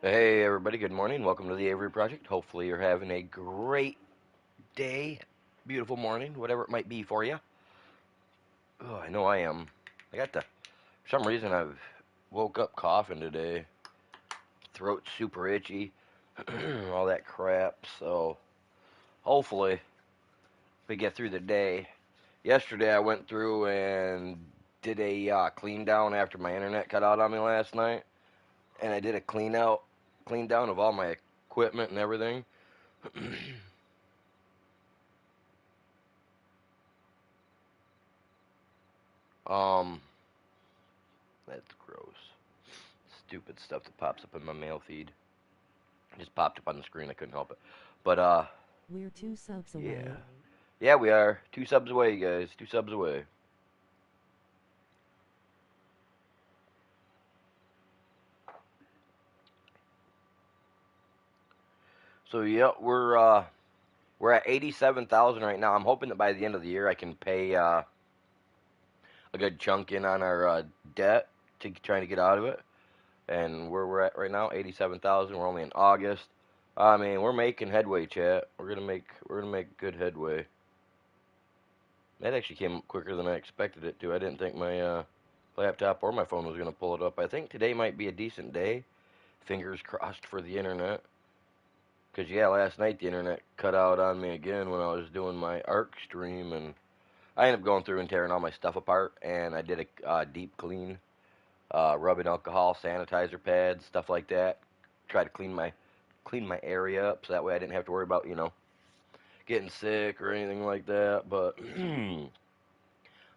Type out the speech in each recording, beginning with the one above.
Hey everybody, good morning. Welcome to the Avery Project. Hopefully you're having a great day, beautiful morning, whatever it might be for you. Oh, I know I am. For some reason I've woke up coughing today. Throat's super itchy, all that crap. So hopefully we get through the day. Yesterday I went through and did a clean down after my internet cut out on me last night, and I did a clean down of all my equipment and everything. um, That's gross. Stupid stuff that pops up in my mail feed. Just popped up on the screen. I couldn't help it. But We're 2 subs yeah, away. yeah, we are 2 subs away, guys. 2 subs away. So yeah, we're at 87,000 right now. I'm hoping that by the end of the year I can pay a good chunk in on our debt to trying to get out of it. And where we're at right now, 87,000. We're only in August. I mean, we're making headway, chat. We're gonna make good headway. That actually came up quicker than I expected it to. I didn't think my laptop or my phone was going to pull it up. I think today might be a decent day. Fingers crossed for the internet. Because, yeah, last night the internet cut out on me again when I was doing my ARC stream. And I ended up going through and tearing all my stuff apart. And I did a deep clean, rubbing alcohol, sanitizer pads, stuff like that. Try to clean my area up so that way I didn't have to worry about, getting sick or anything like that. But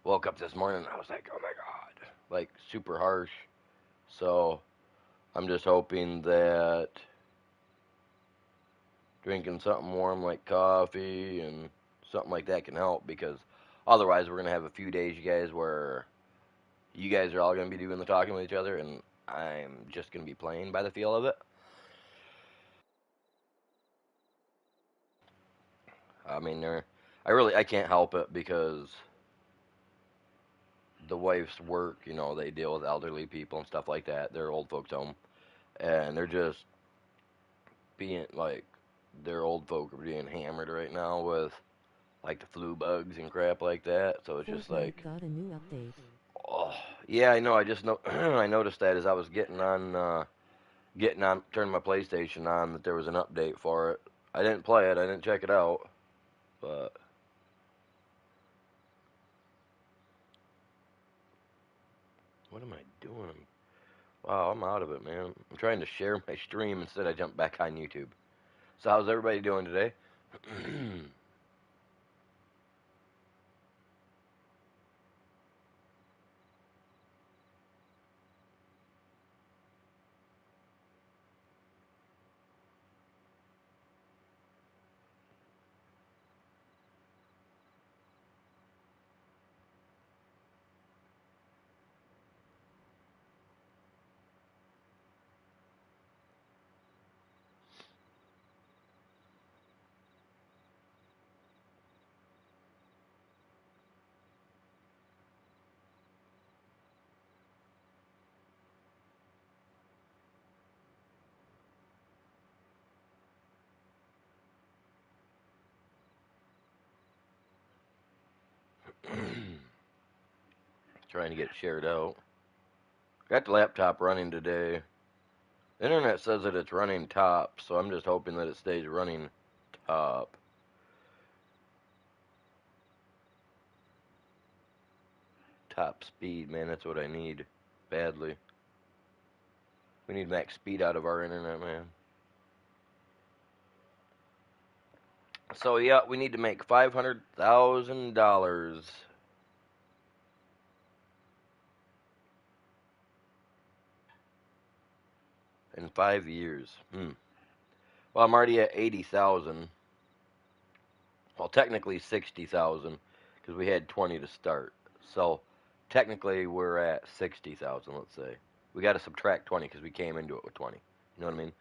woke up this morning and I was like, oh my god, like super harsh. So I'm just hoping that drinking something warm like coffee and something like that can help because otherwise we're gonna have a few days, you guys, where you guys are all gonna be doing the talking with each other and I'm just gonna be playing by the feel of it. I mean, I can't help it because the wife's work, they deal with elderly people and stuff like that. They're old folks home, and they're just being like their old folk are being hammered right now with like the flu bugs and crap like that. So it's just Fortnite like, got a new update. oh yeah, I know. I just know I noticed that as I was turning my PlayStation on that there was an update for it. I didn't play it. I didn't check it out. But what am I doing? Wow, I'm out of it, man. I'm trying to share my stream instead. I jumped back on YouTube. So how's everybody doing today? Trying to get it shared out. Got the laptop running today. The internet says that it's running top, so I'm just hoping that it stays running top. Top speed, man, that's what I need. Badly. We need max speed out of our internet, man. So, yeah, we need to make $500,000 in 5 years. Well, I'm already at 80,000. Well, technically 60,000 because we had 20 to start. So, technically we're at 60,000, let's say. We got to subtract 20 because we came into it with 20. You know what I mean?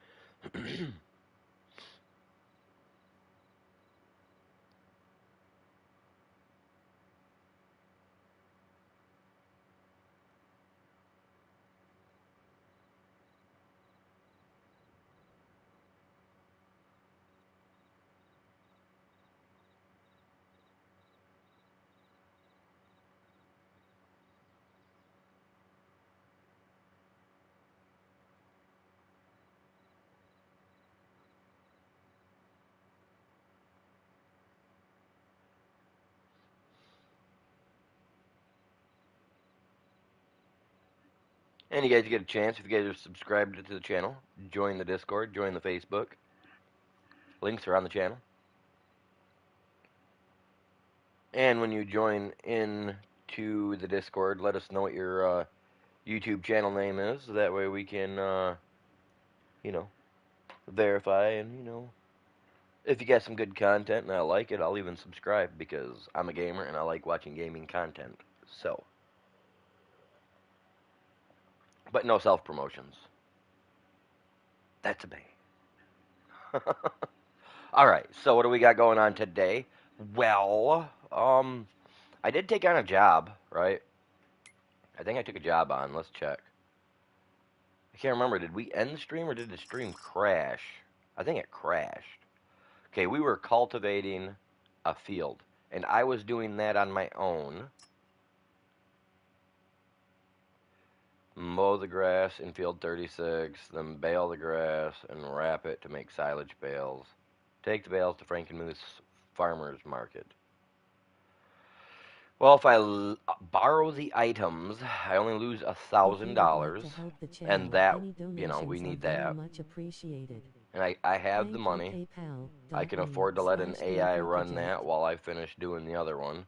And you guys get a chance, if you guys are subscribed to the channel, join the Discord, join the Facebook. Links are on the channel. And when you join in to the Discord, let us know what your YouTube channel name is. So that way we can, you know, verify and, if you got some good content and I like it, I'll even subscribe because I'm a gamer and I like watching gaming content. So, but no self promotions. That's a bang. All right. So what do we got going on today? Well, I did take on a job, right? I think I took a job on. Let's check. I can't remember. Did we end the stream or did the stream crash? I think it crashed. Okay, we were cultivating a field, and I was doing that on my own. Mow the grass in field 36, then bale the grass and wrap it to make silage bales. Take the bales to Frankenmuth Farmers Market. Well, if I borrow the items, I only lose If you would like $1,000, to help the and channel, that, any we donations are need very that. much appreciated. And I have the Thank you. money. I can PayPal.me afford to let an AI run /theproject. that while I finish doing the other one.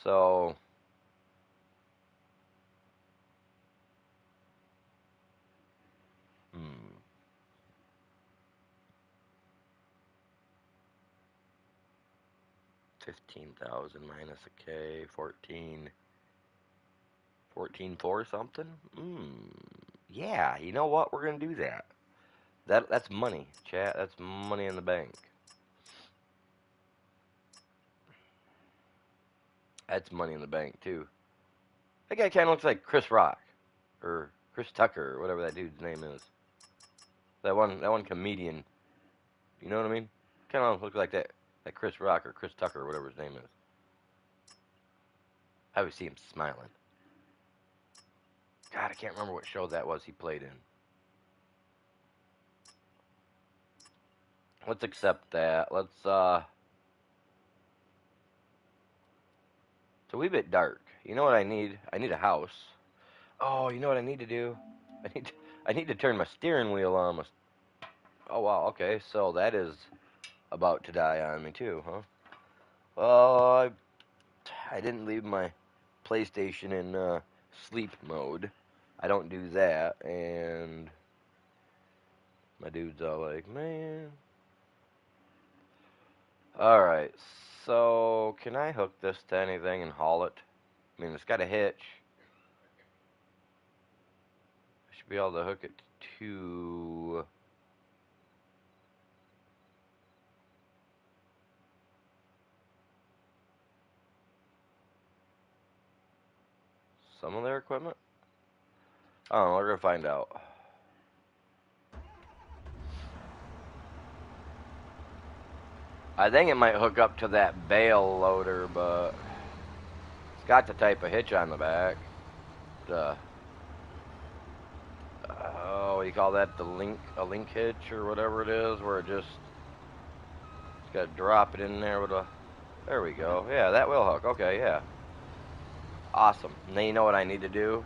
So, hmm. 15,000 minus a K, 14.4 something? Yeah, you know what? We're gonna do that. That's money, chat. That's money in the bank. That's money in the bank too. That guy kind of looks like Chris Rock or Chris Tucker or whatever that dude's name is. That one comedian. You know what I mean? Kind of looks like that Chris Rock or Chris Tucker or whatever his name is. I always see him smiling. God, I can't remember what show that was he played in. Let's accept that. It's a wee bit dark. You know what I need? I need a house. Oh, you know what I need to do? I need to turn my steering wheel on. Oh wow, okay, so that is about to die on me too, huh? Well, I didn't leave my PlayStation in sleep mode. I don't do that, and my dude's all like, man. Alright, so can I hook this to anything and haul it? I mean, it's got a hitch. I should be able to hook it to... some of their equipment? I don't know, we're gonna find out. I think it might hook up to that bale loader, but it's got the type of hitch on the back. What do you call that? A link hitch or whatever it is, where it's got to drop it in there with a. There we go. Yeah, that will hook. Okay, yeah. Awesome. Now you know what I need to do.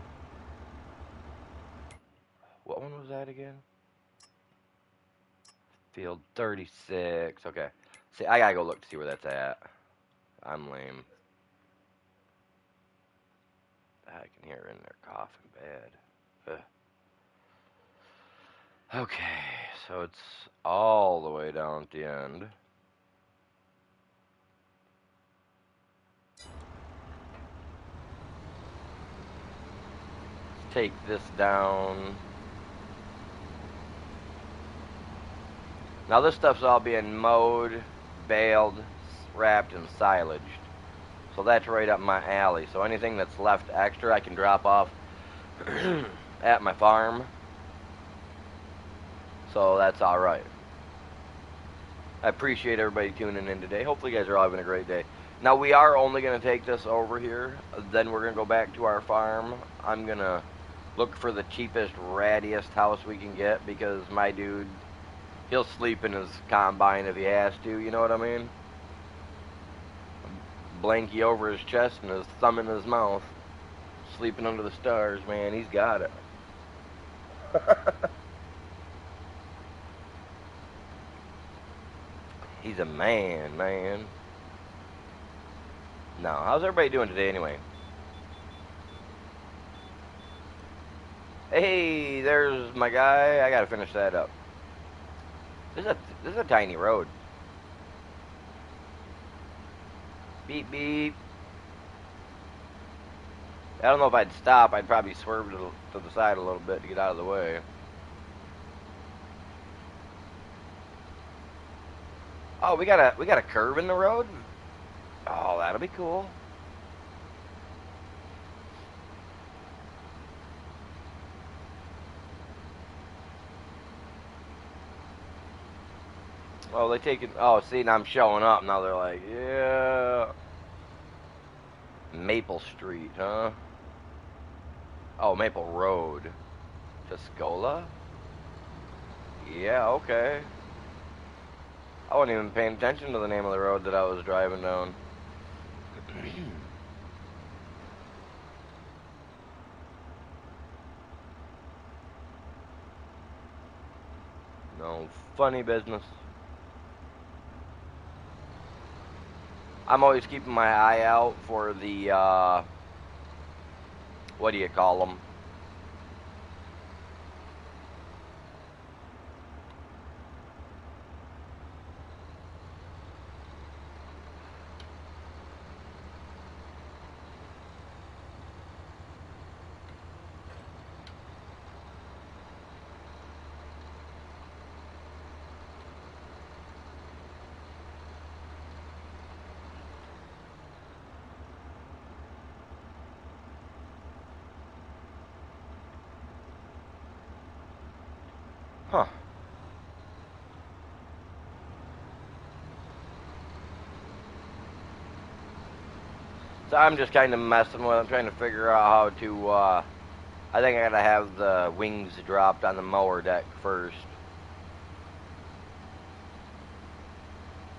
What one was that again? Field 36. Okay. See, I gotta go look to see where that's at. I'm lame. I can hear her in there coughing bad. Ugh. Okay, so it's all the way down at the end. Let's take this down. Now this stuff's all being mowed, baled, wrapped, and silaged. So that's right up my alley. So anything that's left extra I can drop off at my farm. So that's alright. I appreciate everybody tuning in today. Hopefully you guys are all having a great day. Now we are only going to take this over here. Then we're going to go back to our farm. I'm going to look for the cheapest, rattiest house we can get because my dude, he'll sleep in his combine if he has to, you know what I mean? Blankie over his chest and his thumb in his mouth. sleeping under the stars, man. He's got it. He's a man, man. No, how's everybody doing today anyway? Hey, there's my guy. I gotta finish that up. This is a tiny road. Beep beep. I don't know if I'd stop. I'd probably swerve to the side a little bit to get out of the way. Oh, we got a curve in the road. Oh, that'll be cool. Oh, they taking. Oh, see, now I'm showing up. Now they're like, yeah. Maple Street, huh? Oh, Maple Road. Tuscola? Yeah, okay. I wasn't even paying attention to the name of the road that I was driving down. No funny business. I'm always keeping my eye out for the, what do you call them? Huh. So I'm just kind of messing with it. I'm trying to figure out how to, I think I gotta have the wings dropped on the mower deck first.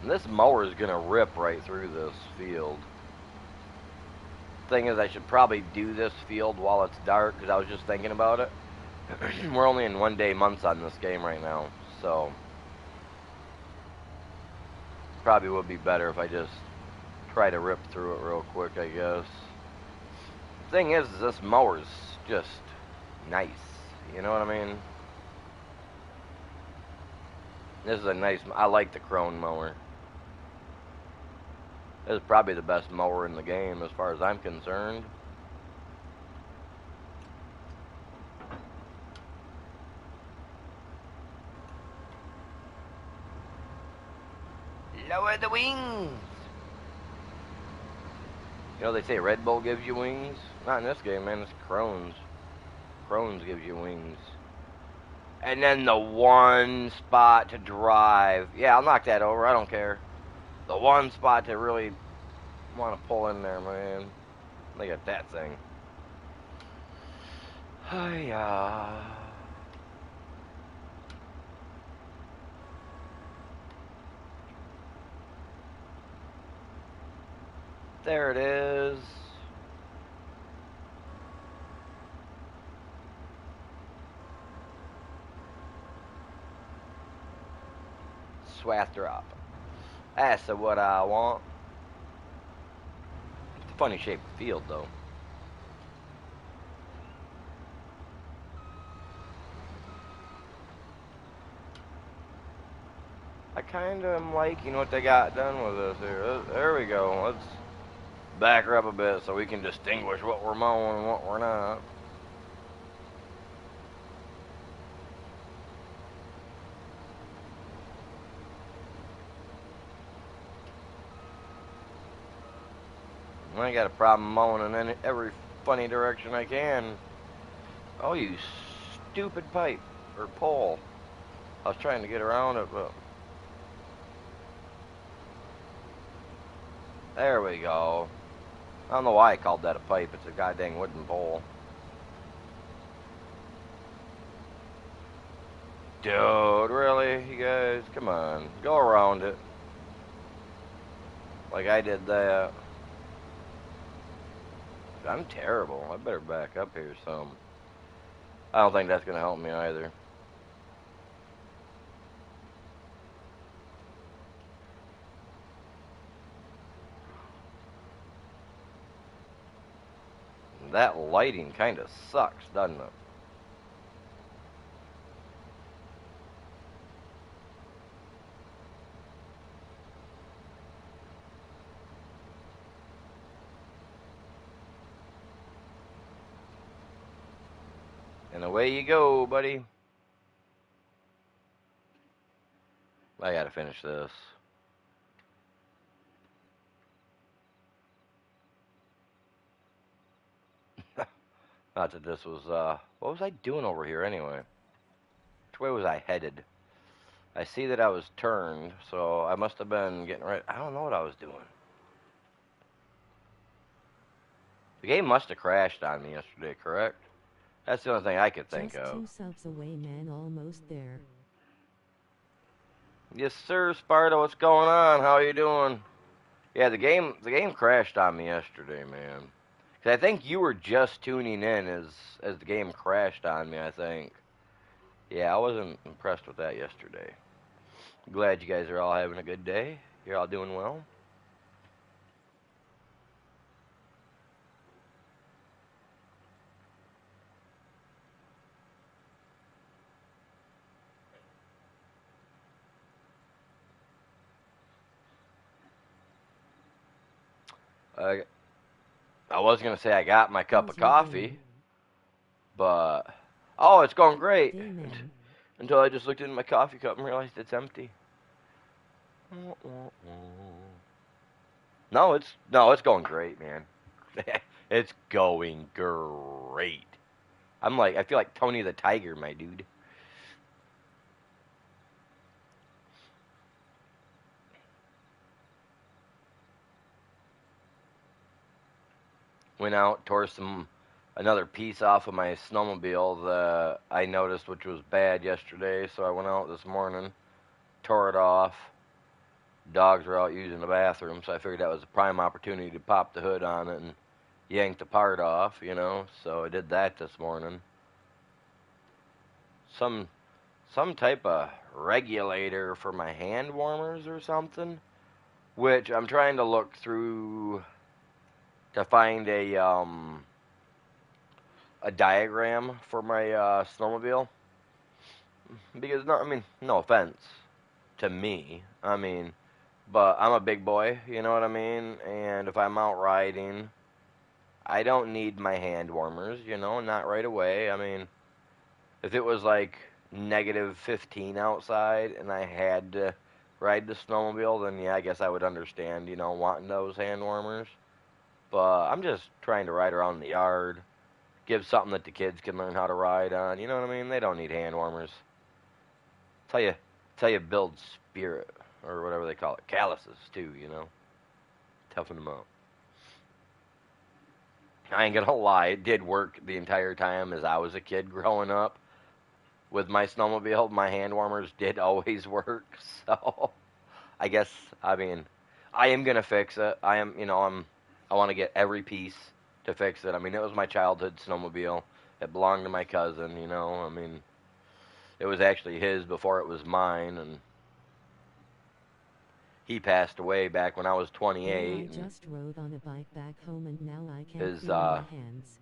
And this mower is gonna rip right through this field. Thing is, I should probably do this field while it's dark, because I was just thinking about it. We're only in 1 day months on this game right now, so probably would be better if I just try to rip through it real quick, I guess. Thing is this mower's just nice, you know what I mean? This is a nice, I like the Crone mower. This is probably the best mower in the game as far as I'm concerned. Lower the wings! You know, they say Red Bull gives you wings. Not in this game, man. It's Crohn's. Crohn's gives you wings. And then the one spot to drive. Yeah, I'll knock that over. I don't care. The one spot to really want to pull in there, man. Look at that thing. Hiya. There it is. Swath drop. That's what I want. It's a funny shaped field, though. I kind of am liking what they got done with this here. There we go. Let's back her up a bit so we can distinguish what we're mowing and what we're not. I got a problem mowing in every funny direction I can. Oh, you stupid pipe or pole. I was trying to get around it, but there we go. I don't know why I called that a pipe. It's a goddamn wooden pole. Dude, really? You guys? Come on. Go around it. Like I did that. I'm terrible. I better back up here some. I don't think that's gonna help me either. That lighting kind of sucks, doesn't it? And away you go, buddy. I gotta finish this. Not that this was, what was I doing over here anyway? Which way was I headed? I see that I was turned, so I must have been getting right. I don't know what I was doing. The game must have crashed on me yesterday, correct? That's the only thing I could think Just of. 2 subs away, man. Almost there. Yes, sir, Sparta. What's going on? How are you doing? Yeah, the game crashed on me yesterday, man. 'Cause I think you were just tuning in as the game crashed on me. I think. Yeah, I wasn't impressed with that yesterday. Glad you guys are all having a good day. You're all doing well. I I was gonna say I got my cup of How's your coffee, day? but oh, it's going great. Day, man. Until I just looked into my coffee cup and realized it's empty. No, it's going great, man. It's going great. I feel like Tony the Tiger, my dude. Went out, tore another piece off of my snowmobile that I noticed which was bad yesterday, so I went out this morning, tore it off. Dogs were out using the bathroom, so I figured that was a prime opportunity to pop the hood on it and yank the part off. So I did that this morning. Some some type of regulator for my hand warmers or something, which I'm trying to look through to find a diagram for my snowmobile because no, I mean no offense to me, but I'm a big boy, you know what I mean, and if I'm out riding, I don't need my hand warmers, not right away. I mean, if it was like -15 outside and I had to ride the snowmobile, then yeah, I guess I would understand, wanting those hand warmers. But I'm just trying to ride around the yard, give something that the kids can learn how to ride on. You know what I mean? They don't need hand warmers. Tell you, tell you, build spirit or whatever they call it, calluses too. Toughen them up. I ain't gonna lie, it did work the entire time as I was a kid growing up. With my snowmobile, my hand warmers did always work. So I guess I am gonna fix it. I want to get every piece to fix it. I mean, it was my childhood snowmobile. It belonged to my cousin. It was actually his before it was mine, and he passed away back when I was Bro, I 28. And just rode on a bike back home and now I can't his feel my hands.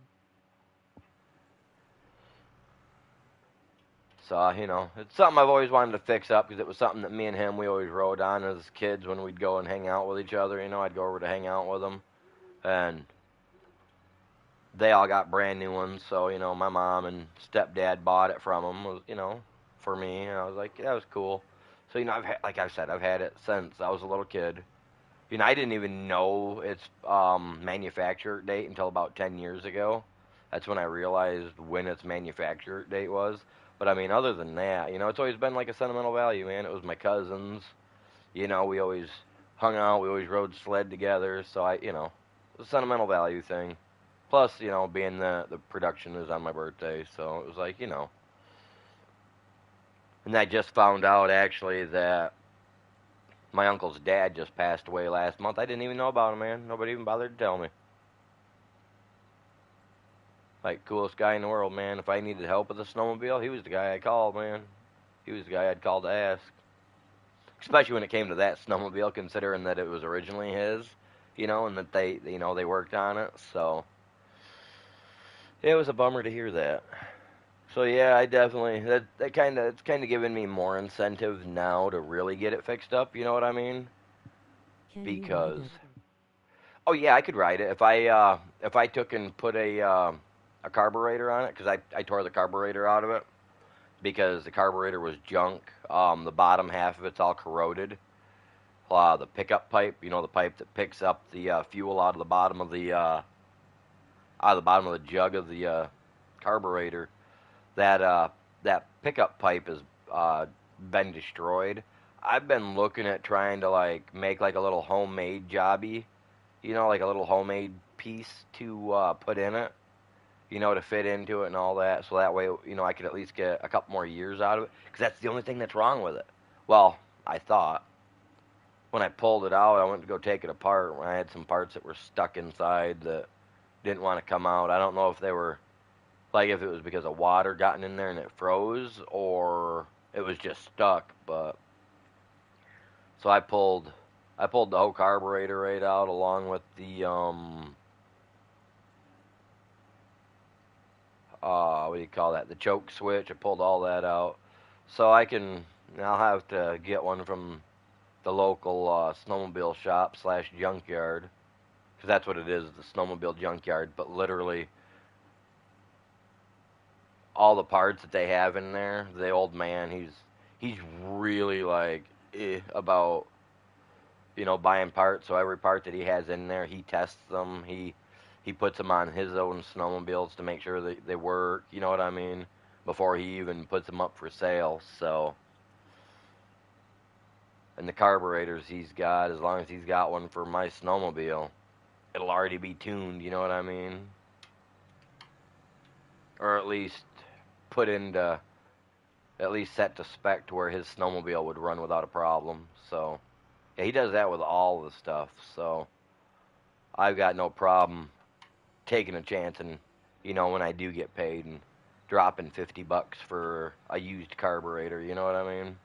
so it's something I've always wanted to fix up because it was something that me and him we always rode on as kids when we'd go and hang out with each other. I'd go over to hang out with them, and they all got brand new ones. So my mom and stepdad bought it from them. For me, and I was like, yeah, that was cool. So like I said, I've had it since I was a little kid. I didn't even know its manufacturer date until about 10 years ago. That's when I realized when its manufacturer date was. But I mean, other than that, it's always been like a sentimental value, man. It was my cousins. We always hung out. We always rode sled together. So it was a sentimental value thing. Plus, being the production is on my birthday, so it was like, And I just found out actually that my uncle's dad just passed away last month. I didn't even know about him, man. Nobody even bothered to tell me. Like, coolest guy in the world, man. If I needed help with a snowmobile, he was the guy I called, man. He was the guy I'd call to ask. Especially when it came to that snowmobile, considering that it was originally his, and that they worked on it. So it was a bummer to hear that. So yeah, I definitely that it's kind of giving me more incentive now to really get it fixed up. You know what I mean? Can you ride Because it? oh yeah, I could ride it if I took and put a carburetor on it because I tore the carburetor out of it because the carburetor was junk. The bottom half of it's all corroded. The pickup pipe, the pipe that picks up the fuel out of the bottom of the jug of the carburetor. That that pickup pipe has been destroyed. I've been looking at trying to like make like a little homemade jobby, like a little homemade piece to put in it, to fit into it and all that. So that way, I could at least get a couple more years out of it. Because that's the only thing that's wrong with it. Well, I thought when I pulled it out, I went to go take it apart. When I had some parts that were stuck inside that didn't want to come out. I don't know if they were like if it was because of water gotten in there and it froze or it was just stuck. But so I pulled the whole carburetor right out along with the what do you call that? The choke switch. I pulled all that out, so I'll have to get one from the local snowmobile shop slash junkyard because that's what it is, the snowmobile junkyard. But literally all the parts that they have in there, the old man, he's really like about buying parts. So every part that he has in there, he tests them. He puts them on his own snowmobiles to make sure that they work. You know what I mean? Before he even puts them up for sale. So, and the carburetors he's got, as long as he's got one for my snowmobile, it'll already be tuned. You know what I mean? Or at least put into at least set to spec to where his snowmobile would run without a problem. So, yeah, he does that with all the stuff. So, I've got no problem taking a chance and when I do get paid and dropping $50 for a used carburetor, you know what I mean?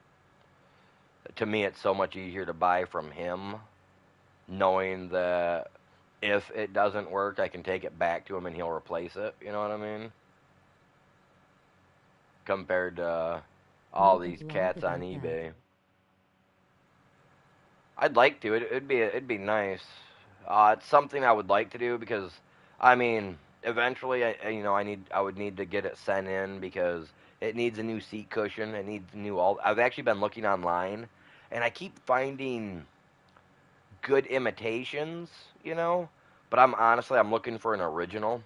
To me it's so much easier to buy from him knowing that if it doesn't work I can take it back to him and he'll replace it, you know what I mean? Compared to all Make a these vlog cats on about that. eBay. I'd like to. It'd be nice. It's something I would like to do because, I mean, eventually, I would need to get it sent in because it needs a new seat cushion. It needs new all. I've actually been looking online, and I keep finding good imitations. You know, but I'm looking for an original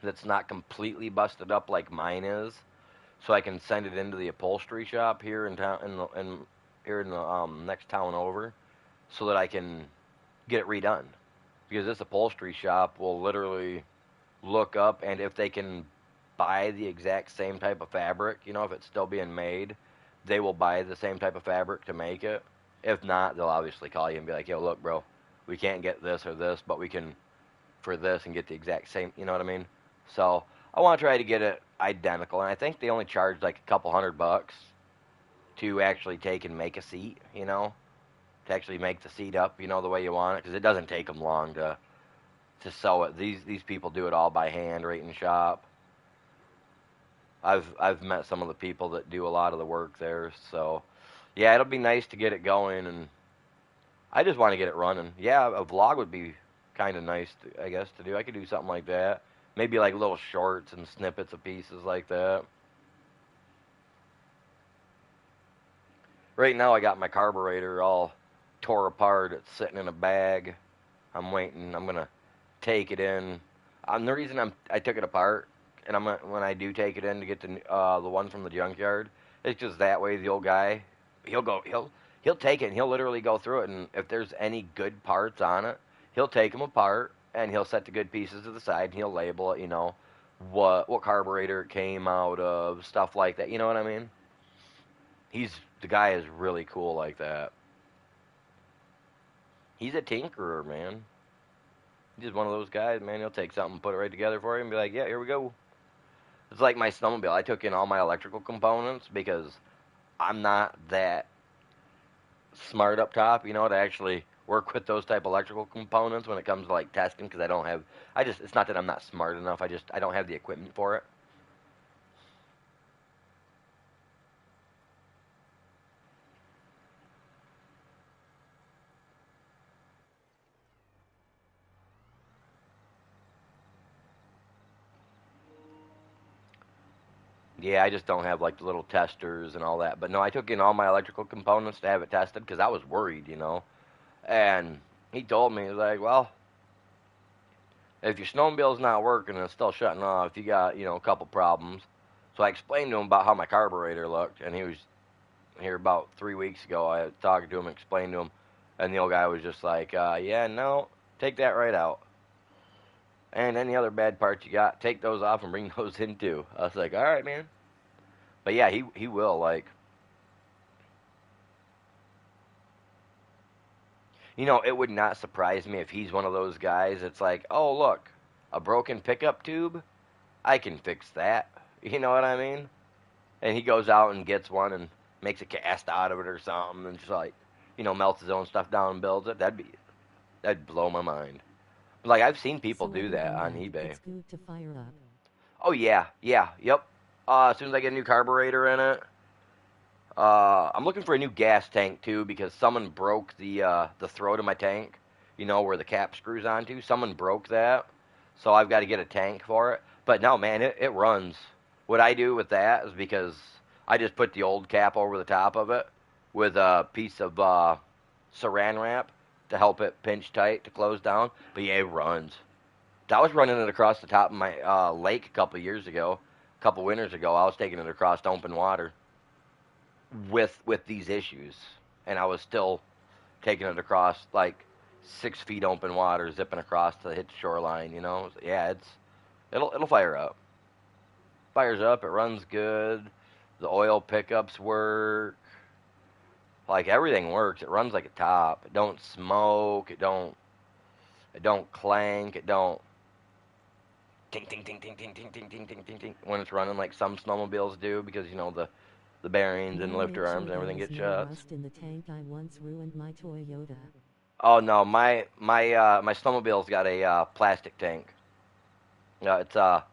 that's not completely busted up like mine is, so I can send it into the upholstery shop here in town here in the next town over so that I can get it redone. Because this upholstery shop will literally look up and if they can buy the exact same type of fabric, if it's still being made, they will buy the same type of fabric to make it. If not, they'll obviously call you and be like, yo, look, bro, we can't get this or this, but we can for this and get the exact same, you know what I mean? So I want to try to get it identical, and I think they only charge like a couple $100 to actually take and make a seat, to actually make the seat up, the way you want it, because it doesn't take them long to sew it. These people do it all by hand right in shop. I've met some of the people that do a lot of the work there, so yeah, it'll be nice to get it going, and I just want to get it running. Yeah, a vlog would be kind of nice, I guess, to do. I could do something like that. Maybe like little shorts and snippets of pieces like that. Right now, I got my carburetor all tore apart. It's sitting in a bag. I'm waiting. I'm gonna take it in. The reason I took it apart, and when I do take it in to get the one from the junkyard, it's just that way the old guy, he'll take it and he'll literally go through it, and if there's any good parts on it, he'll take them apart and he'll set the good pieces to the side and he'll label it, what carburetor it came out of, stuff like that. You know what I mean? The guy is really cool like that. He's a tinkerer, man. He's one of those guys, man. He'll take something, put it right together for you, and be like, "Yeah, here we go." It's like my snowmobile. I took in all my electrical components because I'm not that smart up top, to actually work with those type of electrical components when it comes to like testing. Because I don't have. It's not that I'm not smart enough. I don't have the equipment for it. Yeah, I just don't have like the little testers and all that. But no, I took in all my electrical components to have it tested because I was worried. And he told me, he's like, well, if your snowmobile's not working and it's still shutting off, you got, a couple problems. So I explained to him about how my carburetor looked, and he was here about 3 weeks ago. I was talking to him, explained to him, and the old guy was just like, yeah, no, take that right out. And any other bad parts you got, take those off and bring those in too. I was like, all right, man. But yeah, he will like, it would not surprise me if he's one of those guys. It's like, oh look, a broken pickup tube, I can fix that. You know what I mean? And he goes out and gets one and makes a cast out of it or something, and just like, melts his own stuff down and builds it. That'd blow my mind. Like I've seen people So do other that than on that, eBay. it's good to fire up. Oh yeah, yeah, yep. As soon as I get a new carburetor in it, I'm looking for a new gas tank too because someone broke the throat of my tank. Where the cap screws onto. Someone broke that, so I've got to get a tank for it. But no, man, it runs. What I do with that is because I just put the old cap over the top of it with a piece of saran wrap to help it pinch tight to close down. But yeah, it runs. I was running it across the top of my lake a couple years ago, a couple winters ago. I was taking it across open water with these issues, and I was still taking it across like 6 feet open water, zipping across to hit the shoreline. So, yeah, it'll fire up. Fires up. It runs good. The oil pickups work. Like everything works. It runs like a top. It don't smoke. It don't clank. It don't ting ting ting ting ting ting ting ting ting ting ting when it's running like some snowmobiles do because the bearings and Now lifter make arms sure and there everything is get no shut. rust in the tank. I once ruined my Toyota. Oh no, my snowmobile's got a plastic tank. It's a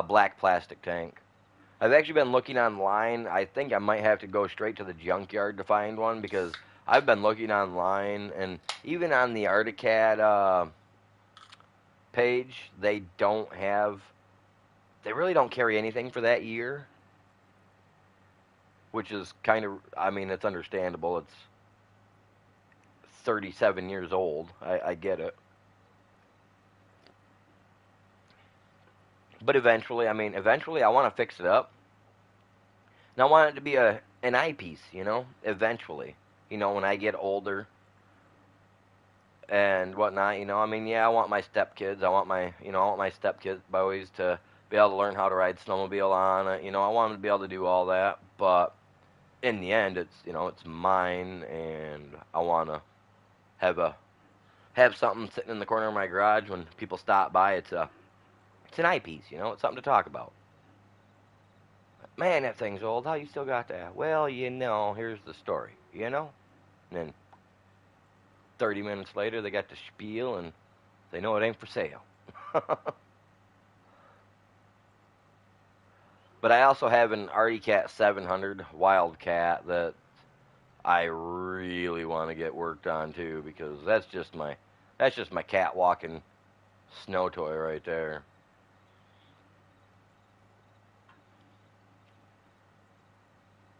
black plastic tank. I've actually been looking online. I think I might have to go straight to the junkyard to find one because I've been looking online and even on the Articat page, they really don't carry anything for that year, which is kind of, I mean, it's understandable. It's 37 years old. I get it. But eventually I want to fix it up. And I want it to be an eyepiece, eventually. When I get older and whatnot, yeah, I want my stepkids. I want my stepkids boys to be able to learn how to ride snowmobile on it. I want them to be able to do all that. But in the end, it's mine, and I want to have a have something sitting in the corner of my garage when people stop by. It's an eyepiece. It's something to talk about. Man, that thing's old. How you still got that? Well, here's the story. And then 30 minutes later, they got the spiel, and they know it ain't for sale. But I also have an Articat 700 Wildcat that I really want to get worked on too because that's just my cat walking snow toy right there.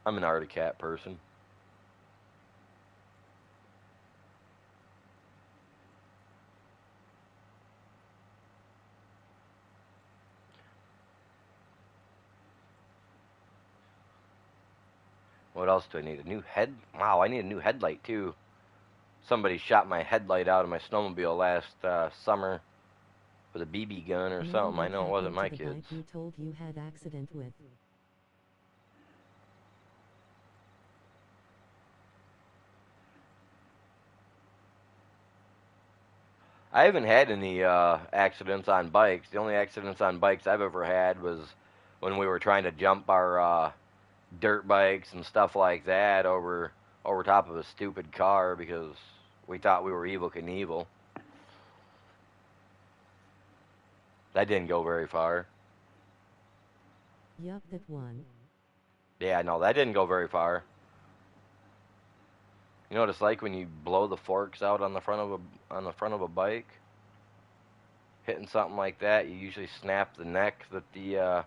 I'm an Articat person. What else do I need? A new head? Wow, I need a new headlight too. Somebody shot my headlight out of my snowmobile last summer with a BB gun or Now something. I what know it wasn't happened to my the kids. bike you told you had accident with? I haven't had any accidents on bikes. The only accidents on bikes I've ever had was when we were trying to jump our dirt bikes and stuff like that over top of a stupid car because we thought we were evil Knievel. That didn't go very far. Yup, that one. Yeah, no, that didn't go very far. You know what it's like when you blow the forks out on the front of a bike? Hitting something like that, you usually snap the neck that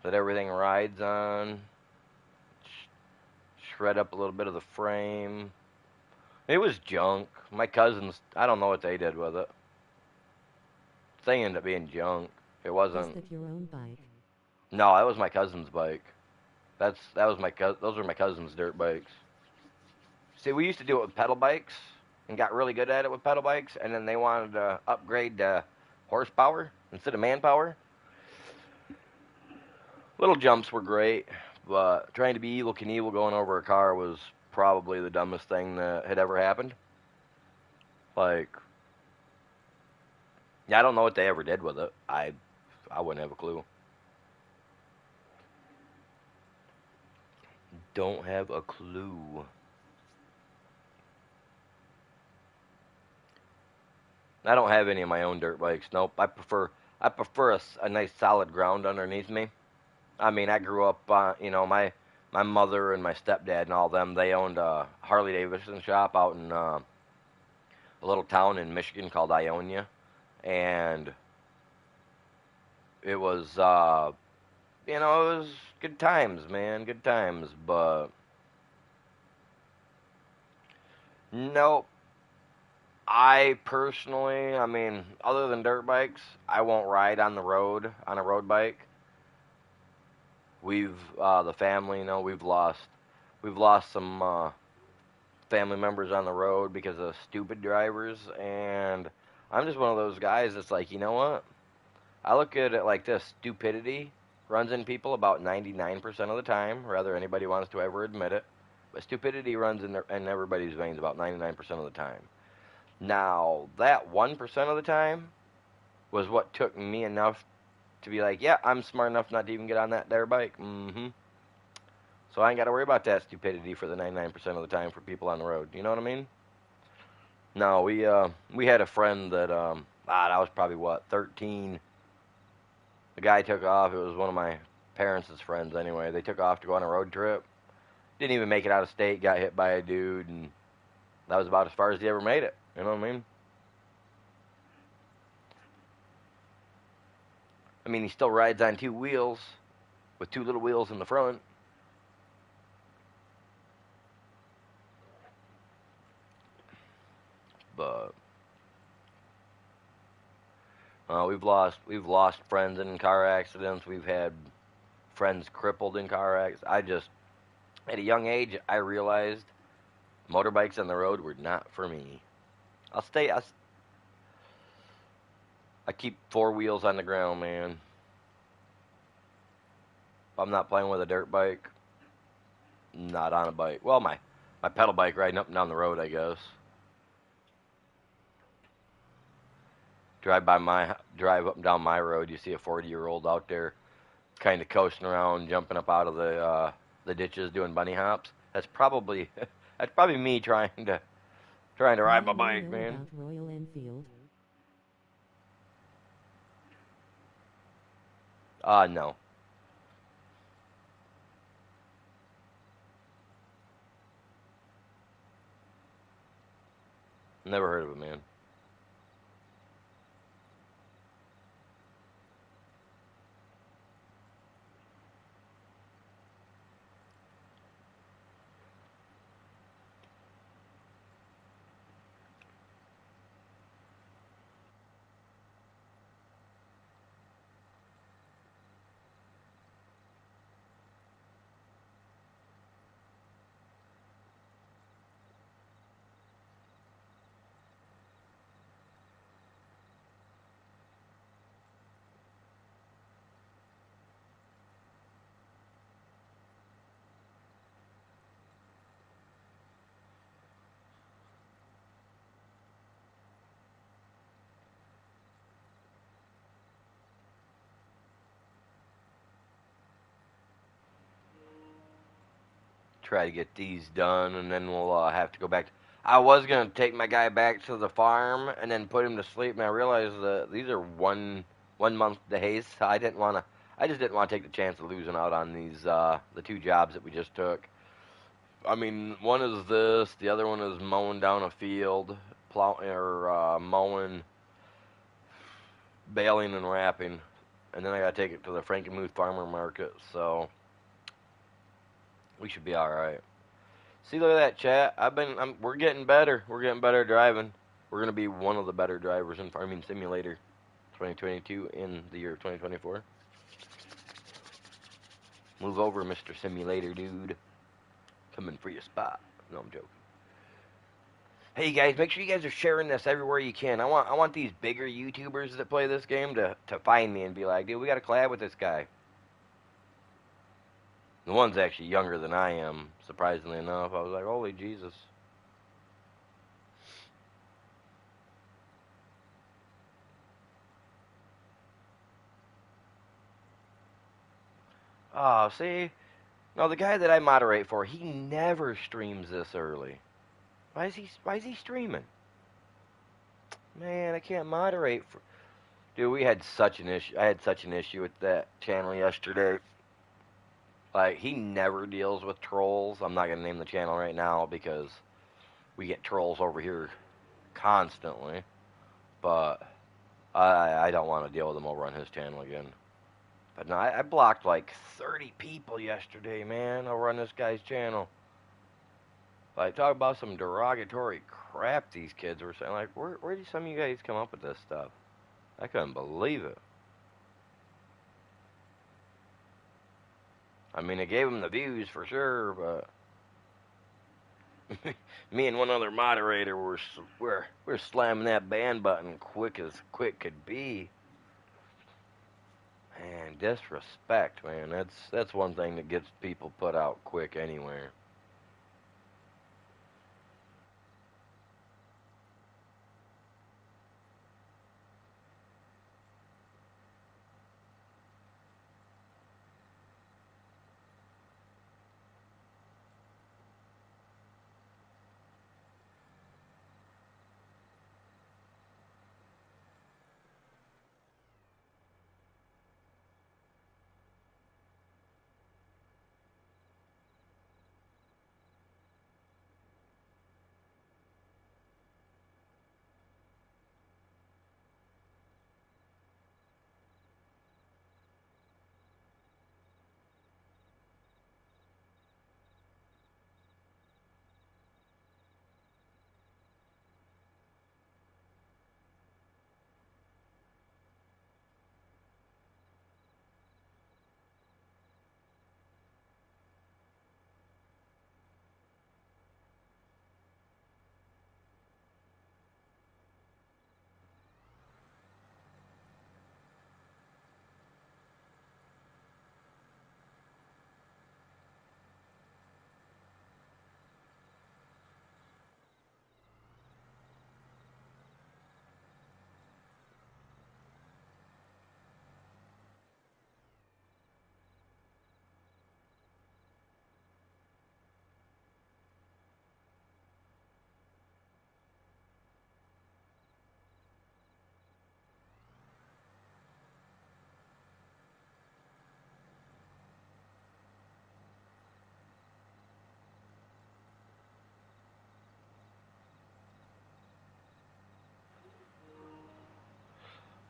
everything rides on. Shred up a little bit of the frame. It was junk. My cousins, I don't know what they did with it. The thing ended up being junk. It Is wasn't. that your own bike? No, that was my cousin's bike. That was those were my cousin's dirt bikes. See, we used to do it with pedal bikes and got really good at it with pedal bikes, and then they wanted to upgrade to horsepower instead of manpower. Little jumps were great, but trying to be Evil Knievel going over a car was probably the dumbest thing that had ever happened. Like, yeah, I don't know what they ever did with it. I wouldn't have a clue. Don't have a clue. I don't have any of my own dirt bikes. Nope. I prefer a nice solid ground underneath me. I mean, I grew up, my mother and my stepdad and all them. They owned a Harley Davidson shop out in a little town in Michigan called Ionia, and it was, it was good times, man, good times. But nope. I personally, I mean, other than dirt bikes, I won't ride on the road on a road bike. We've the family, we've lost some family members on the road because of stupid drivers, and I'm just one of those guys that's like, you know what? I look at it like this: stupidity runs in people about 99% of the time, whether anybody wants to ever admit it. But stupidity runs in everybody's veins about 99% of the time. Now, that 1% of the time was what took me enough to be like, yeah, I'm smart enough not to even get on that there bike. Mm-hmm. So I ain't got to worry about that stupidity for the 99% of the time for people on the road. You know what I mean? No, we had a friend that that was probably what 13. The guy took off. It was one of my parents' friends anyway. They took off to go on a road trip. Didn't even make it out of state. Got hit by a dude, and that was about as far as he ever made it. You know what I mean? I mean, he still rides on two wheels with two little wheels in the front. But we've lost friends in car accidents. We've had friends crippled in car accidents. I just at a young age I realized motorbikes on the road were not for me. I'll stay. I keep four wheels on the ground, man. If I'm not playing with a dirt bike, not on a bike. Well, my pedal bike riding up and down the road, I guess. Drive up and down my road. You see a 40-year-old out there, kind of coasting around, jumping up out of the ditches, doing bunny hops. That's probably that's probably me trying to Do ride you my really bike, know man. about Royal Enfield? No, never heard of it, man. try to get these done, and then we'll have to go back. I was gonna take my guy back to the farm and then put him to sleep, and I realized that these are one month days. So I just didn't want to take the chance of losing out on these the two jobs that we just took. I mean, one is this, the other one is mowing down a field, mowing, baling and wrapping, and then I gotta take it to the Frankenmuth farmer market. So we should be all right. See, look at that, chat. We're getting better. We're getting better at driving. We're gonna be one of the better drivers in Farming Simulator 2022 in the year of 2024. Move over, Mr. Simulator, dude. Coming for your spot. No, I'm joking. Hey guys, make sure you guys are sharing this everywhere you can. I want these bigger YouTubers that play this game to find me and be like, dude, we got to collab with this guy. The one's actually younger than I am, surprisingly enough. I was like, holy Jesus. Oh, see? No, the guy that I moderate for, he never streams this early. Why is he streaming? Man, I can't moderate for. Dude, we had such an issue. I had such an issue with that channel yesterday. Like, he never deals with trolls. I'm not gonna name the channel right now because we get trolls over here constantly. But I don't want to deal with them over on his channel again. But no, I blocked like 30 people yesterday, man, over on this guy's channel. Like, talk about some derogatory crap these kids were saying. Like, where did some of you guys come up with this stuff? I couldn't believe it. I mean, it gave them the views for sure, but me and one other moderator we're slamming that ban button quick as quick could be. Man, disrespect, man. That's one thing that gets people put out quick anywhere.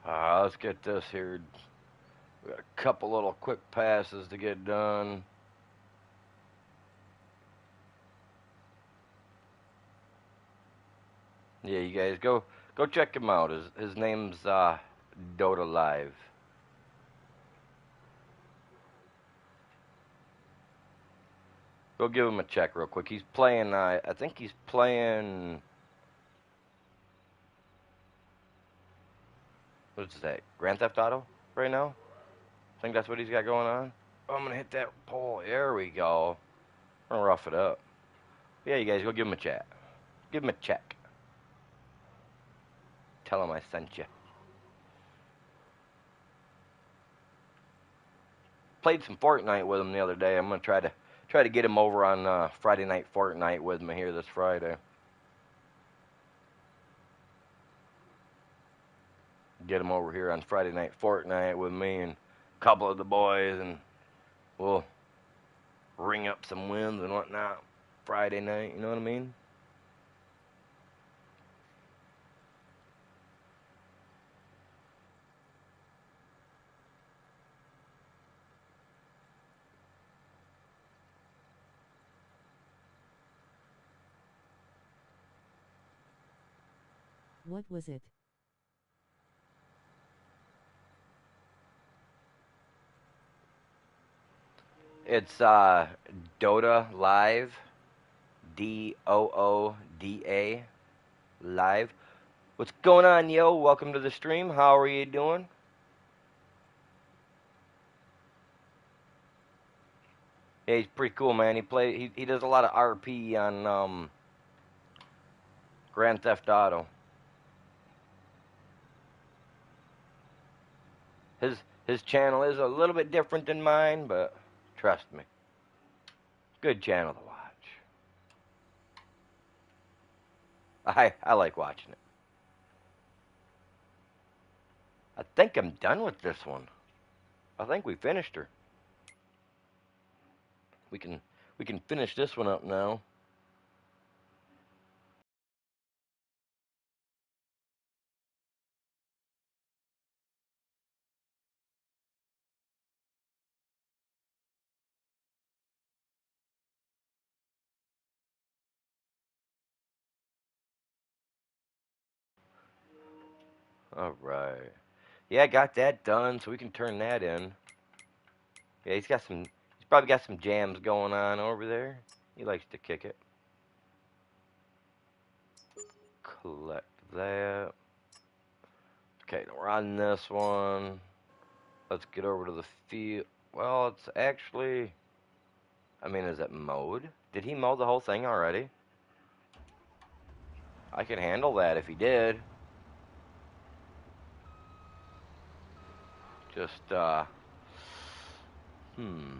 Let's get this here. We got a couple little quick passes to get done. Yeah, you guys go check him out. His name's Dota Live. Go give him a check real quick. He's playing. I think he's playing. What's that? Grand Theft Auto right now. I think that's what he's got going on. Oh, I'm gonna hit that pole. There we go. I'm gonna rough it up. Yeah, you guys go give him a chat. Give him a check. Tell him I sent you. Played some Fortnite with him the other day. I'm gonna try to try to get him over on Friday Night Fortnite with me here this Friday. Get him over here on Friday Night Fortnite with me and a couple of the boys, and we'll ring up some wins and whatnot Friday night. You know what I mean? What was it? It's Dota Live, Dooda Live. What's going on, yo? Welcome to the stream. How are you doing? Yeah, he's pretty cool, man. He does a lot of RP on Grand Theft Auto. His channel is a little bit different than mine, but trust me, good channel to watch. I like watching it. I think I'm done with this one. I think we finished her. We can we can finish this one up now. All right. Yeah, I got that done, so we can turn that in. Yeah, he's probably got some jams going on over there. He likes to kick it. Collect that. Okay, we're on this one. Let's get over to the field. Well, it's actually, I mean, is it mowed? Did he mow the whole thing already? I can handle that if he did. Just, hmm.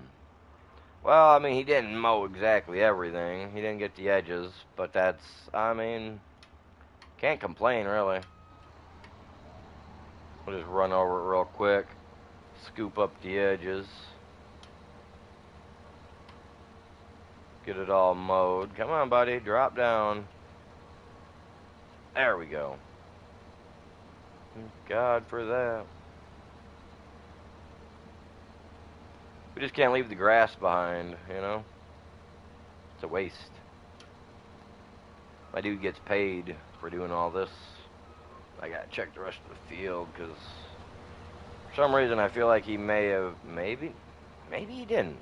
Well, I mean, he didn't mow exactly everything. He didn't get the edges, but that's, I mean, can't complain, really. We'll just run over it real quick, scoop up the edges, get it all mowed. Come on, buddy, drop down. There we go. Thank God for that. We just can't leave the grass behind, you know? It's a waste. My dude gets paid for doing all this. I gotta check the rest of the field, because for some reason I feel like he may have, maybe he didn't.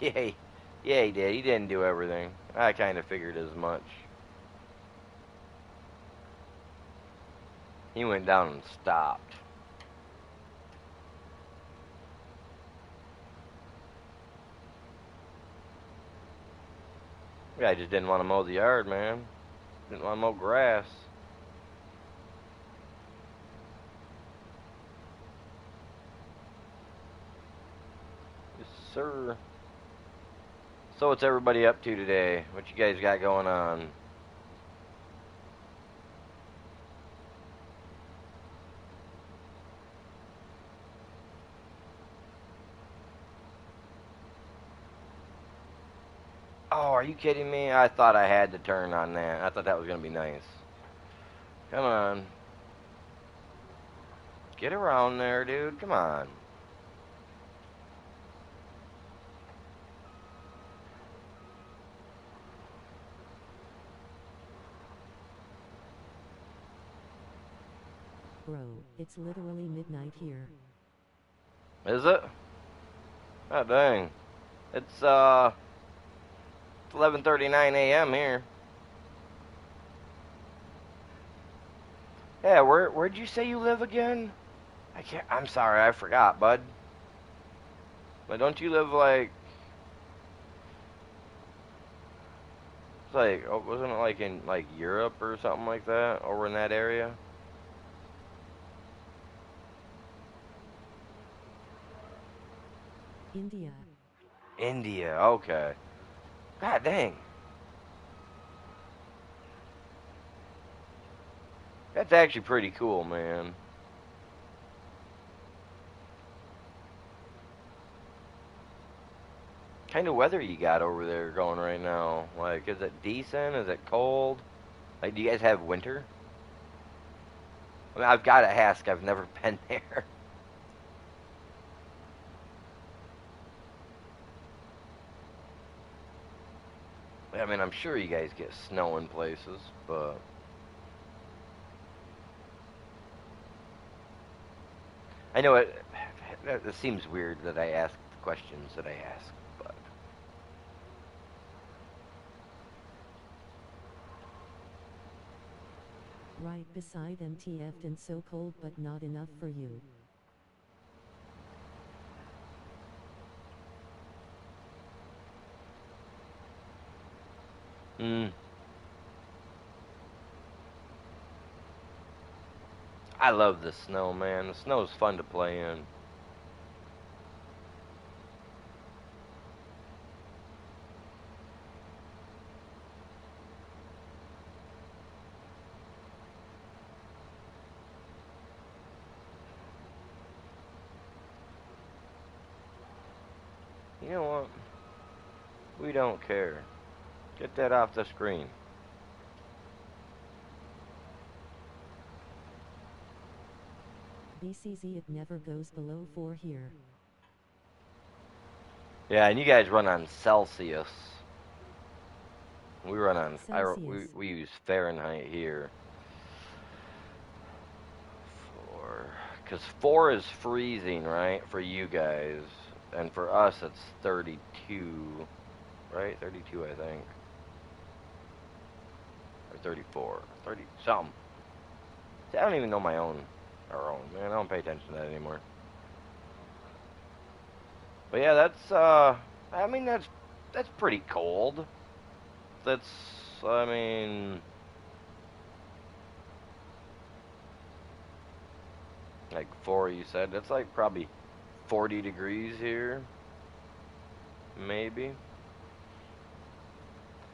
Yeah, yeah, he did. He didn't do everything. I kind of figured as much. He went down and stopped. Yeah, I just didn't want to mow the yard, man. Didn't want to mow grass. Yes, sir. So what's everybody up to today? What you guys got going on? Oh, are you kidding me? I thought I had to turn on that. I thought that was going to be nice. Come on. Get around there, dude. Come on. Bro, it's literally midnight here. Is it? Oh, dang. It's 11:39 a.m. here. Yeah, where'd you say you live again? I'm sorry, I forgot, bud. But don't you live like it's like wasn't it like in like Europe or something like that over in that area? India. India, okay. God dang. That's actually pretty cool, man. Kind of weather you got over there going right now? Like, is it decent? Is it cold? Like, do you guys have winter? I mean, I've got to ask. I've never been there. I mean, I'm sure you guys get snow in places, but I know it seems weird that I ask the questions that I ask, but Right beside MTF and so cold but not enough for you. mm, I love the snow, man. The snow's fun to play in. You know what? We don't care. Get that off the screen. BCZ it never goes below 4 here. Yeah, and you guys run on Celsius. We run on Celsius. we use Fahrenheit here. Because 4 is freezing, right, for you guys, and for us it's 32, right? 32, I think, or 34, 30 something. See, I don't even know my own, our own, man. I don't pay attention to that anymore. But yeah, that's I mean that's pretty cold. That's I mean like 4 you said. That's like probably 40 degrees here, maybe.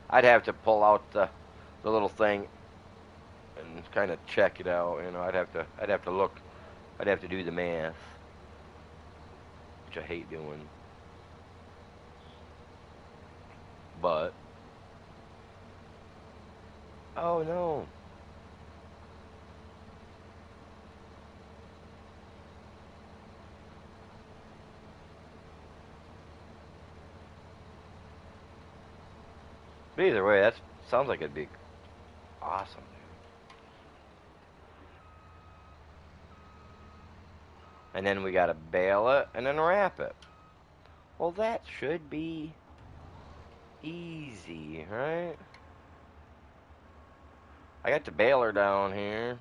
I'd have to pull out the little thing and kind of check it out. You know, I'd have to look, I'd have to do the math, which I hate doing. But oh no, but either way, that sounds like it'd be awesome. And then we gotta bale it and then wrap it. Well, that should be easy, right? I got the baler down here,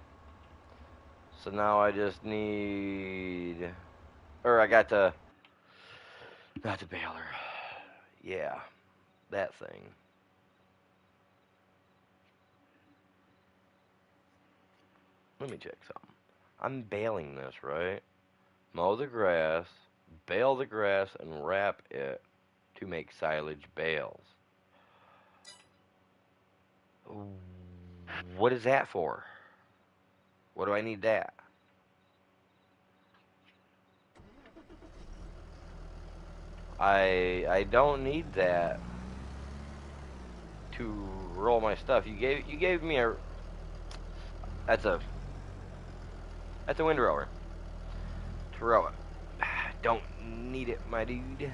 so now I just need, or I got the, not the baler. Yeah, that thing. Let me check something. I'm baling this, right? Mow the grass, bale the grass, and wrap it to make silage bales. What is that for? What do I need that? I don't need that to roll my stuff. You gave me a that's a that's a windrower to roll it. Don't need it, my dude.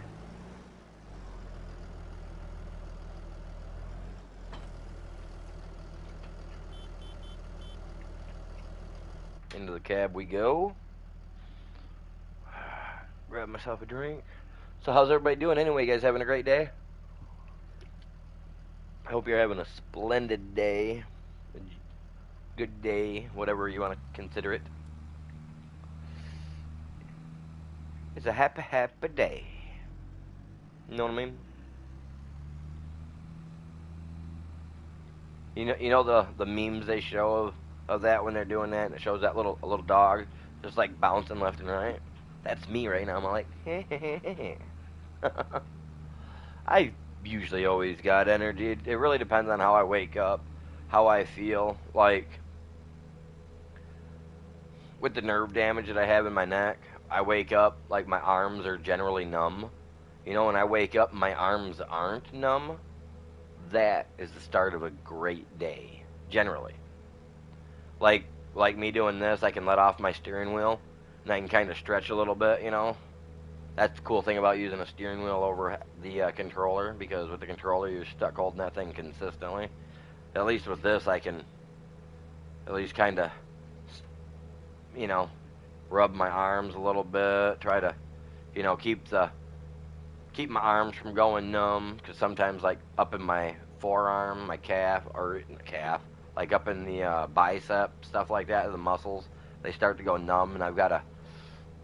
Into the cab we go. Grab myself a drink. So how's everybody doing anyway? You guys having a great day? I hope you're having a splendid day. A good day, whatever you want to consider it. It's a happy, happy day. You know what I mean? You know the memes they show of that when they're doing that, and it shows that a little dog just like bouncing left and right. That's me right now. I'm like, I usually always got energy. It really depends on how I wake up, how I feel. Like with the nerve damage that I have in my neck, I wake up like my arms are generally numb. You know, when I wake up, my arms aren't numb. That is the start of a great day, generally. Like like me doing this, I can let off my steering wheel, and I can kind of stretch a little bit. You know, that's the cool thing about using a steering wheel over the controller, because with the controller you're stuck holding that thing consistently. At least with this, I can at least kind of, you know, rub my arms a little bit, try to, you know, keep my arms from going numb, because sometimes like up in my forearm, my calf, or calf, like up in the bicep, stuff like that, the muscles, they start to go numb, and I've got to,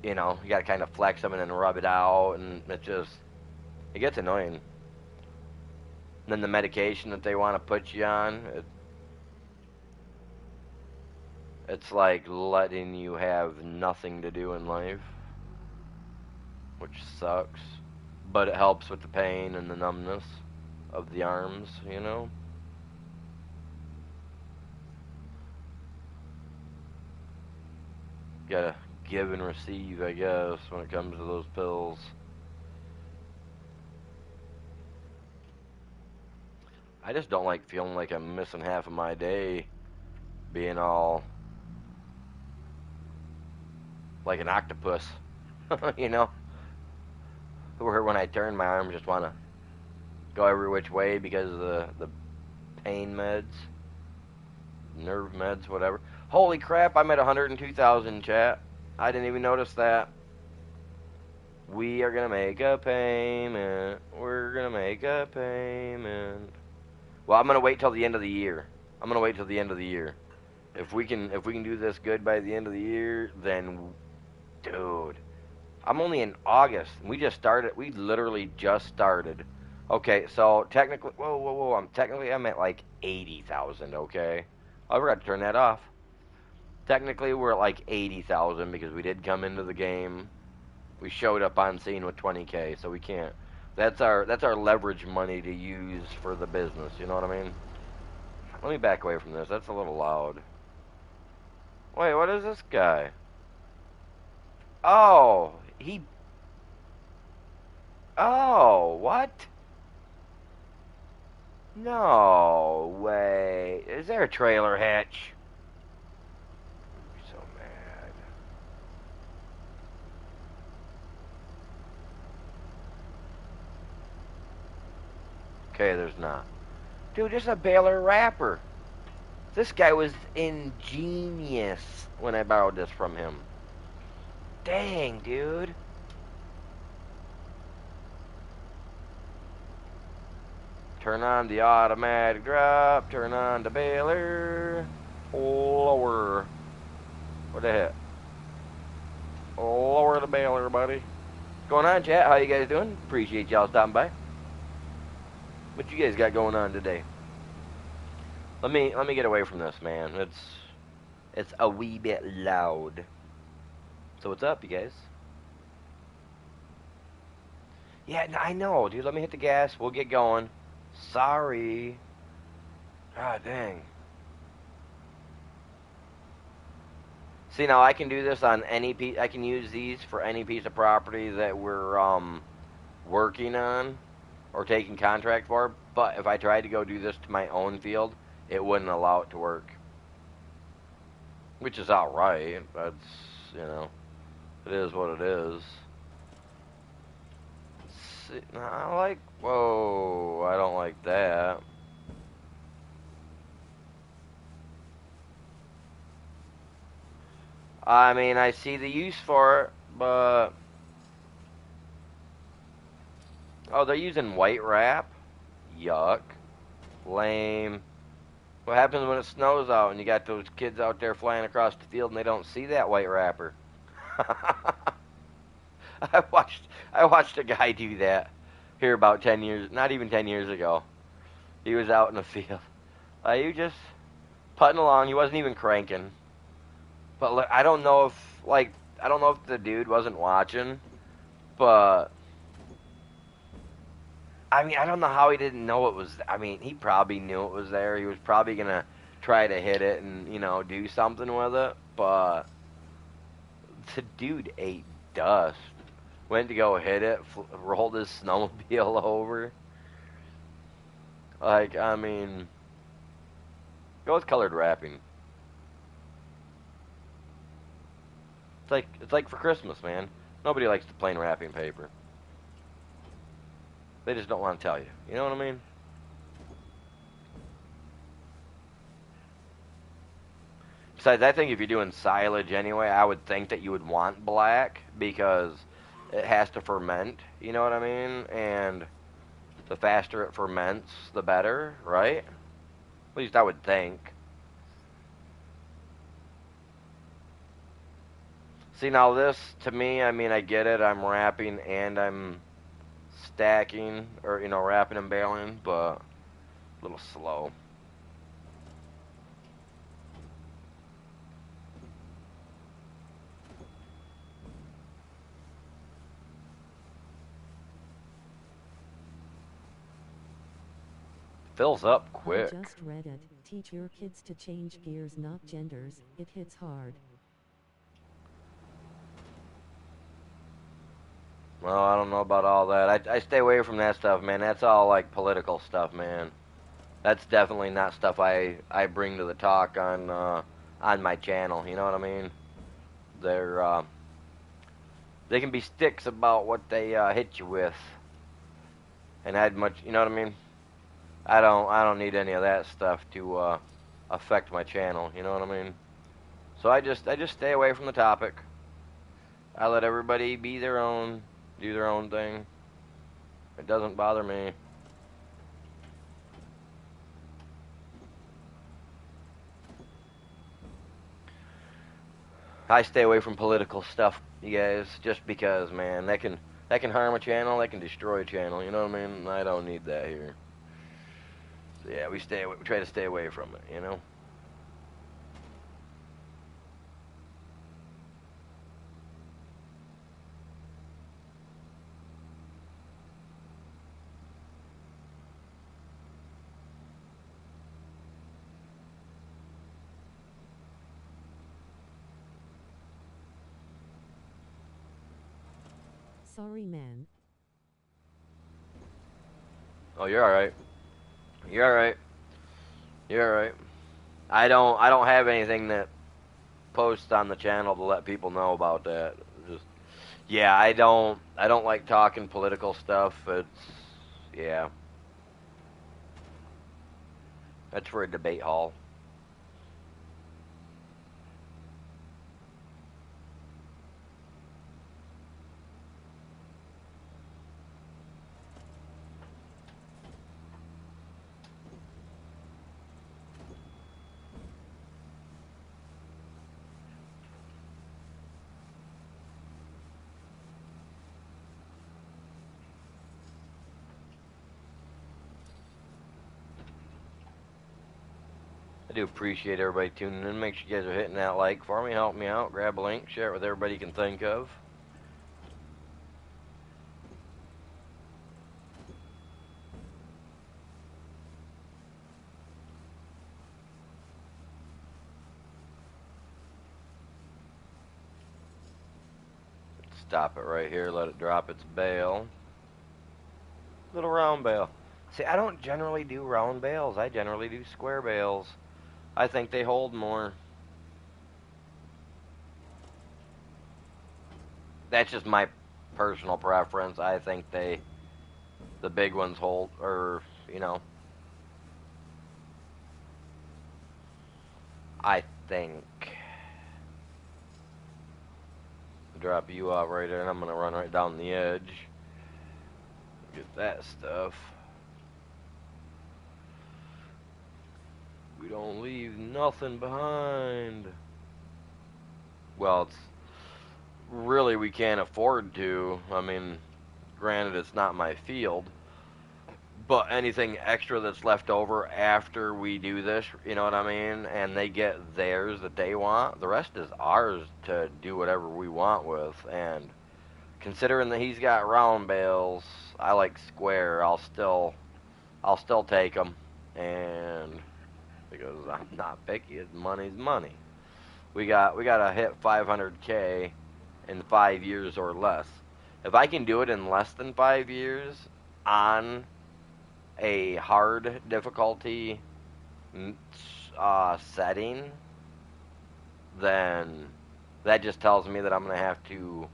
you know, you got to kind of flex them and then rub it out, and it gets annoying. And then the medication that they want to put you on, it's like letting you have nothing to do in life, which sucks. But it helps with the pain and the numbness of the arms, you know? Gotta give and receive, I guess, when it comes to those pills. I just don't like feeling like I'm missing half of my day, being all like an octopus, you know? Where when I turn, my arms just want to go every which way because of the pain meds, nerve meds, whatever. Holy crap, I'm at 102,000, chat. I didn't even notice that. We are gonna make a payment. We're gonna make a payment. Well, I'm gonna wait till the end of the year. I'm gonna wait till the end of the year. If we can do this good by the end of the year, then dude, I'm only in August. We just started. We literally just started. Okay, so technically, whoa. I'm at like 80,000. Okay, I forgot to turn that off. Technically, we're at like 80,000 because we did come into the game. We showed up on scene with 20K, so we can't. That's our leverage money to use for the business. You know what I mean? Let me back away from this. That's a little loud. Wait, what is this guy? Oh, he. Oh, what? No way. Is there a trailer hitch? I'm so mad. Okay, there's not. Dude, this is a Baylor wrapper. This guy was ingenious when I borrowed this from him. Dang, dude. Turn on the automatic drop. Turn on the Baylor. Lower. What the heck? Lower the Baylor, buddy. What's going on, chat? How you guys doing? Appreciate y'all stopping by. What you guys got going on today? Let me get away from this, man. It's a wee bit loud. So what's up, you guys? Yeah, I know, dude. Let me hit the gas. We'll get going. Sorry. God dang. See, now I can do this on any piece. I can use these for any piece of property that we're working on or taking contract for. But if I tried to go do this to my own field, it wouldn't allow it to work. Which is alright. That's, you know, it is what it is. See, I like, whoa, I don't like that. I mean, I see the use for it, but... Oh, they're using white wrap? Yuck. Lame. What happens when it snows out and you got those kids out there flying across the field and they don't see that white wrapper? I watched a guy do that here about 10 years, not even 10 years ago. He was out in the field. He was just putting along. He wasn't even cranking. But look, I don't know if the dude wasn't watching, but I mean, I don't know how he didn't know it was. I mean, he probably knew it was there. He was probably gonna try to hit it and do something with it. But the dude ate dust. Went to go hit it, rolled his snowmobile over. Like, I mean, go with colored wrapping. It's like for Christmas, man. Nobody likes the plain wrapping paper. They just don't want to tell you. You know what I mean? Besides, I think if you're doing silage anyway, I would think that you would want black because it has to ferment. You know what I mean? And the faster it ferments, the better, right? At least I would think. See, now this, to me, I mean, I get it. I'm wrapping and I'm stacking, or, wrapping and baling, but a little slow. Fills up I quick. just read it. Teach your kids to change gears, not genders. It hits hard. Well, I don't know about all that. I stay away from that stuff, man. That's all like political stuff, man. That's definitely not stuff I bring to the talk on my channel. You know what I mean? They're they can be sticks about what they hit you with, and I'd much, you know what I mean? I don't need any of that stuff to affect my channel. You know what I mean? So I just stay away from the topic. I let everybody be their own, do their own thing. It doesn't bother me. I stay away from political stuff, you guys, just because, man, that can harm a channel, that can destroy a channel. You know what I mean? I don't need that here. So yeah, we try to stay away from it. Sorry, man. Oh, you're all right. You're all right. You're all right. I don't have anything that posts on the channel to let people know about that. Just yeah, I don't like talking political stuff. Yeah, that's for a debate hall. I do appreciate everybody tuning in. Make sure you guys are hitting that like for me. Help me out. Grab a link. Share it with everybody you can think of. Stop it right here. Let it drop its bale. Little round bale. See, I don't generally do round bales. I generally do square bales. I think they hold more. That's just my personal preference. I think the big ones hold, or I think. Drop you out right there, and I'm gonna run right down the edge. Get that stuff. We don't leave nothing behind. Well, it's really we can't afford to. I mean, granted, it's not my field, but anything extra that's left over after we do this, you know what I mean? And they get theirs that they want, the rest is ours to do whatever we want with. And considering that he's got round bales, I like square. I'll still take them, and because I'm not picky, money's money. We got to hit 500K in 5 years or less. If I can do it in less than 5 years on a hard difficulty setting, then that just tells me that I'm gonna have to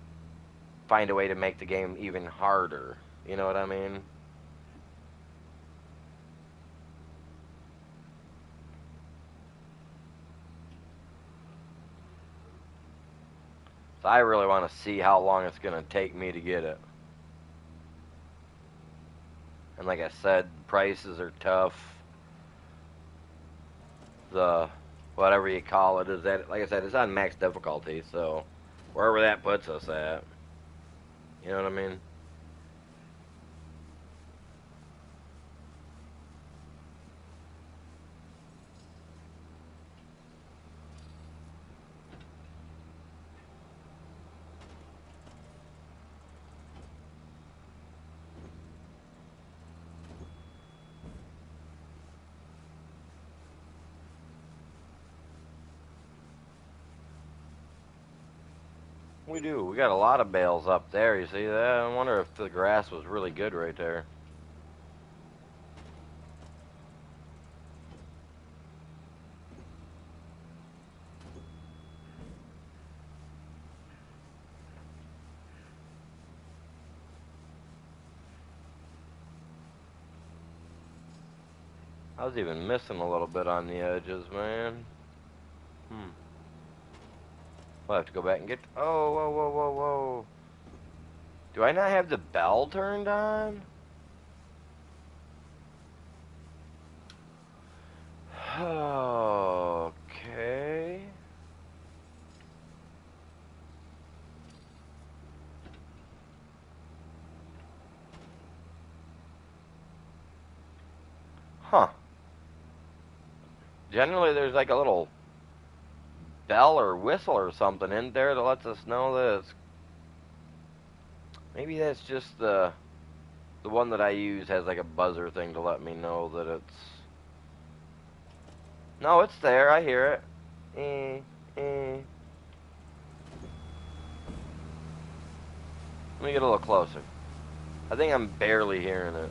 find a way to make the game even harder. You know what I mean? So I really want to see how long it's gonna take me to get it. And like I said, prices are tough. The whatever you call it is that, like I said, it's on max difficulty, so wherever that puts us at, you know what I mean? We do. We got a lot of bales up there. You see that? I wonder if the grass was really good right there. I was even missing a little bit on the edges, man. Hmm. We'll have to go back and get. Oh, whoa, whoa, whoa, whoa. Do I not have the bell turned on? Okay. Huh. Generally, there's like a little bell or whistle or something in there that lets us know that it's. Maybe that's just the one that I use has like a buzzer thing to let me know that it's. No, it's there. I hear it. Eh. Let me get a little closer. I think I'm barely hearing it.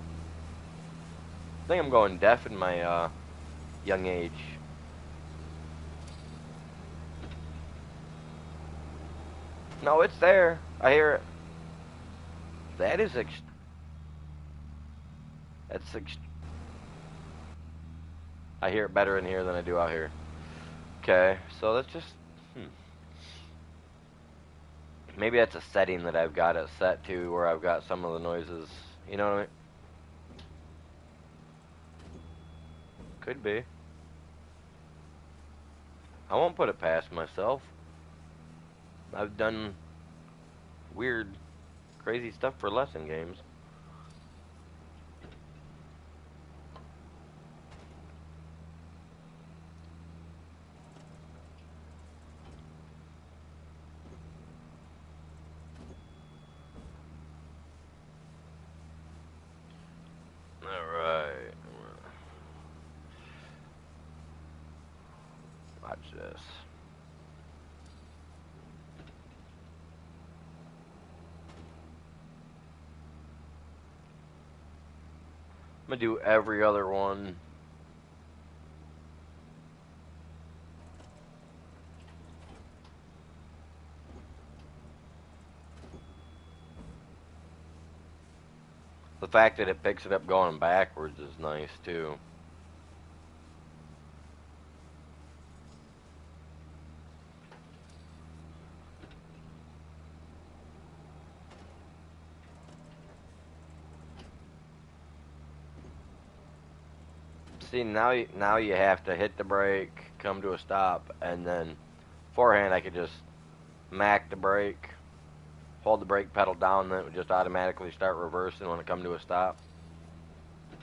I think I'm going deaf in my young age. No, it's there. I hear it. That is that's I hear it better in here than I do out here. Okay, so that's just maybe that's a setting that I've got it set to where I've got some of the noises. You know what I mean? Could be. I won't put it past myself. I've done weird, crazy stuff for lesson games. Alright. Watch this. I'm gonna do every other one. The fact that it picks it up going backwards is nice too. See, now you have to hit the brake, come to a stop, and then forehand I could just mac the brake, hold the brake pedal down, and then it would just automatically start reversing when it come to a stop.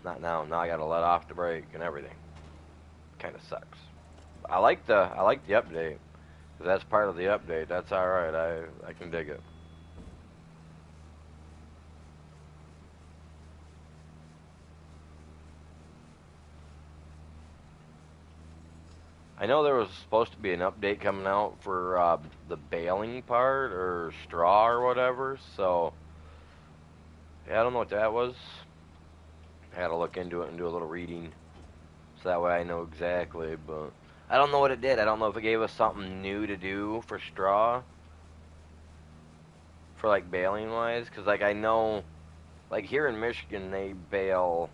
Not now. Now I gotta let off the brake and everything. Kind of sucks. I like the update. If that's part of the update, that's all right. I can dig it. I know there was supposed to be an update coming out for the baling part or straw or whatever. So yeah, I don't know what that was. I had to look into it and do a little reading, so that way I know exactly. But I don't know what it did. I don't know if it gave us something new to do for straw, for like baling wise. Cause like I know, like here in Michigan, they bale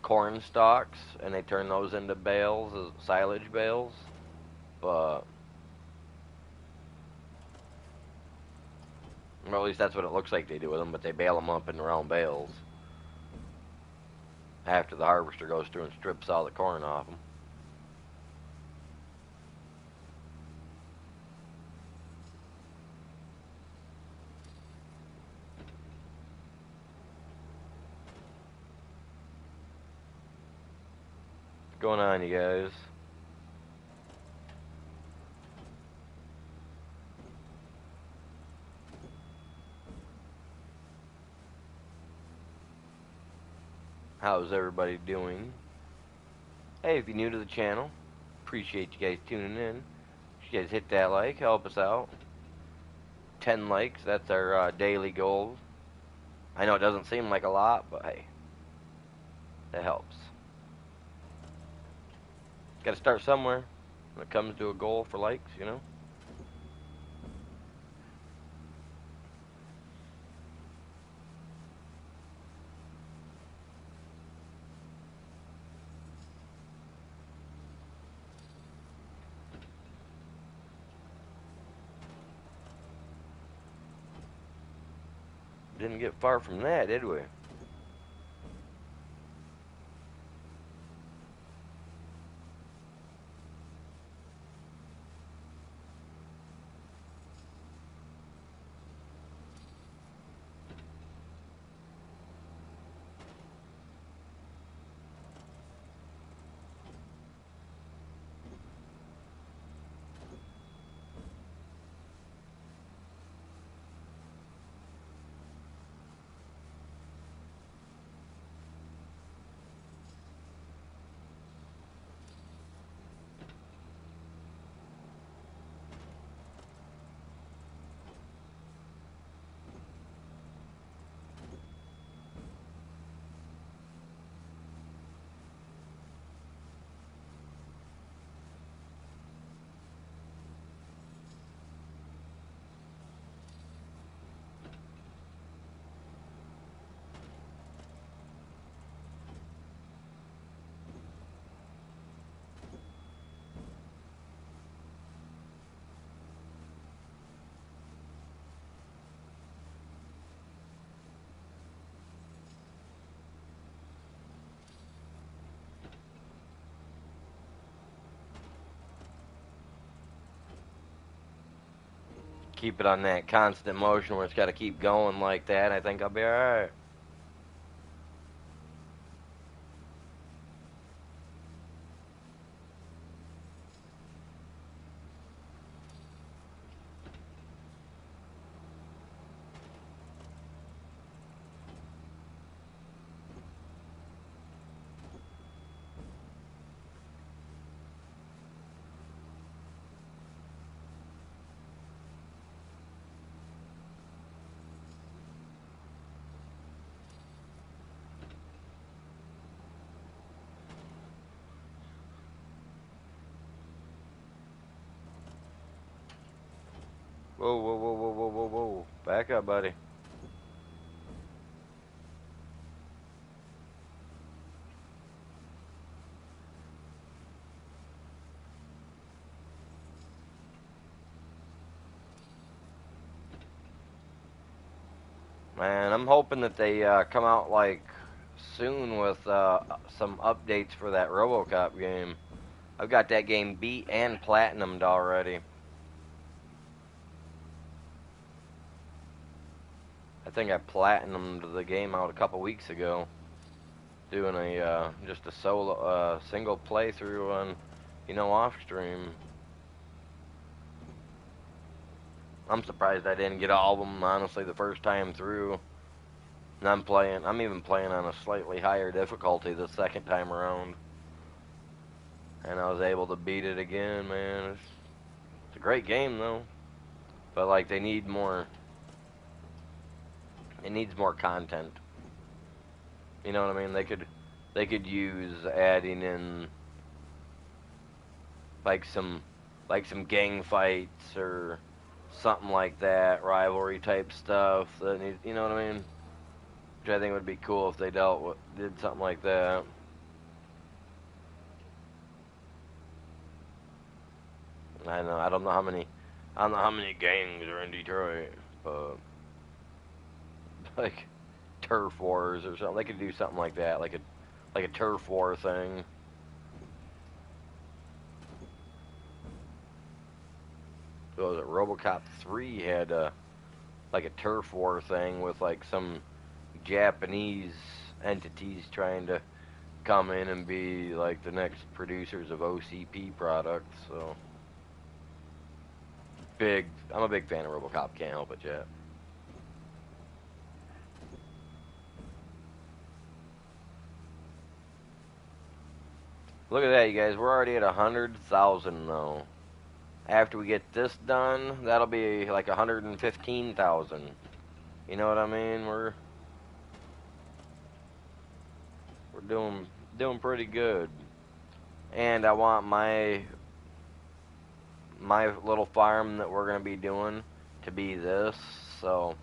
corn stalks and they turn those into bales, silage bales. But well, at least that's what it looks like they do with them. But they bale them up in their own bales after the harvester goes through and strips all the corn off them. What's going on, you guys? How's everybody doing? Hey, if you're new to the channel, appreciate you guys tuning in. You guys hit that like, help us out. 10 likes, that's our daily goal. I know it doesn't seem like a lot, but hey, that helps. Got to start somewhere when it comes to a goal for likes, you know? Didn't get far from that, did we? Keep it on that constant motion where it's got to keep going like that. I think I'll be alright. Whoa, whoa, whoa, whoa, whoa, whoa, whoa. Back up, buddy. Man, I'm hoping that they come out like soon with some updates for that RoboCop game. I've got that game beat and platinumed already. I think I platinumed the game out a couple weeks ago, doing a just a solo single playthrough on, off stream. I'm surprised I didn't get all of them honestly the first time through. And I'm even playing on a slightly higher difficulty the second time around. and I was able to beat it again, man. It's a great game though, but like they need more. It needs more content. You know what I mean? They could use adding in like some like some gang fights or something like that, rivalry type stuff. That need, you know what I mean? Which I think would be cool if they did something like that. I don't know how many gangs are in Detroit, but like turf wars or something. They could do something like that, like a turf war thing. So was it RoboCop 3 had like a turf war thing with like some Japanese entities trying to come in and be like the next producers of OCP products. So I'm a big fan of RoboCop. Can't help it yet. Look at that, you guys. We're already at 100,000 though. After we get this done, that'll be like 115,000. You know what I mean? We're doing pretty good. And I want my little farm that we're gonna be doing to be this. So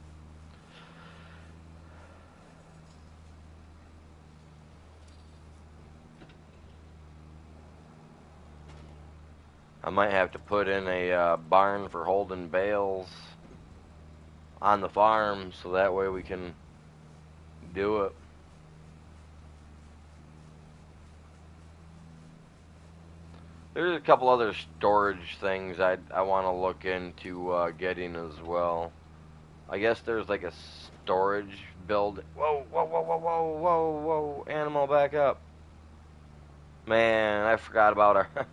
I might have to put in a barn for holding bales on the farm, so that way we can do it. There's a couple other storage things I want to look into getting as well. I guess there's like a storage build. Whoa, whoa, whoa, whoa, whoa, whoa, whoa! Animal, back up. Man, I forgot about her.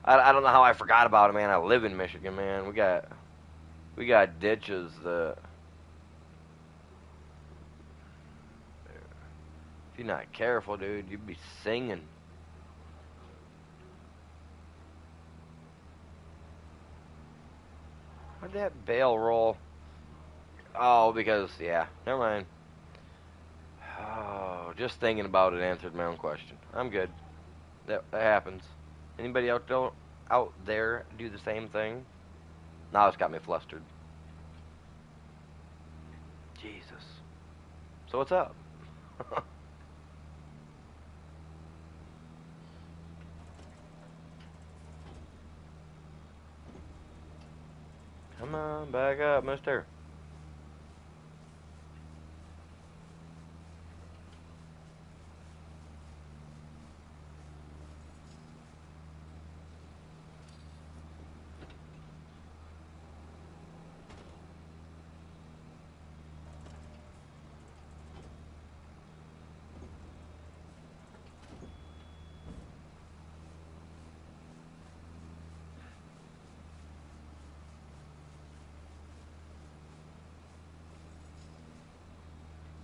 I don't know how I forgot about it, man. I live in Michigan, man. We got ditches that if you're not careful, dude, you'd be singing. Why'd that bale roll? Oh, because yeah, never mind. Oh, just thinking about it answered my own question. I'm good. That happens. Anybody out there do the same thing? Now it's got me flustered. Jesus. So what's up? Come on, back up, mister.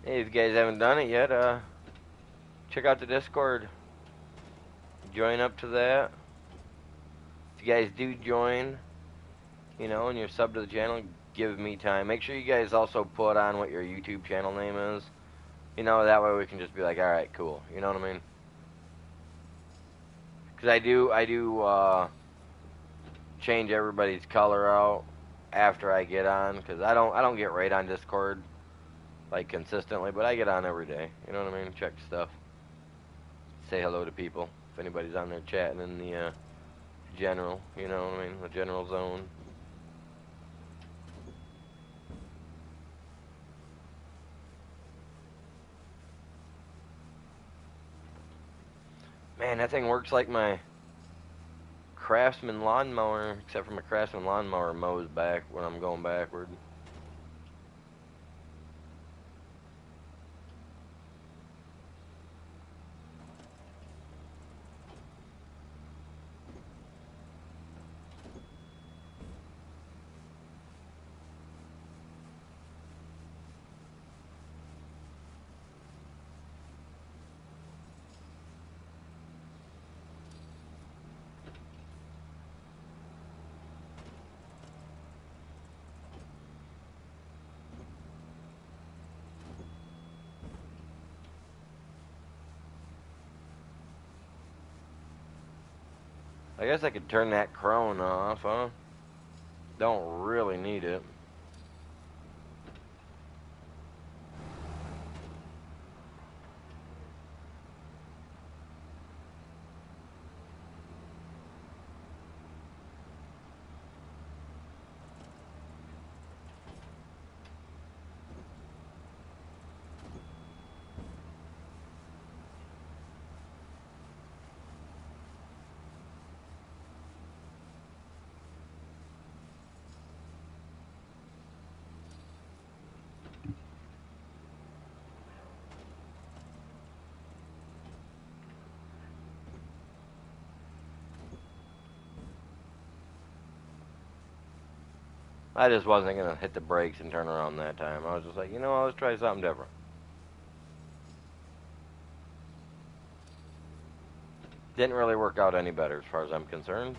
Hey, if you guys haven't done it yet, check out the Discord. Join up to that. If you guys do join, and you're sub to the channel, give me time. Make sure you guys also put on what your YouTube channel name is. That way we can just be like, all right, cool. You know what I mean? Because I do change everybody's color out after I get on. Because I don't get right on Discord like consistently, but I get on every day. You know what I mean? Check stuff, say hello to people. If anybody's on there chatting in the general, you know what I mean? The general zone. Man, that thing works like my Craftsman lawnmower, except for my Craftsman lawnmower mows back when I'm going backward. I guess I could turn that crone off, huh? Don't really need it. I just wasn't gonna hit the brakes and turn around that time. I was just like, you know what, let's try something different. Didn't really work out any better as far as I'm concerned.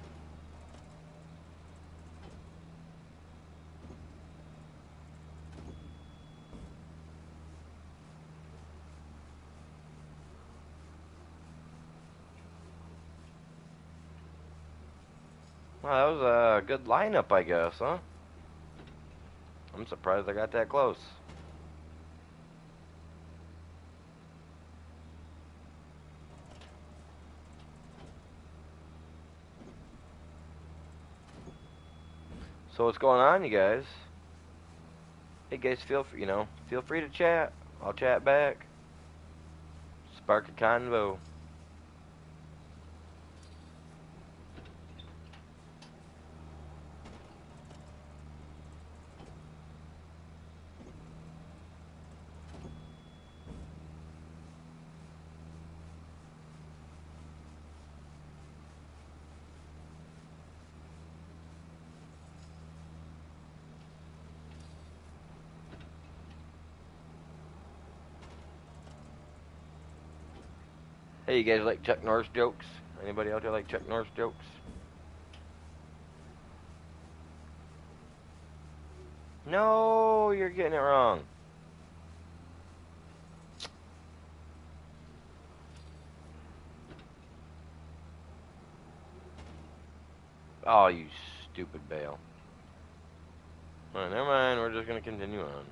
Well, that was a good lineup, I guess, huh? I'm surprised I got that close. So what's going on, you guys? Hey guys, feel free to chat. I'll chat back. Spark a convo. Hey, you guys like Chuck Norris jokes? Anybody out there like Chuck Norris jokes? No, you're getting it wrong. Oh, you stupid Bale. Alright, never mind. We're just gonna continue on.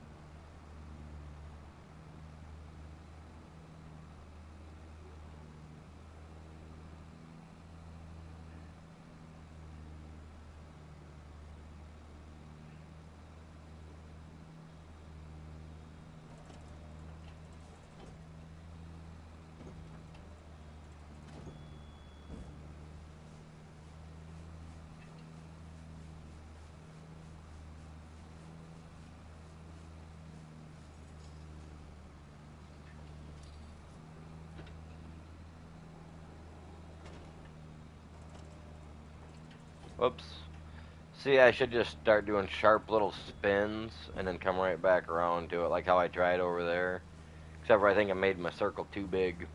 Whoops. See, I should just start doing sharp little spins and then come right back around to it, like how I tried over there. Except for I think I made my circle too big.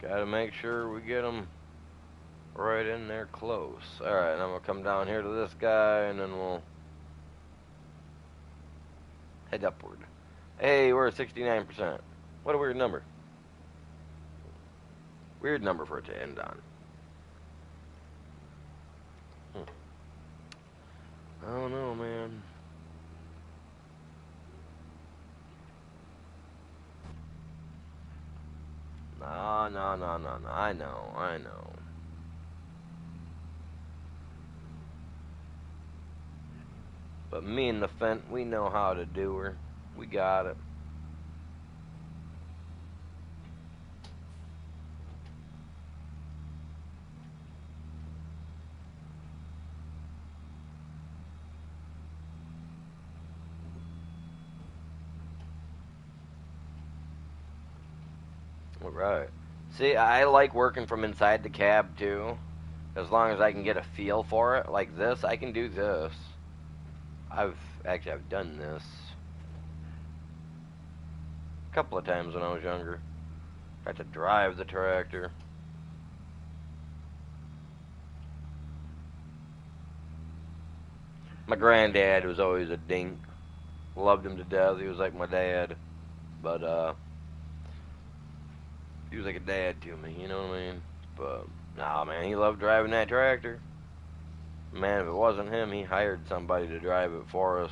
Gotta make sure we get them right in there close. Alright, and I'm gonna come down here to this guy and then we'll head upward. Hey, we're at 69%. What a weird number. Weird number for it to end on. I don't know, man. No, no, no, no, no. I know, I know. But me and the Fent, we know how to do her. We got it. Alright. See, I like working from inside the cab too. As long as I can get a feel for it, like this, I can do this. I've done this a couple of times when I was younger. Got to drive the tractor. My granddad was always a dink. Loved him to death. He was like my dad. But he was like a dad to me, you know what I mean? But nah, man, he loved driving that tractor. Man, if it wasn't him, he hired somebody to drive it for us.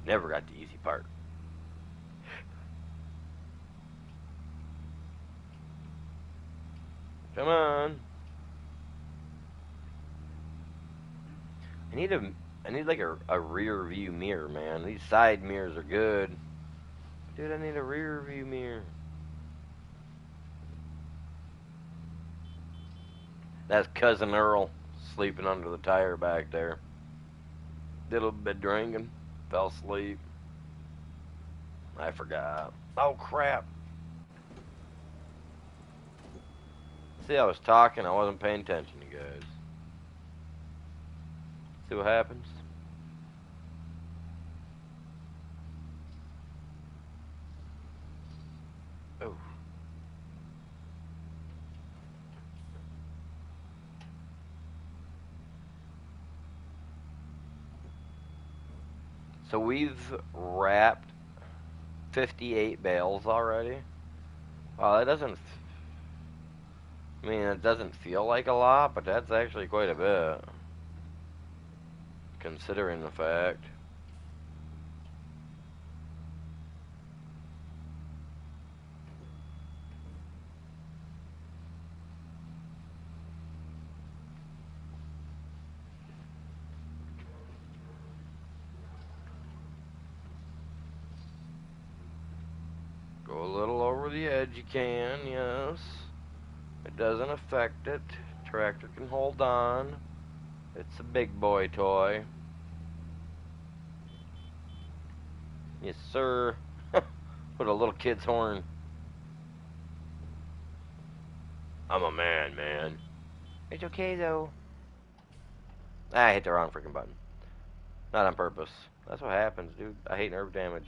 Never got the easy part. Come on. I need a I need like a rear view mirror, man. These side mirrors are good. Dude, I need a rear view mirror. That's cousin Earl sleeping under the tire back there. Did a little bit drinking, fell asleep. I forgot. Oh crap. See, I was talking, I wasn't paying attention, you guys. See what happens? Oh. So we've wrapped 58 bales already. Well, that doesn't. I mean, it doesn't feel like a lot, but that's actually quite a bit, considering the fact. Go a little over the edge, you can, yes. It doesn't affect it. Tractor can hold on. It's a big boy toy. Yes, sir. With a little kid's horn. I'm a man, man. It's okay, though. I hit the wrong freaking button. Not on purpose. That's what happens, dude. I hate nerve damage.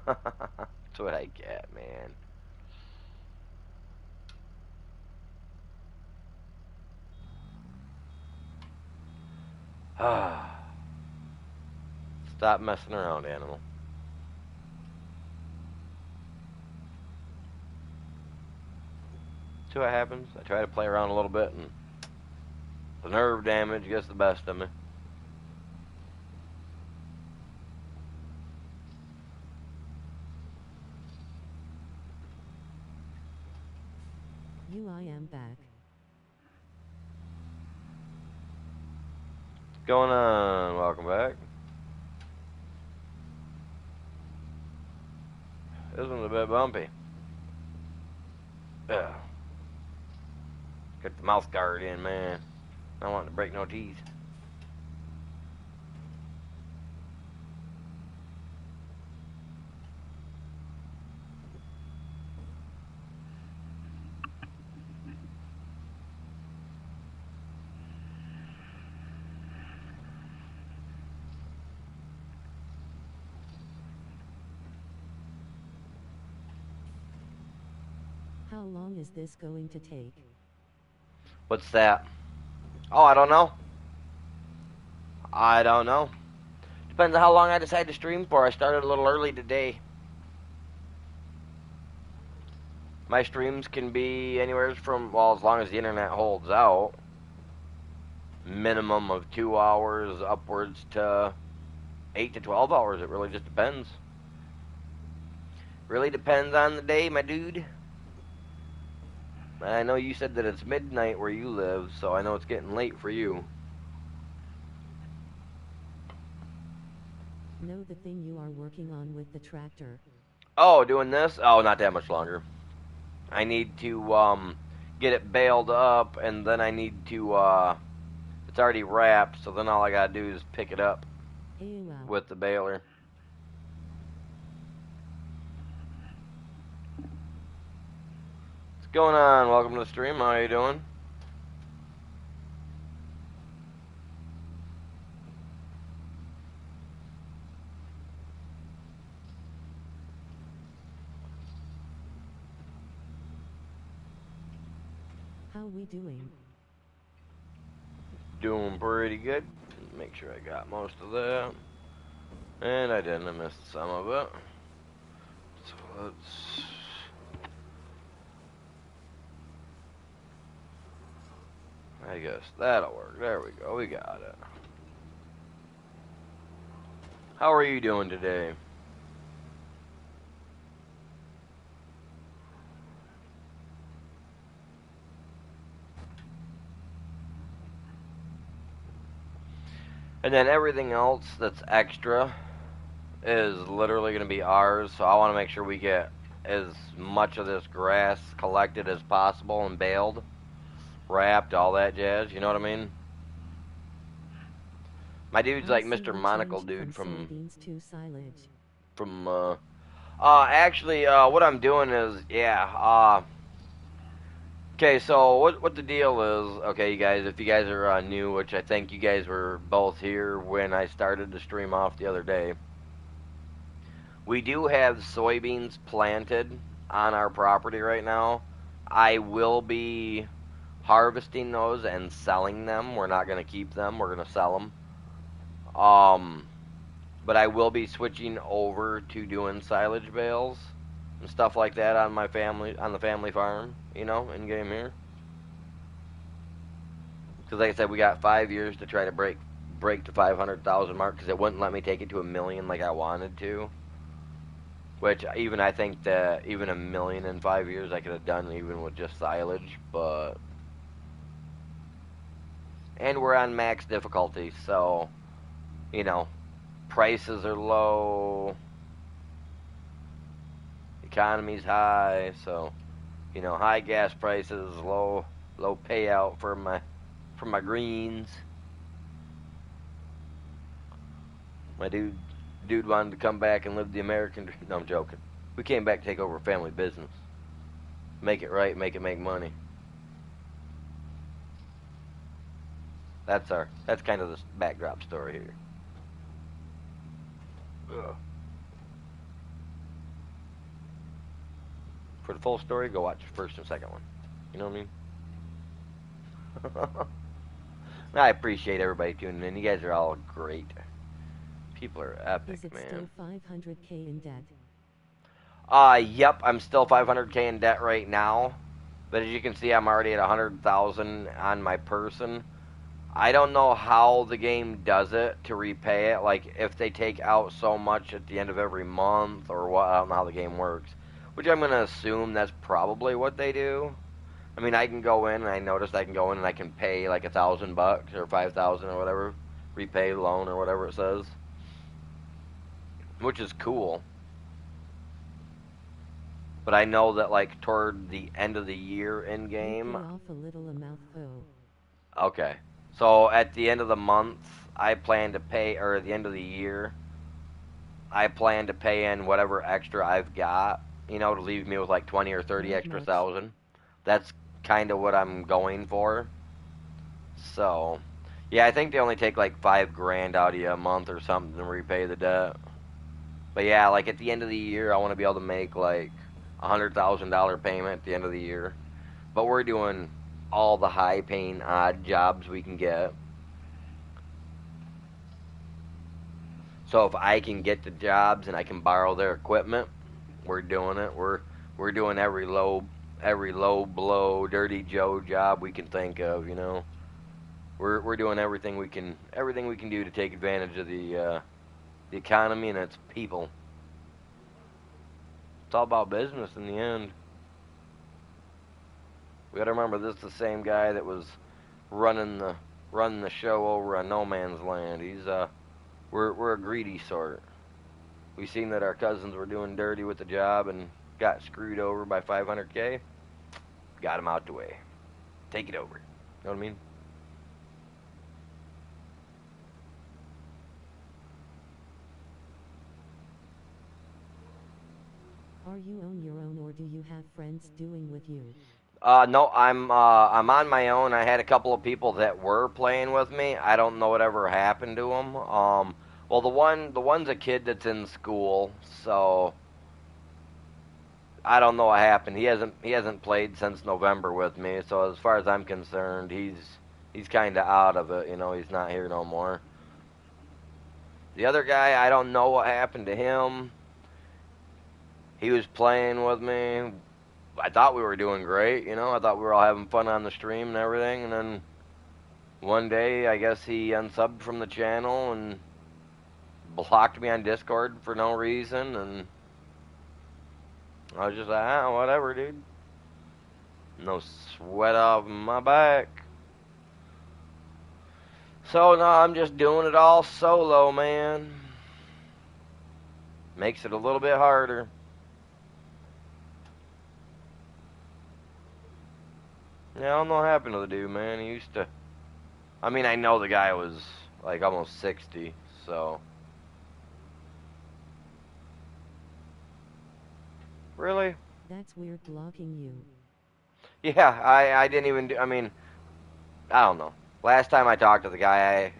That's what I get, man. Stop messing around, animal. See what happens? I try to play around a little bit, and the nerve damage gets the best of me. I am back. What's going on? Welcome back. This one's a bit bumpy. Ugh. Get the mouth guard in, man. I don't want to break no teeth. How long is this going to take? What's that? Oh, I don't know. I don't know. Depends on how long I decide to stream for. I started a little early today. My streams can be anywhere from, well, as long as the internet holds out, minimum of 2 hours upwards to 8 to 12 hours. It really just depends. Really depends on the day, my dude. I know you said that it's midnight where you live, so I know it's getting late for you. Know the thing you are working on with the tractor? Oh, doing this? Oh, not that much longer. I need to get it baled up, and then I need to it's already wrapped, so then all I gotta do is pick it up Wow. with the baler. going on? Welcome to the stream. How are you doing? How we doing? Doing pretty good. Make sure I got most of that. And I didn't. I missed some of it. So let's... I guess that'll work. There we go. We got it. How are you doing today? And then everything else that's extra is literally going to be ours. So I want to make sure we get as much of this grass collected as possible and baled, wrapped, all that jazz. You know what I mean? My dude's I like see Mr. you Monocle changed dude from soybeans to silage. from actually what I'm doing is okay, so what the deal is, okay, you guys, if you guys are new, which I think you guys were both here when I started to stream off the other day, we do have soybeans planted on our property right now. I will be harvesting those and selling them. We're not going to keep them. We're going to sell them. But I will be switching over to doing silage bales and stuff like that on the family farm, in game here. Because like I said, we got 5 years to try to break the 500,000 mark because it wouldn't let me take it to a million like I wanted to. Which even I think that even a million in 5 years I could have done even with just silage, but and we're on max difficulty, so you know prices are low, economy's high, so high gas prices, low payout for my greens. My dude wanted to come back and live the American. No, I'm joking. We came back to take over family business, make it right, make money. That's kind of the backdrop story here. Ugh. For the full story, go watch the first and second one. You know what I mean? I appreciate everybody tuning in. You guys are all great. People are epic, Is it man. still 500k in debt? Yep, I'm still 500k in debt right now. But as you can see, I'm already at 100,000 on my person. I don't know how the game does it to repay it. Like, if they take out so much at the end of every month or what. I don't know how the game works. Which I'm going to assume that's probably what they do. I mean, I can go in, and I noticed I can go in and I can pay like $1,000 or 5,000 or whatever. Repay loan or whatever it says. Which is cool. But I know that, like, toward the end of the year in game. You pay off a little amount though. Okay. So at the end of the month, I plan to pay, or at the end of the year, I plan to pay in whatever extra I've got, to leave me with like 20 or 30 Not extra much. thousand. That's kind of what I'm going for. So, yeah, I think they only take like 5 grand out of you a month or something to repay the debt. But yeah, like at the end of the year, I want to be able to make like $100,000 payment at the end of the year. But we're doing all the high paying odd jobs we can get. So if I can get the jobs and I can borrow their equipment, we're doing it. We're doing every low blow dirty Joe job we can think of. We're doing everything we can do to take advantage of the economy and its people. It's all about business in the end. We gotta remember this is the same guy that was running the show over on No Man's Land. We're a greedy sort. We seen that our cousins were doing dirty with the job and got screwed over by 500k. Got them out the way. Take it over. You know what I mean? Are you on your own or do you have friends doing with you? No, I'm on my own. I had a couple of people that were playing with me. I don't know whatever happened to them. Well, the one's a kid that's in school, so I don't know what happened. He hasn't played since November with me. So as far as I'm concerned, he's kind of out of it. He's not here no more. The other guy, I don't know what happened to him. He was playing with me. I thought we were doing great. I thought we were all having fun on the stream and everything, and then one day, I guess he unsubbed from the channel and blocked me on Discord for no reason, and I was just like, whatever, dude. No sweat off my back. So, no, I'm just doing it all solo, man. Makes it a little bit harder. Yeah, I don't know what happened to the dude, man. He used to. I mean, I know the guy was like almost 60, so. Really? That's weird blocking you. Yeah, I didn't even do. I mean, I don't know. Last time I talked to the guy,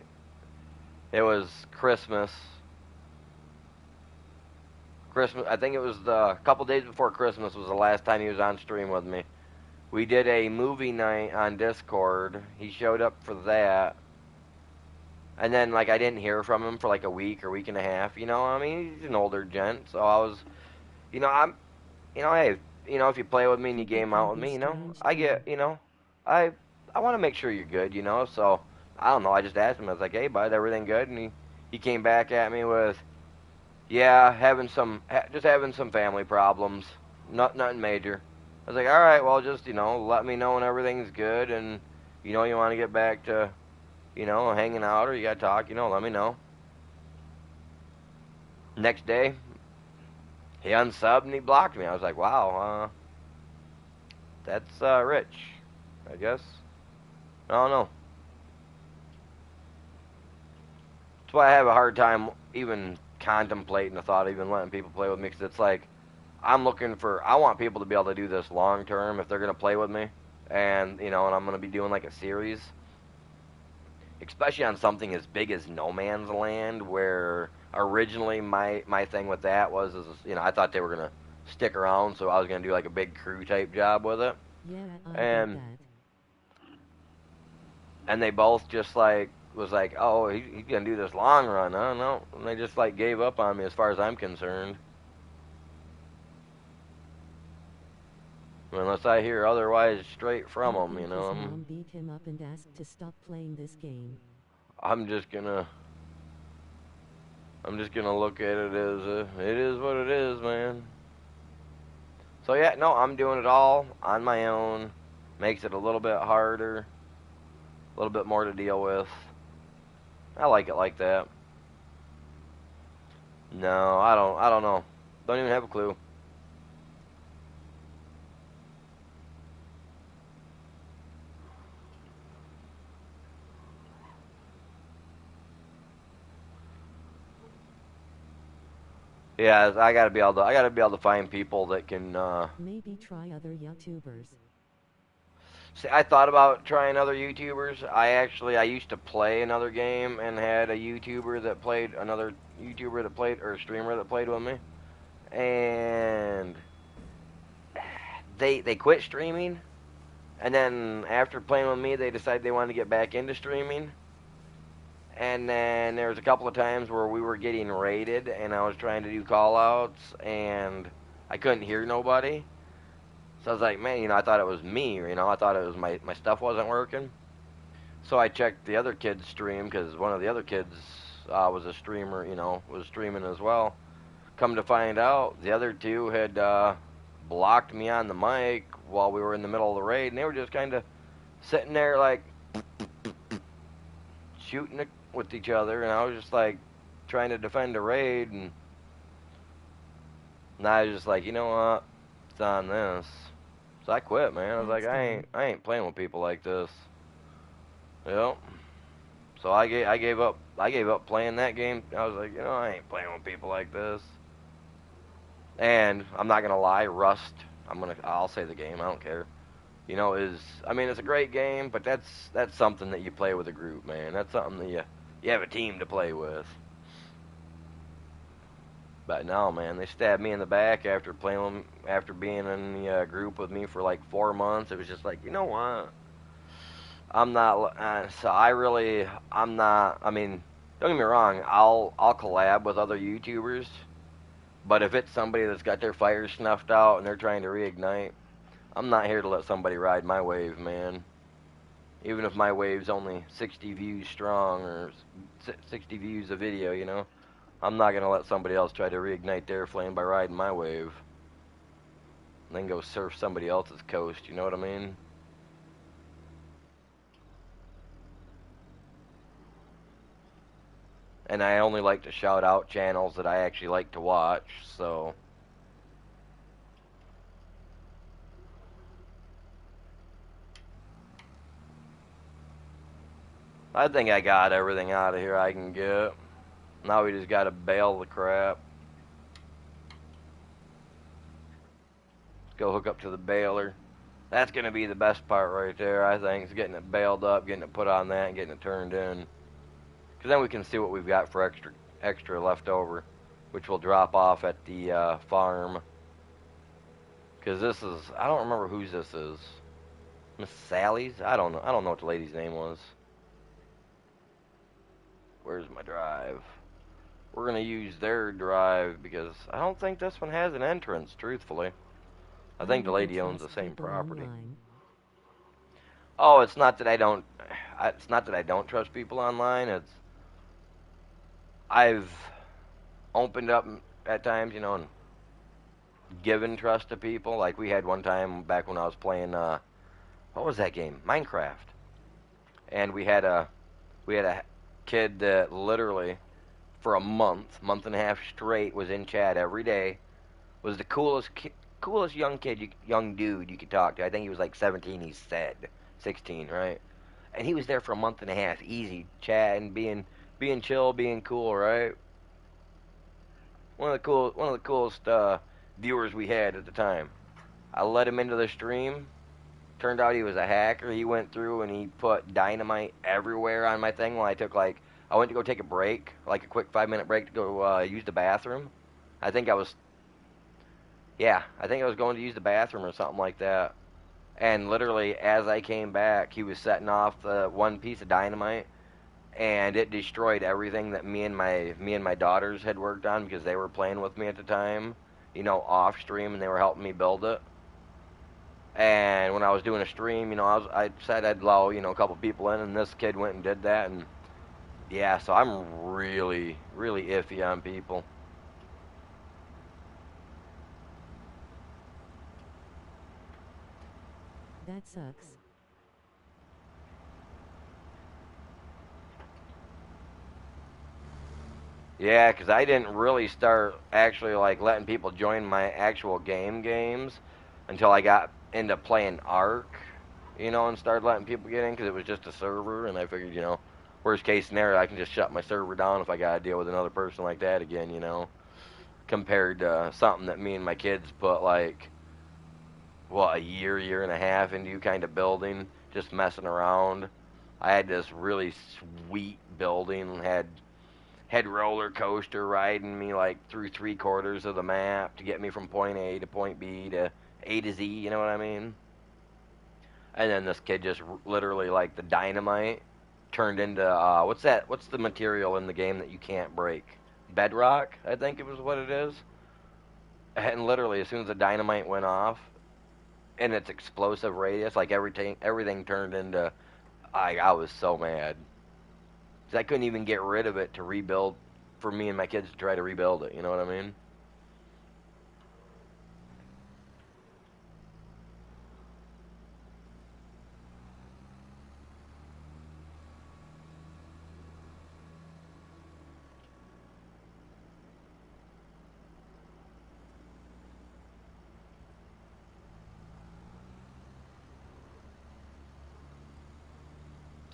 it was Christmas. Christmas. I think it was the couple days before Christmas was the last time he was on stream with me. We did a movie night on Discord. He showed up for that, and then like I didn't hear from him for like a week or week and a half. I mean he's an older gent, so I was, I'm, hey, if you play with me and you People game can out with be me, strange I too. get, I I want to make sure you're good, So I don't know. I just asked him. I was like, hey bud, everything good? And he came back at me with, yeah, just having some family problems. Nothing major. I was like, all right, well, just let me know when everything's good, and you want to get back to hanging out or you got to talk, let me know. Next day, he unsubbed and he blocked me. I was like, wow, that's rich, I guess. I don't know. That's why I have a hard time even contemplating the thought of even letting people play with me because it's like I want people to be able to do this long term if they're gonna play with me, and I'm gonna be doing like a series, especially on something as big as No Man's Land, where originally my thing with that was is I thought they were gonna stick around, so I was gonna do like a big crew type job with it, Yeah, I get and that. and they both just like was like, oh, he's gonna do this long run, I don't know, and they just like gave up on me as far as I'm concerned, unless I hear otherwise straight from I them, think his mom beat him up and asked to stop playing this game. I'm just gonna I'm just gonna look at it as it is what it is, man. So yeah, no, I'm doing it all on my own. Makes it a little bit harder, a little bit more to deal with. I like it like that. No, I don't. I don't know. Don't even have a clue. Yeah, I gotta be able to. I gotta be able to find people that can. Maybe try other YouTubers. See, I thought about trying other YouTubers. I used to play another game and had a YouTuber that played another YouTuber that played or a streamer that played with me, and they quit streaming. And then after playing with me, they decided they wanted to get back into streaming. And then there was a couple of times where we were getting raided, and I was trying to do call outs, and I couldn't hear nobody. So I was like, man, I thought it was me. I thought it was my stuff wasn't working. So I checked the other kid's stream because one of the other kids was a streamer. Was streaming as well. Come to find out, the other two had blocked me on the mic while we were in the middle of the raid, and they were just kind of sitting there like shooting it with each other, and I was just like trying to defend a raid, and I was just like, you know what, it's on this. So I quit, man. I was like, That's dumb. I ain't playing with people like this. Yep. So I gave up playing that game. I was like, I ain't playing with people like this. And I'm not gonna lie, Rust. I'll say the game. I don't care. You know, is I mean, it's a great game, but that's something that you play with a group, man. That's something that you have a team to play with. But no, man, they stabbed me in the back after playing after being in the group with me for like 4 months. It was just like, you know what? I'm not. So I really, I'm not. I mean, don't get me wrong. I'll collab with other YouTubers, but if it's somebody that's got their fire snuffed out and they're trying to reignite, I'm not here to let somebody ride my wave, man. Even if my wave's only 60 views strong or 60 views a video, you know, I'm not gonna let somebody else try to reignite their flame by riding my wave and then go surf somebody else's coast. You know what I mean? And I only like to shout out channels that I actually like to watch. So I think I got everything out of here I can get. Now we just gotta bail the crap. Let's go hook up to the baler. That's gonna be the best part right there, I think, is getting it bailed up, getting it put on that, and getting it turned in. Because then we can see what we've got for extra left over, which will drop off at the farm. Because this is, I don't remember whose this is. Miss Sally's? I don't know. I don't know what the lady's name was. Where's my drive? We're gonna use their drive because I don't think this one has an entrance. Truthfully, I I think the never lady owns the trust same people property. online. Oh, it's not that I don't. It's not that I don't trust people online. It's I've opened up at times, you know, and given trust to people. Like we had one time back when I was playing. What was that game? Minecraft. And we had a kid that literally for a month and a half straight was in chat every day. Was the coolest young kid, young dude you could talk to. I think he was like 17. He said 16, right? And he was there for a month and a half, easy chatting, being chill, being cool, right? One of the coolest viewers we had at the time. I let him into the stream. Turned out he was a hacker. He went through and he put dynamite everywhere on my thing while I went to go take a break, like a quick 5 minute break to go use the bathroom. I think I was, yeah, I think I was going to use the bathroom or something like that. And literally, as I came back, he was setting off the one piece of dynamite, and it destroyed everything that me and my daughters had worked on because they were playing with me at the time, you know, off stream, and they were helping me build it. And when I was doing a stream, you know, I said I'd allow, you know, a couple people in, and this kid went and did that, and yeah, so I'm really, really iffy on people. That sucks. Yeah, 'cause I didn't really start actually like letting people join my actual games until I got into playing Ark, you know, and started letting people get in because it was just a server, and I figured, you know, worst case scenario, I can just shut my server down if I got to deal with another person like that again, you know, compared to something that me and my kids put like a year and a half into kind of building, just messing around. I had this really sweet building, had roller coaster riding me like through 3/4 of the map to get me from point A to point B to A to Z. You know what I mean? And then this kid just literally like the dynamite turned into what's that? What's the material in the game that you can't break? Bedrock, I think it was what it is. And literally, as soon as the dynamite went off, and its explosive radius, like everything turned into. I was so mad. 'Cause I couldn't even get rid of it to rebuild for me and my kids to try to rebuild it. You know what I mean?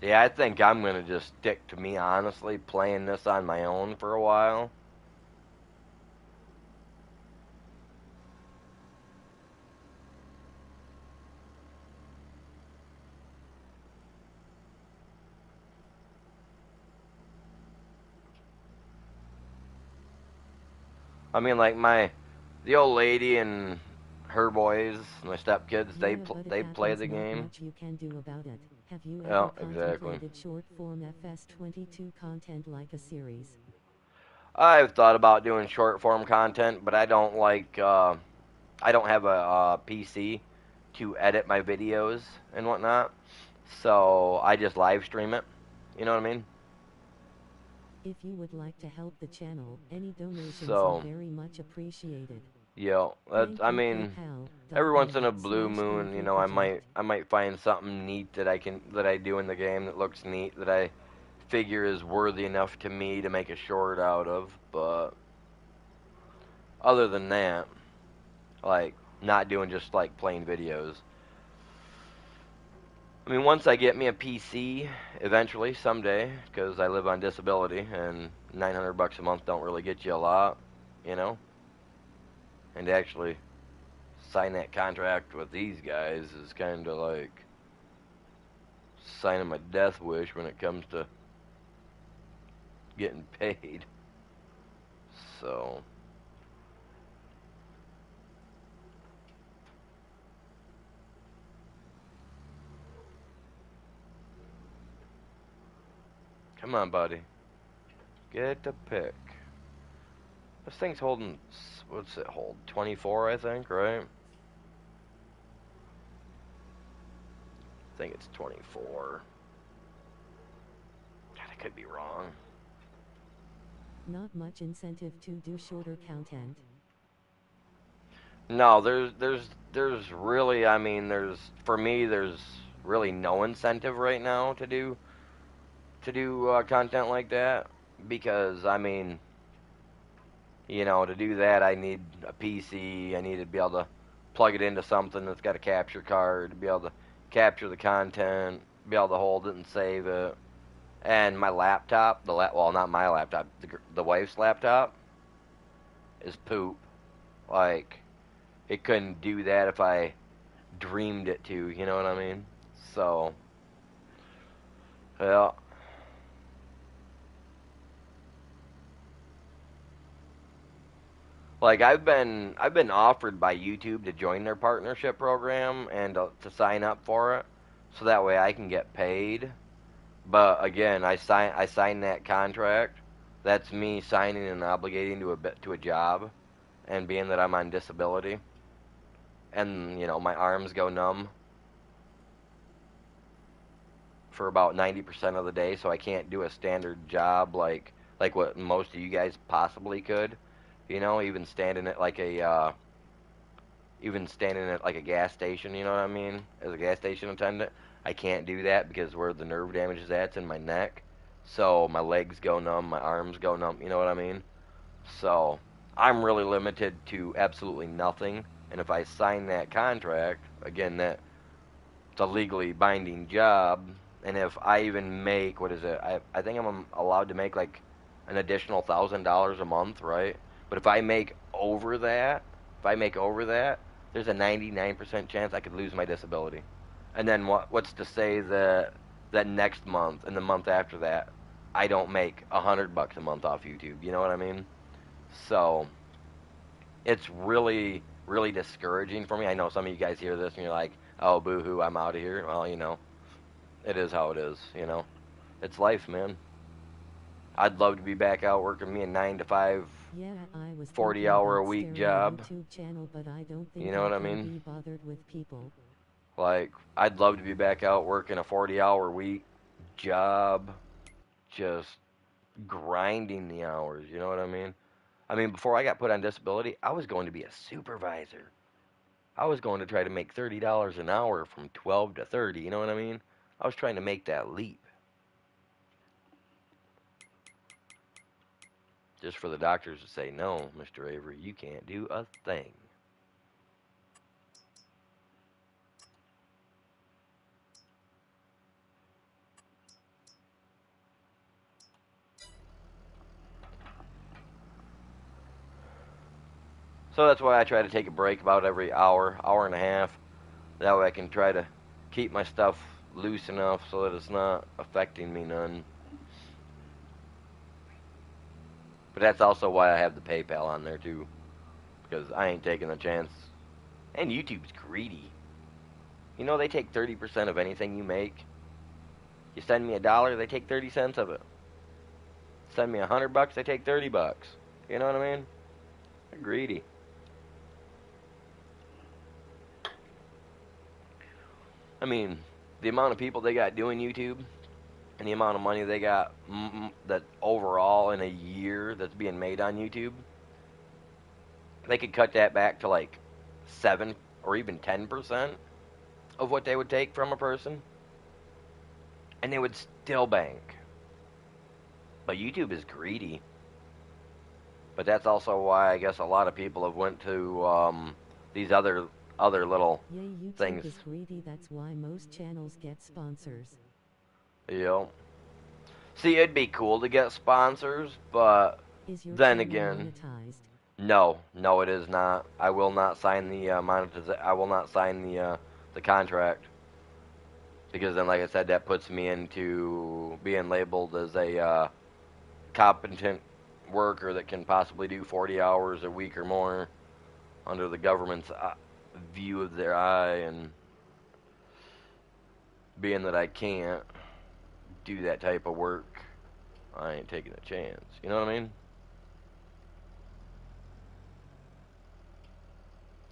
Yeah, I think I'm gonna just stick to me honestly playing this on my own for a while. I mean, like the old lady and her boys, my stepkids, Yeah, but it they play happens, the not game. much you can do about it. Have you Yeah, ever exactly. contemplated short form FS22 content like a series? I've thought about doing short form content, but I don't have a, PC to edit my videos and whatnot, so I just live stream it. You know what I mean? If you would like to help the channel, any donations are So, very much appreciated. yeah, Thank I you mean, every once in a blue moon, paypal.me/goofy project. I might find something neat that I do in the game that looks neat that I figure is worthy enough to me to make a short out of. But other than that, like not doing just like plain videos. I mean, once I get me a PC, eventually, someday, because I live on disability and $900 a month don't really get you a lot, you know. And to actually sign that contract with these guys is kind of like signing my death wish when it comes to getting paid. So, come on, buddy, get the pick. This thing's holding, what's it hold? 24, I think, right? I think it's 24. God, I could be wrong. Not much incentive to do shorter content. No, there's really, I mean, for me, there's really no incentive right now to do content like that because I mean, to do that, I need a PC. I need to be able to plug it into something that's got a capture card to be able to capture the content, be able to hold it and save it. And my laptop, well, not my laptop, the wife's laptop is poop. Like, it couldn't do that if I dreamed it to, you know what I mean? So, yeah. Like I've been offered by YouTube to join their partnership program and to sign up for it, so that way I can get paid. But again, I signed that contract. That's me signing and obligating to a job, and being that I'm on disability, and my arms go numb for about 90% of the day, so I can't do a standard job like what most of you guys possibly could. Even standing at a gas station, you know what I mean? As a gas station attendant, I can't do that because where the nerve damage is at, it's in my neck. So my legs go numb, my arms go numb, you know what I mean? So I'm really limited to absolutely nothing. And if I sign that contract, again, that it's a legally binding job. And if I even make, what is it? I think I'm allowed to make like an additional $1,000 a month, right? But if I make over that, there's a 99% chance I could lose my disability. And then what's to say that next month and the month after that, I don't make $100 a month off YouTube. You know what I mean? So it's really, really discouraging for me. I know some of you guys hear this and you're like, "Oh, boo-hoo, I'm out of here." Well, it is how it is. It's life, man. I'd love to be back out working me a 9 to 5, Yeah, I was thinking 40-hour a about week starting a job. YouTube channel, but I don't You think know I what I can mean? be bothered with people. Like, I'd love to be back out working a 40-hour week job, just grinding the hours. You know what I mean? I mean, before I got put on disability, I was going to be a supervisor. I was going to try to make $30 an hour from 12 to 30. You know what I mean? I was trying to make that leap just for the doctors to say, "No, Mr. Avery, you can't do a thing." So that's why I try to take a break about every hour, hour and a half. That way I can try to keep my stuff loose enough so that it's not affecting me none. But that's also why I have the PayPal on there too, because I ain't taking the chance. And YouTube's greedy. You know they take 30% of anything you make. You send me $1, they take 30 cents of it. Send me $100, they take 30 bucks. You know what I mean? They're greedy. I mean, the amount of people they got doing YouTube and the amount of money they got that overall in a year that's being made on YouTube, they could cut that back to like 7 or even 10% of what they would take from a person, and they would still bank. But YouTube is greedy. But that's also why I guess a lot of people have went to these other little Yeah, YouTube things. is greedy, that's why most channels get sponsors. You know, see, it'd be cool to get sponsors, but Is your then channel again, monetized? no, no, it is not. I will not sign the I will not sign the contract because then, like I said, that puts me into being labeled as a competent worker that can possibly do 40 hours a week or more under the government's view of their eye, and being that I can't do that type of work, I ain't taking a chance. You know what I mean?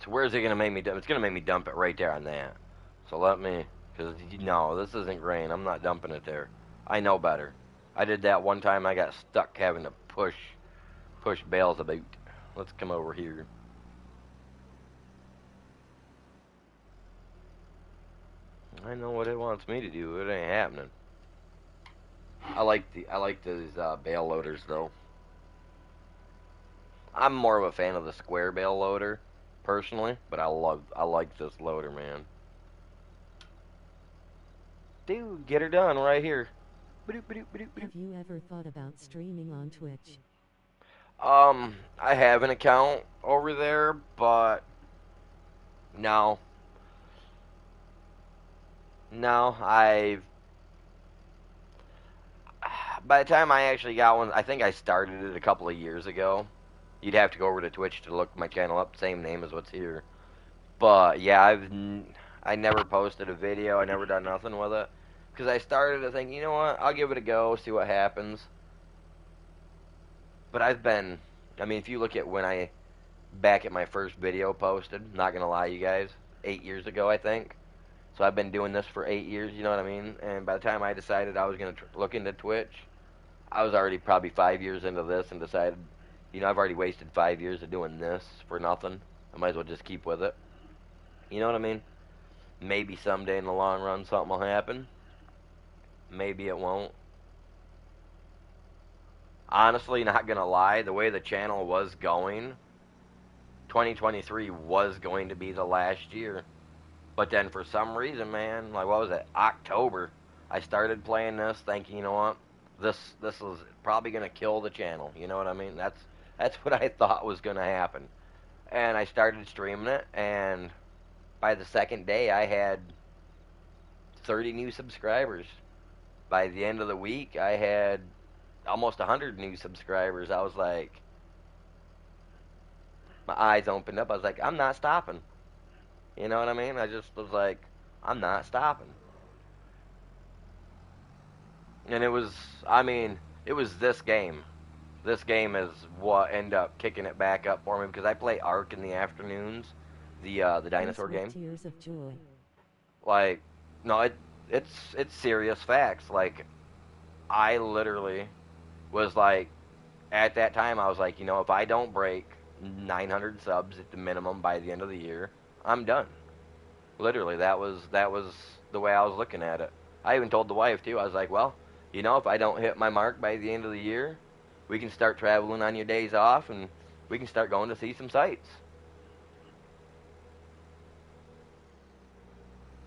So where's it gonna make me dump? It's gonna make me dump it right there on that. So let me, because no, this isn't grain. I'm not dumping it there. I know better. I did that one time. I got stuck having to push bales about. Let's come over here. I know what it wants me to do. It ain't happening. I like these bale loaders though. I'm more of a fan of the square bale loader, personally, but I like this loader, man. Dude, get her done right here. Have you ever thought about streaming on Twitch? I have an account over there, but no, no. By the time I actually got one, I think I started it a couple of years ago. You'd have to go over to Twitch to look my channel up, same name as what's here. But yeah, I never posted a video. I never done nothing with it because I started to think, you know what? I'll give it a go, see what happens. But I mean, if you look at when I back at my first video posted, not gonna lie, you guys, 8 years ago, I think. So I've been doing this for 8 years. You know what I mean? And by the time I decided I was gonna look into Twitch, I was already probably 5 years into this and decided, you know, I've already wasted 5 years of doing this for nothing. I might as well just keep with it. You know what I mean? Maybe someday in the long run something will happen. Maybe it won't. Honestly, not gonna lie, the way the channel was going, 2023 was going to be the last year. But then for some reason, man, like what was it? October, I started playing this thinking, you know what? This is probably gonna kill the channel. You know what I mean? That's what I thought was gonna happen. And I started streaming it, and by the second day, I had 30 new subscribers. By the end of the week, I had almost 100 new subscribers. I was like, my eyes opened up. I was like, I'm not stopping. You know what I mean? I just was like, I'm not stopping. And it was, I mean, it was this game. This game is what ended up kicking it back up for me because I play Ark in the afternoons, the Face dinosaur with game. tears of joy. Like, no, it's serious facts. Like, I literally was like, at that time, I was like, you know, if I don't break 900 subs at the minimum by the end of the year, I'm done. Literally, that was the way I was looking at it. I even told the wife too. I was like, well, you know, if I don't hit my mark by the end of the year, we can start traveling on your days off, and we can start going to see some sights.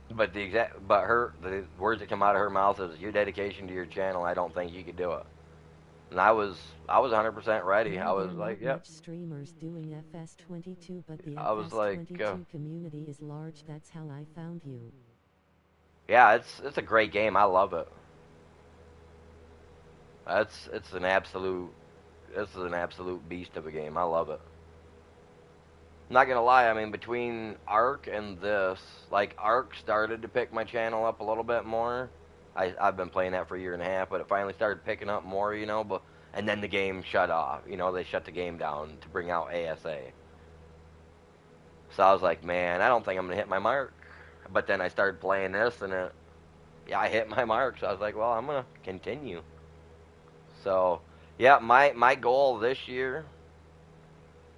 But the words that come out of her mouth is your dedication to your channel. I don't think you could do it. And I was 100% ready. Yeah, I there was are like, not yep. much streamers doing FS22, but the I was like, FS22 community is large. That's how I found you. yeah, it's a great game. I love it. It's an absolute. This is an absolute beast of a game. I love it. Not gonna lie, I mean between Ark and this, like Ark started to pick my channel up a little bit more. I've been playing that for a year and a half, but it finally started picking up more, you know. But and then the game shut off. You know, they shut the game down to bring out ASA. So I was like, man, I don't think I'm gonna hit my mark. But then I started playing this, and yeah, I hit my mark. So I was like, well, I'm gonna continue. So yeah, my goal this year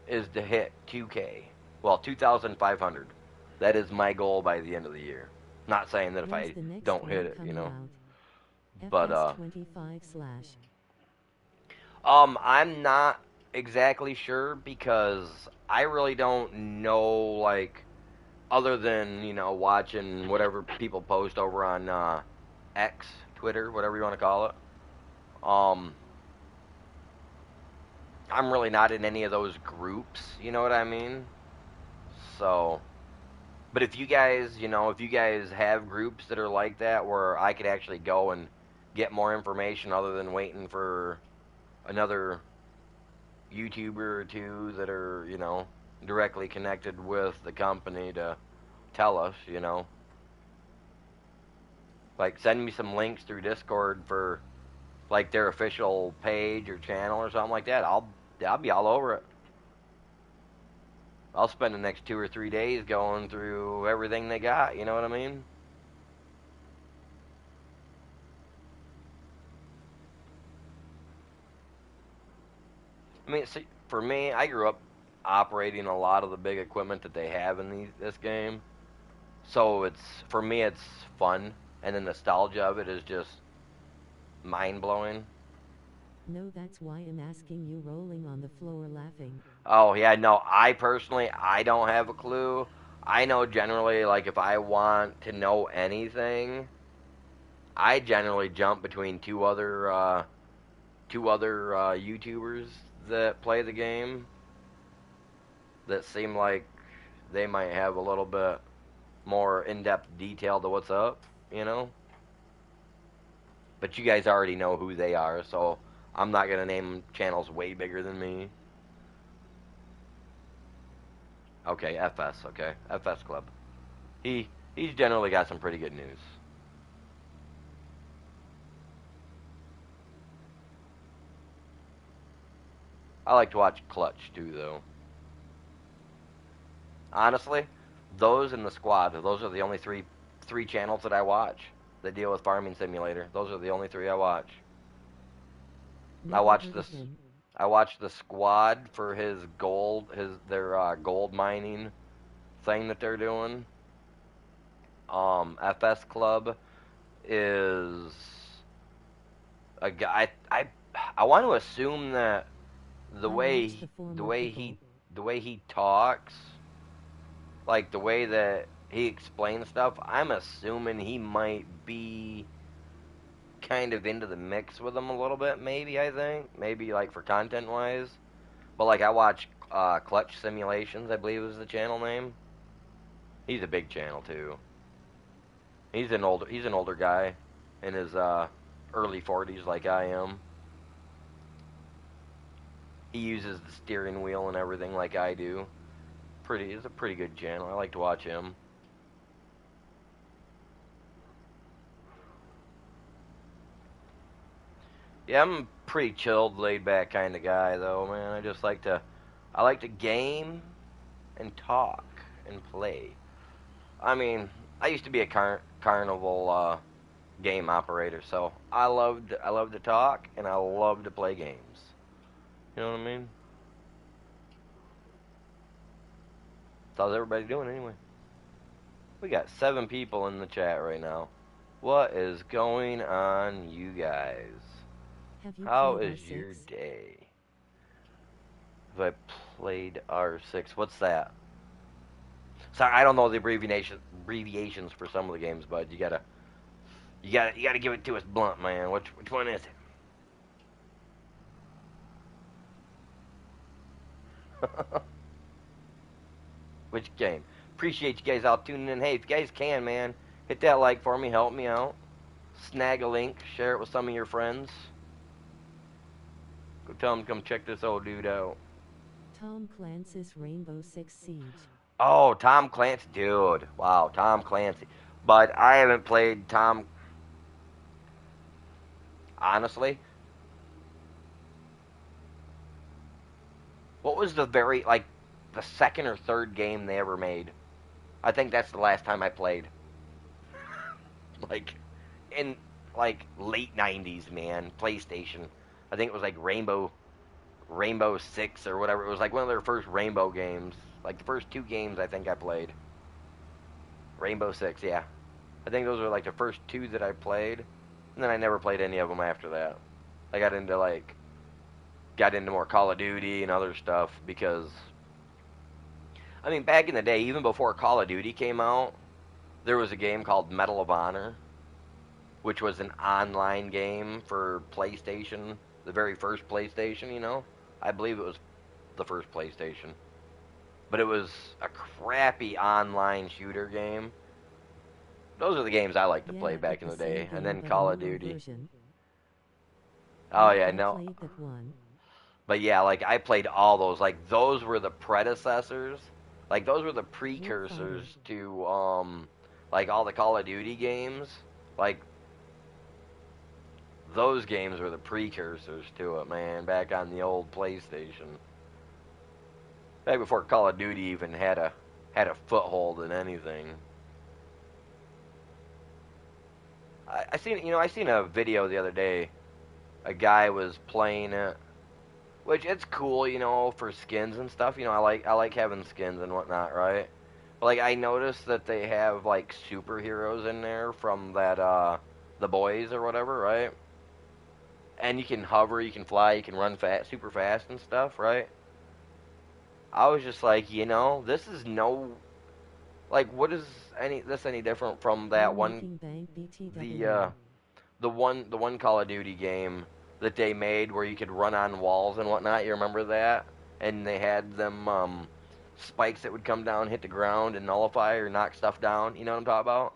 is to hit 2K. Well, 2,500. That is my goal by the end of the year. Not saying that if When's I the next don't hit one it, you coming know. out? But FS25 slash. I'm not exactly sure because I really don't know like other than, you know, watching whatever people post over on X, Twitter, whatever you want to call it. Um I'm really not in any of those groups, you know what I mean? So, but if you guys, you know, if you guys have groups that are like that where I could actually go and get more information other than waiting for another YouTuber or two that are, you know, directly connected with the company to tell us, you know, like send me some links through Discord for like their official page or channel or something like that. I'll be all over it. I'll spend the next 2 or 3 days going through everything they got. You know what I mean? I mean, see, for me, I grew up operating a lot of the big equipment that they have in this game, so it's for me it's fun, and the nostalgia of it is just mind blowing. No, that's why I'm asking you, rolling on the floor laughing. Oh yeah, no, I personally I don't have a clue. I know generally like if I want to know anything, I generally jump between two other YouTubers that play the game that seem like they might have a little bit more in-depth detail to what's up, you know. But you guys already know who they are, so I'm not gonna name channels way bigger than me. Okay, FS. Okay, FS Club. He's generally got some pretty good news. I like to watch Clutch too, though. Honestly, those and the Squad. Those are the only three channels that I watch that deal with Farming Simulator. Those are the only three I watch. I Never watch heard of this. him. I watch the Squad for his gold, their gold mining thing that they're doing. FS Club is a guy. I want to assume that the I way watch the the former way people. he the way he talks, like the way that he explains stuff, I'm assuming he might be kind of into the mix with him a little bit. Maybe I think maybe like for content wise. But like I watch Clutch Simulations, I believe is the channel name. He's a big channel too. He's an older guy in his early 40s like I am. He uses the steering wheel and everything like I do. It's a pretty good channel. I like to watch him. Yeah, I'm a pretty chilled, laid back kind of guy though, man. I like to game and talk and play. I mean, I used to be a carnival game operator, so I love to talk and I love to play games. You know what I mean? So how's everybody doing anyway? We got 7 people in the chat right now. What is going on, you guys? Have you How played is your R6? day? Have I played R6? What's that? Sorry, I don't know the abbreviations for some of the games, bud. You gotta give it to us blunt, man. Which one is it? Which game? Appreciate you guys all tuning in. Hey, if you guys can, man, hit that like for me. Help me out. Snag a link. Share it with some of your friends. Go tell him to come check this old dude out. Tom Clancy's Rainbow Six Siege. Oh, Tom Clancy, dude. Wow, Tom Clancy. But I haven't played Tom. Honestly, what was the the second or third game they ever made? I think that's the last time I played. Like in late '90s, man. PlayStation. I think it was like Rainbow Six or whatever. It was like one of their first Rainbow games. Like the first two games I think I played. Rainbow Six, yeah. I think those were like the first two that I played, and then I never played any of them after that. I got into more Call of Duty and other stuff because I mean back in the day, even before Call of Duty came out, there was a game called Medal of Honor, which was an online game for PlayStation, the very first PlayStation. I believe it was the first PlayStation, but it was a crappy online shooter game. Those are the games I like to play Yeah, back it's in the the same day, and game then but a Call of newer Duty. version. Oh Yep, yeah, I no, played that one. but yeah, like I played all those. Like those were the predecessors. Like those were the Warfighter. precursors to like all the Call of Duty games. Like those games were the precursors to it, man. Back on the old PlayStation, back before Call of Duty even had a foothold in anything. I seen a video the other day. A guy was playing it, which it's cool, for skins and stuff. I like having skins and whatnot, right? But like I noticed that they have like superheroes in there from that the boys or whatever, right? And you can hover, you can fly, you can run fast, super fast and stuff, right? I was just like, this is no like what is any different from You're that one making bank the BTW. the one Call of Duty game that they made where you could run on walls and whatnot. You remember that? And they had them spikes that would come down, hit the ground, and nullify or knock stuff down. You know what I'm talking about?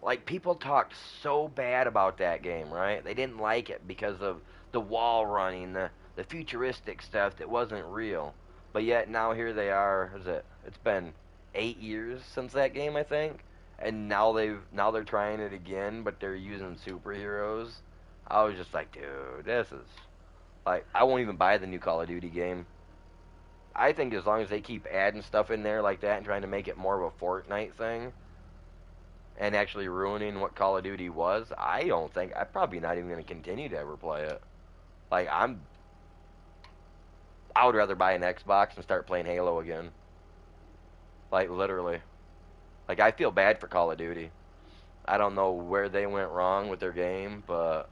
Like people talked so bad about that game, right? They didn't like it because of the wall running, the futuristic stuff that wasn't real. But yet now here they are. Is it? It's been 8 years since that game, I think, and now they're trying it again, but they're using superheroes. I was just like, dude, this is like I won't even buy the new Call of Duty game. I think as long as they keep adding stuff in there like that and trying to make it more of a Fortnite thing, and actually ruining what Call of Duty was, I don't think I'm probably not even going to continue to ever play it. Like I would rather buy an Xbox and start playing Halo again. Like literally. Like I feel bad for Call of Duty. I don't know where they went wrong with their game, but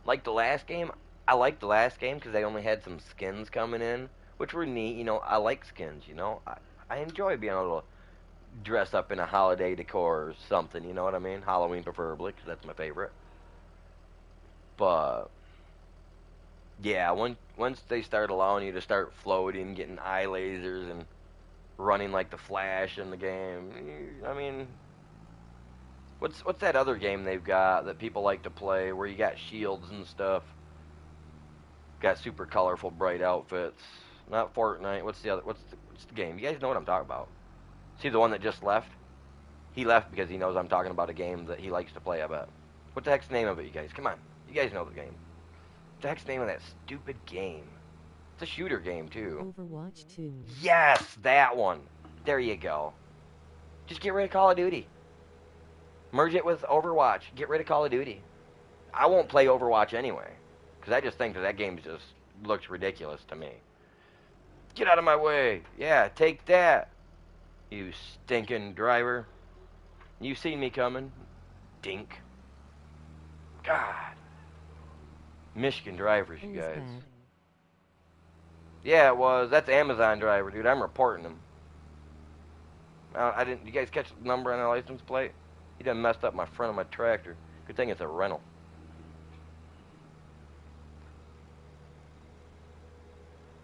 like the last game, I liked the last game because they only had some skins coming in, which were neat. I like skins. I enjoy being able to dress up in a holiday decor or something. You know what I mean? Halloween preferably, because that's my favorite. But yeah, once they start allowing you to start floating, getting eye lasers, and running like the Flash in the game, I mean, what's that other game they've got that people like to play where you got shields and stuff, got super colorful, bright outfits? Not Fortnite. What's the other? What's the game? You guys know what I'm talking about? See the one that just left? He left because he knows I'm talking about a game that he likes to play. I bet. What the heck's the name of it, you guys? Come on, you guys know the game. What the heck's the name of that stupid game? It's a shooter game too. Overwatch 2. Yes, that one. There you go. Just get rid of Call of Duty. Merge it with Overwatch. Get rid of Call of Duty. I won't play Overwatch anyway, because I just think that game just looks ridiculous to me. Get out of my way. Yeah, take that, you stinking driver. You seen me coming, dink. God. Michigan drivers, you Who is guys. bad? Yeah, it was. That's Amazon driver, dude. I'm reporting him. I didn't. You guys catch the number on the license plate? He done messed up my front of my tractor. Good thing it's a rental.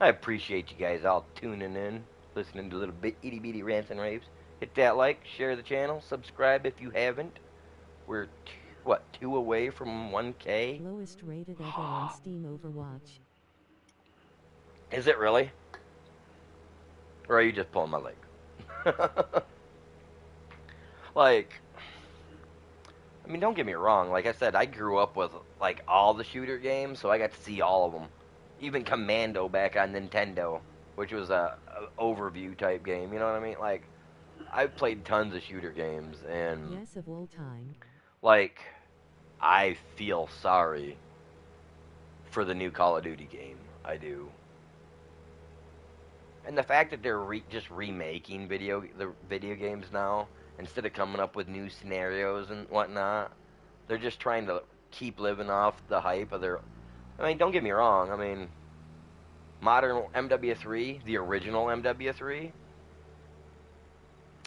I appreciate you guys all tuning in, listening to little bit itty rants and raves. Hit that like, share the channel, subscribe if you haven't. We're what, 2 away from 1K? Lowest rated ever on Steam Overwatch. Is it really? Or are you just pulling my leg? Like, I mean, don't get me wrong. Like I said, I grew up with like all the shooter games, so I got to see all of them. Even Commando back on Nintendo, which was a overview type game. You know what I mean? Like, I've played tons of shooter games, and Yes, of all time. like, I feel sorry for the new Call of Duty game. I do. And the fact that they're just remaking the video games now instead of coming up with new scenarios and whatnot, they're just trying to keep living off the hype of their. I mean, don't get me wrong. I mean, modern MW3, the original MW3,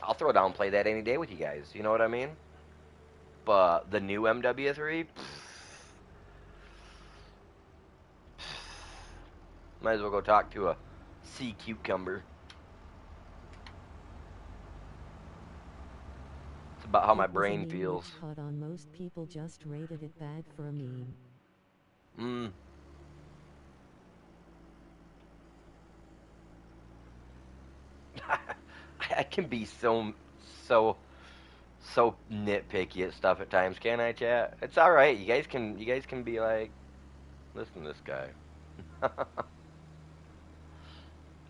I'll throw down and play that any day with you guys. You know what I mean? But the new MW3, might as well go talk to a sea cucumber. It's about how my It was a brain meme feels. which caught on. Most people just rated it bad for a meme. Mm. I can be so so nitpicky at stuff at times, can't I, chat? It's all right. You guys can be like, listen to this guy.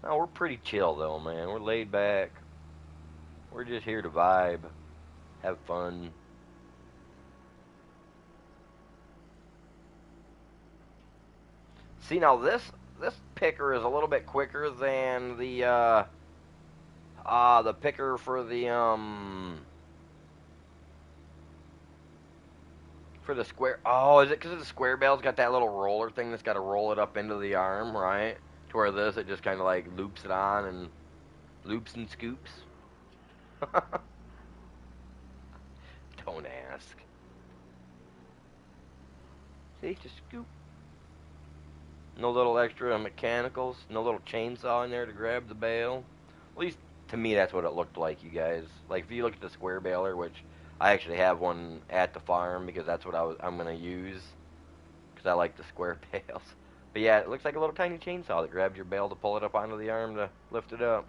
No, we're pretty chill though, man. We're laid back. We're just here to vibe, have fun. See, now this picker is a little bit quicker than the picker for the square. Oh, is it because the square bale's got that little roller thing that's got to roll it up into the arm, right? To where this, it just kind of like loops it on and loops and scoops. Don't ask. See, just scoop. No little extra mechanicals. No little chainsaw in there to grab the bale. At least to me, that's what it looked like, you guys. Like if you look at the square baler, which I actually have one at the farm because that's what I'm gonna use because I like the square bales. But yeah, it looks like a little tiny chainsaw that grabs your bale to pull it up onto the arm to lift it up.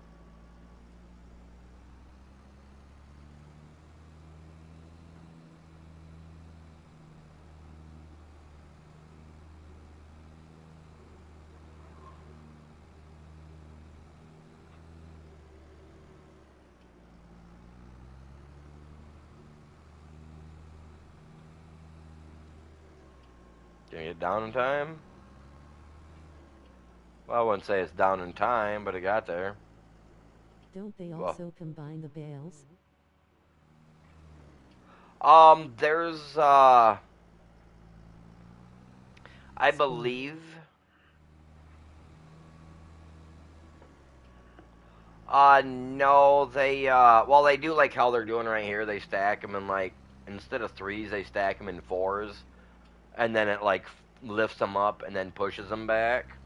Gonna get down in time? Well, I wouldn't say it's down in time, but it got there. Don't they Well, also combine the bales? there's I Squad. believe no, well, they do like how they're doing right here. They stack them in like, instead of threes, they stack them in fours, and then it like lifts them up and then pushes them back.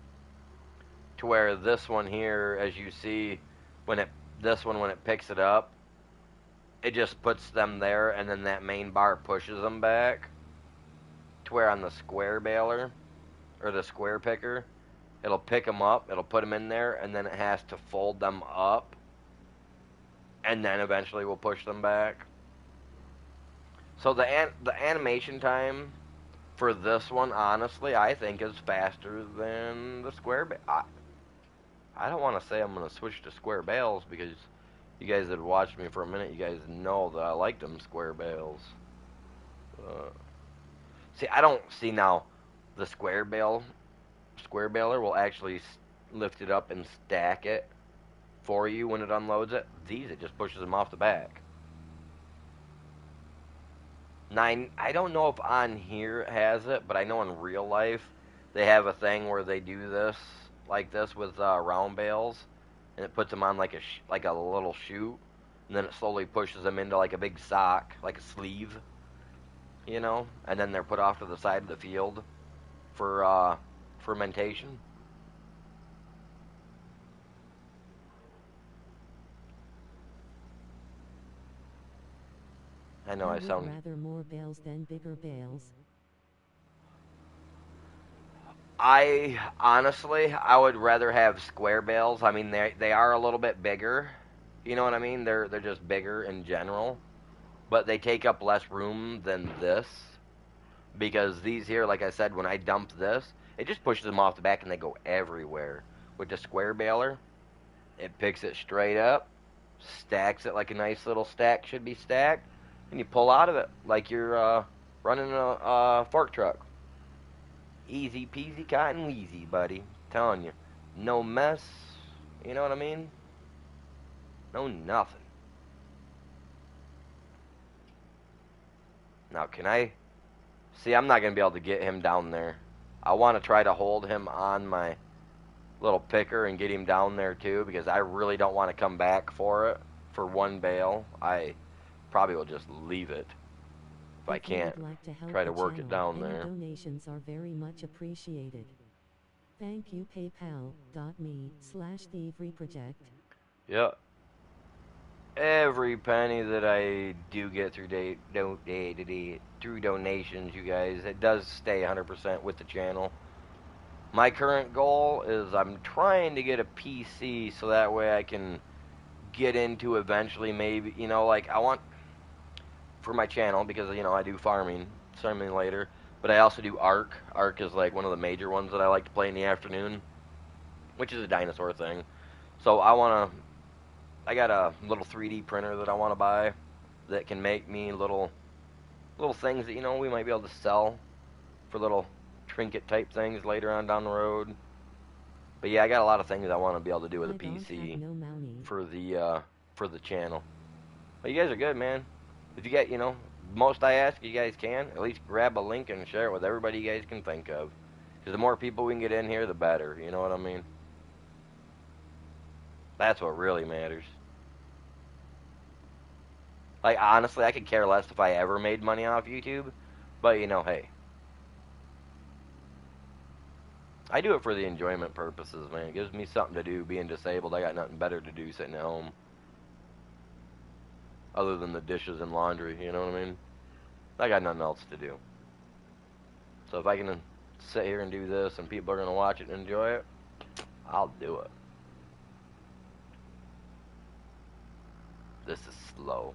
To where this one here, as you see, when it this one when it picks it up, it just puts them there, and then that main bar pushes them back. To where on the square baler or the square picker, it'll pick them up, it'll put them in there, and then it has to fold them up, and then eventually we'll push them back. So the animation time for this one, honestly, I think is faster than the square. I don't want to say I'm gonna switch to square bales because you guys that have watched me for a minute, you guys know that I like them square bales. Uh, see, I don't see now the square baler will actually lift it up and stack it for you when it unloads it. These, it just pushes them off the back. Nine, I don't know if on here it has it, but I know in real life they have a thing where they do this like this with round bales, and it puts them on like like a little chute, and then it slowly pushes them into like a big sock, like a sleeve, and then they're put off to the side of the field for fermentation. I know I I would sound... rather more bales than bigger bales. I honestly, I would rather have square bales. I mean, they are a little bit bigger. You know what I mean? They're just bigger in general, but they take up less room than this because these here, like I said, when I dump this, it just pushes them off the back and they go everywhere. With the square baler, it picks it straight up, stacks it like a nice little stack should be stacked, and you pull out of it like you're running a fork truck. Easy peasy cotton wheezy, buddy. Telling you. No mess. You know what I mean? No nothing. Now, can I... See, I'm not going to be able to get him down there. I want to try to hold him on my little picker and get him down there too, because I really don't want to come back for it for one bale. I probably will just leave it if I If you can't would like to help try to the work it channel, down any there. donations are very much appreciated. Thank you paypal.me/thieveryproject. Yep. Every penny that I do get through through donations, you guys, it does stay 100% with the channel. My current goal is I'm trying to get a PC so that way I can get into eventually maybe, like I want for my channel because I do farming simulator, but I also do Ark. Ark is like one of the major ones that I like to play in the afternoon, which is a dinosaur thing. So I got a little 3D printer that I want to buy that can make me little things that we might be able to sell for little trinket type things later on down the road. But yeah, I got a lot of things I want to be able to do with a I don't have PC no money. for the channel. But you guys are good, man. If you get most I ask you guys can at least grab a link and share it with everybody you guys can think of. Because the more people we can get in here, the better. You know what I mean? That's what really matters. Like honestly, I could care less if I ever made money off YouTube. But hey, I do it for the enjoyment purposes, man. It gives me something to do being disabled. I got nothing better to do sitting at home. Other than the dishes and laundry, you know what I mean? I got nothing else to do. So if I can sit here and do this and people are going to watch it and enjoy it, I'll do it. This is slow.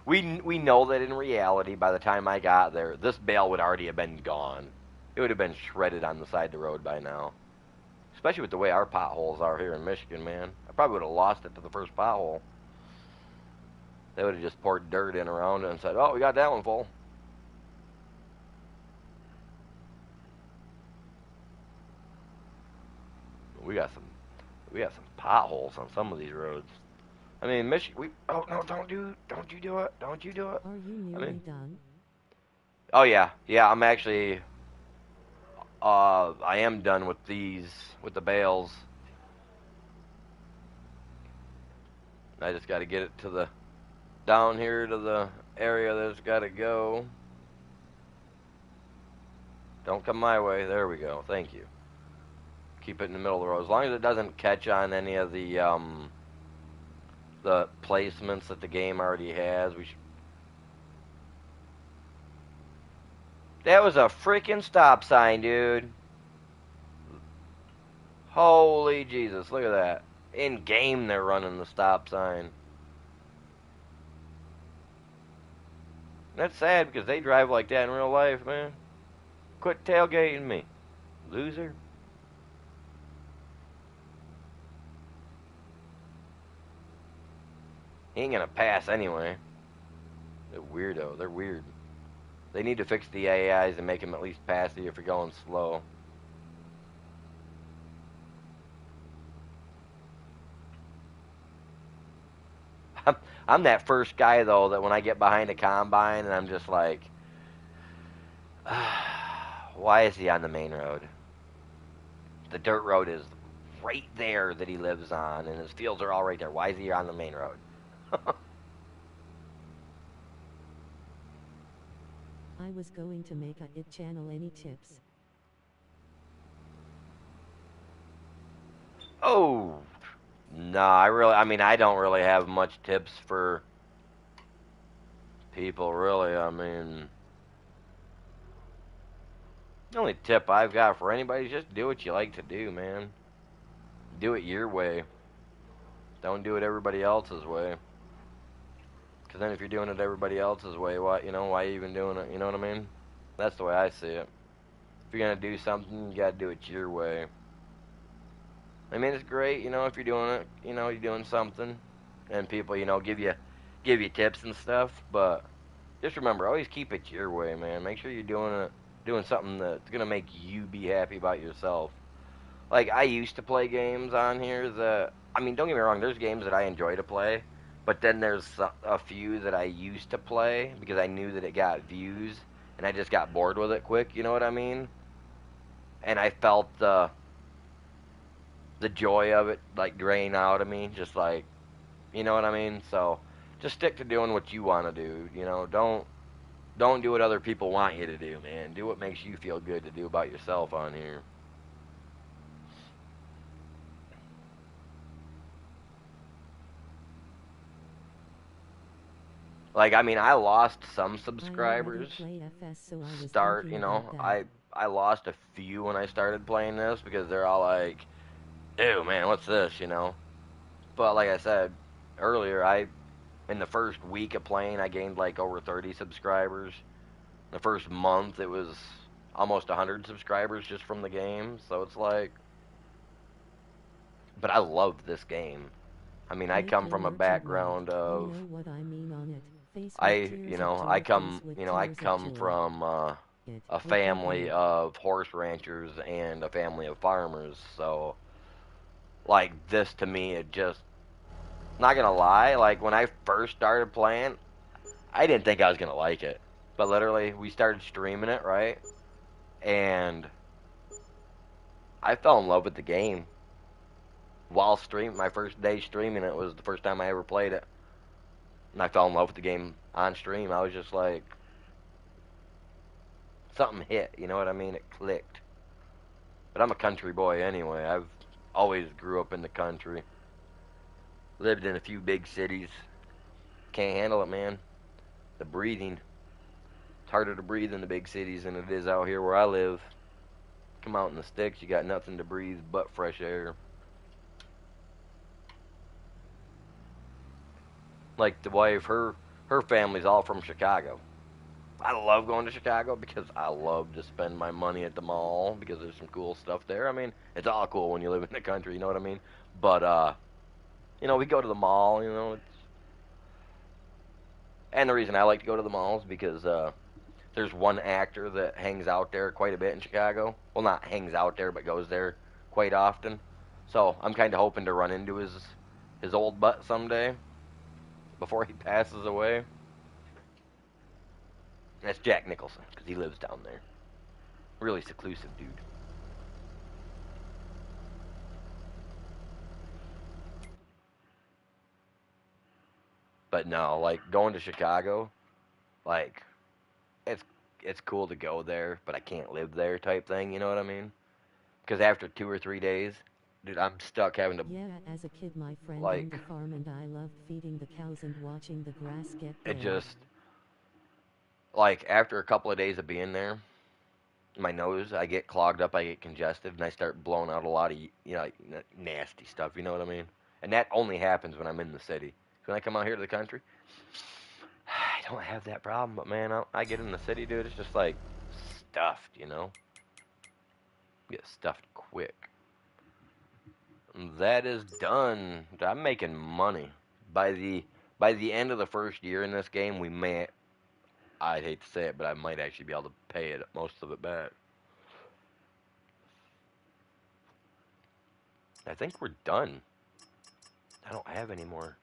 we know that in reality, by the time I got there, this bale would already have been gone. It would have been shredded on the side of the road by now. Especially with the way our potholes are here in Michigan, man. I probably would have lost it to the first pothole. They would have just poured dirt in around it and said, "Oh, we got that one full." We got some potholes on some of these roads. I mean, Michigan. Oh no! Don't you do it! Don't you do it! Are you I nearly mean, done? oh yeah. I'm actually. I am done with with the bales. I just got to get it to the down here to the area that it's got to go. Don't come my way. There we go. Thank you. Keep it in the middle of the road. As long as it doesn't catch on any of the placements that the game already has, we should. That was a freaking stop sign, dude. Holy Jesus, look at that. In game, they're running the stop sign. That's sad because they drive like that in real life, man. Quit tailgating me, loser. He ain't gonna pass anyway. They're weirdo. They're weird. They need to fix the AIs and make them at least pass you if you're going slow. I'm that first guy though that when I get behind a combine and I'm just like, why is he on the main road? The dirt road is right there that he lives on, and his fields are all right there. Why is he on the main road? I was going to make a it channel. Any tips? Oh, No, I mean, I don't really have much tips for people, really. I mean, the only tip I've got for anybody is just do what you like to do, man. Do it your way. Don't do it everybody else's way. Because then if you're doing it everybody else's way, why are you even doing it? You know what I mean? That's the way I see it. If you're gonna do something, you gotta do it your way. I mean, it's great, if you're doing it, you're doing something, and people, give you tips and stuff. But just remember, always keep it your way, man. Make sure you're doing something that's gonna make you be happy about yourself. Like I used to play games on here that, I mean, don't get me wrong, there's games that I enjoy to play, but then there's a few that I used to play because I knew that it got views, and I just got bored with it quick. You know what I mean? And I felt the joy of it like drain out of me, just like, you know what I mean. So just stick to doing what you want to do. Don't do what other people want you to do, man. Do what makes you feel good to do about yourself on here. Like, I mean, I lost some I already subscribers. play FS, so I was Start, thinking about that. I lost a few when I started playing this because they're all like, "Ew, man, what's this?" But like I said earlier, I in the first week of playing, I gained like over 30 subscribers. The first month, it was almost 100 subscribers just from the game. So it's like, but I love this game. I mean, I Make come your from a merchant right. background You of know what I mean on it. Face with I, tears of joy, face with I tears of come joy. from It a would be family great. of horse ranchers and a family of farmers. So, like this to me, it just not gonna lie. Like when I first started playing, I didn't think I was gonna like it, but literally we started streaming it, right? And I fell in love with the game while stream. My first day streaming it was the first time I ever played it, and I fell in love with the game on stream. I was just like, something hit. You know what I mean? It clicked. But I'm a country boy anyway. I've always grew up in the country. Lived in a few big cities. Can't handle it, man. The breathing. It's harder to breathe in the big cities than it is out here where I live. Come out in the sticks, you got nothing to breathe but fresh air. Like the wife, her family's all from Chicago. I love going to Chicago because I love to spend my money at the mall because there's some cool stuff there. I mean, it's all cool when you live in the country, you know what I mean? But we go to the mall, and the reason I like to go to the malls because there's one actor that hangs out there quite a bit in Chicago. Well, not hangs out there, but goes there quite often. So I'm kind of hoping to run into his old butt someday before he passes away. That's Jack Nicholson because he lives down there. Really seclusive dude. But no, like going to Chicago, like it's it's cool to go there, but I can't live there type thing. You know what I mean? Because after 2 or 3 days, dude, I'm stuck having to Yeah, as a kid, my friend owned like a farm and I loved feeding the cows and watching the grass get it bare. just like after a couple of days of being there, my nose, I get clogged up, I get congested, and I start blowing out a lot of like, nasty stuff. You know what I mean? And that only happens when I'm in the city. When I come out here to the country, I don't have that problem. But man, I get in the city, dude. It's just like stuffed. Get stuffed quick. And that is done. I'm making money. By the by the end of the first year in this game, we may. I'd hate to say it, but I might actually be able to pay it most of it back. I think we're done. I don't have any more.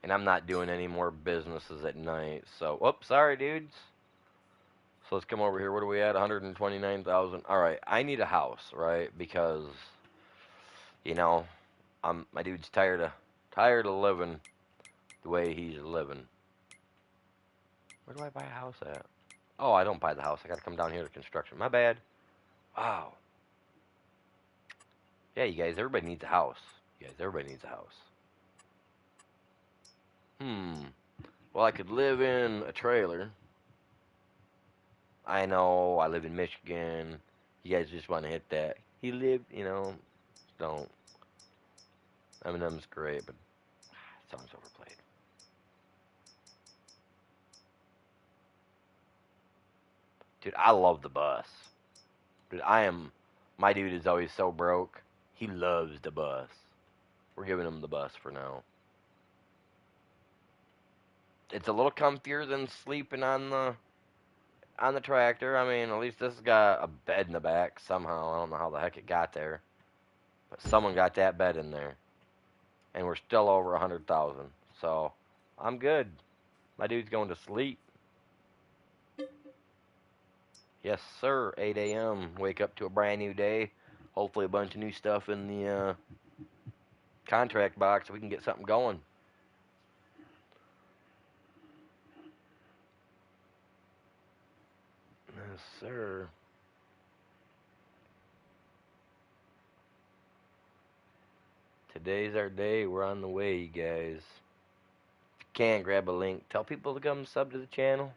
And I'm not doing any more businesses at night. So, whoops, sorry, dudes. So let's come over here. What are we at? 129,000. All right, I need a house, right? Because you know, my dude's tired of living the way he's living. Where do I buy a house at? Oh, I don't buy the house. I got to come down here to construction. My bad. Wow. Yeah, you guys, everybody needs a house. You guys, everybody needs a house. Hmm. Well, I could live in a trailer. I know I live in Michigan. You guys just want to hit that. He lived, don't. Eminem's great, but song's overplayed. Dude, I love the bus. Dude, my dude is always so broke. He loves the bus. We're giving him the bus for now. It's a little comfier than sleeping on the tractor. I mean, at least this has got a bed in the back somehow. I don't know how the heck it got there, but someone got that bed in there, and we're still over 100,000. So I'm good. My dude's going to sleep. Yes, sir. 8 a.m. Wake up to a brand new day. Hopefully, a bunch of new stuff in the contract box so we can get something going. Yes, sir. Today's our day. We're on the way, you guys. If you can, grab a link. Tell people to come sub to the channel.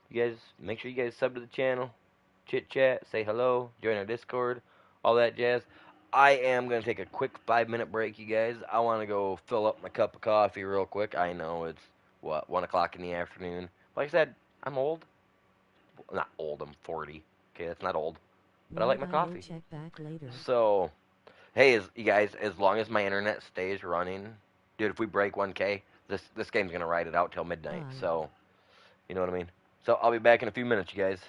You guys, make sure you guys sub to the channel. Chit chat, say hello, join our Discord, all that jazz. I am going to take a quick 5 minute break, you guys. I want to go fill up my cup of coffee real quick. I know it's, 1 o'clock in the afternoon. Like I said, I'm old. Well, not old, I'm 40. Okay, that's not old. But I like Right, my I will coffee. check back later. So, hey, you guys, as long as my internet stays running, dude, if we break 1K, this game's going to ride it out till midnight. Bye. So, you know what I mean? So, I'll be back in a few minutes, you guys.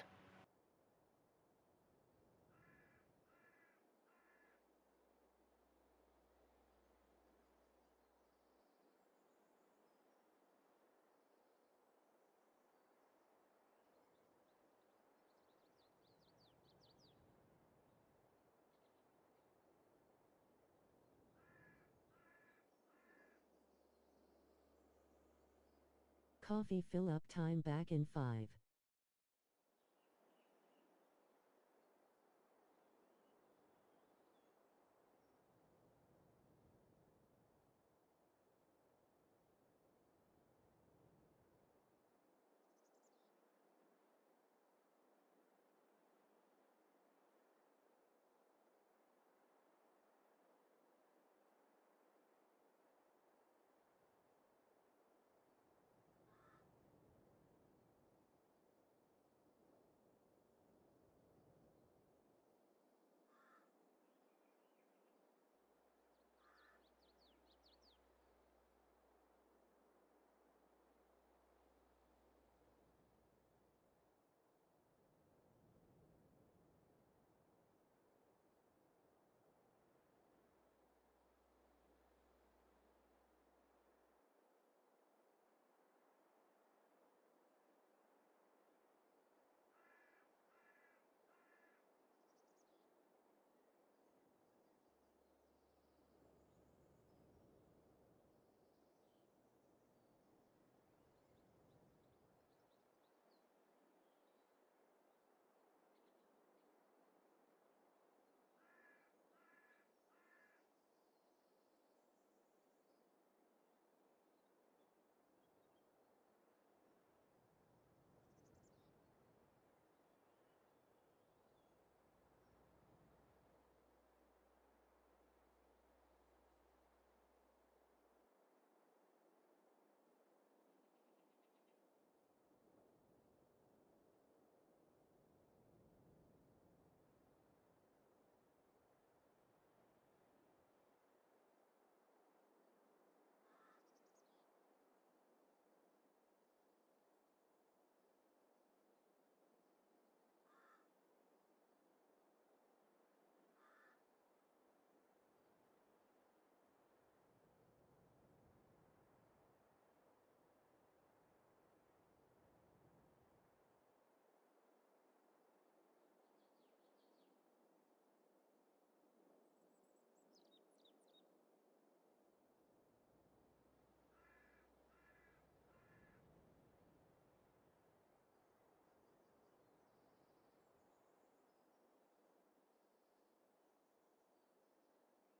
Coffee fill up time back in 5.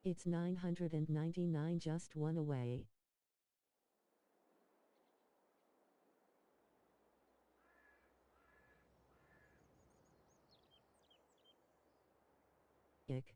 It's 999, just one away. Ick.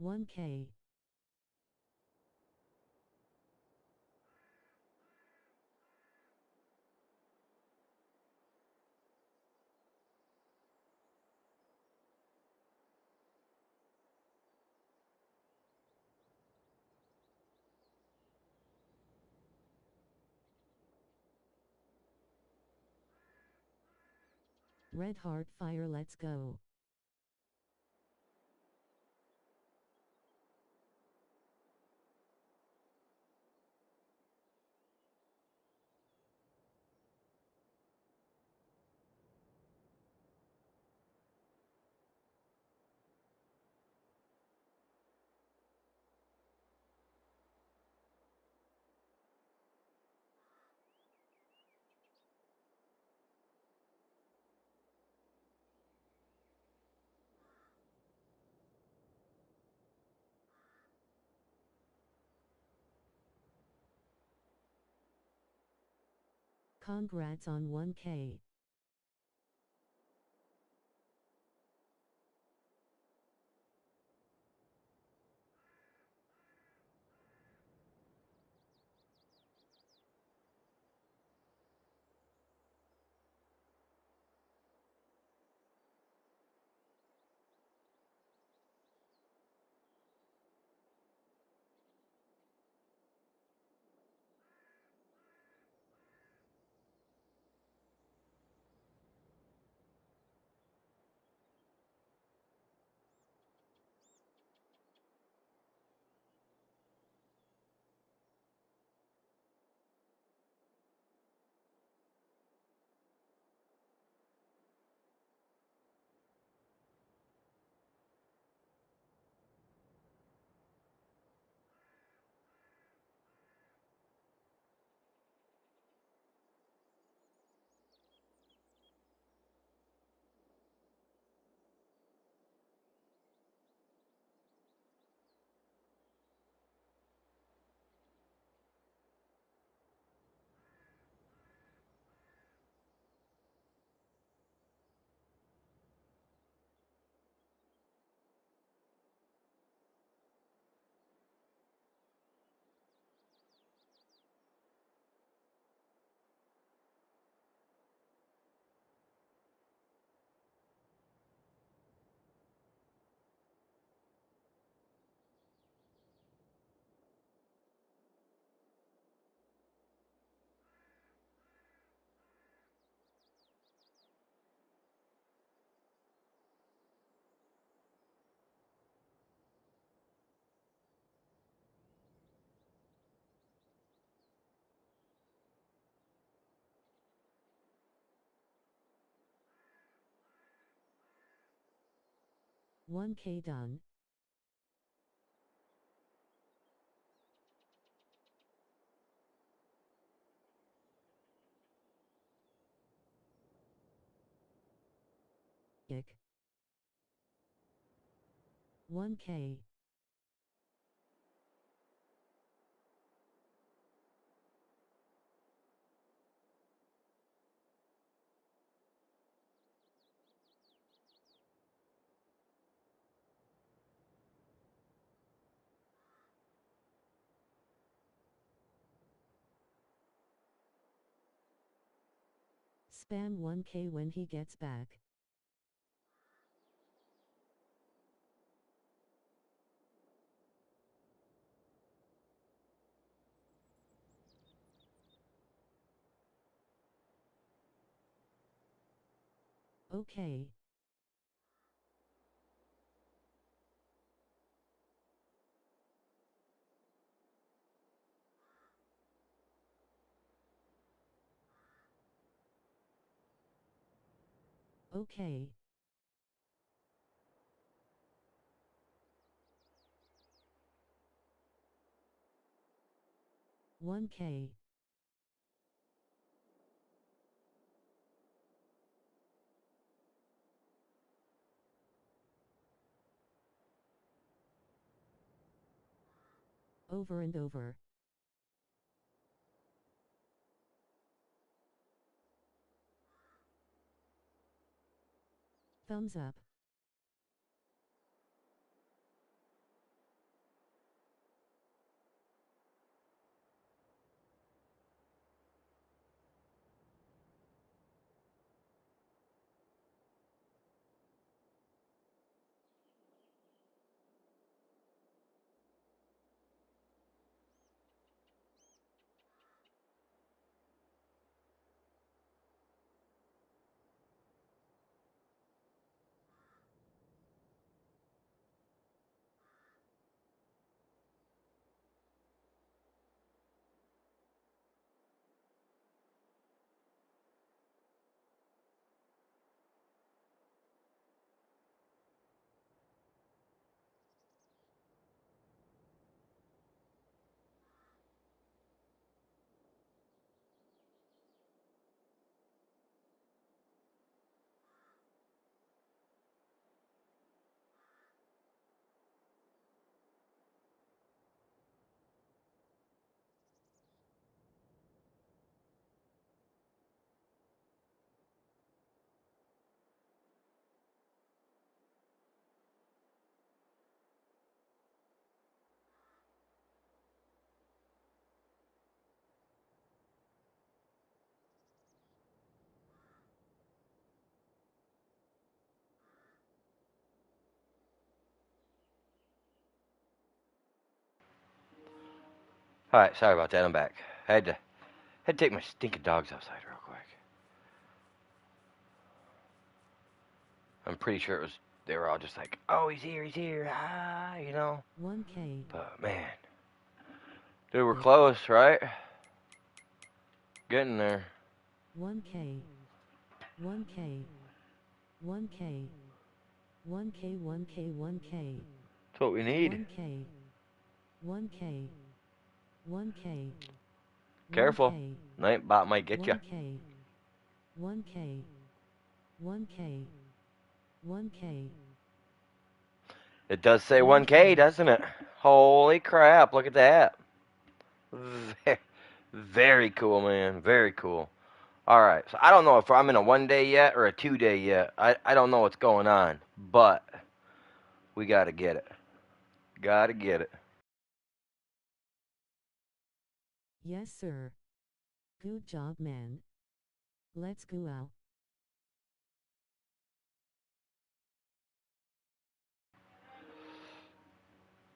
$1K. Red heart fire, let's go. Congrats on 1K. $1K done. Ick. 1K. Spam 1K when he gets back. Okay. Okay. $1K. Over and over. Thumbs up. All right, sorry about that. I'm back. Had to take my stinking dogs outside real quick. I'm pretty sure it was they were all just like, "Oh, he's here, ah," 1K. But man, dude, we're close, right? Getting there. 1K. 1K. 1K. 1K. 1K. 1K. That's what we need. 1K. 1K. 1K. Careful, 1K. Nightbot might get you. 1K. 1K. 1K. 1K. It does say 1K, doesn't it? Holy crap! Look at that. Very cool, man. Very cool. All right, so I don't know if I'm in a 1 day yet or a 2 day yet. I don't know what's going on, but we gotta get it. Gotta get it. Yes, sir. Good job, man. Let's go out.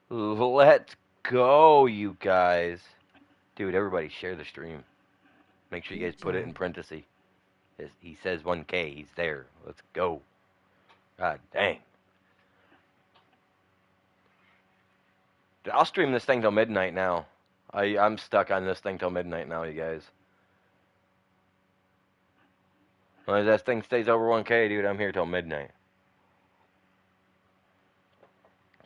Let's go, you guys. Dude, everybody share the stream. Make sure you Good guys put it in job. parentheses. He says 1K. He's there. Let's go. God dang. Dude, I'll stream this thing till midnight now. I'm stuck on this thing till midnight now, you guys. As long as that thing stays over 1K, dude, I'm here till midnight.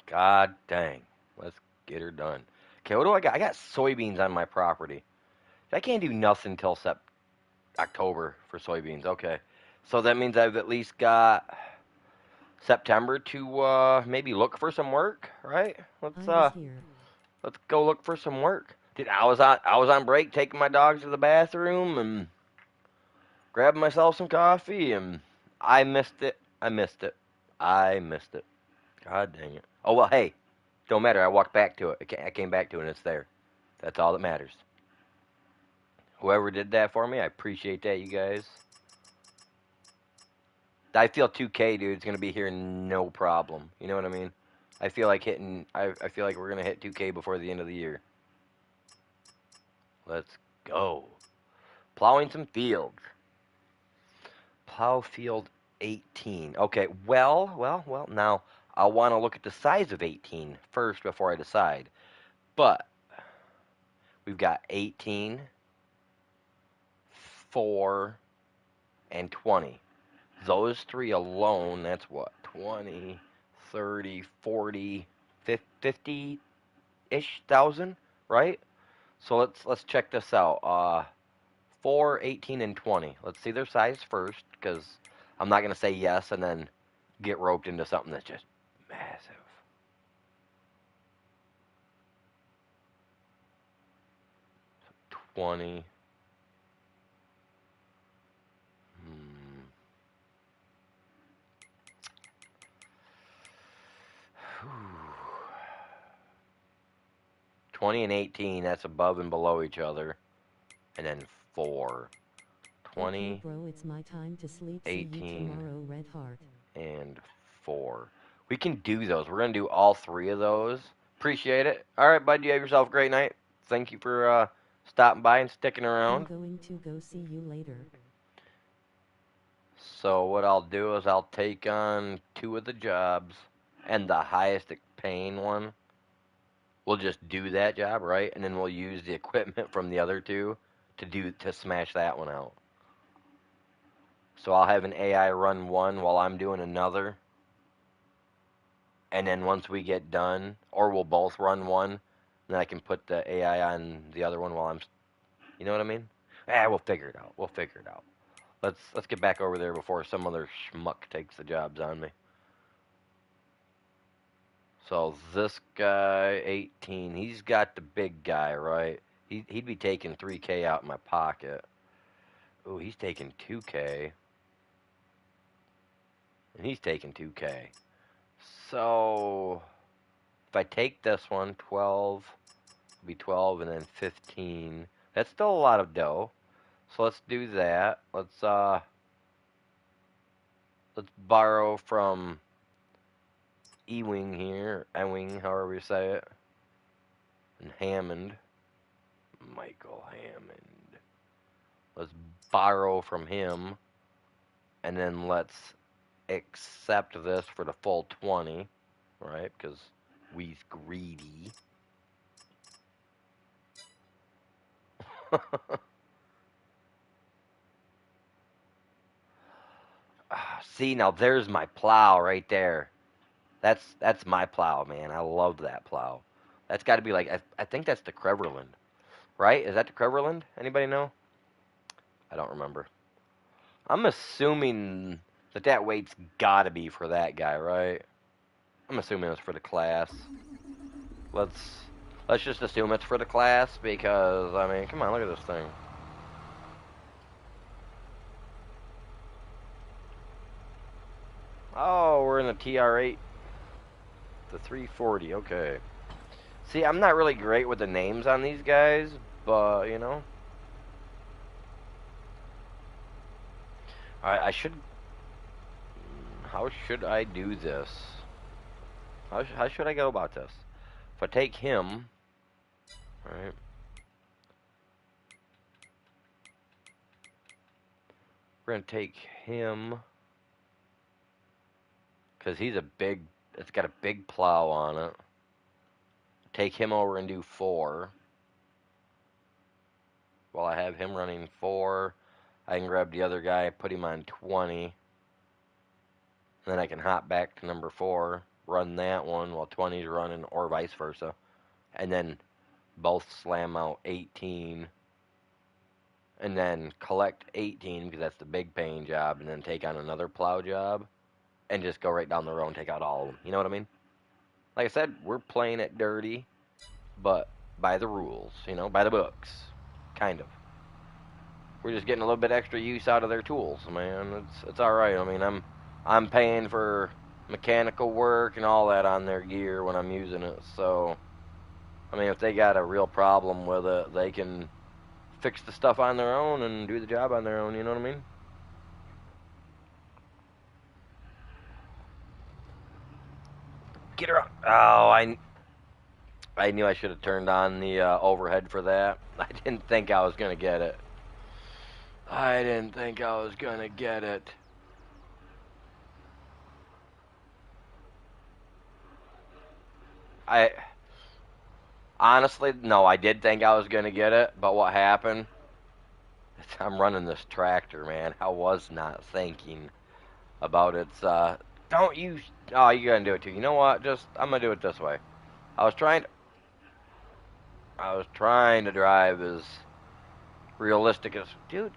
God dang. Let's get her done. Okay, what do I got? I got soybeans on my property. I can't do nothing till October for soybeans. Okay. So that means I've at least got September to maybe look for some work, right? I was here. Let's go look for some work. Dude, I was on break taking my dogs to the bathroom and grabbing myself some coffee and I missed it. I missed it. I missed it. God dang it. Oh well, hey, don't matter. I walked back to it. I came back to it and it's there. That's all that matters. Whoever did that for me, I appreciate that, you guys. I feel 2K, dude, is gonna be here no problem. You know what I mean? I feel like hitting. I feel like we're gonna hit 2K before the end of the year. Let's go. Plowing some fields. Plow field 18. Okay. Well. Now I want to look at the size of 18 first before I decide. But we've got 18, 4, and 20. Those three alone, that's what? 20, 30, 40, 50-ish thousand, right? So let's check this out. 4, 18, and 20. Let's see their size first, because I'm not gonna say yes and then get roped into something that's just massive. 20. Hmm. 20 and 18, that's above and below each other. And then 4. Okay, 20, bro, it's my time to sleep. See you 18, tomorrow, Red Heart. and 4. We can do those. We're going to do all three of those. Appreciate it. All right, bud, you have yourself a great night. Thank you for stopping by and sticking I'm around. going to go see you later. So what I'll do is I'll take on 2 of the jobs, and the highest paying one, we'll just do that job, right? And then we'll use the equipment from the other 2 to smash that one out. So I'll have an AI run one while I'm doing another, and then once we get done, or we'll both run one, then I can put the AI on the other one while I'm, you know what I mean? We'll figure it out. We'll figure it out. Let's get back over there before some other schmuck takes the jobs on me. So this guy, 18, he's got the big guy, right? He'd be taking 3K out in my pocket. Ooh, he's taking 2K, and he's taking 2K. So if I take this one, 12, it'll be 12, and then 15. That's still a lot of dough. So let's do that. Let's borrow from Ewing here, Ewing, however you say it, and Hammond. Michael Hammond. Let's borrow from him, and then let's accept this for the full 20, right? Because we's greedy. See, now there's my plow right there. That's my plow, man. I love that plow. That's got to be like I think that's the Creverland, right? Is that the Creverland? Anybody know? I don't remember. I'm assuming that weight's got to be for that guy, right? I'm assuming it's for the class. Let's let's just assume it's for the class because I mean, come on, look at this thing. Oh, we're in the TR8, the 340. Okay. See, I'm not really great with the names on these guys, but you know, I should. How should I do this? How should I go about this? If I take him, right? We're gonna take him because he's a big. It's got a big plow on it. Take him over and do 4. While I have him running 4, I can grab the other guy, put him on 20, and then I can hop back to number 4, run that one while 20's running, or vice versa, and then both slam out 18, and then collect 18 because that's the big paying job, and then take on another plow job, and just go right down the road and take out all of them. You know what I mean? Like I said, we're playing it dirty, but by the rules, you know, by the books, kind of. We're just getting a little bit extra use out of their tools, man. It's all right. I mean, I'm paying for mechanical work and all that on their gear when I'm using it. So, I mean, if they got a real problem with it, they can fix the stuff on their own and do the job on their own. You know what I mean? Get her up. Oh, I knew I should have turned on the overhead for that. I didn't think I was gonna get it. I didn't think I was gonna get it. I honestly, no, I did think I was gonna get it, but what happened? I'm running this tractor, man. I was not thinking about its. Don't you? Oh, you gonna do it too? You know what? Just I'm gonna do it this way. I was trying. I was trying to drive as realistic as, dude.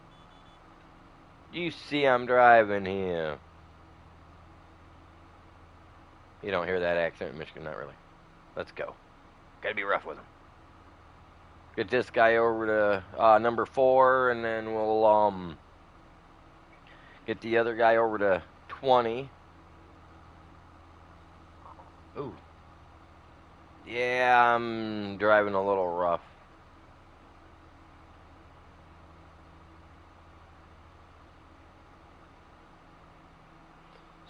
You see, I'm driving here. You don't hear that accent in Michigan, not really. Let's go. Gotta be rough with him. Get this guy over to number 4, and then we'll get the other guy over to 20. Ooh. Yeah, I'm driving a little rough.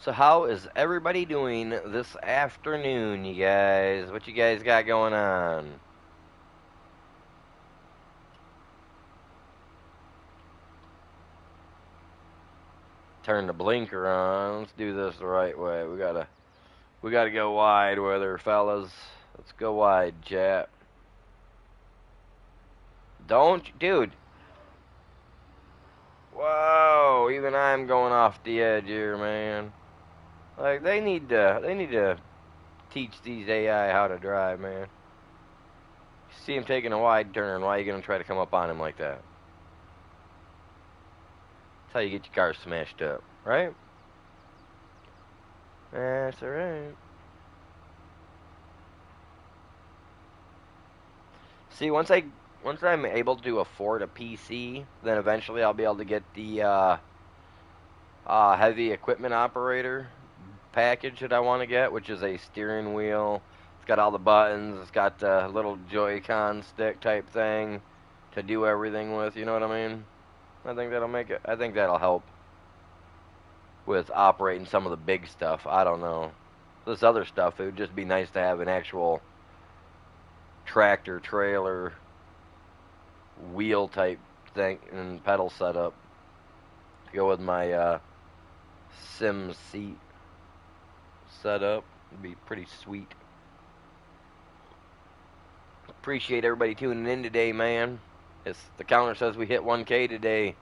So how is everybody doing this afternoon, you guys? What you guys got going on? Turn the blinker on. Let's do this the right way. We gotta go wide with her, fellas. Let's go wide, chat. Don't, dude. Whoa, even I'm going off the edge here, man. Like they need to teach these AI how to drive, man. See him taking a wide turn. Why are you gonna try to come up on him like that? That's how you get your car smashed up, right? That's alright. See, once I'm able to afford a PC, then eventually I'll be able to get the heavy equipment operator package that I want to get, which is a steering wheel. It's got all the buttons. It's got the little Joy-Con stick type thing to do everything with. You know what I mean? I think that'll make it. I think that'll help with operating some of the big stuff. I don't know. This other stuff, it would just be nice to have an actual tractor trailer wheel type thing and pedal setup to go with my sim seat setup. It'd be pretty sweet. Appreciate everybody tuning in today, man. The counter says we hit 1K today.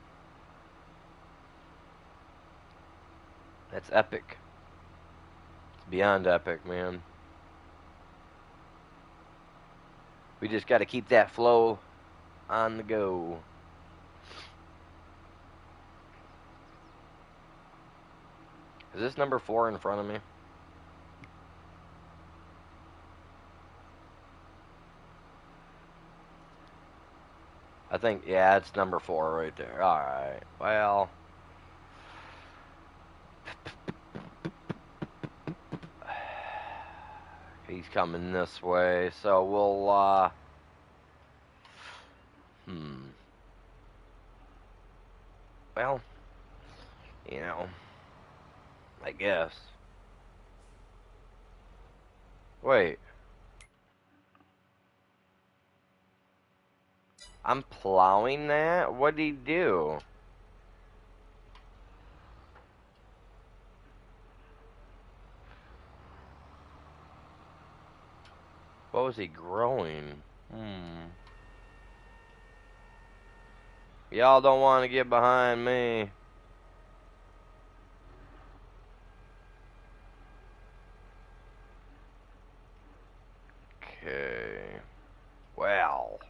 That's epic. It's beyond epic, man. We just got to keep that flow on the go. Is this number 4 in front of me? I think, yeah, it's number 4 right there. Alright, well. He's coming this way, so we'll, well, you know, I guess. Wait. I'm plowing that? What did he do? What was he growing? Y'all don't want to get behind me. Okay. Well.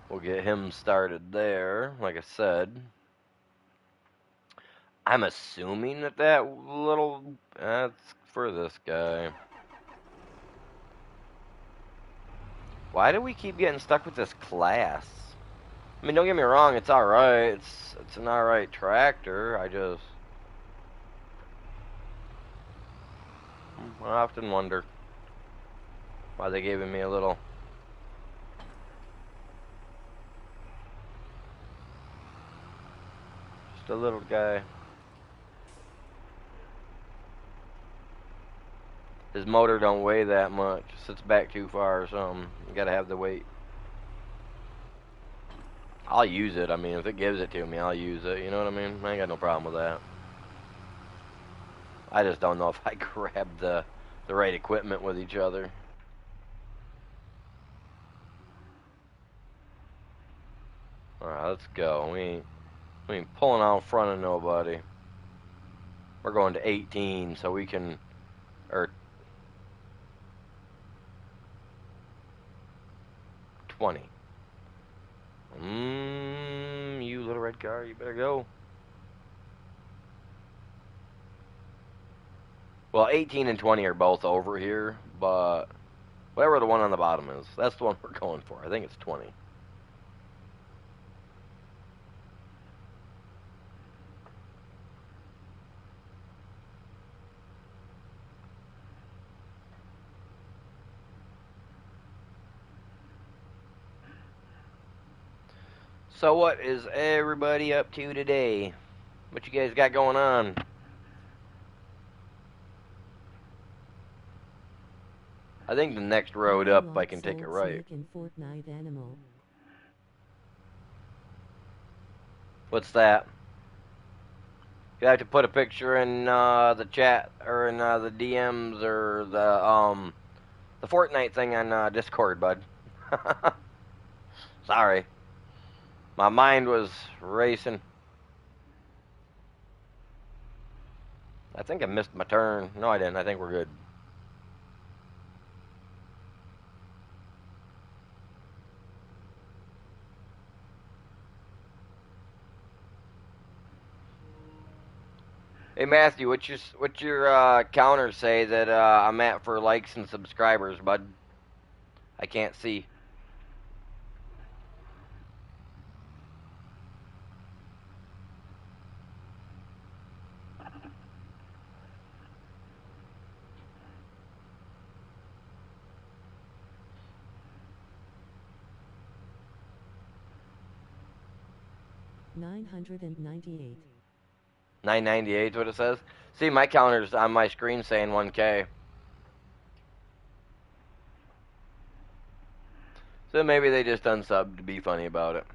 We'll get him started there, like I said. I'm assuming that little... That's for this guy. Why do we keep getting stuck with this class? I mean, don't get me wrong, it's alright. It's an alright tractor. I often wonder why they gave me a little... Just a little guy. His motor don't weigh that much. Sits back too far or something. You gotta have the weight. I'll use it. I mean, if it gives it to me, I'll use it. You know what I mean? I ain't got no problem with that. I just don't know if I grabbed the right equipment with each other. Alright, let's go. We ain't pulling out in front of nobody. We're going to 18, so we can... Or... 20. You little red car, you better go. Well, 18 and 20 are both over here, but... Whatever the one on the bottom is, that's the one we're going for. I think it's 20. So what is everybody up to today? What you guys got going on? I think the next road up I can take it right. What's that? You have to put a picture in the chat or in the DMs or the Fortnite thing on Discord, bud. Sorry. My mind was racing. I think I missed my turn. No, I didn't. I think we're good. Hey Matthew, what's your counter say that I'm at for likes and subscribers, bud? I can't see. $998. 998 is what it says. See, my counter's on my screen saying 1K. So maybe they just unsubbed to be funny about it.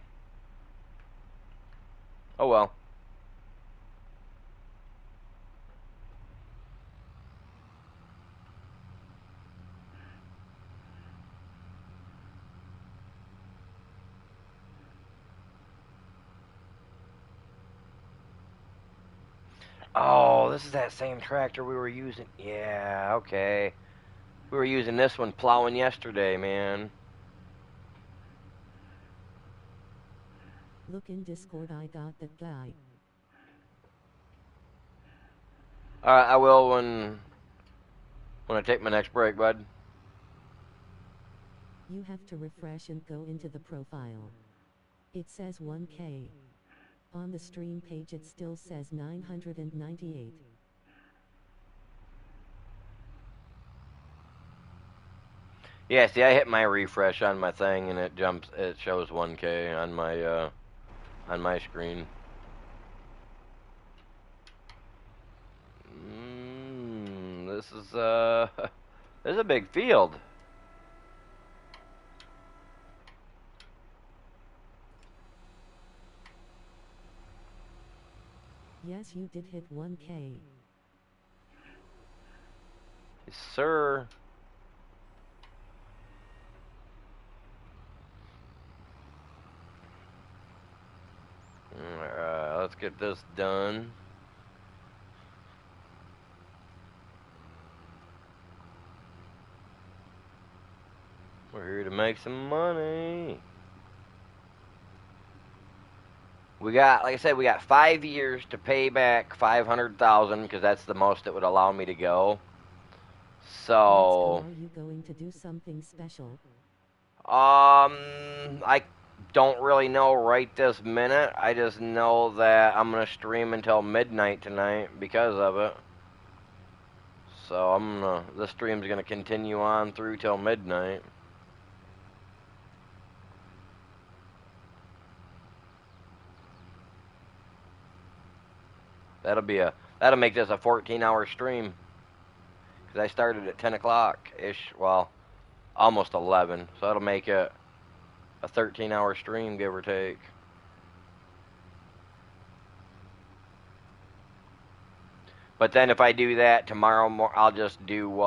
Oh well. Oh, this is that same tractor we were using. Yeah, okay. We were using this one plowing yesterday, man. Look in Discord, I got that guy. Alright, I will when I take my next break, bud. You have to refresh and go into the profile. It says 1K. On the stream page it still says 998. Yeah, see, I hit my refresh on my thing and it shows 1K on my screen. This is this is a big field. Yes, you did hit 1K. Yes, sir. Alright, let's get this done. We're here to make some money. We got, like I said, we got 5 years to pay back 500,000 because that's the most it would allow me to go. Let's So, go. Are you going to do something special? I don't really know right this minute. I just know that I'm gonna stream until midnight tonight because of it. So the stream's gonna continue on through till midnight. That'll make this a 14-hour stream. Because I started at 10 o'clock ish. Well, almost 11. So that'll make it a 13-hour stream, give or take. But then if I do that tomorrow, I'll just do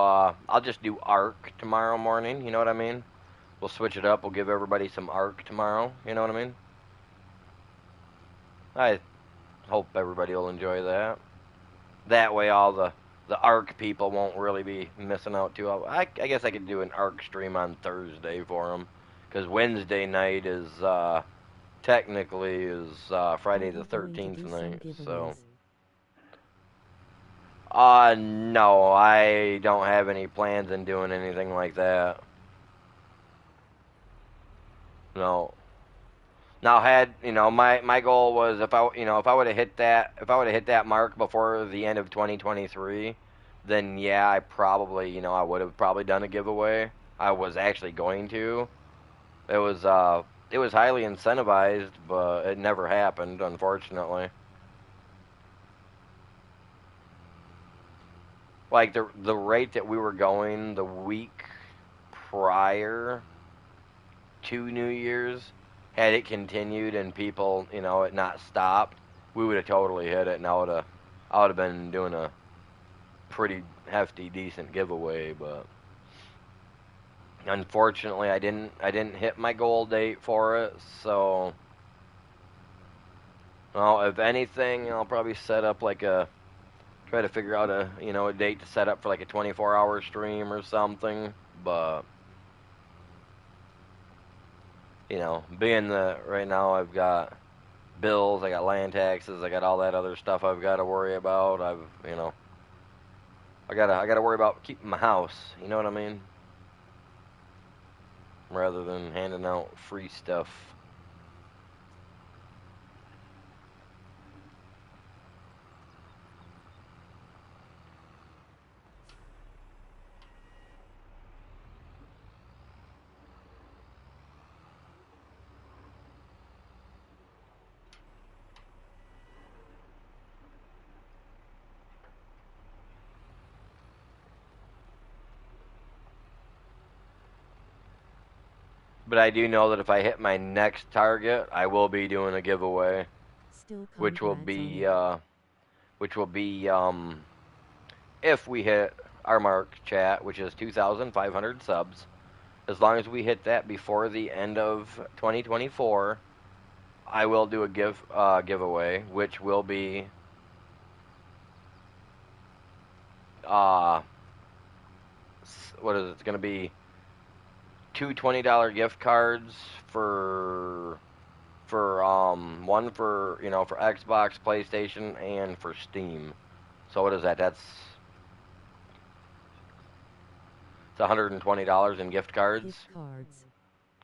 Arc tomorrow morning. You know what I mean? We'll switch it up. We'll give everybody some Arc tomorrow. You know what I mean? I hope everybody will enjoy that. That way, all the Arc people won't really be missing out too. I guess I could do an Arc stream on Thursday for them, because Wednesday night is technically Friday Are the you going to 13th do some night. So, giveaways? no, I don't have any plans in doing anything like that. No. Now, had my goal was if I would have hit that mark before the end of 2023, then yeah, I would have probably done a giveaway. I was actually going to. It was highly incentivized, but it never happened, unfortunately. Like the rate that we were going the week prior to New Year's, had it continued and people, it not stopped, we would have totally hit it, and I would have been doing a pretty hefty, decent giveaway. But unfortunately, I didn't hit my goal date for it. So, well, if anything, I'll probably set up try to figure out a date to set up for like a 24-hour stream or something. But being the right now I've got bills, I got land taxes, I got all that other stuff I've got to worry about. I gotta worry about keeping my house. You know what I mean? Rather than handing out free stuff. But I do know that if I hit my next target, I will be doing a giveaway, Still which will congrats on be it. if we hit our mark, chat, which is 2,500 subs. As long as we hit that before the end of 2024, I will do a giveaway, which will be uh what is it? It's gonna be two $20 gift cards for one for for Xbox, PlayStation, and for Steam. So what is that? It's $120 in gift cards Gift cards.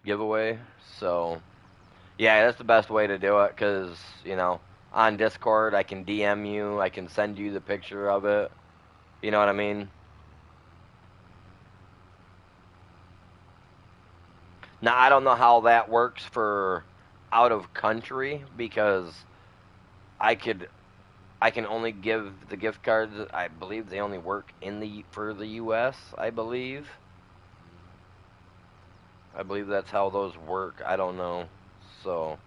giveaway. So yeah, that's the best way to do it because on Discord I can DM you, I can send you the picture of it. You know what I mean? Now I don't know how that works for out of country because I could I can only give the gift cards. I believe they only work in the for the U.S. I believe that's how those work. I don't know. So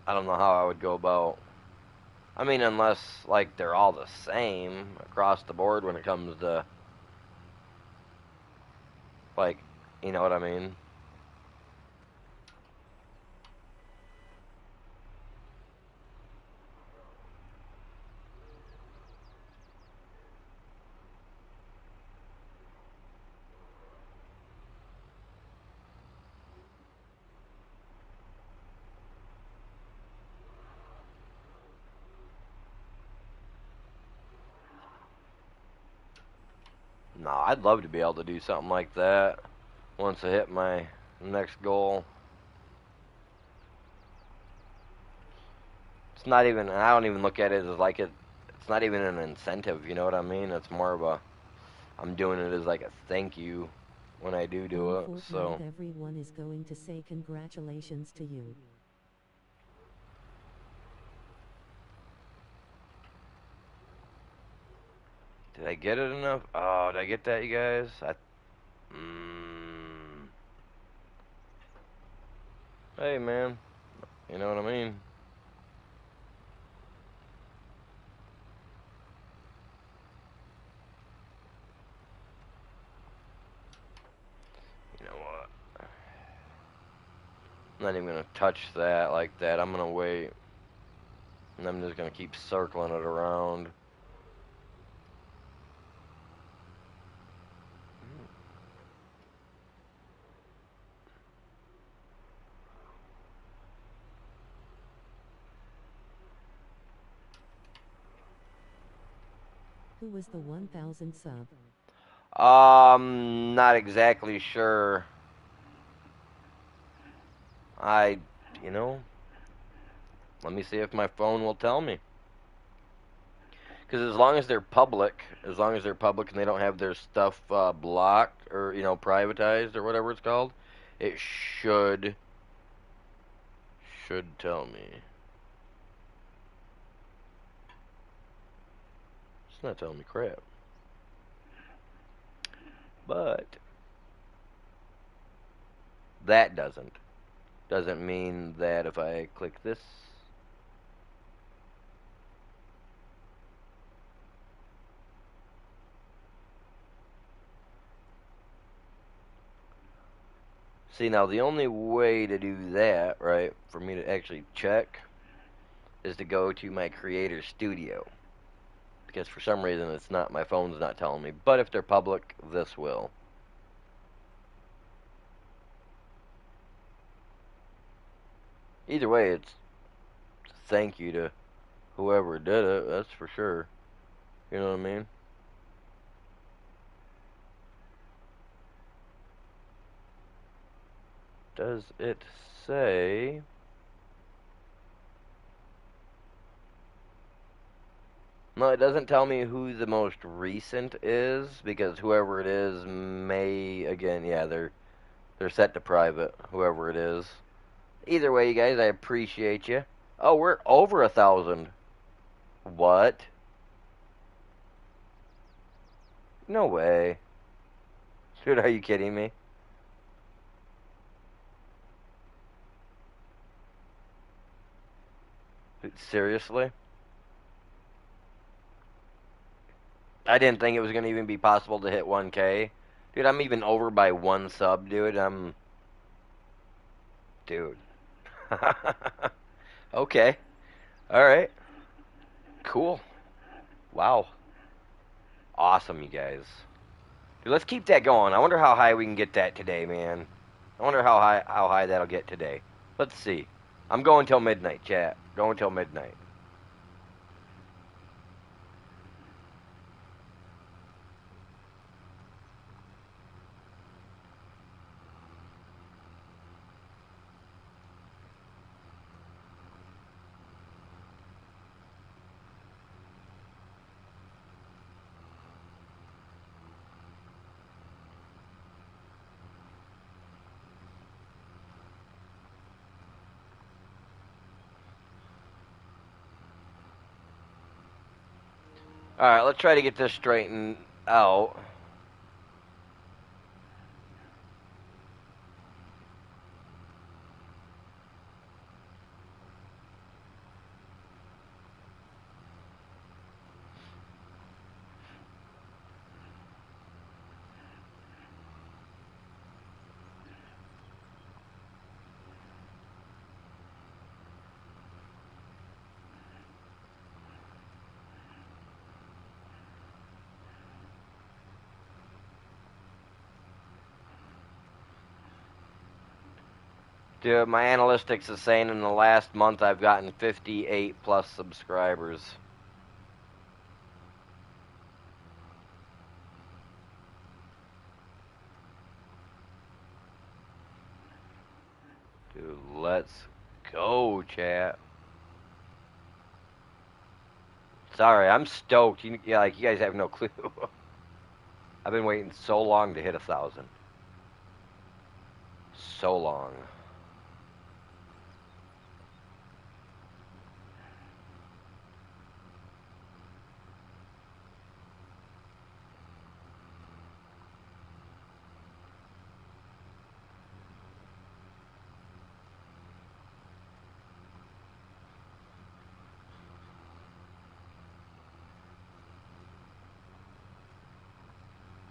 I don't know how I would go about. I mean, unless like they're all the same across the board when it comes to like, you know what I mean? No, I'd love to be able to do something like that once I hit my next goal. It's not even. I don't even look at it as like it. It's not even an incentive. You know what I mean? It's more of a. I'm doing it as like a thank you when I do On it. Fortnite, So everyone is going to say congratulations to you. did I get it enough? Oh, did I get that, you guys? Mm, hey, man. You know what I mean? You know what? I'm not even gonna touch that like that. I'm gonna wait, and I'm just gonna keep circling it around. Who was the 1000 sub? Not exactly sure. I, you know, let me see if my phone will tell me. Because as long as they're public and they don't have their stuff blocked or privatized or whatever it's called, it should tell me. It's not telling me crap, but that doesn't mean that if I click this. See, now the only way to do that, right, for me to actually check, is to go to my Creator Studio. Because for some reason it's not, my phone's not telling me. But if they're public, this will. Either way, it's thank you to whoever did it, that's for sure. You know what I mean? Does it say? No, it doesn't tell me who the most recent is because whoever it is may again, yeah, they're set to private. Whoever it is. Either way, you guys, I appreciate you. Oh, we're over 1,000. What? No way. Dude, are you kidding me? Seriously? I didn't think it was gonna even be possible to hit 1K. Dude, I'm even over by one sub, dude. Dude. Okay. All right. Cool. Wow. Awesome, you guys. Dude, let's keep that going. I wonder how high we can get that today, man. I wonder how high that'll get today. Let's see. I'm going till midnight, chat. Going till midnight. All right, let's try to get this straightened out. Dude, my analytics is saying in the last month I've gotten 58 plus subscribers. Dude, let's go, chat. Sorry, I'm stoked. Yeah, like you guys have no clue. I've been waiting so long to hit 1,000. So long.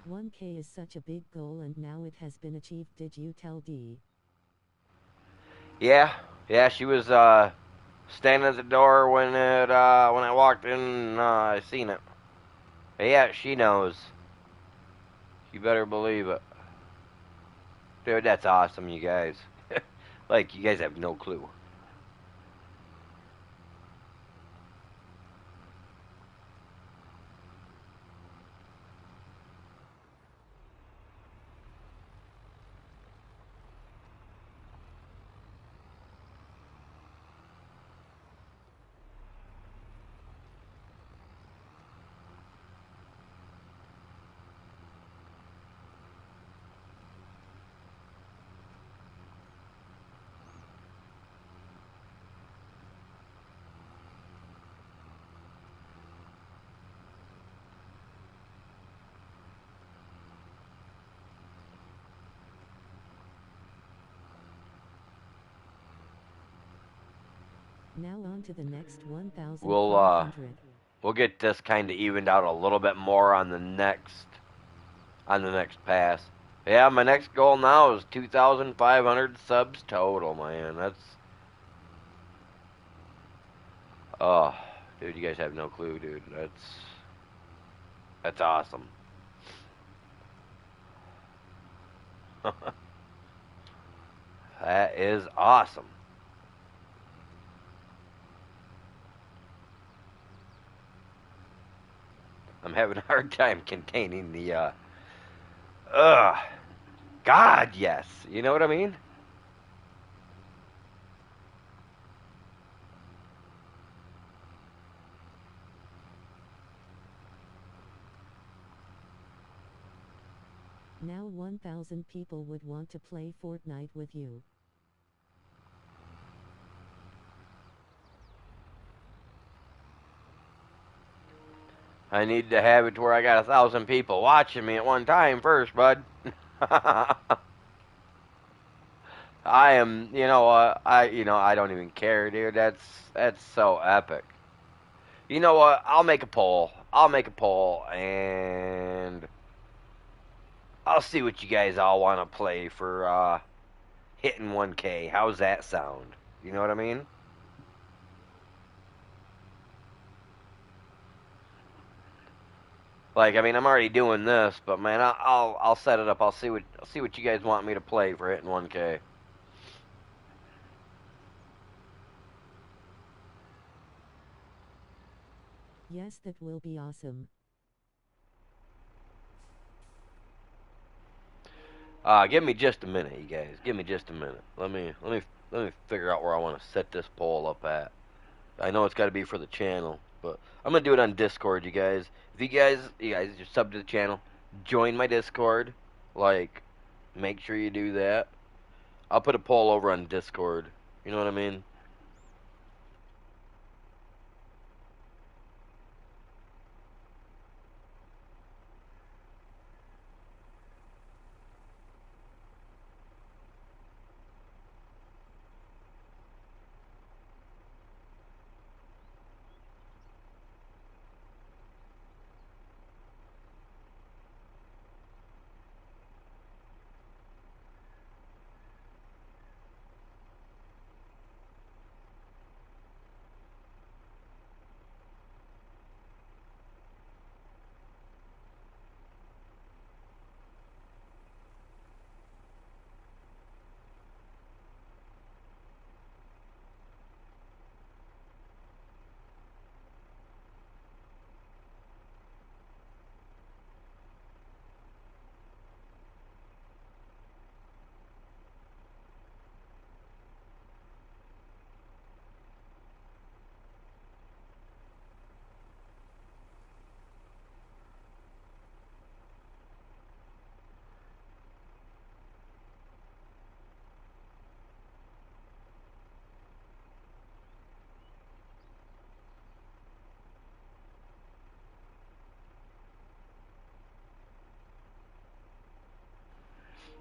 One K is such a big goal and now it has been achieved. Did you tell D? Yeah, yeah, she was standing at the door when I walked in. I seen it. Yeah, she knows. You better believe it, dude. That's awesome, you guys. Like you guys have no clue. Now on to the next We'll 1,500. we'll get this kind of evened out a little bit more on the next pass. Yeah, my next goal now is 2,500 subs total, man. Oh, dude, you guys have no clue, dude. That's awesome. That is awesome. I'm having a hard time containing the ugh. God, yes. You know what I mean? Now 1,000 people would want to play Fortnite with you. I need to have it to where I got 1,000 people watching me at one time first, bud. I am, I don't even care, dude. That's so epic. You know what? I'll make a poll. I'll make a poll, and I'll see what you guys all want to play for hitting 1K. How's that sound? You know what I mean? Like, I mean, I'm already doing this, but man, I'll set it up. I'll see what you guys want me to play for hitting 1K. Yes, that will be awesome. Give me just a minute, you guys. Give me just a minute. Let me figure out where I want to set this poll up at. I know it's got to be for the channel, but I'm gonna do it on Discord, you guys. If you guys just sub to the channel, join my Discord. Like, make sure you do that. I'll put a poll over on Discord. You know what I mean?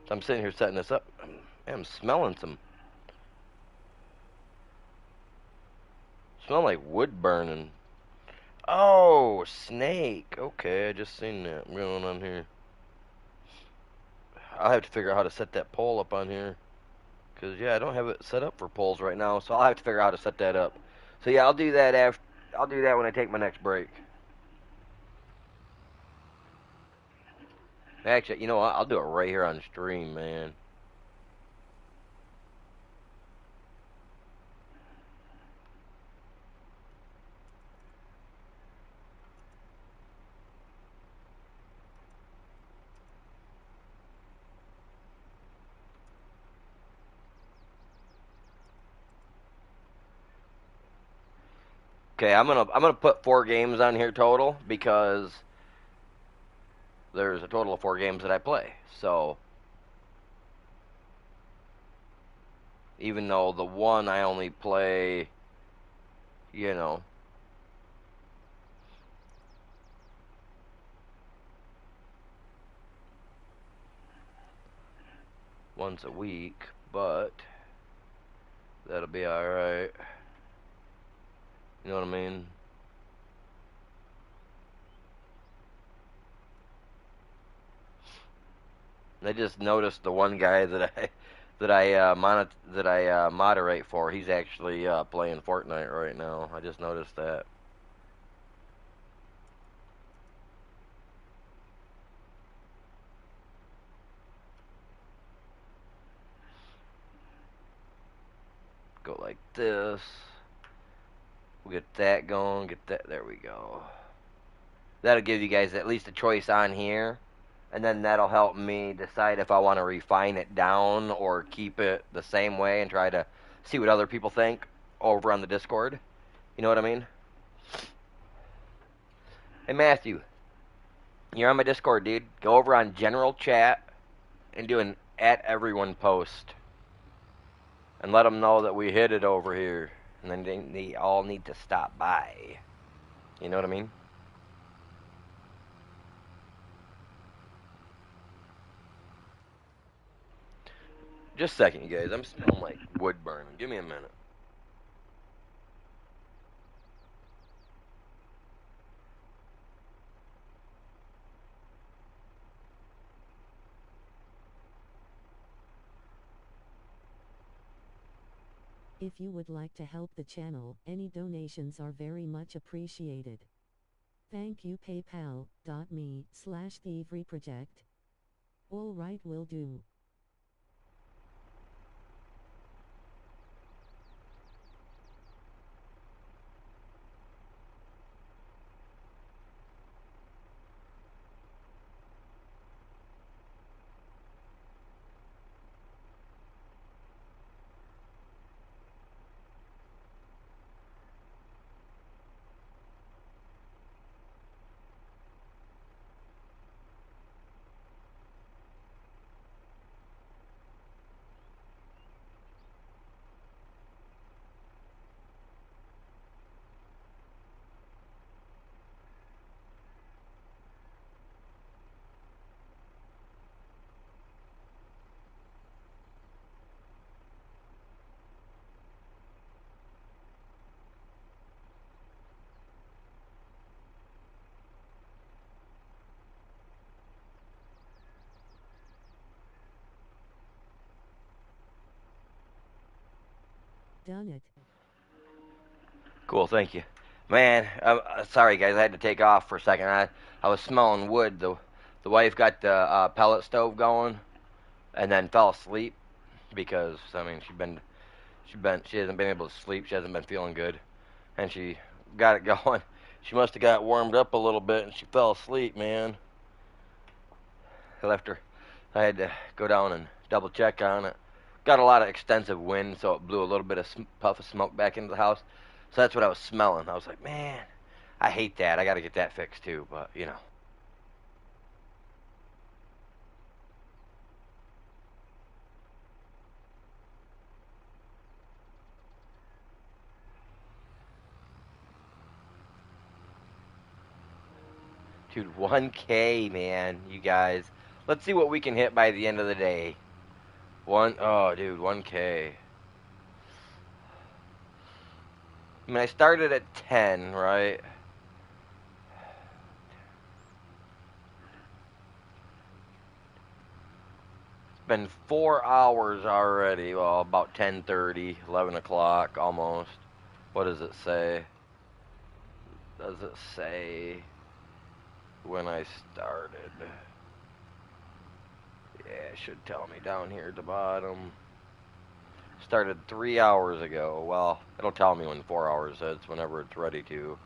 So I'm sitting here setting this up. I'm smelling smell like wood burning. Oh, snake. Okay, I just seen that going on here. I'll have to figure out how to set that pole up on here. Cause yeah, I don't have it set up for poles right now, so I'll have to figure out how to set that up. So yeah, I'll do that after. I'll do that when I take my next break. Actually, you know what? I'll do it right here on stream, man. Okay, I'm gonna put 4 games on here total because there's a total of 4 games that I play. So even though the one I only play, you know, once a week, but that'll be all right. You know what I mean? I just noticed the one guy that I moderate for. He's actually playing Fortnite right now. I just noticed that. Go like this. We'll get that going. Get that. There we go. That'll give you guys at least a choice on here, and then that'll help me decide if I want to refine it down or keep it the same way and try to see what other people think over on the Discord. You know what I mean? Hey Matthew, you're on my Discord, dude. Go over on general chat and do an at everyone post and let them know that we hit it over here, and then they all need to stop by. You know what I mean? Just a second, you guys. I'm smelling like wood burning. Give me a minute. If you would like to help the channel, any donations are very much appreciated. Thank you. paypal.me/thieveryproject. Alright, will do. Done it. Cool, thank you. Man, sorry guys, I had to take off for a second. I was smelling wood. The wife got the pellet stove going, and then fell asleep because I mean she hasn't been able to sleep. She hasn't been feeling good, and she got it going. She must have got warmed up a little bit, and she fell asleep. Man, I left her. I had to go down and double check on it. Got a lot of extensive wind, so it blew a little bit of puff of smoke back into the house. So that's what I was smelling. I was like, man, I hate that. I got to get that fixed too. But you know, dude, 1K, man, you guys. Let's see what we can hit by the end of the day. Oh, dude, 1K. I mean, I started at 10, right? It's been 4 hours already. Well, about 10:30, 11 o'clock almost. What does it say? Does it say when I started? Yeah, it should tell me down here at the bottom. Started 3 hours ago. Well, it'll tell me when 4 hours is, whenever it's ready to.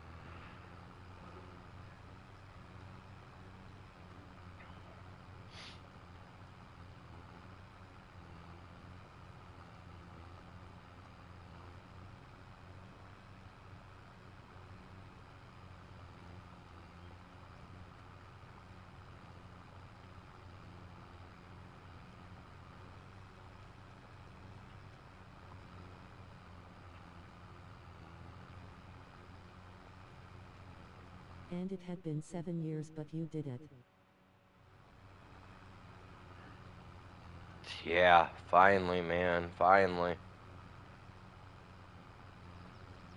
And it had been 7 years, but you did it. Yeah, finally, man, finally.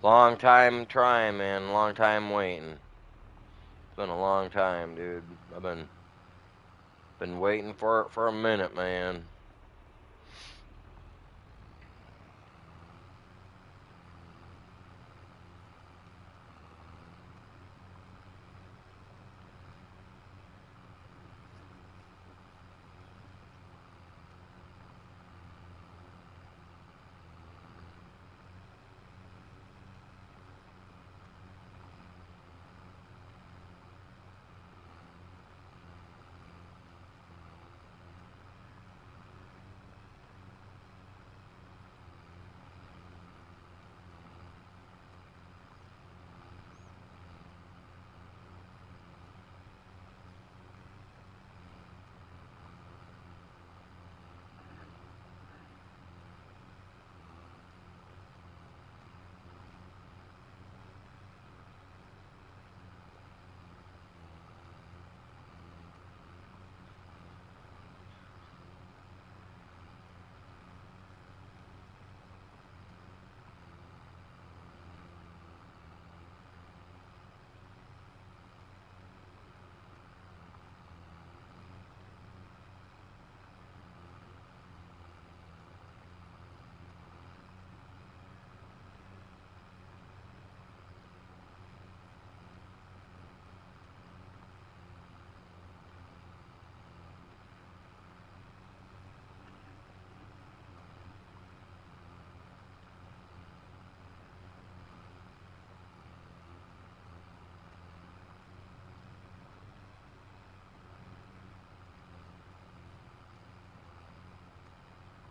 Long time trying, man. Long time waiting. It's been a long time, dude. I've been waiting for it for a minute, man.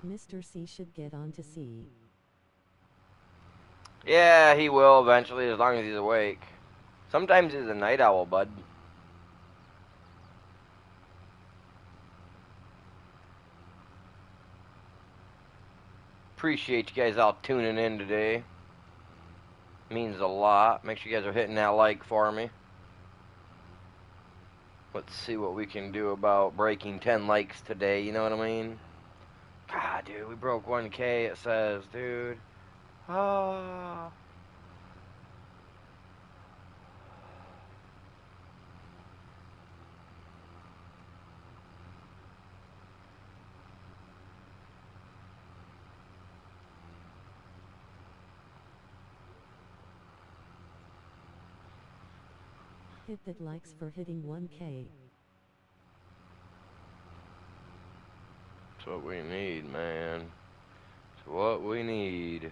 Mr. C should get on to C. Yeah, he will eventually, as long as he's awake. Sometimes he's a night owl, bud. Appreciate you guys all tuning in today. Means a lot. Make sure you guys are hitting that like for me. Let's see what we can do about breaking 10 likes today, you know what I mean? God, dude, we broke 1K, it says, dude. Ah. Hit that likes for hitting 1K. That's what we need, man. It's what we need.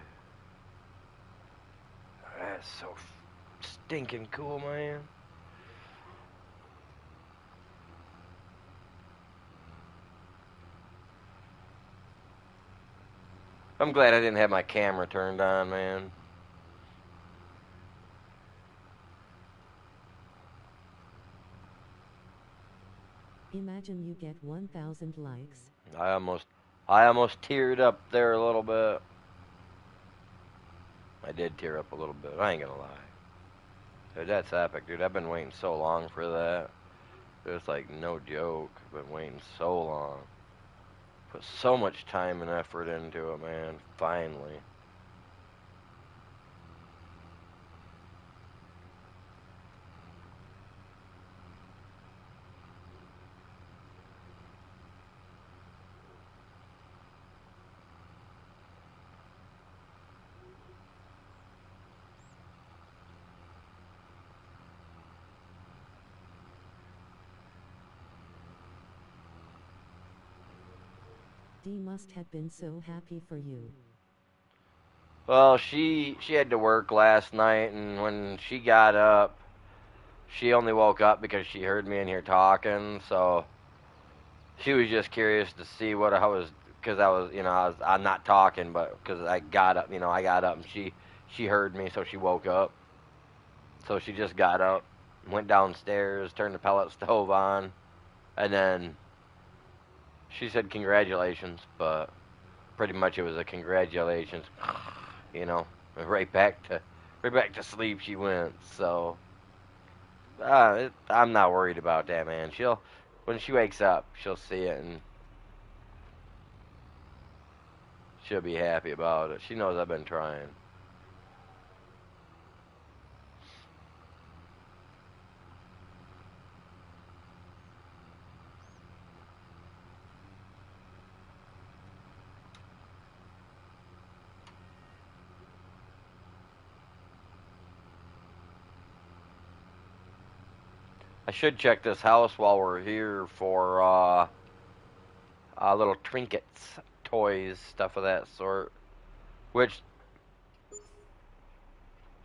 That's so stinking cool, man. I'm glad I didn't have my camera turned on, man. Imagine you get 1,000 likes. I almost teared up there a little bit. I did tear up a little bit. I ain't gonna lie. Dude, that's epic, dude. I've been waiting so long for that. It's like no joke. I've been waiting so long. Put so much time and effort into it, man. Finally. D must have been so happy for you. Well, she had to work last night, and when she got up, she only woke up because she heard me in here talking. So she was just curious to see what I was, because I was, I'm not talking, but because I got up, I got up, and she heard me, so she woke up. So she just got up, went downstairs, turned the pellet stove on, and then she said congratulations, but pretty much it was a congratulations, you know, right back to sleep she went. So I'm not worried about that, man. When she wakes up, she'll see it and she'll be happy about it. She knows I've been trying. I should check this house while we're here for little trinkets, toys, stuff of that sort. Which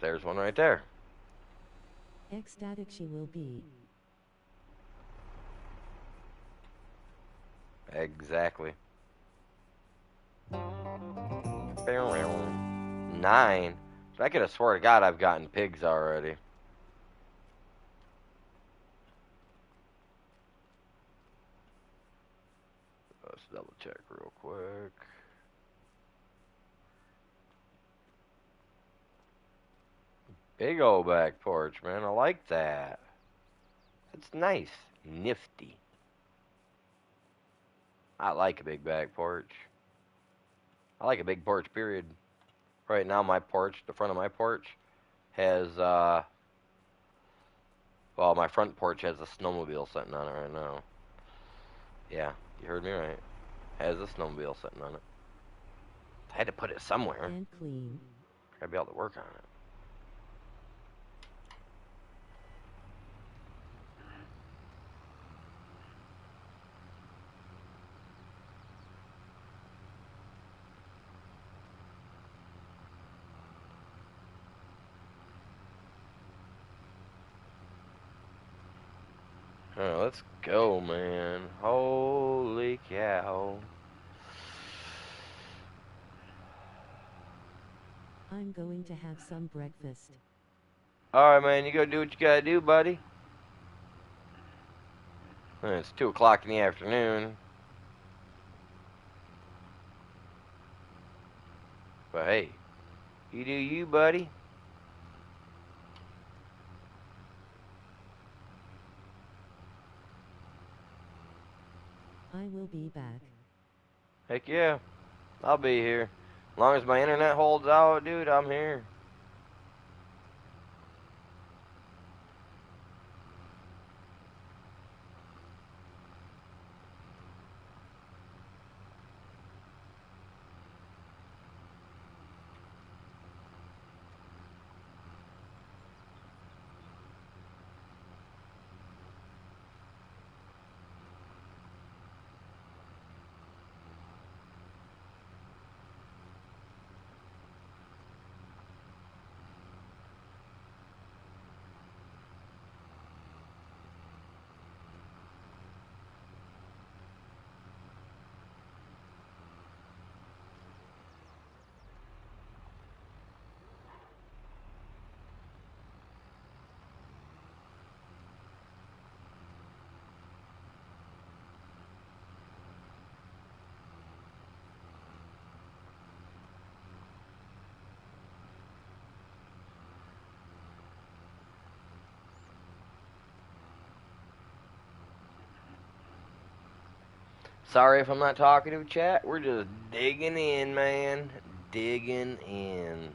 there's one right there. Ecstatic she will be. Exactly. 9. So I could have swore to God I've gotten pigs already. Let's double check real quick. Big old back porch, man. I like that. It's nice. Nifty. I like a big back porch. I like a big porch, period. Right now, my porch, the front of my porch, has, well, my front porch has a snowmobile sitting on it right now. Yeah, you heard me right. Has a snowmobile sitting on it. I had to put it somewhere. And clean. Gotta be able to work on it. Alright, let's go, man. Holy cow. I'm going to have some breakfast. Alright, man, you go do what you gotta do, buddy. It's 2 o'clock in the afternoon. But hey, you do you, buddy. I will be back. Heck yeah, I'll be here. As long as my internet holds out, dude, I'm here. Sorry if I'm not talking to chat. We're just digging in, man. Digging in.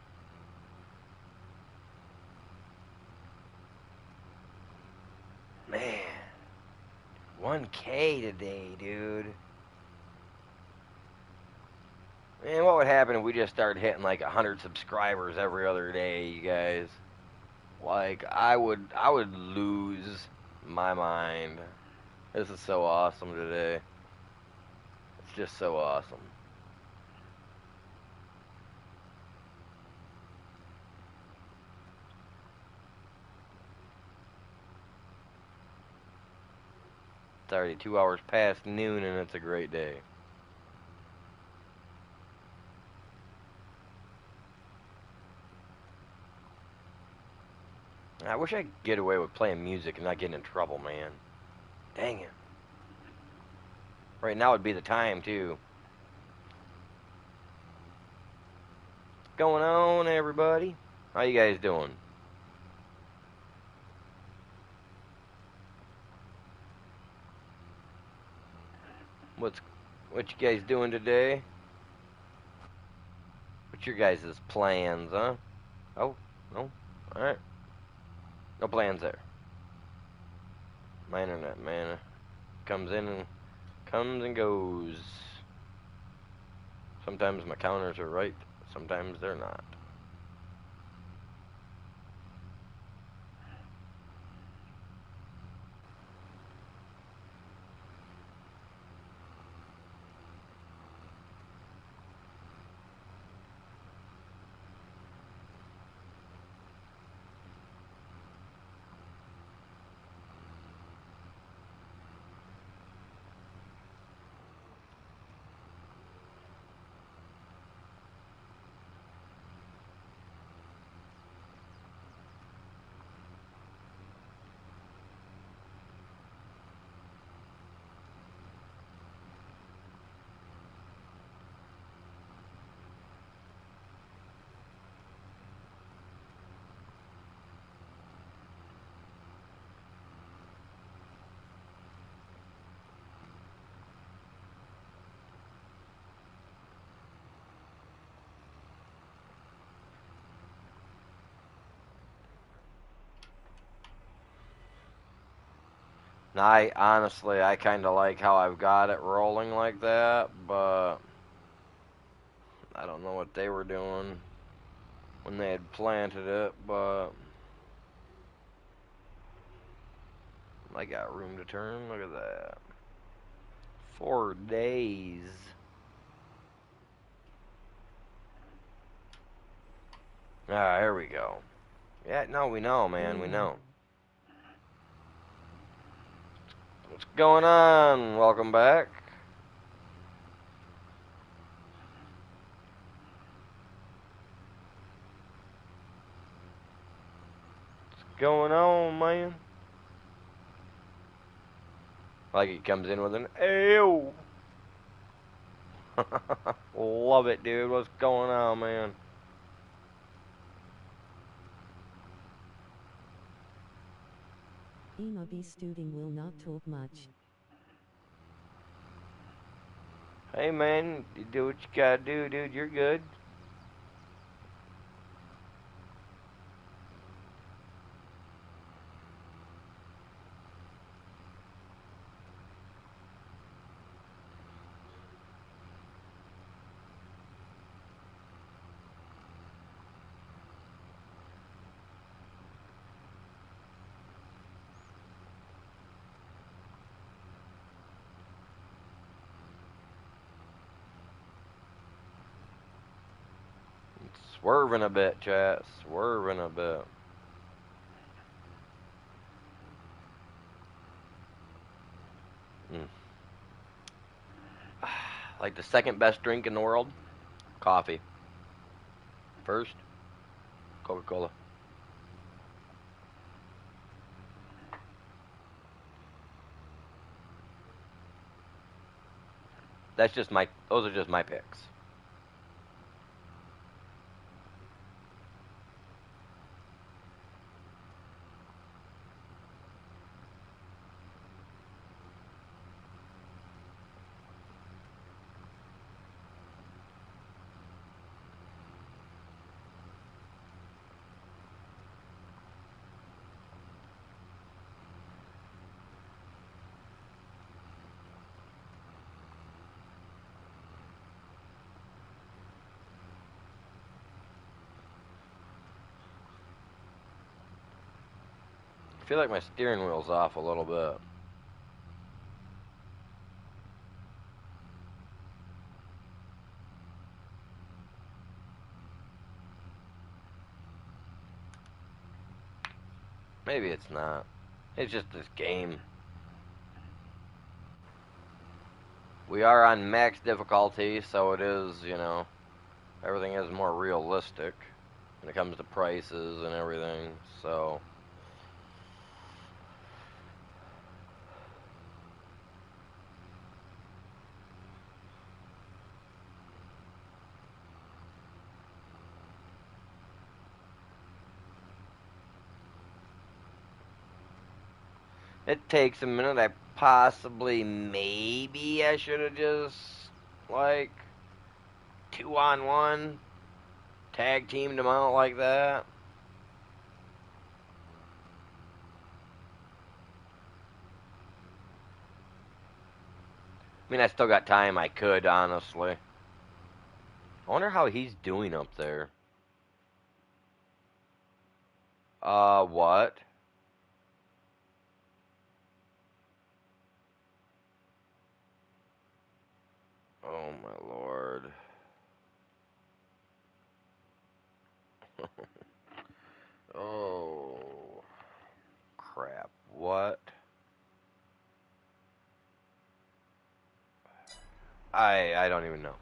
Man. 1K today, dude. Man, what would happen if we just started hitting like 100 subscribers every other day, you guys? Like, I would lose my mind. This is so awesome today. It's just so awesome. It's already 2 hours past noon and it's a great day. I wish I could get away with playing music and not getting in trouble, man. Dang it. Right now would be the time, too. What's going on, everybody? How you guys doing? What you guys doing today? What's your guys' plans, huh? Oh, no. Alright. No plans there. My internet, man, comes in and comes and goes. Sometimes my counters are right, sometimes they're not. Now, I kind of like how I've got it rolling like that, but I don't know what they were doing when they had planted it, but I got room to turn. Look at that. 4 days. Ah, here we go. Yeah, no, we know, man, we know. What's going on? Welcome back. going on, man? Like he comes in with an ew. Love it, dude. What's going on, man? Ema be studing will not talk much. Hey, man, you do what you gotta do, dude. You're good. Swerving a bit, chat. Swerving a bit. Mm. Like the second best drink in the world? Coffee. First, Coca-Cola. Those are just my picks. I feel like my steering wheel's off a little bit. Maybe it's not. It's just this game. We are on max difficulty, so it is, everything is more realistic when it comes to prices and everything, so. It takes a minute. Maybe I should have just, like, 2-on-1 tag teamed them out like that. I mean, I still got time. I could, honestly. I wonder how he's doing up there. What? Oh, my lord. Oh, crap. What? I don't even know.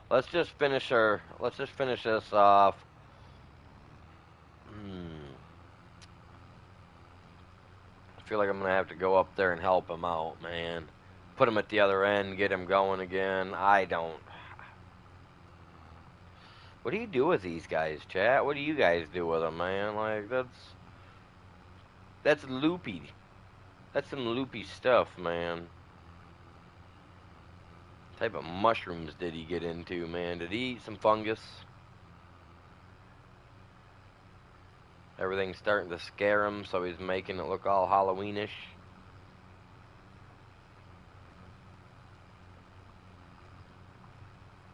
Let's just finish this off. I feel like I'm gonna have to go up there and help him out, man. Put him at the other end, get him going again. I don't. What do you do with these guys, chat? What do you guys do with them, man? Like that's loopy. That's some loopy stuff, man. What type of mushrooms did he get into, man? Did he eat some fungus? Everything's starting to scare him, so he's making it look all Halloweenish.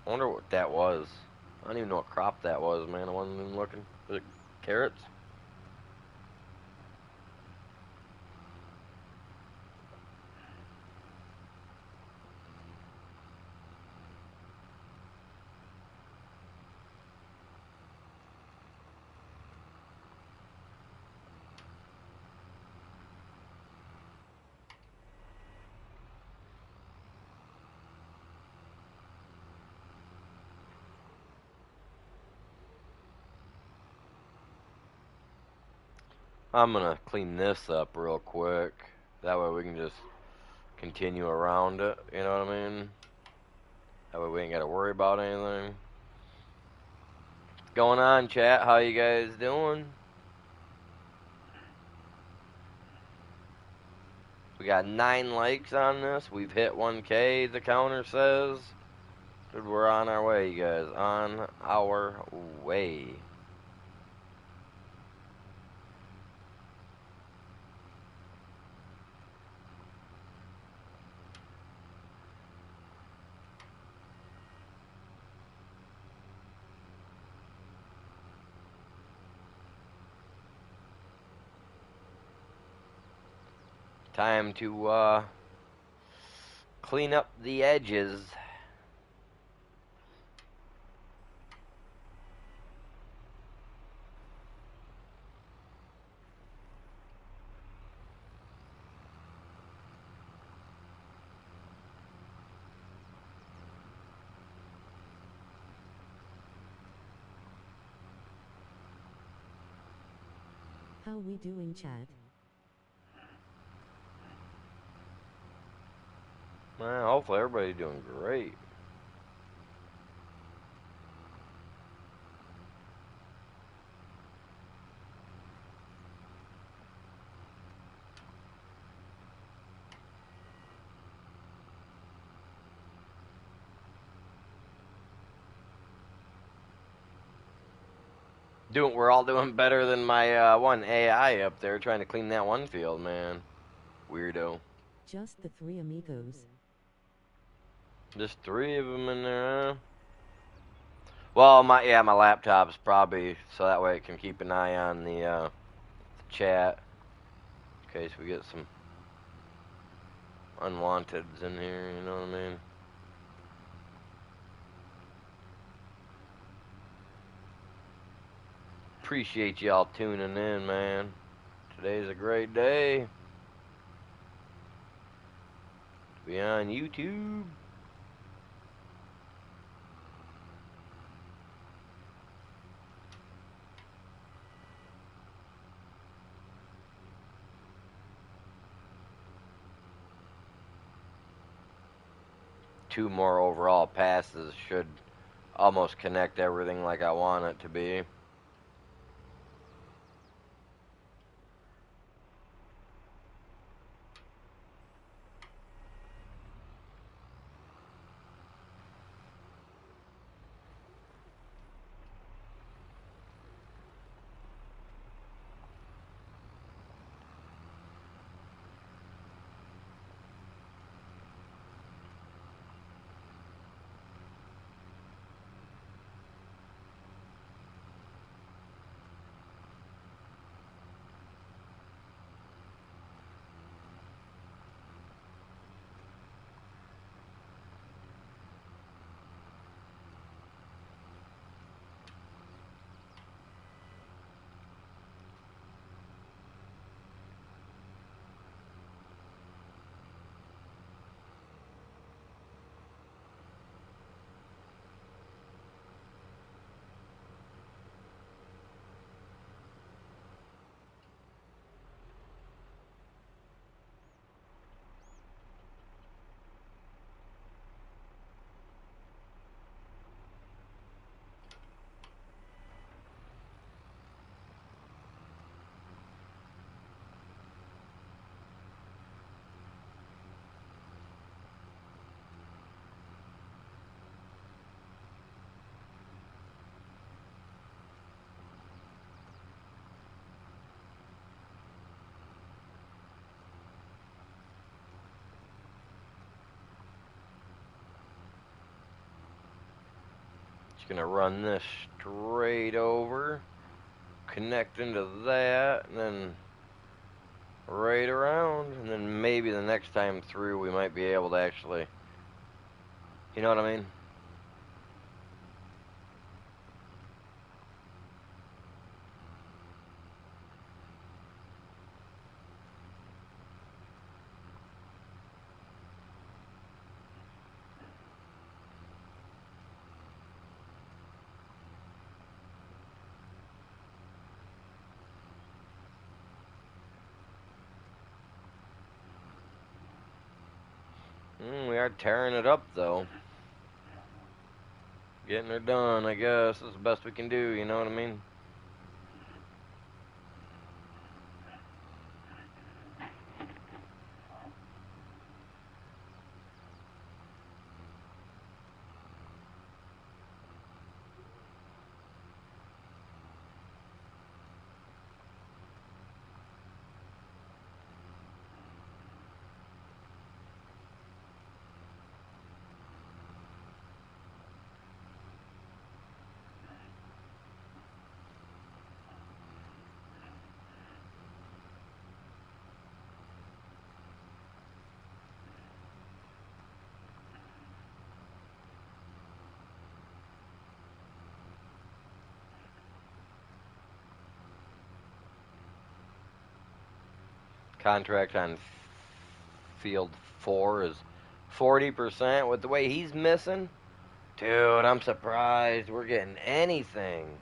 I wonder what that was. I don't even know what crop that was, man. I wasn't even looking. Was it carrots? I'm gonna clean this up real quick. That way we can just continue around it. You know what I mean? That way we ain't gotta worry about anything. What's going on, chat? How you guys doing? We got 9 likes on this. We've hit 1K, the counter says. Dude, we're on our way, you guys. On our way. Time to clean up the edges. How we doing, chat? Man, hopefully everybody's doing great. We're all doing better than my one AI up there trying to clean that one field, man. Weirdo. Just the 3 amigos. Just 3 of them in there, huh? Well, my laptop's probably so that way it can keep an eye on the chat in case we get some unwanteds in here. You know what I mean? Appreciate y'all tuning in, man. Today's a great day to be on YouTube. Two more overall passes should almost connect everything like I want it to be. Just gonna run this straight over, connect into that, and then right around, and then maybe the next time through we might be able to actually, you know what I mean? We are tearing it up, though. Getting her done, I guess. Is the best we can do, you know what I mean? Contract on field 4 is 40%. With the way he's missing, dude, I'm surprised we're getting anything.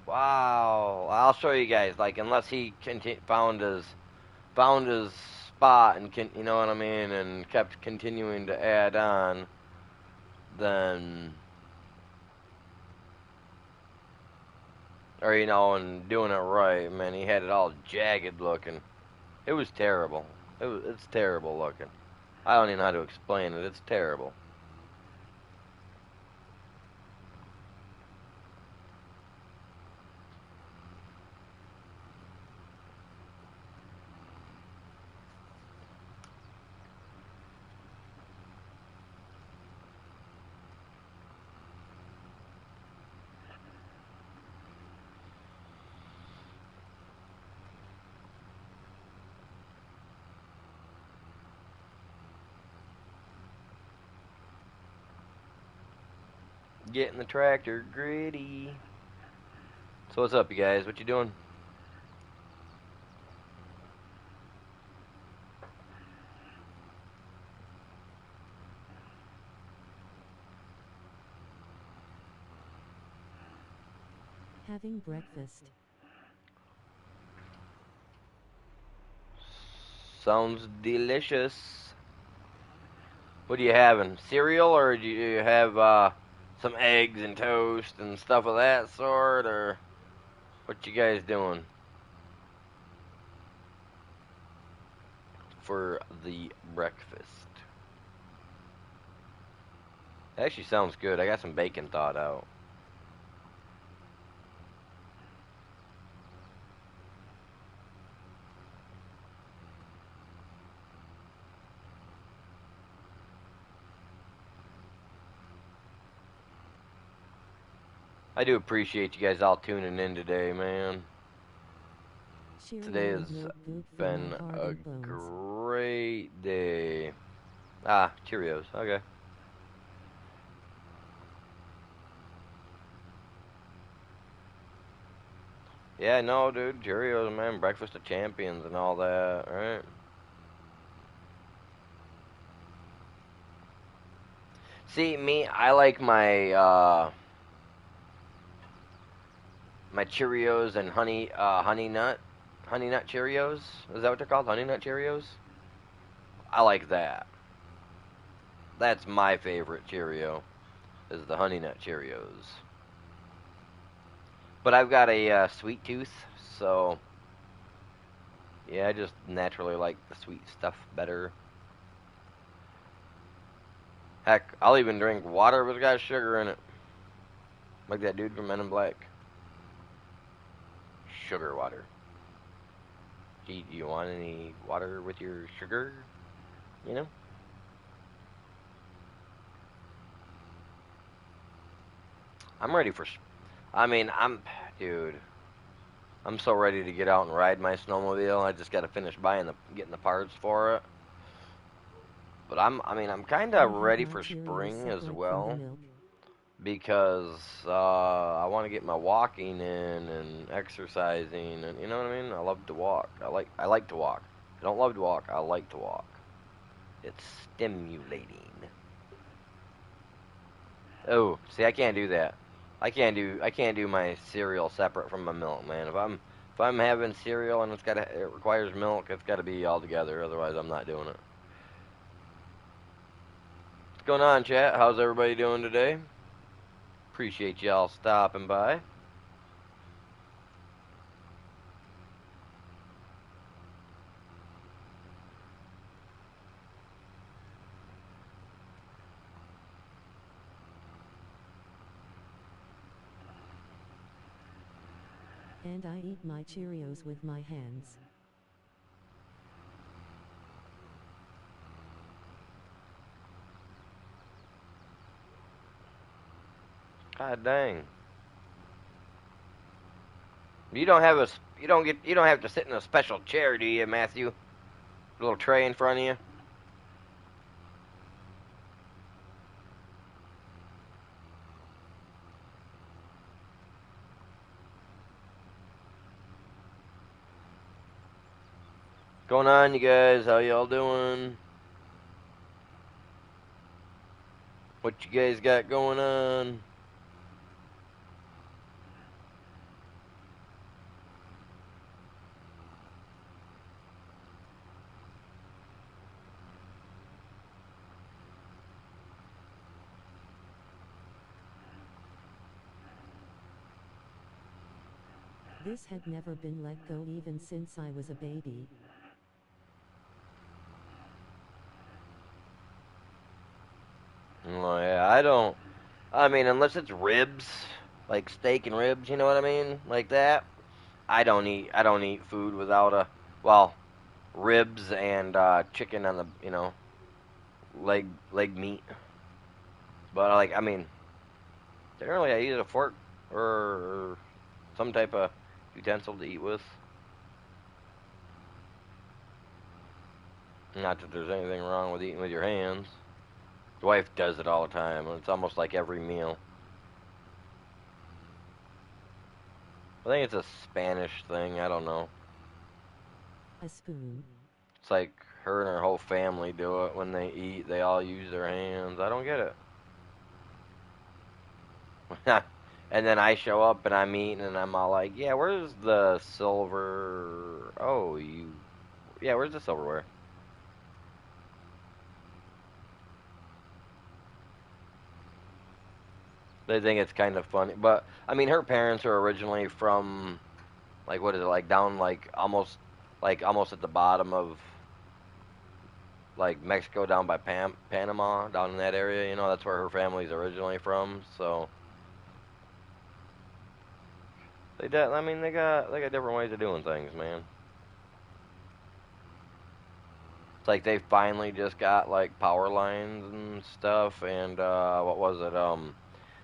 Wow. I'll show you guys. Like, unless he found his spot and you know what I mean, and kept continuing to add on, then, or and doing it right, man, he had it all jagged looking. It was terrible. It's terrible looking. I don't even know how to explain it. It's terrible. Getting the tractor gritty. So what's up, you guys? What you doing? Having breakfast. Sounds delicious. What are you having? Cereal, or do you have some eggs and toast and stuff of that sort, or what you guys doing for the breakfast? Actually sounds good. I got some bacon thawed out. I do appreciate you guys all tuning in today, man. Today Cheerio has with milk goop for been my heart a and bones. great day. Cheerios. Okay. Yeah, no, dude. Cheerios, man. Breakfast of champions and all that, right? See, me, I like my Cheerios and honey nut Cheerios. Is that what they're called? Honey nut Cheerios? I like that. That's my favorite Cheerio, is the honey nut Cheerios. But I've got a sweet tooth, so yeah, I just naturally like the sweet stuff better. Heck, I'll even drink water if it's got sugar in it, like that dude from Men in Black. Sugar water. Do you want any water with your sugar? You know? I'm ready for. I mean, dude. I'm so ready to get out and ride my snowmobile. I just got to finish getting the parts for it. But I'm kind I of have ready my for Cheerios spring as separate from the well, milk. because I want to get my walking in and exercising, and you know what I mean. I love to walk. I like to walk. I don't love to walk. I like to walk. It's stimulating. Oh, see, I can't do that. I can't do my cereal separate from my milk, man. If I'm having cereal and it requires milk, it's got to be all together. Otherwise, I'm not doing it. What's going on, chat? How's everybody doing today? Appreciate y'all stopping by. And I eat my Cheerios with my hands. God dang. You don't have a you don't have to sit in a special chair, do you, Matthew? A little tray in front of you. Going on, you guys? How y'all doing? What you guys got going on? This had never been let go even since I was a baby. Oh yeah, I don't. I mean, unless it's ribs, like steak and ribs, you know what I mean, like that. I don't eat. I don't eat food without a well, ribs and chicken on the leg meat. But I mean, generally I use a fork or some type of utensil to eat with. Not that there's anything wrong with eating with your hands. The wife does it all the time. It's almost like every meal. I think it's a Spanish thing. I don't know. A spoon. It's like her and her whole family do it when they eat. They all use their hands. I don't get it. And then I show up and I'm eating and I'm all like, yeah, where's the silver? Oh, yeah, where's the silverware? They think it's kind of funny, but I mean, her parents are originally from like what is it like down like almost at the bottom of like Mexico down by Panama down in that area. You know, that's where her family's originally from. So I mean, they got different ways of doing things, man. It's like they finally just got like power lines and stuff, and what was it?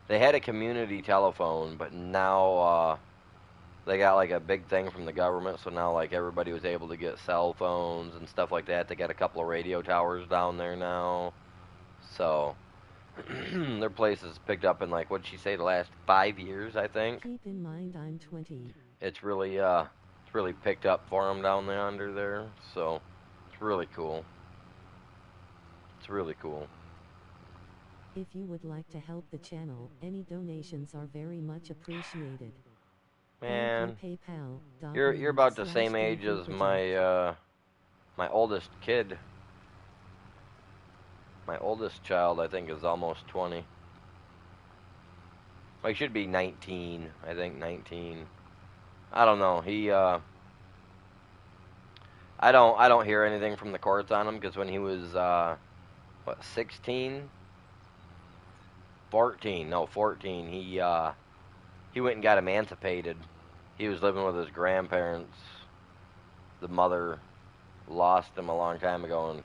They had a community telephone, but now they got like a big thing from the government, so now like everybody was able to get cell phones and stuff like that. They got a couple of radio towers down there now, so their place is picked up in like what'd she say the last 5 years, I think. Keep in mind I'm 20. It's really picked up for them down there under there, so it's really cool. It's really cool. If you would like to help the channel, any donations are very much appreciated. Man, you're about the same age as PayPal.me/DVProject. my oldest kid. My oldest child, I think, is almost 20. Well, he should be 19. I think 19. I don't know. I don't hear anything from the courts on him because when he was 16, 14, no 14, he went and got emancipated. He was living with his grandparents. The mother lost him a long time ago, and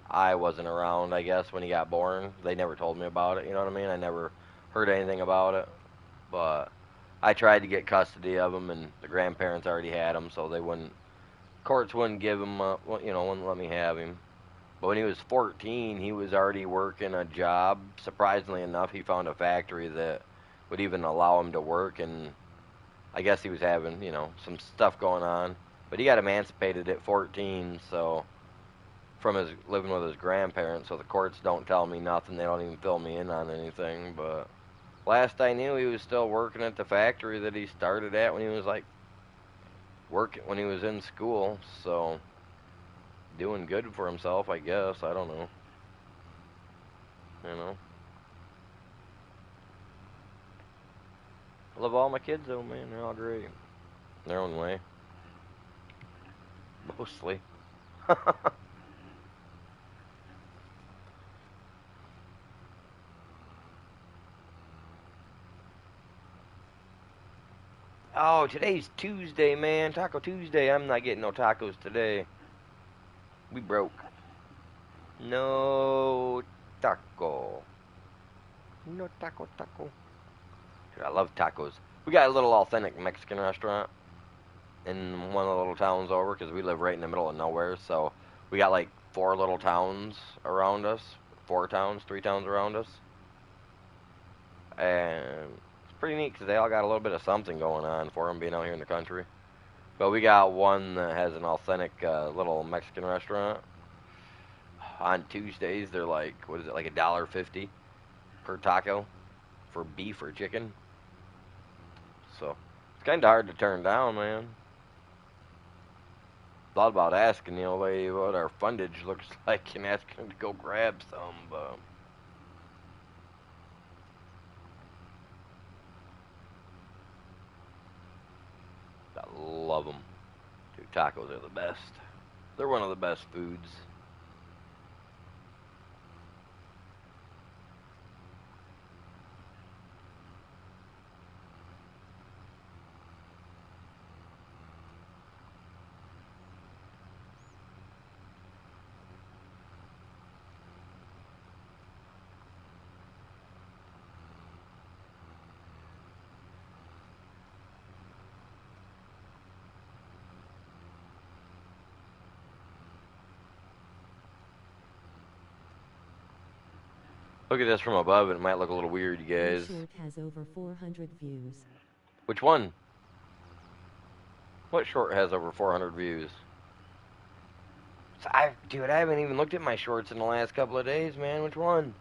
I wasn't around, I guess, when he got born. They never told me about it, you know what I mean? I never heard anything about it. But I tried to get custody of him, and the grandparents already had him, so courts wouldn't give him, wouldn't let me have him. But when he was 14, he was already working a job. Surprisingly enough, he found a factory that would even allow him to work, and I guess he was having, some stuff going on. But he got emancipated at 14, so from his living with his grandparents, so the courts don't tell me nothing. They don't even fill me in on anything. But last I knew, he was still working at the factory that he started at when he was like working when he was in school. So doing good for himself, I guess. I don't know. you know. I love all my kids though, man. They're all great. In their own way. Mostly. Oh, today's Tuesday, man. Taco Tuesday. I'm not getting no tacos today. We broke. No taco. No taco taco. Dude, I love tacos. We got a little authentic Mexican restaurant in one of the little towns over because we live right in the middle of nowhere. So we got like 4 little towns around us. 4 towns, 3 towns around us. And it's pretty neat because they all got a little bit of something going on for them being out here in the country. But we got one that has an authentic little Mexican restaurant. On Tuesdays, they're like, what is it, like $1.50 per taco for beef or chicken. So it's kind of hard to turn down, man. Thought about asking the old lady what our fundage looks like and asking her to go grab some, but I love them. Dude, tacos are the best. They're one of the best foods. Look at this from above. It might look a little weird, you Your guys. short has over 400 views. Which one? What short has over 400 views? Dude, I haven't even looked at my shorts in the last couple of days, man. Which one?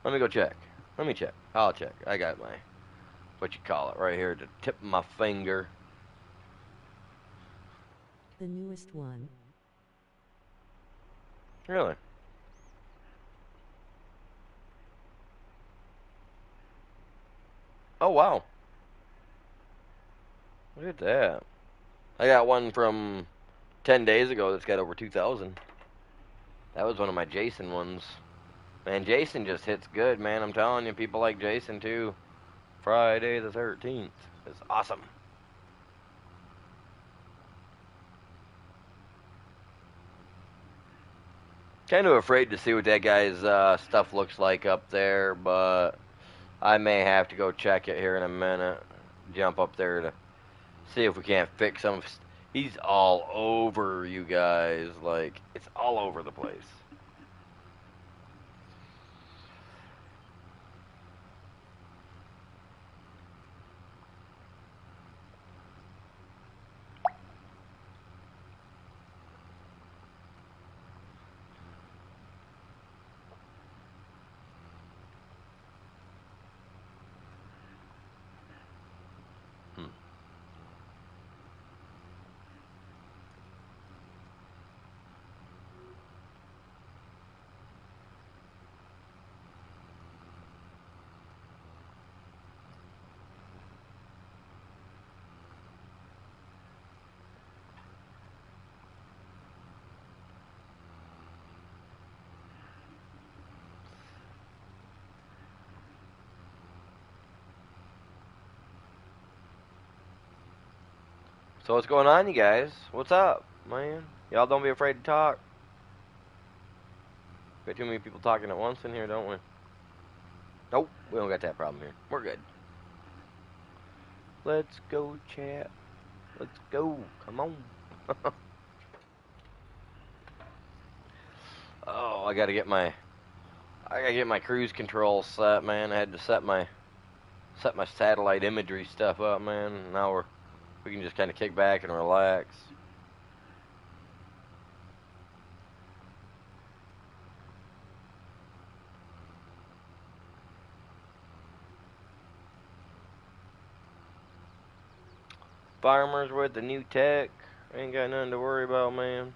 Let me go check. Let me check. I'll check. I got my, what you call it, right here at the tip of my finger. The newest one. Really? Oh, wow. Look at that. I got one from 10 days ago that's got over 2,000. That was one of my Jason ones. Man, Jason just hits good, man. I'm telling you, people like Jason too. Friday the 13th is awesome. Kind of afraid to see what that guy's stuff looks like up there, but I may have to go check it here in a minute. Jump up there to see if we can't fix some. He's all over you guys. Like, it's all over the place. Hmm. So what's going on, you guys? What's up, man? Y'all don't be afraid to talk. Got too many people talking at once in here, don't we? Nope, we don't got that problem here. We're good. Let's go, chat. Let's go. Come on. Oh, I gotta get my cruise control set, man. I had to set my satellite imagery stuff up, man. Now we can just kind of kick back and relax. Farmers with the new tech. Ain't got nothing to worry about, man.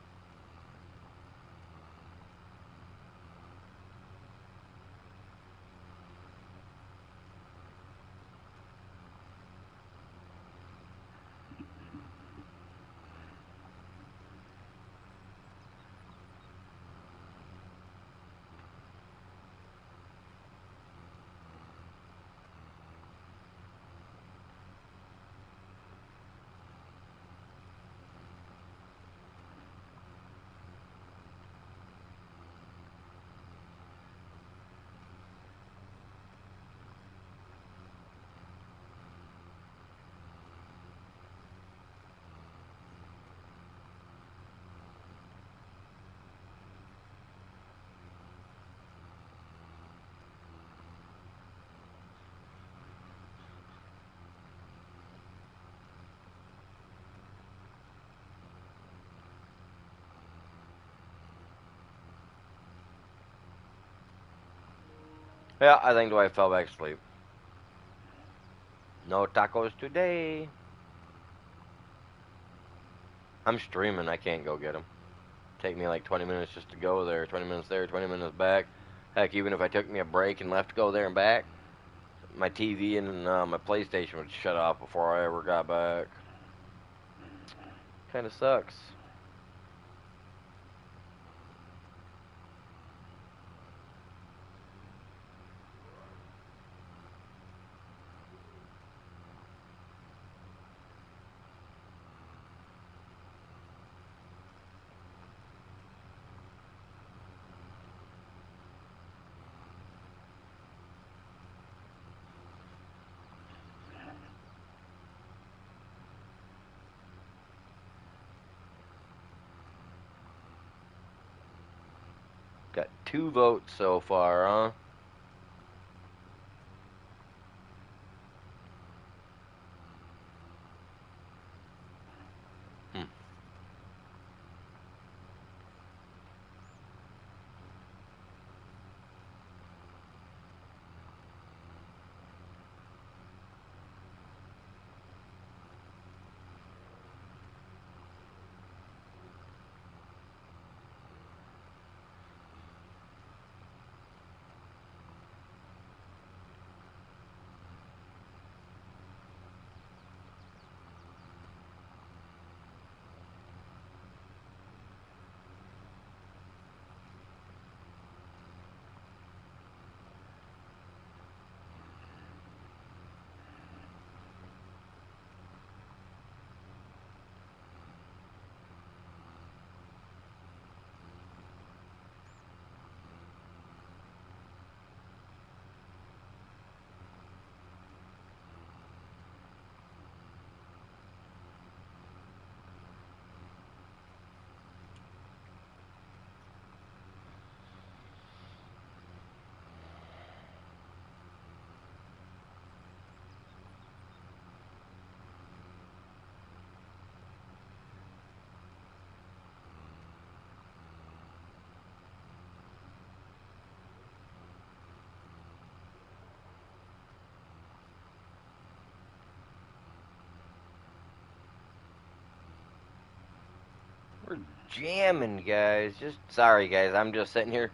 Yeah, I think the wife fell back asleep. No tacos today. I'm streaming. I can't go get them. Take me like 20 minutes just to go there. 20 minutes there, 20 minutes back. Heck, even if I took me a break and left to go there and back, my TV and my PlayStation would shut off before I ever got back. Kind of sucks. Got 2 votes so far, huh? Hmm. We're jamming, guys. Just sorry, guys. I'm just sitting here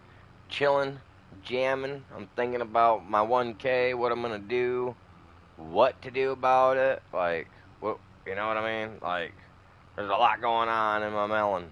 chilling, jamming. I'm thinking about my 1K, what I'm gonna do, what to do about it. Like, what, you know what I mean? Like, there's a lot going on in my melon.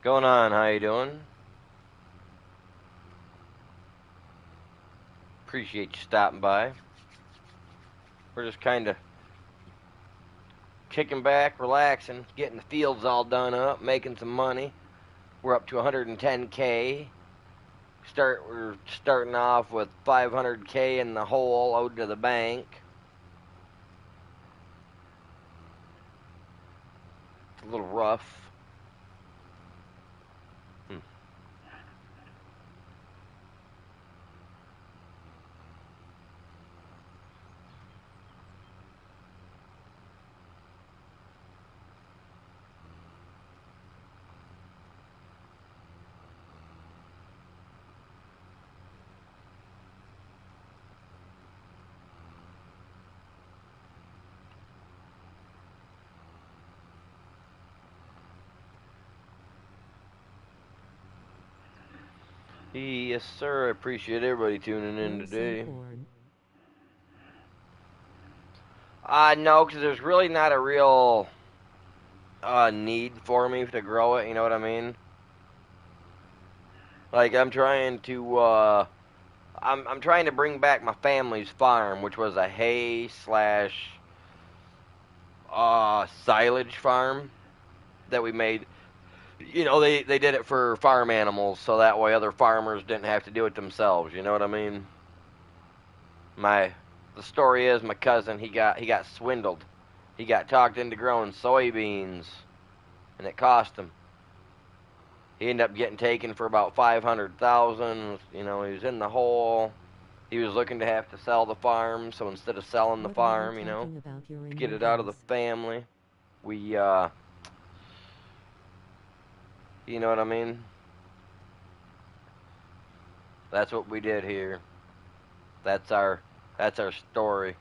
What's going on? How you doing? Appreciate you stopping by. We're just kind of kicking back, relaxing, getting the fields all done up, making some money. We're up to 110K. We're starting off with 500K in the hole owed to the bank. It's a little rough. Hmm. Yes, sir. I appreciate everybody tuning in Grow some today. corn. No, because there's really not a real need for me to grow it. You know what I mean? Like I'm trying to I'm trying to bring back my family's farm, which was a hay slash silage farm that we made. You know, they did it for farm animals, so that way other farmers didn't have to do it themselves. You know what I mean? My the story is my cousin he got swindled. He got talked into growing soybeans, and it cost him. He ended up getting taken for about 500,000. You know, he was in the hole. He was looking to have to sell the farm, so instead of selling the What are you farm, talking about? You're to in get your it out of the house. family, we you know what I mean? That's what we did here. That's our story.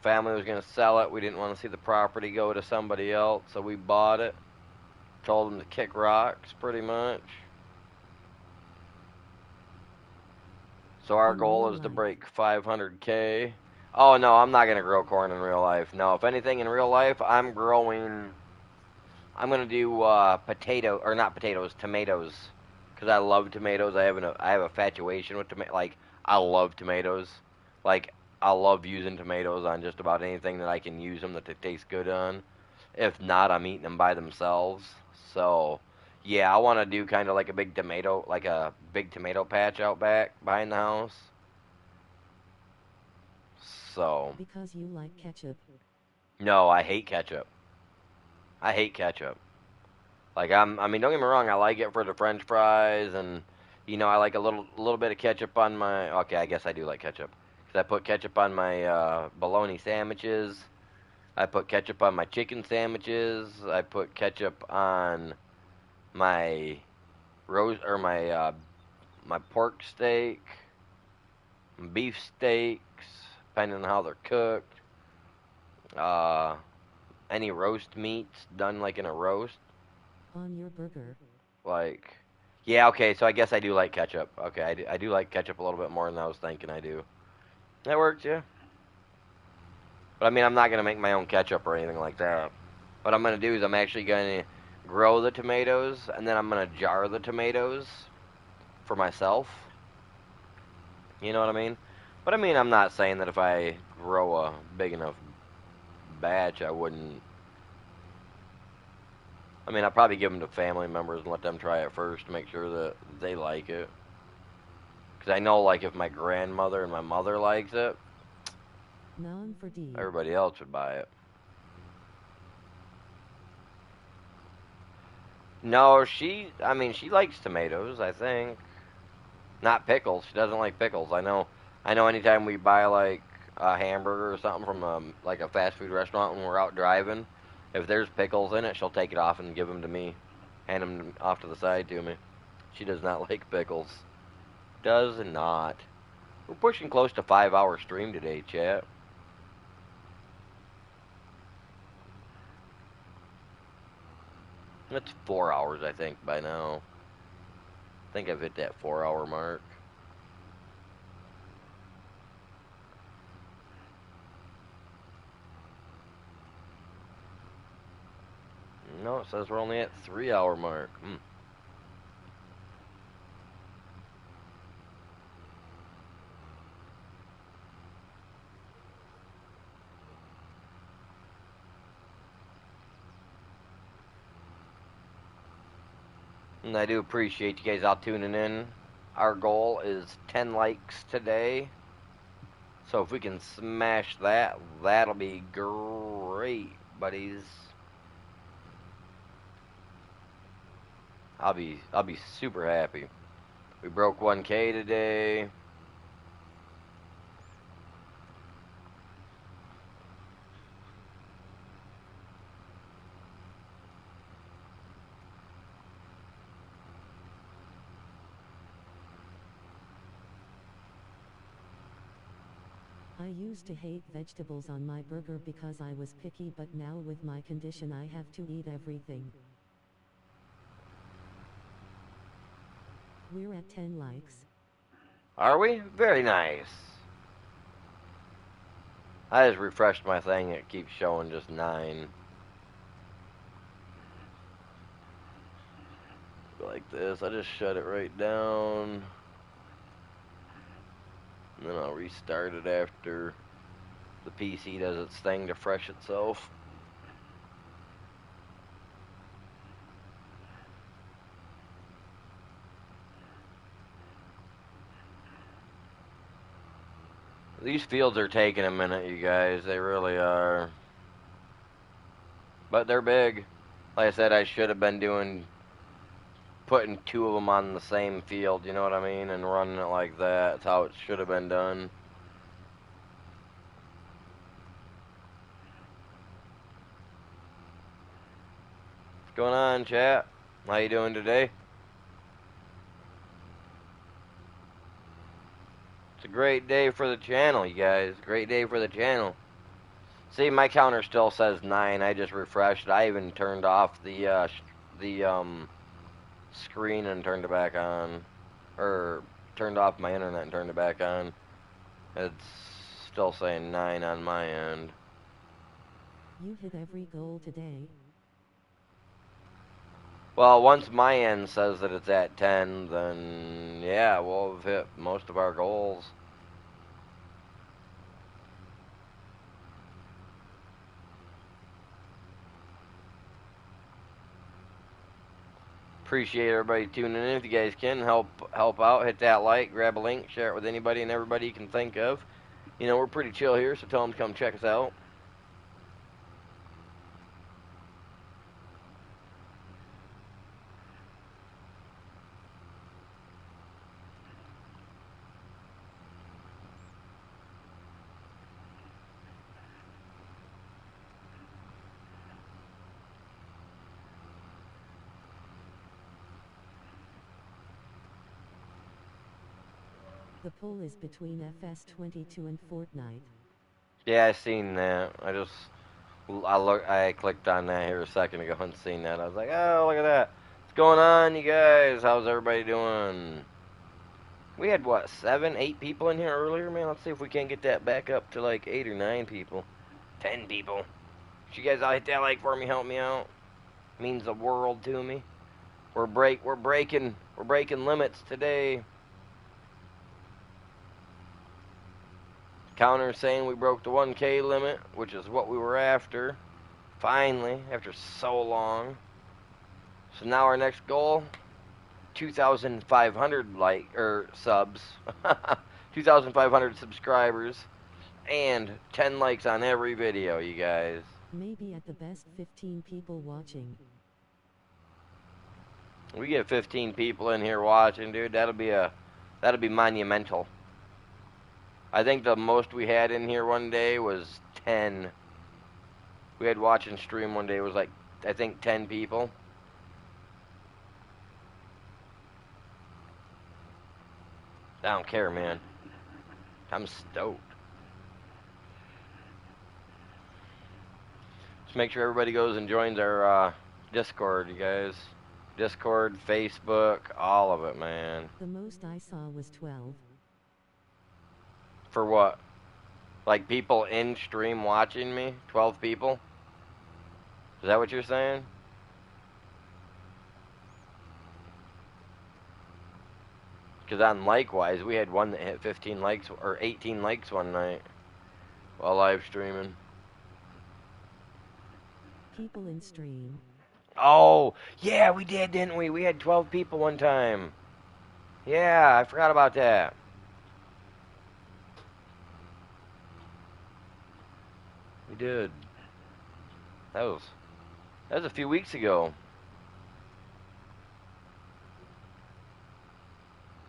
Family was gonna sell it. We didn't want to see the property go to somebody else, so we bought it. Told them to kick rocks, pretty much. So our In real goal is to life. break 500K. Oh no, I'm not gonna grow corn in real life. No, if anything in real life, I'm growing. I'm gonna do potato or not potatoes, tomatoes, because I love tomatoes. I have a infatuation with tomato. Like I love tomatoes. Like I love using tomatoes on just about anything that I can use them that they taste good on. If not, I'm eating them by themselves. So yeah, I want to do kind of like a big tomato patch out back behind the house. So Because you like ketchup. no, I hate ketchup. I hate ketchup. I mean, don't get me wrong, I like it for the French fries, and I like a little bit of ketchup on my. Okay, I guess I do like ketchup, 'cause I put ketchup on my bologna sandwiches. I put ketchup on my chicken sandwiches. I put ketchup on my my pork steak, beef steaks, depending on how they're cooked. Uh, any roast meats done like in a roast. On your burger. Like, yeah, okay, so I guess I do like ketchup. Okay, I do like ketchup a little bit more than I was thinking I do. That works, yeah. But I mean, I'm not gonna make my own ketchup or anything like that. What I'm gonna do is I'm actually gonna grow the tomatoes and then I'm gonna jar the tomatoes for myself. You know what I mean? But I mean, I'm not saying that if I grow a big enough batch, I wouldn't. I mean, I'll probably give them to family members and let them try it first to make sure that they like it. Because I know, like, if my grandmother and my mother likes it, Non for D. everybody else would buy it. No, I mean, she likes tomatoes, I think. Not pickles. She doesn't like pickles. I know anytime we buy, like, a hamburger or something from, like, a fast food restaurant when we're out driving, if there's pickles in it, she'll take it off and give them to me. Hand them off to the side to me. She does not like pickles. Does not. We're pushing close to 5 hour stream today, chat. That's 4 hours, I think, by now. I think I've hit that 4 hour mark. No, it says we're only at 3 hour mark. And I do appreciate you guys all tuning in. Our goal is 10 likes today. So if we can smash that, that'll be great, buddies. I'll be super happy. We broke 1K today. I used to hate vegetables on my burger because I was picky, but now with my condition I have to eat everything. We're at 10 likes. Are we? Very nice. I just refreshed my thing. It keeps showing just 9. Like this. I just shut it right down. And then I'll restart it after the PC does its thing to fresh itself. These fields are taking a minute, you guys. They really are. But they're big. Like I said, I should have been putting 2 of them on the same field, you know what I mean? And running it like that. That's how it should have been done. What's going on, chat? How you doing today? It's a great day for the channel, you guys. Great day for the channel. See, my counter still says 9. I just refreshed. I even turned off the screen and turned it back on. Or turned off my internet and turned it back on. It's still saying 9 on my end. You hit every goal today. Well, once my end says that it's at 10, then yeah, we'll have hit most of our goals. Appreciate everybody tuning in. If you guys can help out, hit that like, grab a link, share it with anybody and everybody you can think of. You know, we're pretty chill here, so tell them to come check us out. The poll is between FS22 and Fortnite. Yeah, I seen that. I clicked on that here a second ago and seen that. I was like, oh, look at that. What's going on, you guys? How's everybody doing? We had, what, 7, 8 people in here earlier, man? Let's see if we can't get that back up to like 8 or 9 people. 10 people. If you guys all hit that like for me, help me out. It means the world to me. We're breaking limits today. Counter saying we broke the 1K limit, which is what we were after. Finally, after so long. So now our next goal, 2,500 subs, 2,500 subscribers, and 10 likes on every video, you guys. Maybe at the best 15 people watching. We get 15 people in here watching, dude. That'll be monumental. I think the most we had in here one day was 10. We had watching stream one day was like, I think 10 people. I don't care, man. I'm stoked. Just make sure everybody goes and joins our Discord, you guys. Discord, Facebook, all of it, man. The most I saw was 12. For what? Like people in stream watching me? 12 people? Is that what you're saying? Because on Likewise, we had one that hit 15 likes or 18 likes one night while live streaming. People in stream. Oh, yeah, we did, didn't we? We had 12 people one time. Yeah, I forgot about that. We did. That was a few weeks ago.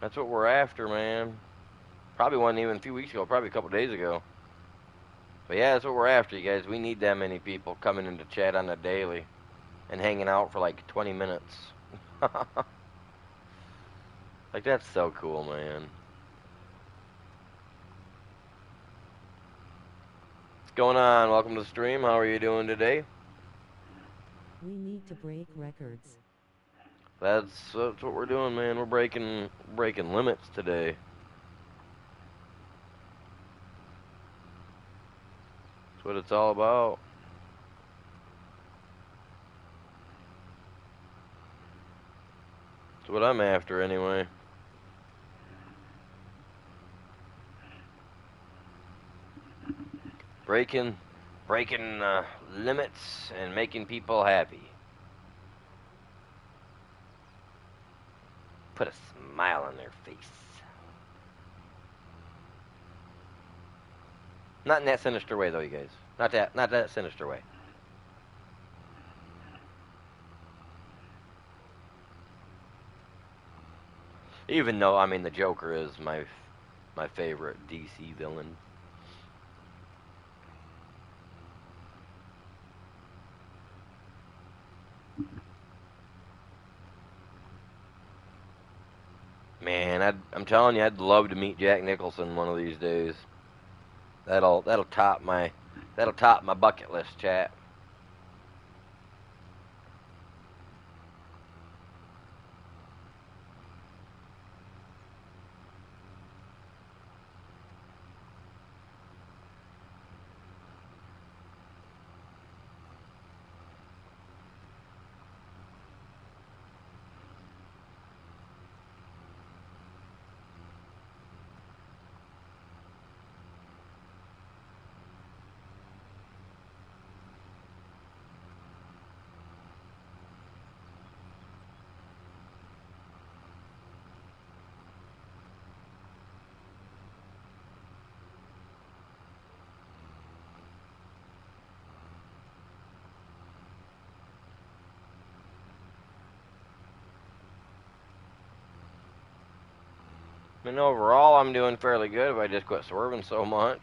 That's what we're after, man. Probably wasn't even a few weeks ago, probably a couple days ago. But yeah, that's what we're after, you guys. We need that many people coming into chat on the daily and hanging out for like 20 minutes. Like, that's so cool, man. What's going on? Welcome to the stream. How are you doing today? We need to break records. That's what we're doing, man. We're breaking limits today. That's what it's all about. That's what I'm after, anyway. Breaking, breaking limits and making people happy. Put a smile on their face. Not in that sinister way, though, you guys. Not that sinister way. Even though, I mean, the Joker is my favorite DC villain. Man, I'm telling you, I'd love to meet Jack Nicholson one of these days. That'll top my bucket list, chat. I mean, overall, I'm doing fairly good if I just quit swerving so much.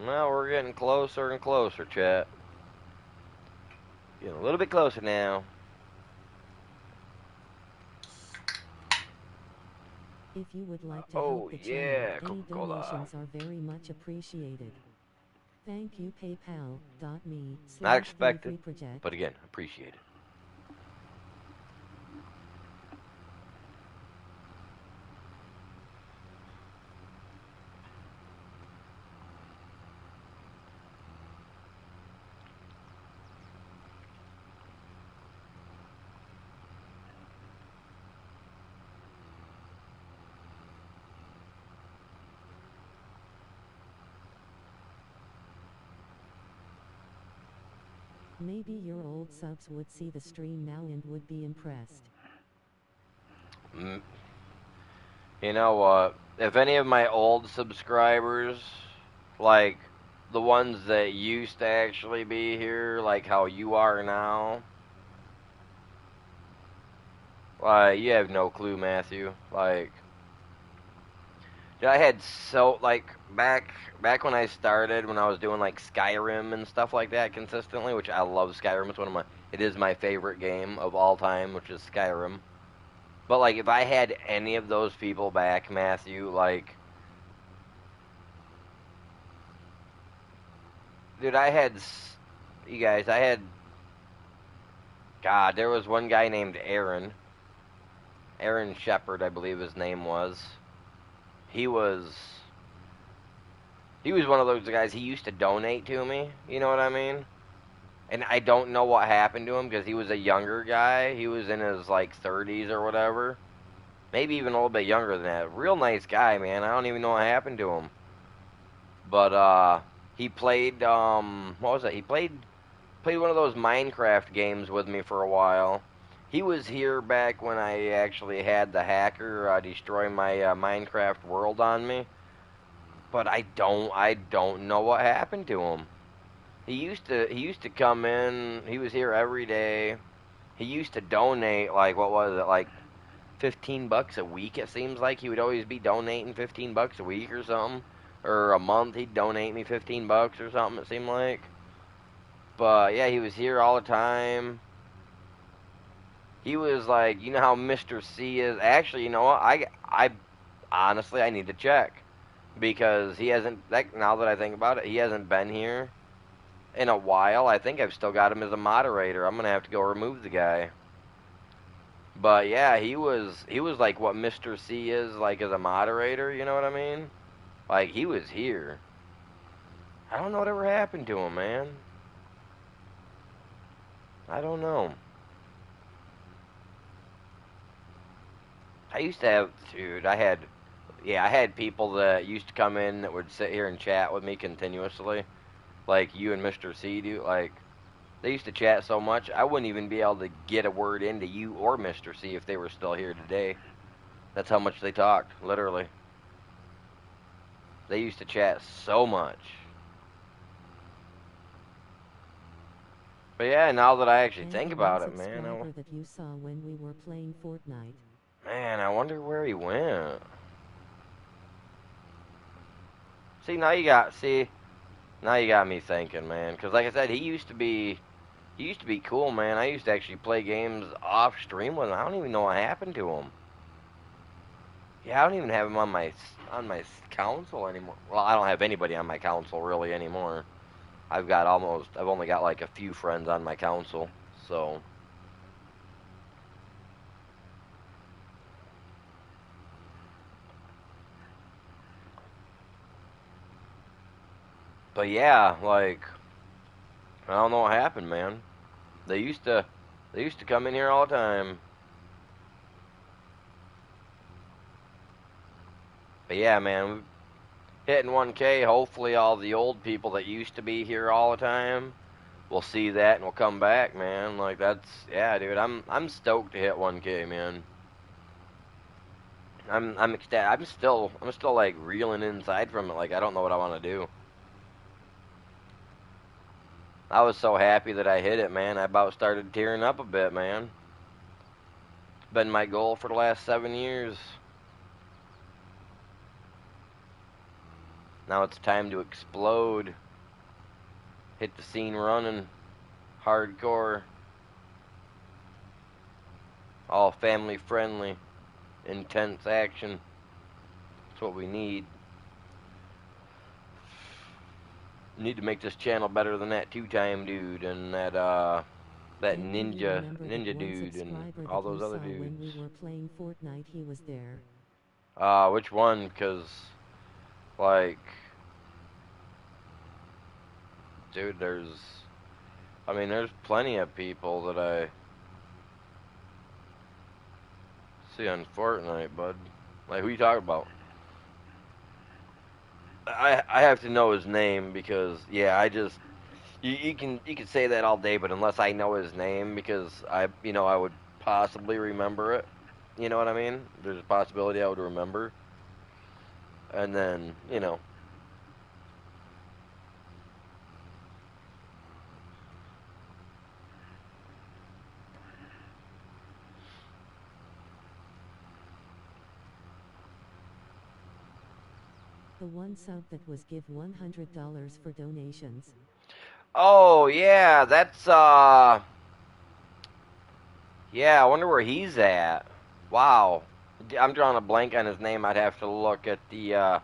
Well, we're getting closer and closer, chat. Getting a little bit closer now. If you would like to Oh help the channel, yeah, any Coca-Cola. donations are very much appreciated. Thank you. PayPal.me Not slash expected, 33project. but again, appreciate it. Maybe your old subs would see the stream now and would be impressed. Mm, You know what? If any of my old subscribers, like the ones that used to actually be here, like how you are now, you have no clue, Matthew. I had back when I started, when I was doing like Skyrim and stuff like that consistently, which I love Skyrim. It is my favorite game of all time, which is Skyrim. But like, if I had any of those people back, Matthew, like, dude, you guys, God, there was one guy named Aaron Shepard, I believe his name was. He was, he was one of those guys. He used to donate to me. You know what I mean? And I don't know what happened to him because he was a younger guy. He was in his like 30s or whatever, maybe even a little bit younger than that. Real nice guy, man. I don't even know what happened to him. But he played what was it? He played one of those Minecraft games with me for a while. He was here back when I actually had the hacker destroy my Minecraft world on me. But I don't know what happened to him. He used to come in. He was here every day. He used to donate like what was it like $15 a week? It seems like he would always be donating $15 a week or something, or a month he'd donate me $15 or something. It seemed like. But yeah, he was here all the time. He was like, you know how Mr. C is. Actually, you know what? I honestly I need to check because he hasn't. Like now that I think about it, he hasn't been here in a while. I think I've still got him as a moderator. I'm gonna have to go remove the guy. But yeah, he was like what Mr. C is like as a moderator. You know what I mean? Like he was here. I don't know whatever happened to him, man. I don't know. I used to have, dude. I had people that used to come in that would sit here and chat with me continuously, like you and Mr. C do. Like they used to chat so much, I wouldn't even be able to get a word into you or Mr. C if they were still here today. That's how much they talked, literally. They used to chat so much. But yeah, now that I actually Add think the one about it, man, subscriber that you saw when we were playing Fortnite. I wonder where he went. See, now you got me thinking, man. Because like I said, he used to be cool, man. I used to actually play games off stream with him. I don't even know what happened to him. Yeah, I don't even have him on my council anymore. Well, I don't have anybody on my council really anymore. I've only got like a few friends on my council. So, but yeah, like I don't know what happened, man. They used to they used to come in here all the time. But yeah, man, hitting 1K. Hopefully, all the old people that used to be here all the time will see that and will come back, man. Like that's yeah, dude. I'm stoked to hit 1K, man. I'm ecstatic. I'm still like reeling inside from it. Like I don't know what I want to do. I was so happy that I hit it, man. I about started tearing up a bit, man. It's been my goal for the last 7 years. Now it's time to explode. Hit the scene running, hardcore, all family friendly, intense action. That's what we need. Need to make this channel better than that two-time dude and that And do you remember that ninja one dude and subscriber all that you those other saw when we dudes. were playing Fortnite? He was there. Which one? Because like, dude, there's plenty of people that I see on Fortnite, bud. Like, who you talking about? I have to know his name because yeah, you can say that all day, but unless I know his name, because I would possibly remember it. You know what I mean? There's a possibility I would remember, and then The one sub that was give $100 for donations. Oh yeah, that's yeah. I wonder where he's at. Wow, I'm drawing a blank on his name. I'd have to look at the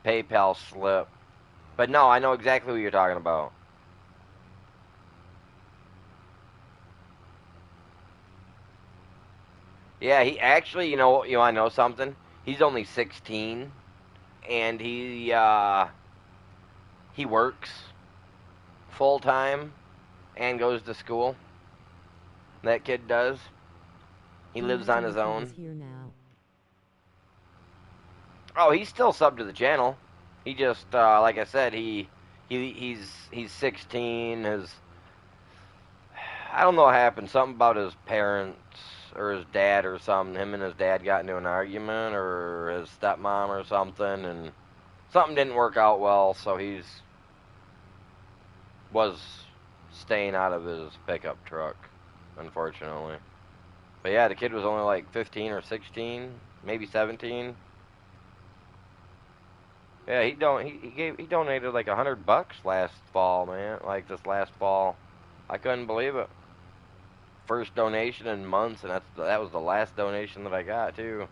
PayPal slip. But no, I know exactly who you're talking about. Yeah, he actually, I know something. He's only 16, and he works full time and goes to school. That kid does. He lives on Imagine his if he was own. here now. Oh, he's still subbed to the channel. He just, like I said, he's 16. I don't know what happened. Something about his parents or his dad or something. Him and his dad got into an argument, or his stepmom or something, and something didn't work out well. So was staying out of his pickup truck, unfortunately. But yeah, the kid was only like 15 or 16, maybe 17. Yeah, he donated like $100 last fall, man. Like this last fall, I couldn't believe it. First donation in months, and that was the last donation that I got too.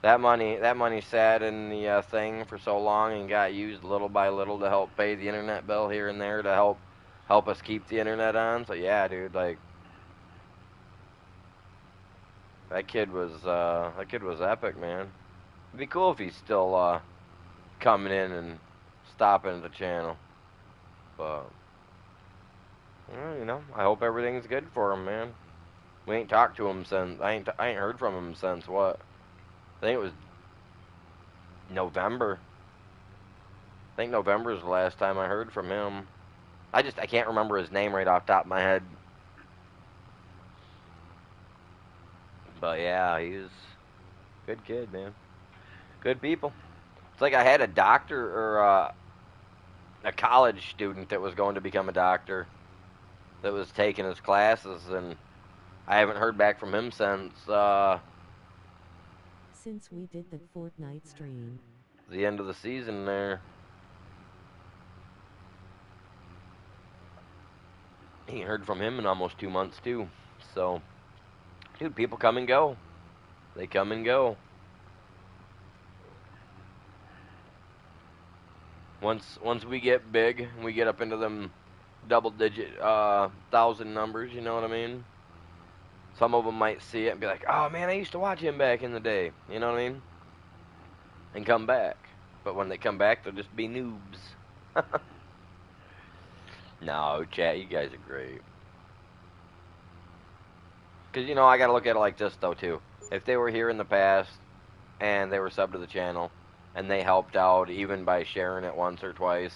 That money sat in the thing for so long and got used little by little to help pay the internet bill here and there to help us keep the internet on. So yeah, dude, like that kid was epic, man. It'd be cool if he's still coming in and stopping at the channel. But I hope everything's good for him, man. We ain't talked to him since I ain't heard from him since what? I think it was November. I think November is the last time I heard from him. I can't remember his name right off the top of my head. But yeah, he's a good kid, man. Good people. It's like I had a doctor or a college student that was going to become a doctor that was taking his classes, and I haven't heard back from him since we did the Fortnite stream. the end of the season there. Ain't heard from him in almost 2 months too. So, dude, people come and go. They come and go. Once we get big, and we get up into them double digit thousand numbers. You know what I mean? Some of them might see it and be like, "Oh man, I used to watch him back in the day." You know what I mean? And come back. But when they come back, they'll just be noobs. No, chat, you guys are great. Because I gotta look at it like this though too. If they were here in the past and they were subbed to the channel and they helped out even by sharing it once or twice,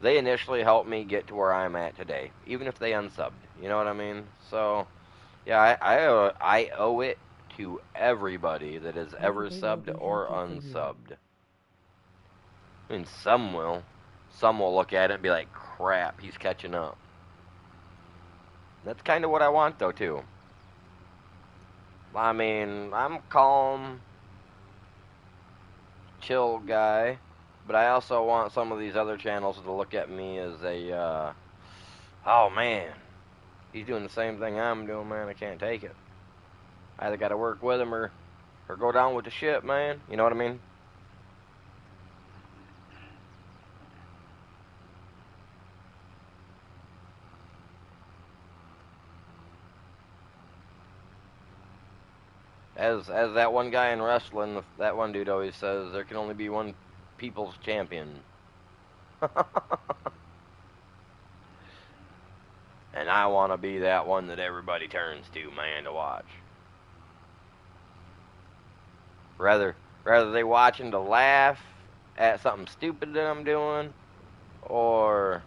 they initially helped me get to where I'm at today, even if they unsubbed. You know what I mean? So, yeah, I owe it to everybody that has Oh, ever they will subbed be or happy for you. unsubbed. I mean, some will. Some will look at it and be like, crap, he's catching up. That's kind of what I want, though, too. I mean, I'm calm, chill guy, but I also want some of these other channels to look at me as oh man, he's doing the same thing I'm doing, man. I can't take it. I either got to work with him or go down with the ship, man. You know what I mean? As that one guy in wrestling, that one dude always says, there can only be one people's champion. And I want to be that one that everybody turns to, man, to watch. Rather they watching to laugh at something stupid that I'm doing, or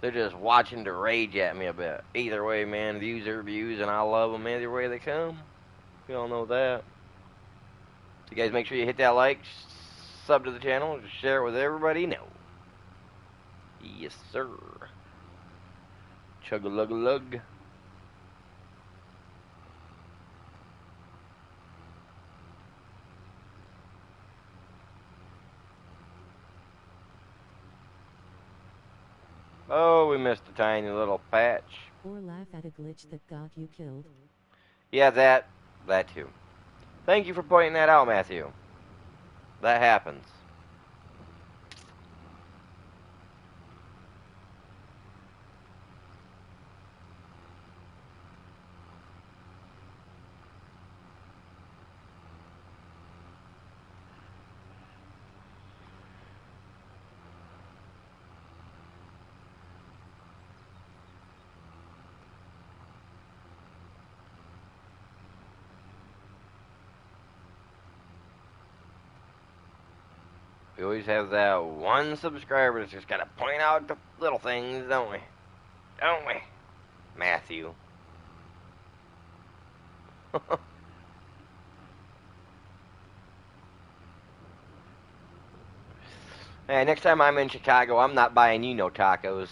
they're just watching to rage at me a bit. Either way, man, views are views, and I love them either way they come. You all know that. So you guys make sure you hit that like, sub to the channel, share it with everybody. No. Yes, sir. Chug-a-lug-a-lug. Oh, we missed a tiny little patch. Or laugh at a glitch that got you killed. Yeah, that too. Thank you for pointing that out, Matthew. That happens. We always have that one subscriber that's just got to point out the little things, don't we? Don't we, Matthew? Hey, next time I'm in Chicago, I'm not buying you no tacos.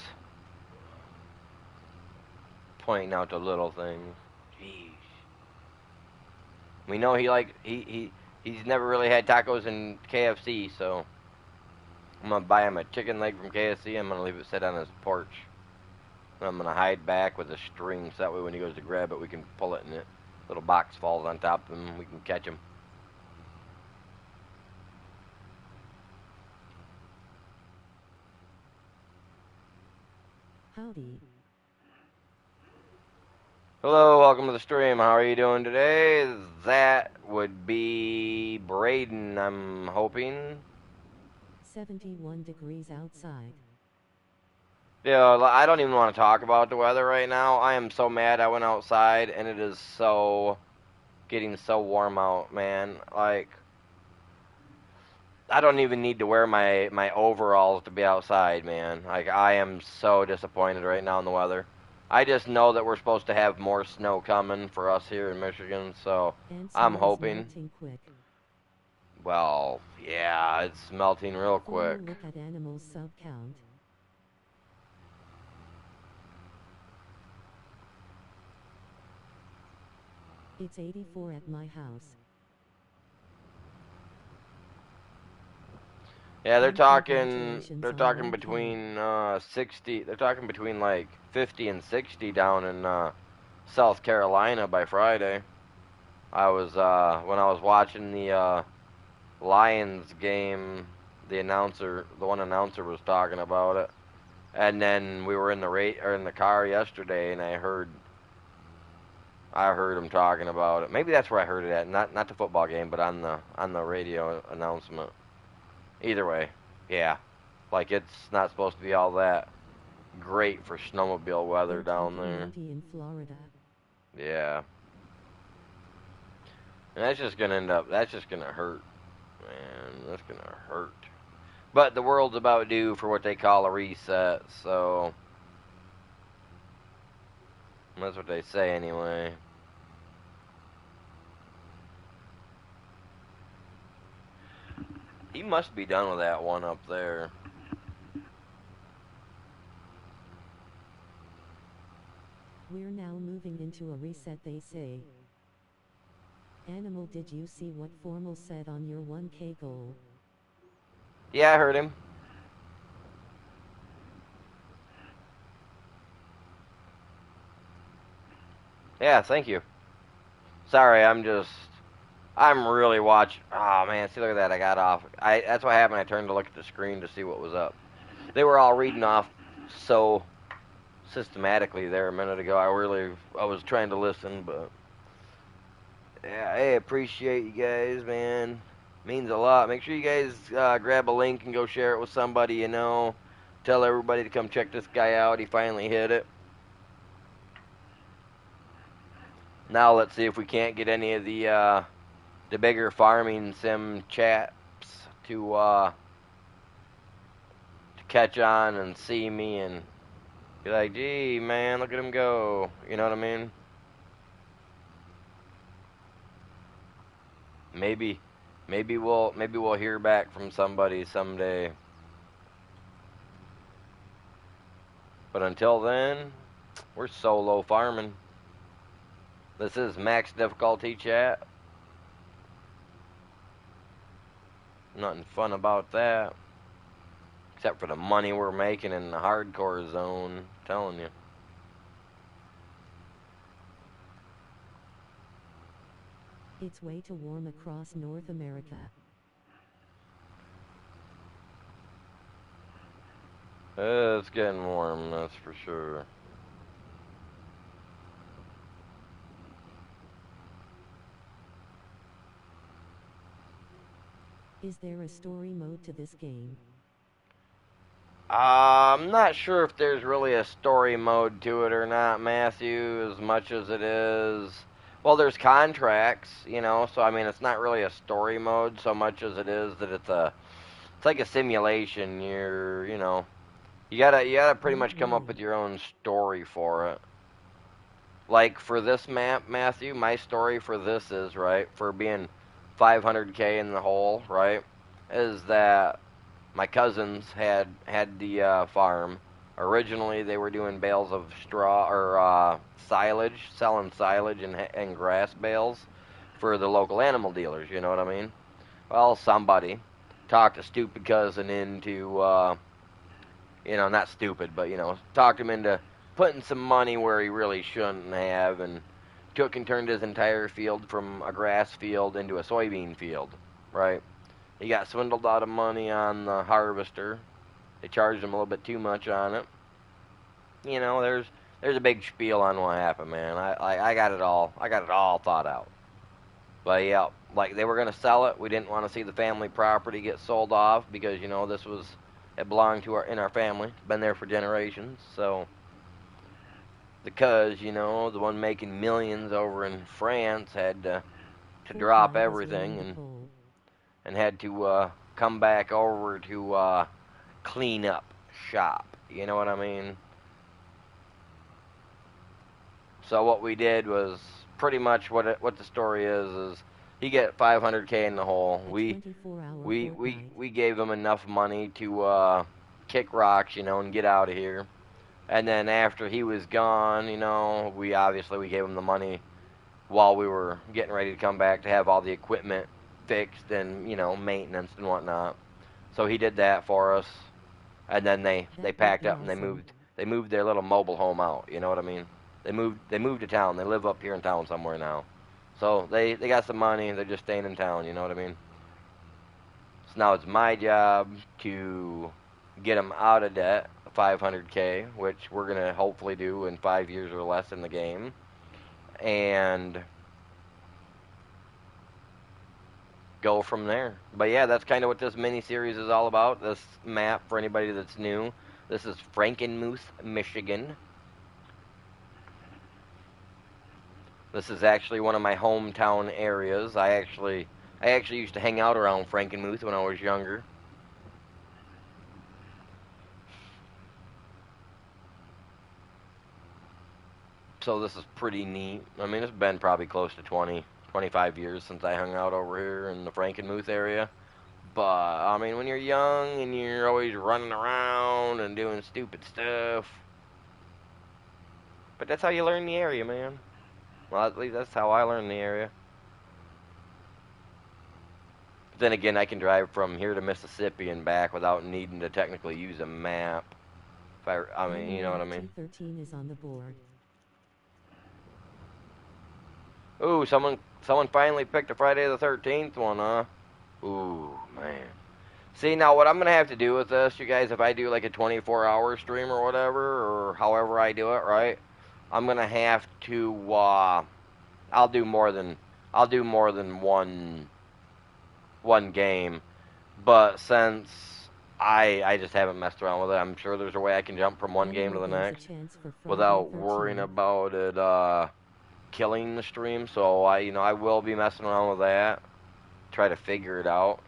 Pointing out the little things. Jeez. We know he's never really had tacos in KFC, so I'm gonna buy him a chicken leg from KFC. I'm gonna leave it sit on his porch. I'm gonna hide back with a string so that way when he goes to grab it, we can pull it and it little box falls on top of him. We can catch him. Howdy. Hello, welcome to the stream. How are you doing today? That would be Braden, I'm hoping. 71 degrees outside. Yeah, I don't even want to talk about the weather right now. I am so mad I went outside and it is so getting so warm out, man. Like I don't even need to wear my overalls to be outside, man. Like I am so disappointed right now in the weather. I just know that we're supposed to have more snow coming for us here in Michigan, so And I'm snow is hoping. melting quick. Well, yeah, it's melting real Formal quick. look at animals sub count. It's 84 at my house. Yeah, they're And talking congratulations they're on talking 1K. between 60, they're talking between like 50 and 60 down in South Carolina by Friday. I was when I was watching the Lions game, the one announcer was talking about it. And then we were in the or in the car yesterday and I heard him talking about it. Maybe that's where I heard it at. Not the football game, but on the radio announcement. Either way, yeah. Like it's not supposed to be all that great for snowmobile weather They're down talking there. 90 in Florida. Yeah. And that's just gonna hurt, man. That's gonna hurt. But the world's about due for what they call a reset, so that's what they say anyway. He must be done with that one up there. We're now moving into a reset, they say. Animal, did you see what Formal said on your 1K goal? Yeah, I heard him. Yeah, thank you. Sorry, I'm really watching. Oh man, see, look at that. I got off. That's what happened. I turned to look at the screen to see what was up. They were all reading off so systematically there a minute ago. I was trying to listen, but yeah, I appreciate you guys, man. Means a lot. Make sure you guys grab a link and go share it with somebody you know. Tell everybody to come check this guy out. He finally hit it. Now let's see if we can't get any of the bigger farming sim chaps to catch on and see me and be like, gee, man, look at him go. You know what I mean? Maybe, maybe we'll hear back from somebody someday. But until then, we're solo farming. This is max difficulty chat. Nothing fun about that. Except for the money we're making in the hardcore zone. I'm telling you. It's way too warm across North America. It's getting warm, that's for sure. Is there a story mode to this game? I'm not sure if there's really a story mode to it or not, Matthew, as much as it is. Well, there's contracts, you know, so I mean, it's not really a story mode so much as it is that it's like a simulation. You gotta pretty Not much come up really. with your own story for it. Like for this map, Matthew, my story for this is, right, for being 500k in the hole, right, is that my cousins had the farm. Originally, they were doing bales of straw or silage, selling silage and grass bales for the local animal dealers. You know what I mean? Well, somebody talked a stupid cousin into, not stupid, but talked him into putting some money where he really shouldn't have, and took and turned his entire field from a grass field into a soybean field. Right? He got swindled out of money on the harvester. They charged him a little bit too much on it. There's a big spiel on what happened, man. I got it all. I got it all thought out. But yeah, like they were gonna sell it. We didn't want to see the family property get sold off because this was it belonged to our family. It's been there for generations. So because the one making millions over in France had to drop everything and had to come back over to clean up shop. You know what I mean? So what we did was pretty much what the story is he get 500K in the hole. We gave him enough money to kick rocks, and get out of here. And then after he was gone, we gave him the money while we were getting ready to come back to have all the equipment fixed and maintenance and whatnot. So he did that for us, and then they packed up and they moved their little mobile home out. You know what I mean? They moved to town. They live up here in town somewhere now. So they got some money. They're just staying in town. You know what I mean? So now it's my job to get them out of debt, 500K, which we're gonna hopefully do in 5 years or less in the game, and go from there. But yeah, that's kind of what this mini series is all about. This map, for anybody that's new, this is Frankenmuth, Michigan. This is actually one of my hometown areas. I actually used to hang out around Frankenmuth when I was younger. So this is pretty neat. I mean, it's been probably close to 20, 25 years since I hung out over here in the Frankenmuth area. But, I mean, when you're young and you're always running around and doing stupid stuff. But that's how you learn the area, man. Well, at least that's how I learned the area. But then again, I can drive from here to Mississippi and back without needing to technically use a map. I mean, you know what I mean? 13 is on the board. Ooh, someone finally picked a Friday the 13th one, huh? Ooh, man. See, now what I'm going to have to do with this, you guys, if I do like a 24-hour stream or whatever, or however I do it, right? I'm going to have to, I'll do more than one game. But since I just haven't messed around with it, I'm sure there's a way I can jump from one game to the next without worrying about it, killing the stream. So I will be messing around with that, try to figure it out.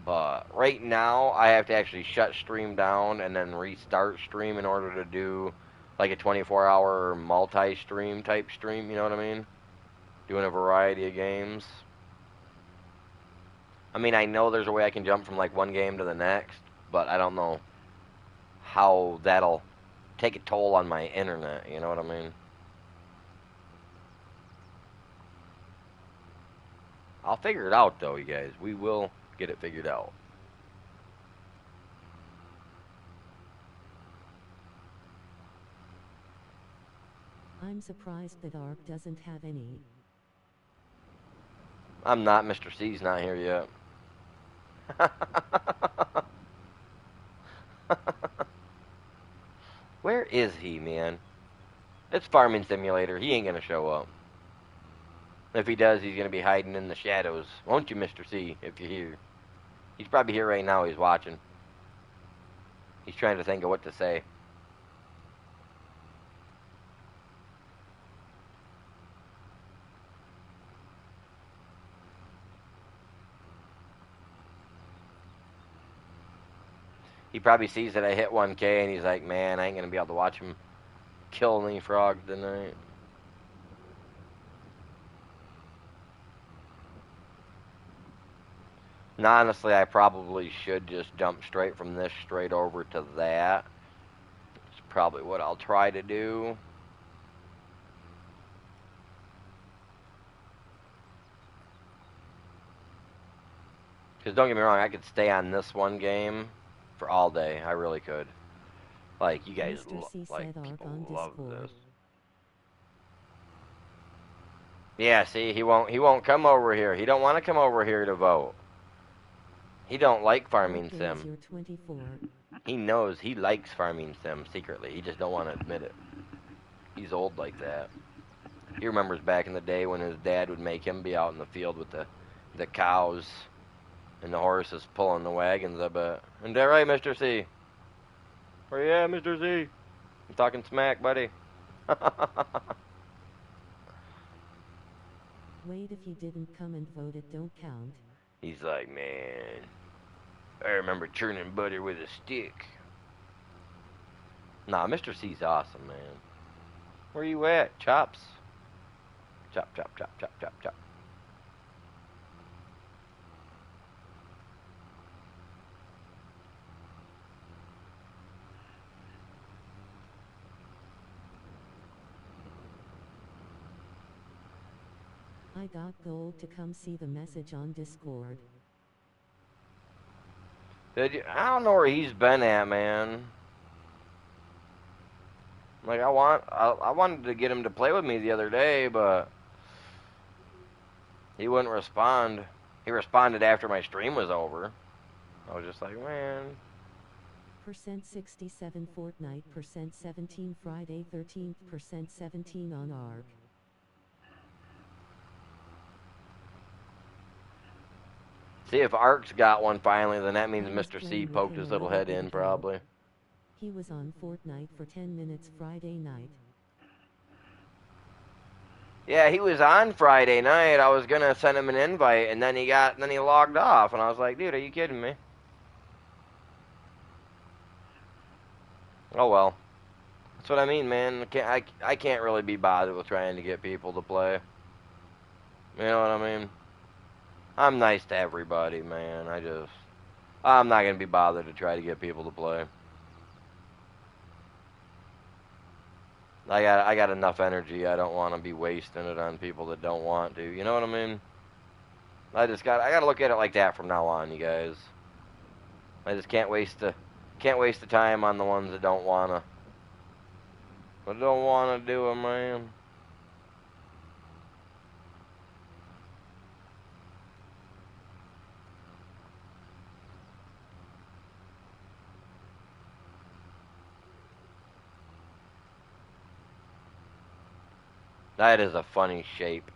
But right now I have to actually shut stream down and then restart stream in order to do like a 24-hour multi-stream type stream, you know what I mean? Doing a variety of games. I mean, I know there's a way I can jump from like one game to the next, but I don't know how that'll take a toll on my internet, you know what I mean? I'll figure it out though, you guys. We will get it figured out. I'm surprised that ARC doesn't have any. I'm not. Mr. C's not here yet. Where is he, man? It's Farming Simulator. He ain't gonna show up. If he does, he's gonna be hiding in the shadows. Won't you, Mr. C, if you're here? He's probably here right now. He's watching. He's trying to think of what to say. He probably sees that I hit 1K and he's like, man, I ain't gonna be able to watch him kill any frogs tonight. And honestly, I probably should just jump straight from this straight over to that. It's probably what I'll try to do. Because don't get me wrong, I could stay on this one game for all day. I really could. Like, you guys, Mr. C like, said arc people on love Discord. this. Yeah, see, he won't come over here. He don't want to come over here to vote. He don't like What farming days sim. you're 24? He knows he likes farming sim secretly. He just don't want to admit it. He's old like that. He remembers back in the day when his dad would make him be out in the field with the cows and the horses pulling the wagons, I bet. Isn't that right, Mr. C? Where you at, Mr. C? I'm talking smack, buddy. Wait, if you didn't come and vote, it don't count. He's like, man, I remember churning butter with a stick. Nah, Mr. C's awesome, man. Where you at, Chops? Chop, chop, chop, chop, chop, chop. I got gold to come see the message on Discord. I don't know where he's been at, man. Like, I wanted to get him to play with me the other day, but he wouldn't respond. He responded after my stream was over. I was just like, man. Percent 67 Fortnite, percent 17 Friday 13th, percent 17 on ARC. See, if Ark's got one finally, then that means I was Mr. C playing with poked him his a little little head bit in, ago. probably. He was on Fortnite for 10 minutes Friday night. Yeah, he was on Friday night. I was gonna send him an invite, and then he logged off, and I was like, dude, are you kidding me? Oh well. That's what I mean, man. I can't really be bothered with trying to get people to play. You know what I mean? I'm nice to everybody, man. I'm not gonna be bothered to try to get people to play. I got enough energy. I don't want to be wasting it on people that don't want to. You know what I mean? I gotta look at it like that from now on, you guys. I just can't waste the time on the ones that don't wanna do it, man. That is a funny shape.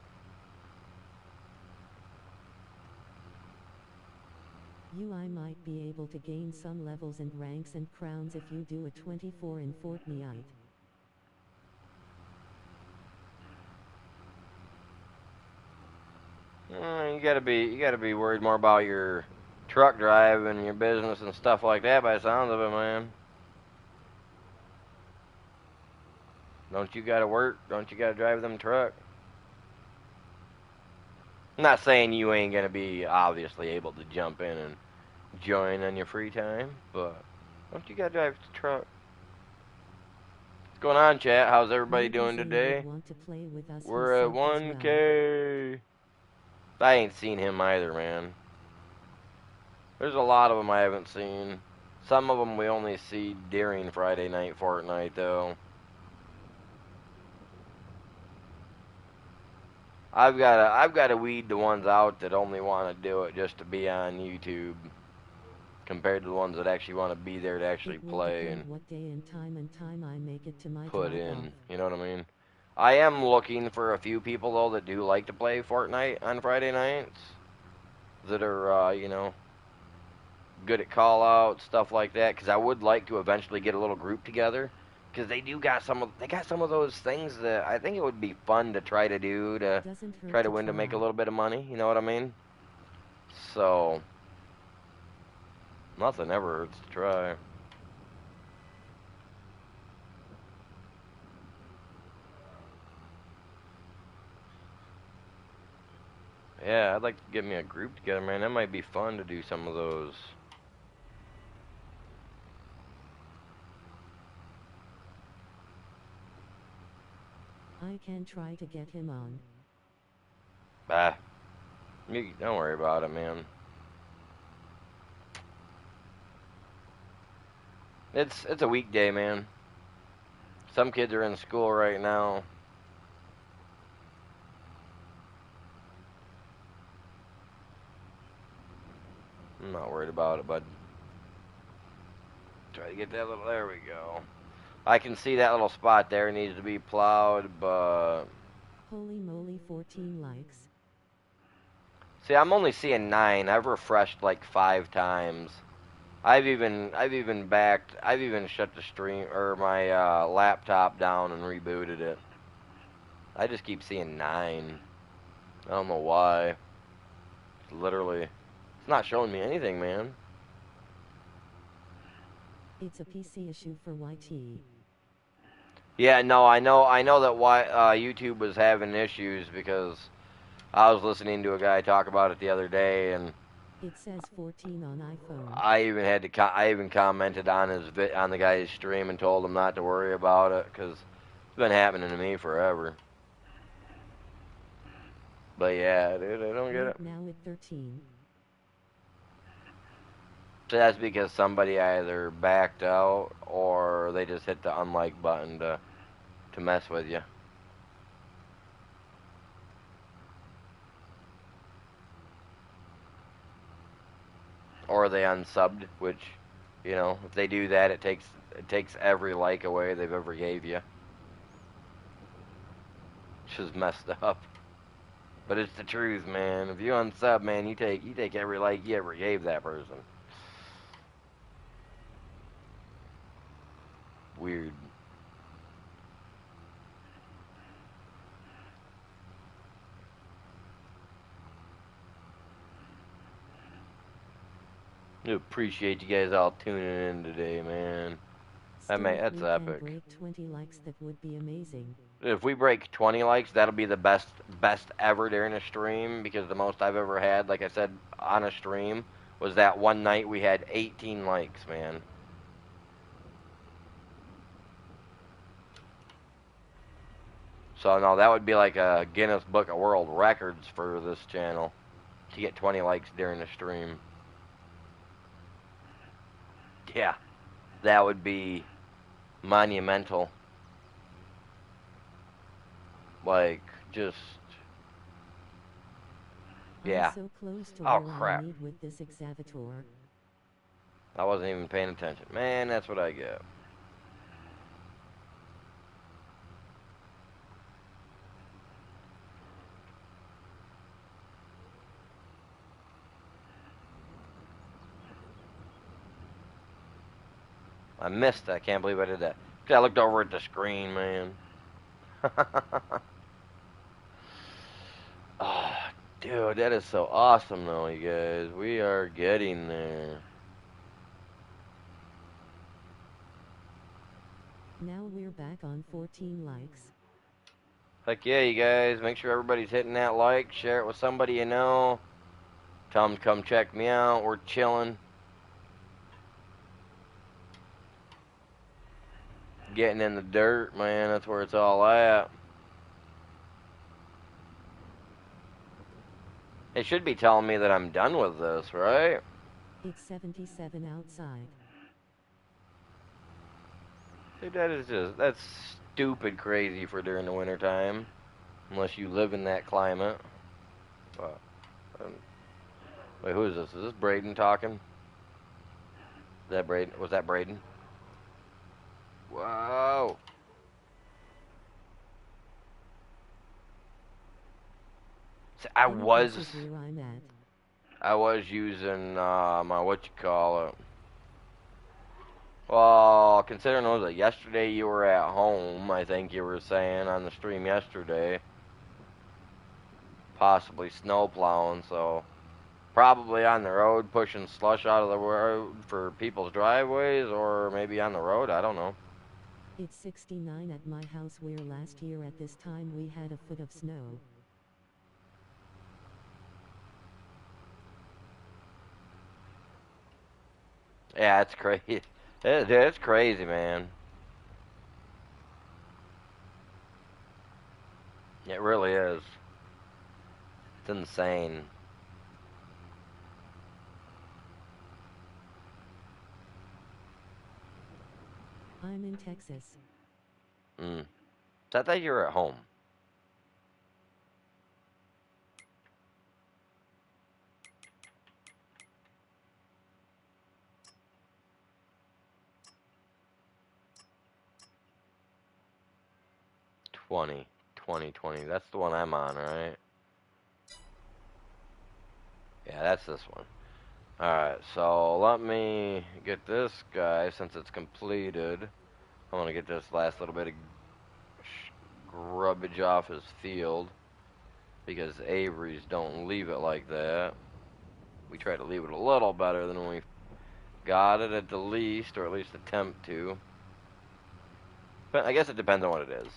I might be able to gain some levels and ranks and crowns if you do a 24 in Fortnite. You gotta be worried more about your truck drive and your business and stuff like that by the sounds of it, man. Don't you gotta work? Don't you gotta drive them truck? I'm not saying you ain't gonna be obviously able to jump in and join on your free time, but don't you gotta drive the truck? What's going on, chat? How's everybody Maybe doing Zane would today? want to play with us. He We're at subbed as well. 1K. I ain't seen him either, man. There's a lot of them I haven't seen. Some of them we only see during Friday night Fortnite, though. I've got to weed the ones out that only want to do it just to be on YouTube, compared to the ones that actually want to be there to actually It will play and depend what day and time I make it to my put drop off. in. You know what I mean? I am looking for a few people though that do like to play Fortnite on Friday nights, that are good at call outs, stuff like that. Because I would like to eventually get a little group together. Because they got some of those things that I think it would be fun to try to do to Doesn't try hurt to to win to make a try. little bit of money. You know what I mean? So nothing ever hurts to try. Yeah, I'd like to get me a group together, man. That might be fun to do some of those. I can try to get him on. Ah, don't worry about it, man. It's a weekday, man. Some kids are in school right now. I'm not worried about it, bud. Try to get that little. There we go. I can see that little spot there needs to be plowed, but Holy moly, 14 likes. see, I'm only seeing 9. I've refreshed like 5 times. I've even shut the stream or my laptop down and rebooted it. I just keep seeing 9. I don't know why. Literally, it's not showing me anything, man. It's a PC issue for YT. Yeah, no, I know that why YouTube was having issues because I was listening to a guy talk about it the other day, and It says 14 on iPhone. I even commented on on the guy's stream and told him not to worry about it because it's been happening to me forever. But yeah, dude, I don't get it. Right now at 13. So that's because somebody either backed out or they just hit the unlike button to mess with you. Or they unsubbed, which, if they do that, it takes every like away they've ever gave you. It's just messed up. But it's the truth, man. If you unsub, man, you take every like you ever gave that person. Weird. I appreciate you guys all tuning in today, man. Still, if That's we can epic. break 20 likes, that would be amazing. If we break 20 likes, that'll be the best ever during a stream because the most I've ever had, like I said, on a stream was that one night we had 18 likes, man. So no, that would be like a Guinness Book of World Records for this channel to get 20 likes during the stream. Yeah, that would be monumental. Like just I'm yeah. so close to Oh where I crap. need with this excavator. I wasn't even paying attention. Man, that's what I get. I missed it. I can't believe I did that. I looked over at the screen, man. Oh, dude, that is so awesome, though, you guys. We are getting there. Now we're back on 14 likes. Heck yeah, you guys. Make sure everybody's hitting that like. Share it with somebody you know. Tell them to come check me out. We're chilling. Getting in the dirt, man. That's where it's all at. It should be telling me that I'm done with this, right? It's 77 outside. Dude, that's stupid crazy for during the wintertime. Unless you live in that climate. But, um, wait, who is this? Is this Braden talking? Is that Braden? Was that Braden? Whoa. See, Any guesses where I'm at? I was using my what you call it. Well, considering it was yesterday you were at home, I think you were saying on the stream yesterday, possibly snow plowing, so probably on the road pushing slush out of the road for people's driveways, or maybe on the road. I don't know. It's 69 at my house where last year at this time we had a foot of snow. Yeah, it's crazy. It's crazy, man. It really is. It's insane. I'm in Texas. Mm. So I thought you were at home. Twenty, 20. That's the one I'm on, right? Yeah, that's this one. Alright, so let me get this guy since it's completed. I want to get this last little bit of grubbage off his field because Avery's don't leave it like that. We try to leave it a little better than we got it at the least, or at least attempt to. But I guess it depends on what it is.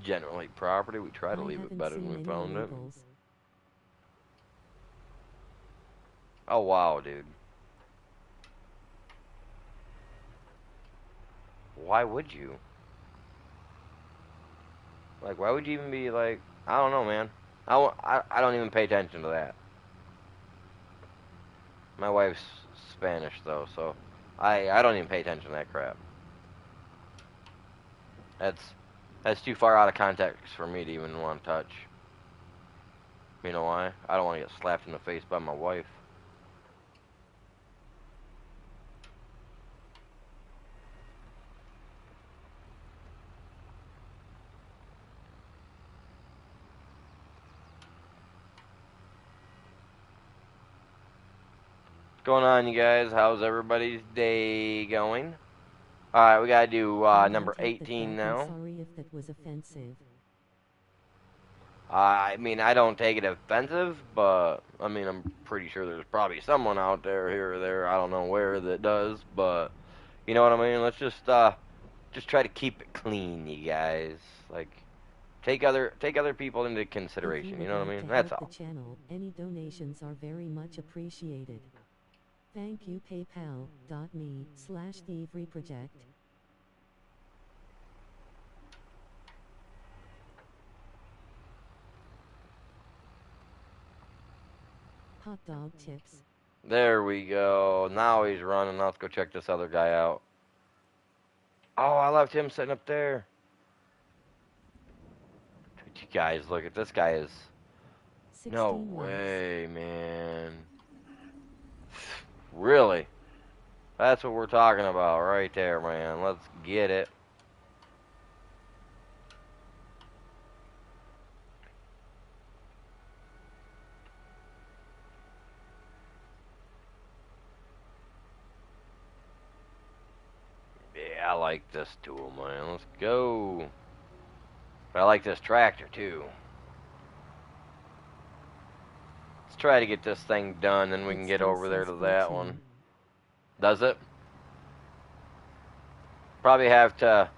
Generally, property, we try to I leave it haven't better than seen we any found it. illegals. Oh, wow, dude. Why would you? Like, why would you even be like, I don't know, man. I don't even pay attention to that. My wife's Spanish, though, so I don't even pay attention to that crap. That's that's too far out of context for me to even want to touch. You know why? I don't want to get slapped in the face by my wife. What's going on, you guys? How's everybody's day going? Alright, we gotta do I'll number take that 18 back and now. sorry if that was offensive. I mean, I don't take it offensive, but I mean, I'm pretty sure there's probably someone out there here or there, I don't know where, that does, but you know what I mean? Let's just try to keep it clean, you guys. Like, take other people into If you consideration, you would know what I like mean? to That's help the all. channel, any donations are very much appreciated. Thank you paypal.me/thieveryproject. Hot dog tips. There we go. Now he's running. Now let's go check this other guy out. Oh, I left him sitting up there. You guys, look at this guy is. No 16 likes. way, man. Really? That's what we're talking about right there, man. Let's get it. Yeah, I like this tool, man. Let's go. But I like this tractor, too. Let's try to get this thing done, then we It can get still over there says to that one. 14. Does it? Probably have to,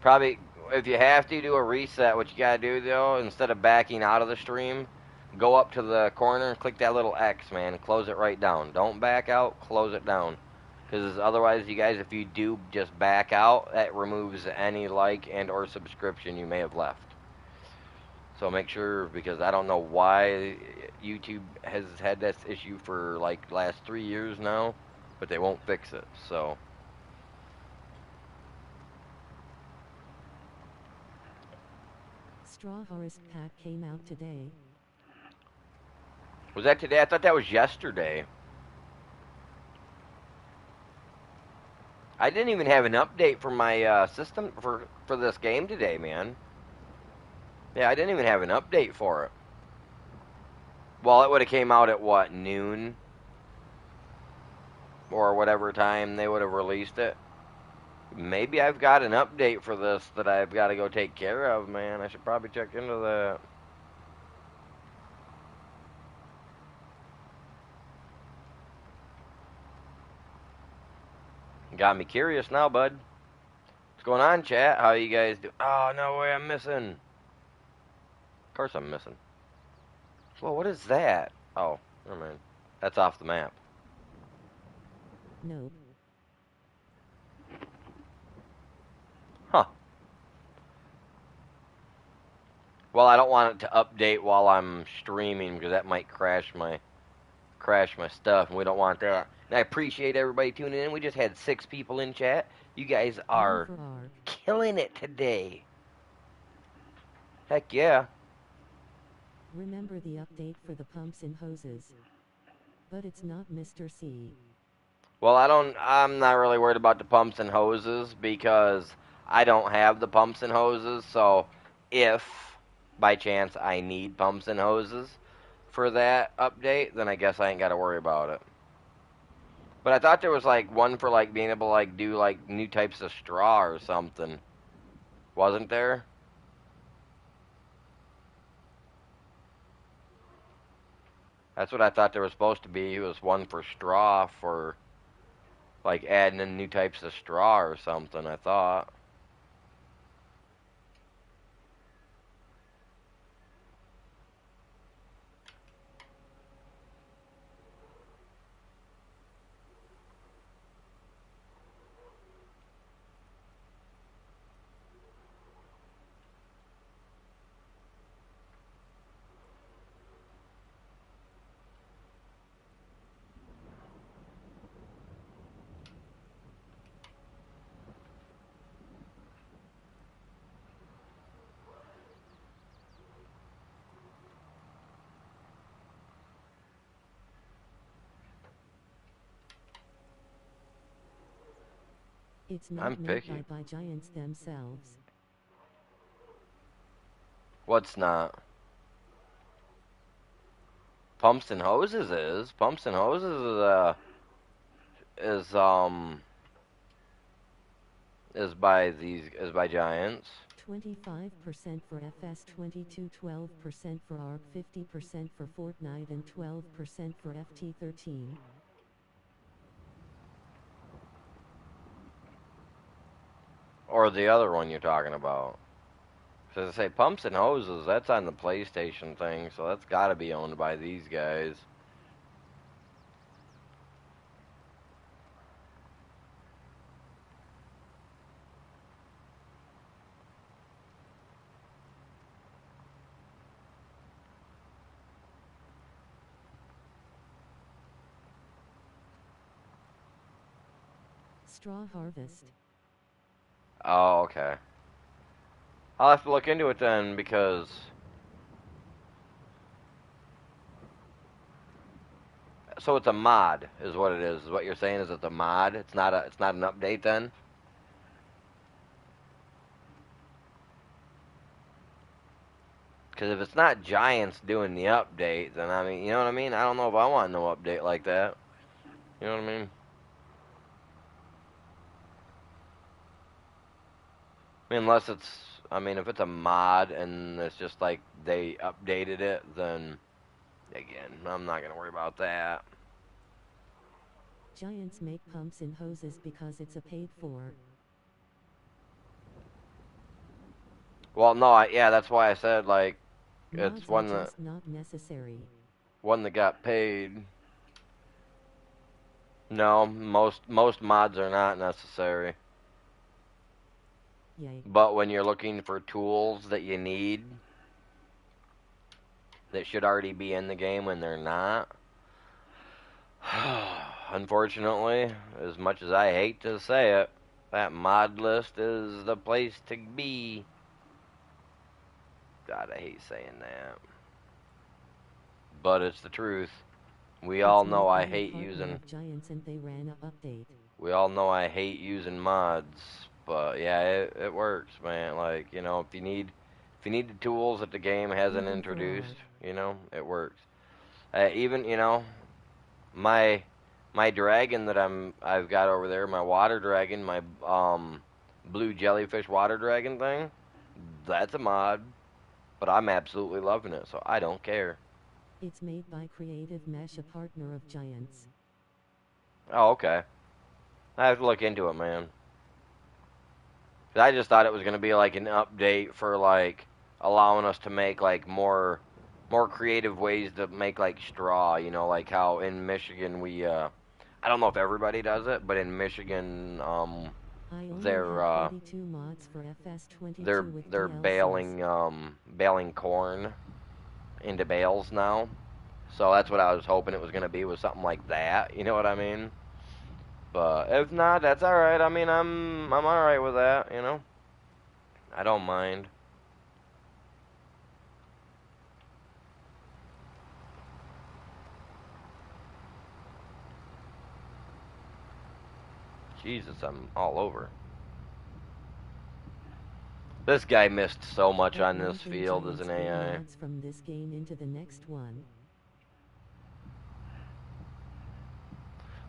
probably, if you have to do a reset, what you gotta do though, instead of backing out of the stream, go up to the corner and click that little X, man, and close it right down. Don't back out, close it down. Because otherwise, you guys, if you do just back out, that removes any like and or subscription you may have left. So make sure, because I don't know why YouTube has had this issue for like last 3 years now, but they won't fix it, so. Straw Harvest Pack came out today. Was that today? I thought that was yesterday. I didn't even have an update for my system for this game today, man. Yeah, I didn't even have an update for it. Well, it would have came out at what, noon or whatever time they would have released it. Maybe I've got an update for this that I've got to go take care of, man. I should probably check into that. Got me curious now, bud. What's going on, chat? How you guys do? Oh, no way, I'm missing. Of course I'm missing. Well, what is that? Oh, never mind. That's off the map. Nope. Huh. Well, I don't want it to update while I'm streaming because that might crash my stuff, and we don't want that. And I appreciate everybody tuning in. We just had 6 people in chat. You guys One are for arc. killing it today. Heck yeah. Remember the update for the pumps and hoses. But it's not Mr. C. Well, I'm not really worried about the pumps and hoses because I don't have the pumps and hoses. So if by chance I need pumps and hoses for that update, then I guess I ain't got to worry about it. But I thought there was like one for like being able to like do like new types of straw or something. Wasn't there? That's what I thought there was supposed to be. It was one for straw for like adding in new types of straw or something, I thought. It's I'm not made picky. by giants themselves. What's not? Pumps and hoses is. Pumps and hoses is um is by giants. 25% for FS22, 12% for ARC, 50% for Fortnite, and 12% for Ft.3. Or the other one you're talking about. So I say pumps and hoses, that's on the PlayStation thing, so that's gotta be owned by these guys. Straw harvest. Oh, okay. I'll have to look into it then because so it's a mod is what it is. Is what you're saying is it's a mod. It's not an update then? Because if it's not Giants doing the update, then I mean, you know what I mean? I don't know if I want no update like that. You know what I mean? I mean, unless I mean, if it's a mod and it's just like they updated it, then again, I'm not gonna worry about that. Giants make pumps and hoses because it's a paid for. Well, no, yeah, that's why I said like it's Mods are just not necessary. one that got paid. No, most mods are not necessary. Yay. But when you're looking for tools that you need that should already be in the game when they're not, unfortunately, as much as I hate to say it, that mod list is the place to be. God, I hate saying that. But it's the truth. We all It's know made by I a hate partner using of Giants and they ran a update. we all know I hate using mods, but yeah, it works, man. Like, if you need the tools that the game hasn't Even for introduced, ARC. it works. Even, my my dragon that I've got over there, my water dragon, my blue jellyfish water dragon thing, that's a mod, but I'm absolutely loving it, so I don't care. It's made by Creative Mesh, a partner of Giants. Oh, okay. I have to look into it, man. 'Cause I just thought it was gonna be like an update for like allowing us to make like more more creative ways to make like straw. You know, like how in Michigan we I don't know if everybody does it, but in Michigan I only they're have 42 mods for they're FS22 with they're DLCs. baling corn into bales now. So that's what I was hoping it was gonna be, was something like that. You know what I mean? But if not, that's all right. I mean, I'm all right with that. You know, I don't mind. Jesus, I'm all over. This guy missed so much But on one this thing field as Giants an bring AI. mods from this game into the next one.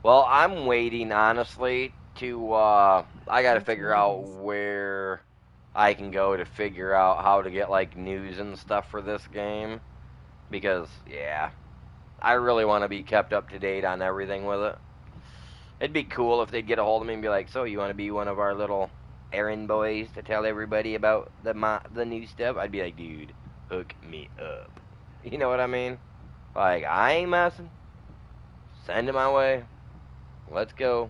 Well, I'm waiting honestly to I got to That's figure what it out is. where I can go to figure out how to get like news and stuff for this game because yeah, I really want to be kept up to date on everything with it. It'd be cool if they'd get a hold of me and be like, "So, you want to be one of our little errand boys to tell everybody about the new stuff?" I'd be like, "Dude, hook me up." You know what I mean? Like, I ain't messing. Send it my way. Let's go.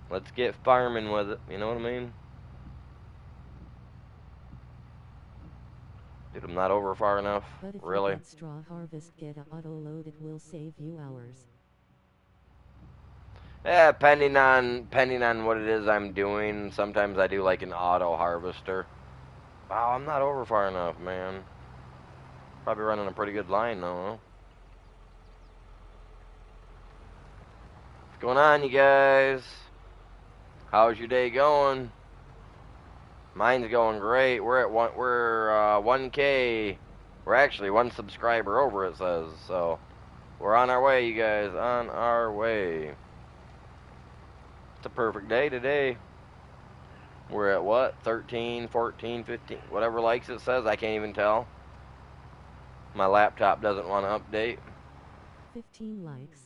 Let's get farming with it. You know what I mean? Dude, I'm not over far enough. But if you Really? get straw harvest get a auto load, it will save you hours. Yeah, depending on what it is I'm doing. Sometimes I do like an auto harvester. Wow, I'm not over far enough, man. Probably running a pretty good line though. Huh? What's going on, you guys? How's your day going? Mine's going great. We're 1K. We're actually one subscriber over, it says. So we're on our way, you guys. On our way. It's a perfect day today. We're at what? 13, 14, 15, whatever likes it says. I can't even tell. My laptop doesn't want to update. 15 likes.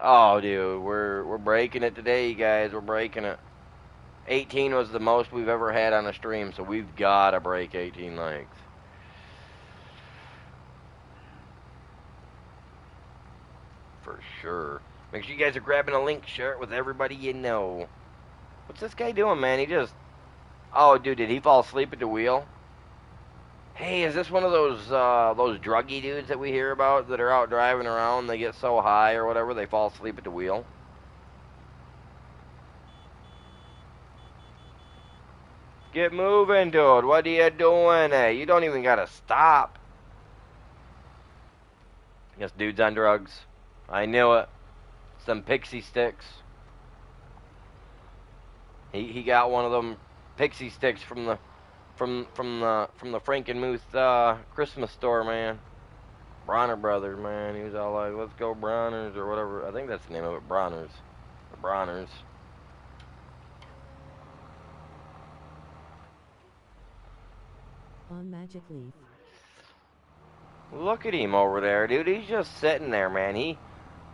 Oh, dude, we're breaking it today, you guys. We're breaking it. 18 was the most we've ever had on a stream, so we've got to break 18 likes. For sure. Make sure you guys are grabbing a link, share it with everybody you know. What's this guy doing, man? He just... Oh, dude, did he fall asleep at the wheel? Hey, is this one of those druggy dudes that we hear about that are out driving around? They get so high or whatever, they fall asleep at the wheel? Get moving, dude. What are you doing? Hey, you don't even gotta stop. This dude's on drugs. I knew it. Some pixie sticks. He got one of them pixie sticks from the Frankenmuth Christmas store, man. Bronner Brothers, man. He was all like, "Let's go Bronners" or whatever. I think that's the name of it, Bronners. Bronners. On Magic Leaf. Look at him over there, dude. He's just sitting there, man.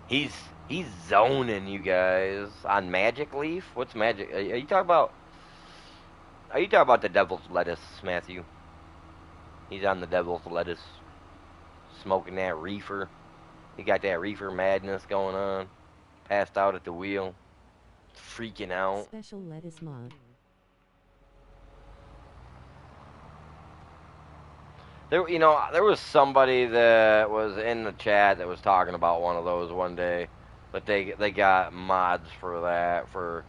He's he's zoning, you guys, on Magic Leaf. What's Magic? Are you talking about? Are you talking about the Devil's Lettuce, Matthew? He's on the Devil's Lettuce, smoking that reefer. He got that reefer madness going on. Passed out at the wheel, freaking out. Special lettuce mod. There was somebody that was in the chat that was talking about one of those one day, but they got mods for that for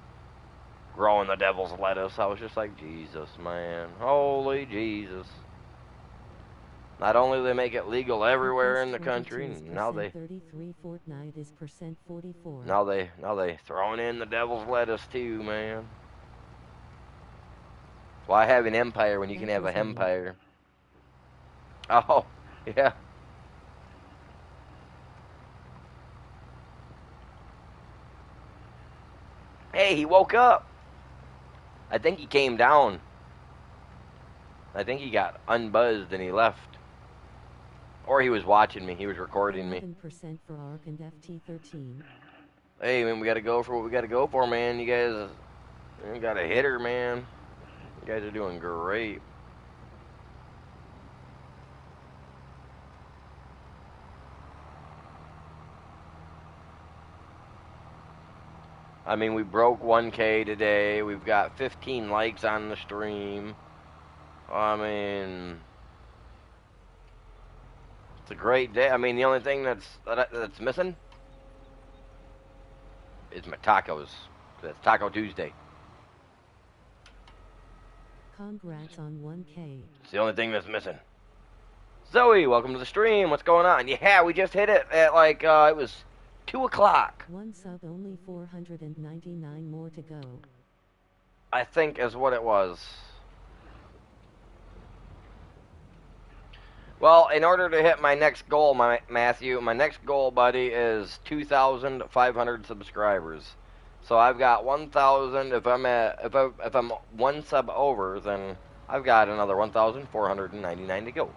growing the devil's lettuce. I was just like, Jesus, man, holy Jesus! Not only do they make it legal everywhere in the country, FS22 is now they %33, Fortnite is %44. now they throwing in the devil's lettuce too, man. Why have an empire when you can That have a was me. empire? Oh, yeah. Hey, he woke up. I think he came down. I think he got unbuzzed and he left. Or he was watching me. He was recording me. 11% for Arc and Ft.3. Hey, man, we got to go for what we got to go for, man. You got a hitter, man. You guys are doing great. I mean, we broke 1K today. We've got 15 likes on the stream. I mean, it's a great day. I mean, the only thing that's missing is my tacos. That's Taco Tuesday. Congrats on 1K. It's the only thing that's missing. Zoe, welcome to the stream. What's going on? Yeah, we just hit it at like it was 2 o'clock. One sub, only 499 more to go. I think is what it was. Well, in order to hit my next goal, Matthew, my next goal, buddy, is 2,500 subscribers. So I've got 1,000. If I'm one sub over, then I've got another 1,499 to go.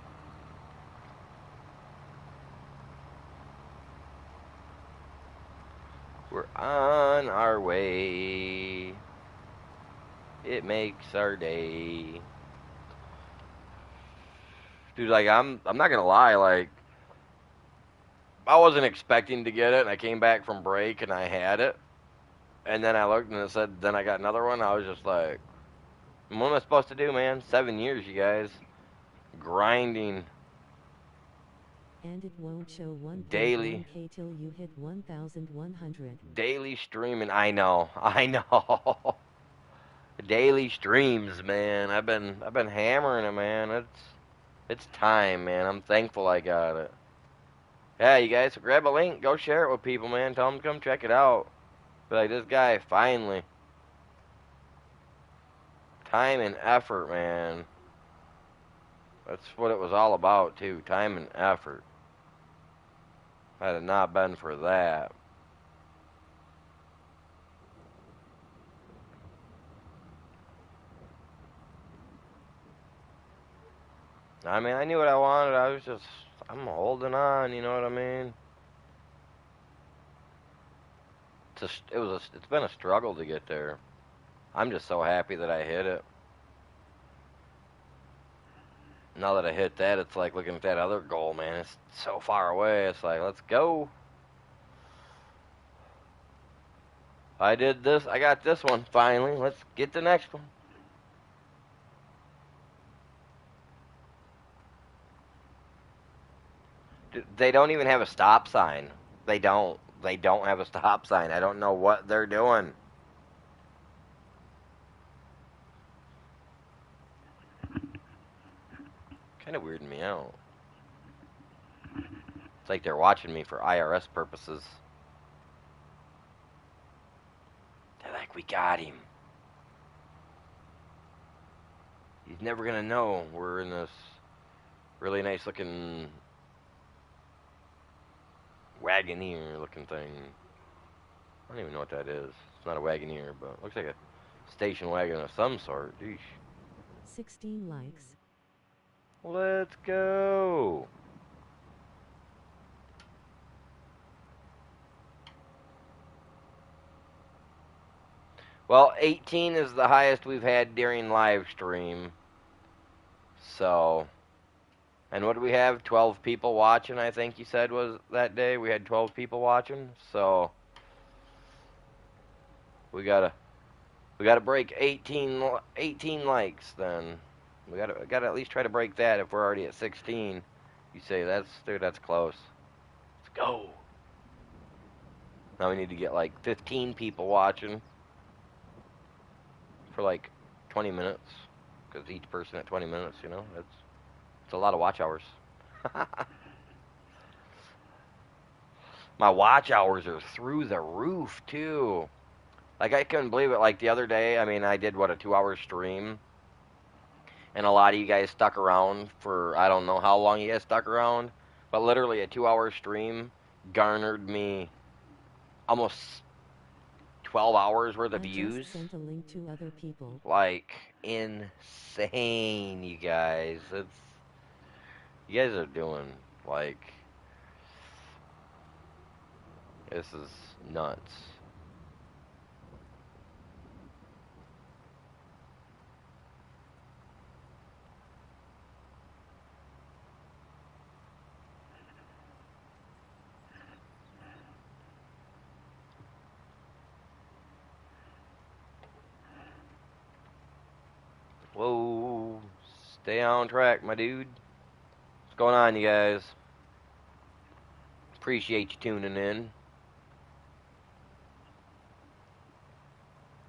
We're on our way. It makes our day. Dude, like I'm not gonna lie, like I wasn't expecting to get it, and I came back from break and I had it, and then I looked and it said, then I got another one. I was just like, what am I supposed to do, man? 7 years, you guys, grinding And it won't show daily, 1.1K till you hit 1,100. daily streaming. I know, daily streams, man. I've been hammering it, man. It's time, man. I'm thankful I got it. Yeah, you guys, grab a link, go share it with people, man. Tell them to come check it out. Be like, this guy, finally. Time and effort, man. That's what it was all about, too. Time and effort. Had it not been for that. I mean, I knew what I wanted. I'm holding on, you know what I mean? It's been a struggle to get there. I'm just so happy that I hit it. Now that I hit that, it's like looking at that other goal, man. It's so far away. It's like, let's go. I did this. I got this one finally. Let's get the next one. They don't even have a stop sign. They don't. They don't have a stop sign. I don't know what they're doing. Kind of weirding me out. It's like they're watching me for IRS purposes. They're like, we got him. He's never gonna know we're in this really nice looking Wagoneer looking thing. I don't even know what that is. It's not a Wagoneer, but it looks like a station wagon of some sort. Yeesh. 16 likes. Let's go. Well, 18 is the highest we've had during live stream. So, and what do we have? 12 people watching, I think you said was that day. We had 12 people watching. So, we gotta break 18 likes then. We gotta at least try to break that if we're already at 16. You say that's close. Let's go. Now we need to get like 15 people watching for like 20 minutes, because each person at 20 minutes, you know, it's a lot of watch hours. My watch hours are through the roof too. Like I couldn't believe it. Like the other day, I mean, I did what, a 2-hour stream, and a lot of you guys stuck around for, I don't know how long you guys stuck around, but literally a 2-hour stream garnered me almost 12 hours worth of I views. just sent a link to other people. Like insane, you guys. You guys are doing like, this is nuts. Whoa. Stay on track, my dude. What's going on, you guys? Appreciate you tuning in.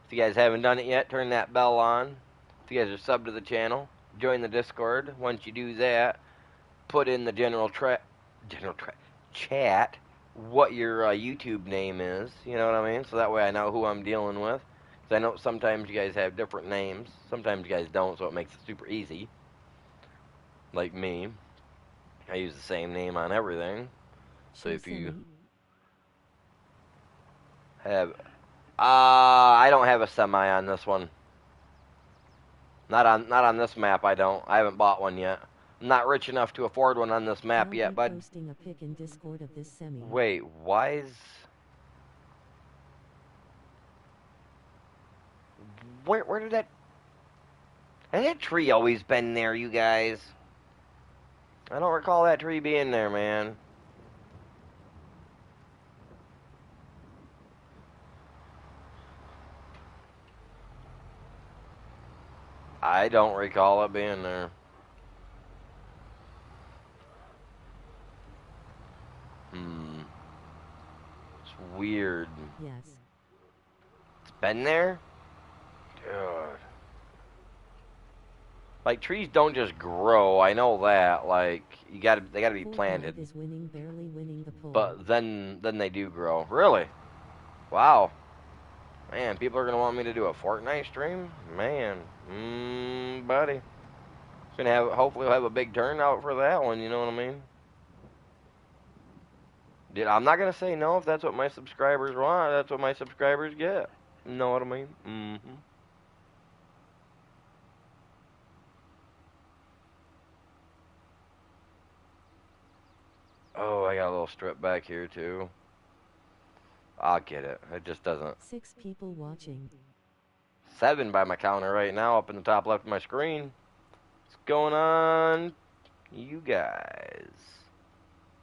If you guys haven't done it yet, turn that bell on. If you guys are subbed to the channel, join the Discord. Once you do that, put in the chat what your YouTube name is. You know what I mean? So that way I know who I'm dealing with. Because I know sometimes you guys have different names. Sometimes you guys don't, so it makes it super easy. Like me. I use the same name on everything. So if you have... I don't have a semi on this one. Not on this map, I don't. I haven't bought one yet. I'm not rich enough to afford one on this map yet, bud. Posting a pic in Discord of this semi. Wait, why is... Where did that... Has that tree always been there, you guys? I don't recall that tree being there, man. I don't recall it being there. It's weird. Yes. It's been there? Dude. Like, trees don't just grow, I know that. Like, they gotta be planted. Is winning, barely winning the poll. But then they do grow. Really? Wow. Man, people are gonna want me to do a Fortnite stream? Man. Buddy. It's gonna have, hopefully we'll have a big turnout for that one, you know what I mean? Dude, I'm not gonna say no if that's what my subscribers want. That's what my subscribers get. You know what I mean? Mm-hmm. Oh, I got a little strip back here too. I'll get it. It just doesn't. 6 people watching. 7 by my counter right now up in the top left of my screen. What's going on, you guys?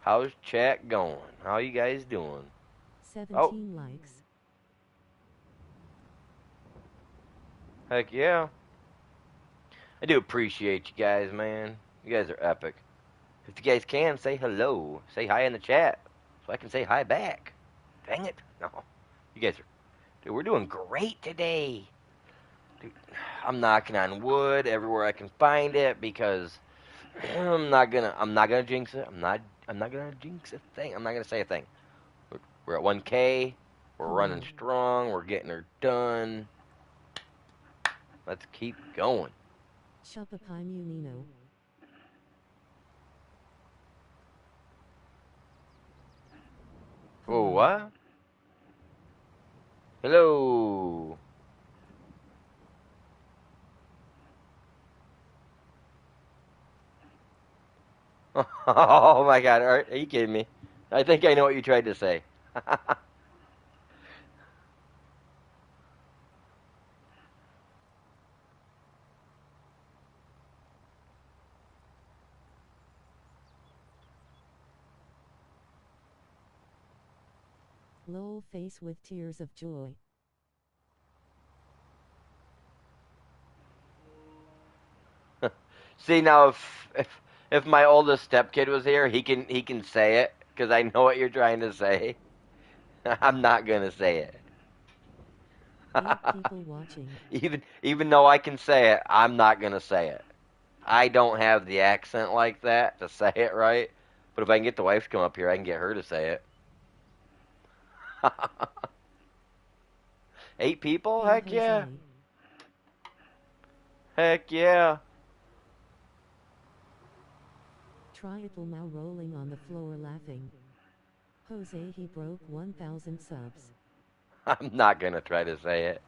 How's chat going? How you guys doing? 17 likes. Heck yeah. I do appreciate you guys, man. You guys are epic. If you guys can, say hello. Say hi in the chat so I can say hi back. Dang it. No. You guys are... Dude, we're doing great today. Dude, I'm knocking on wood everywhere I can find it because I'm not gonna jinx it. I'm not gonna jinx a thing. I'm not gonna say a thing. We're at 1K. We're running strong. We're getting her done. Let's keep going. Shopify Munino. Oh, what? Hello. Oh my God! Are you kidding me? I think I know what you tried to say. Lol face with tears of joy. See now, if my oldest stepkid was here, he can say it because I know what you're trying to say. I'm not gonna say it. 8 people watching. Even though I can say it, I'm not gonna say it. I don't have the accent like that to say it right. But if I can get the wife to come up here, I can get her to say it. 8 people? Hey, Heck yeah. Jose. Heck yeah. Triatl now rolling on the floor laughing. Jose, he broke 1,000 subs. I'm not gonna try to say it.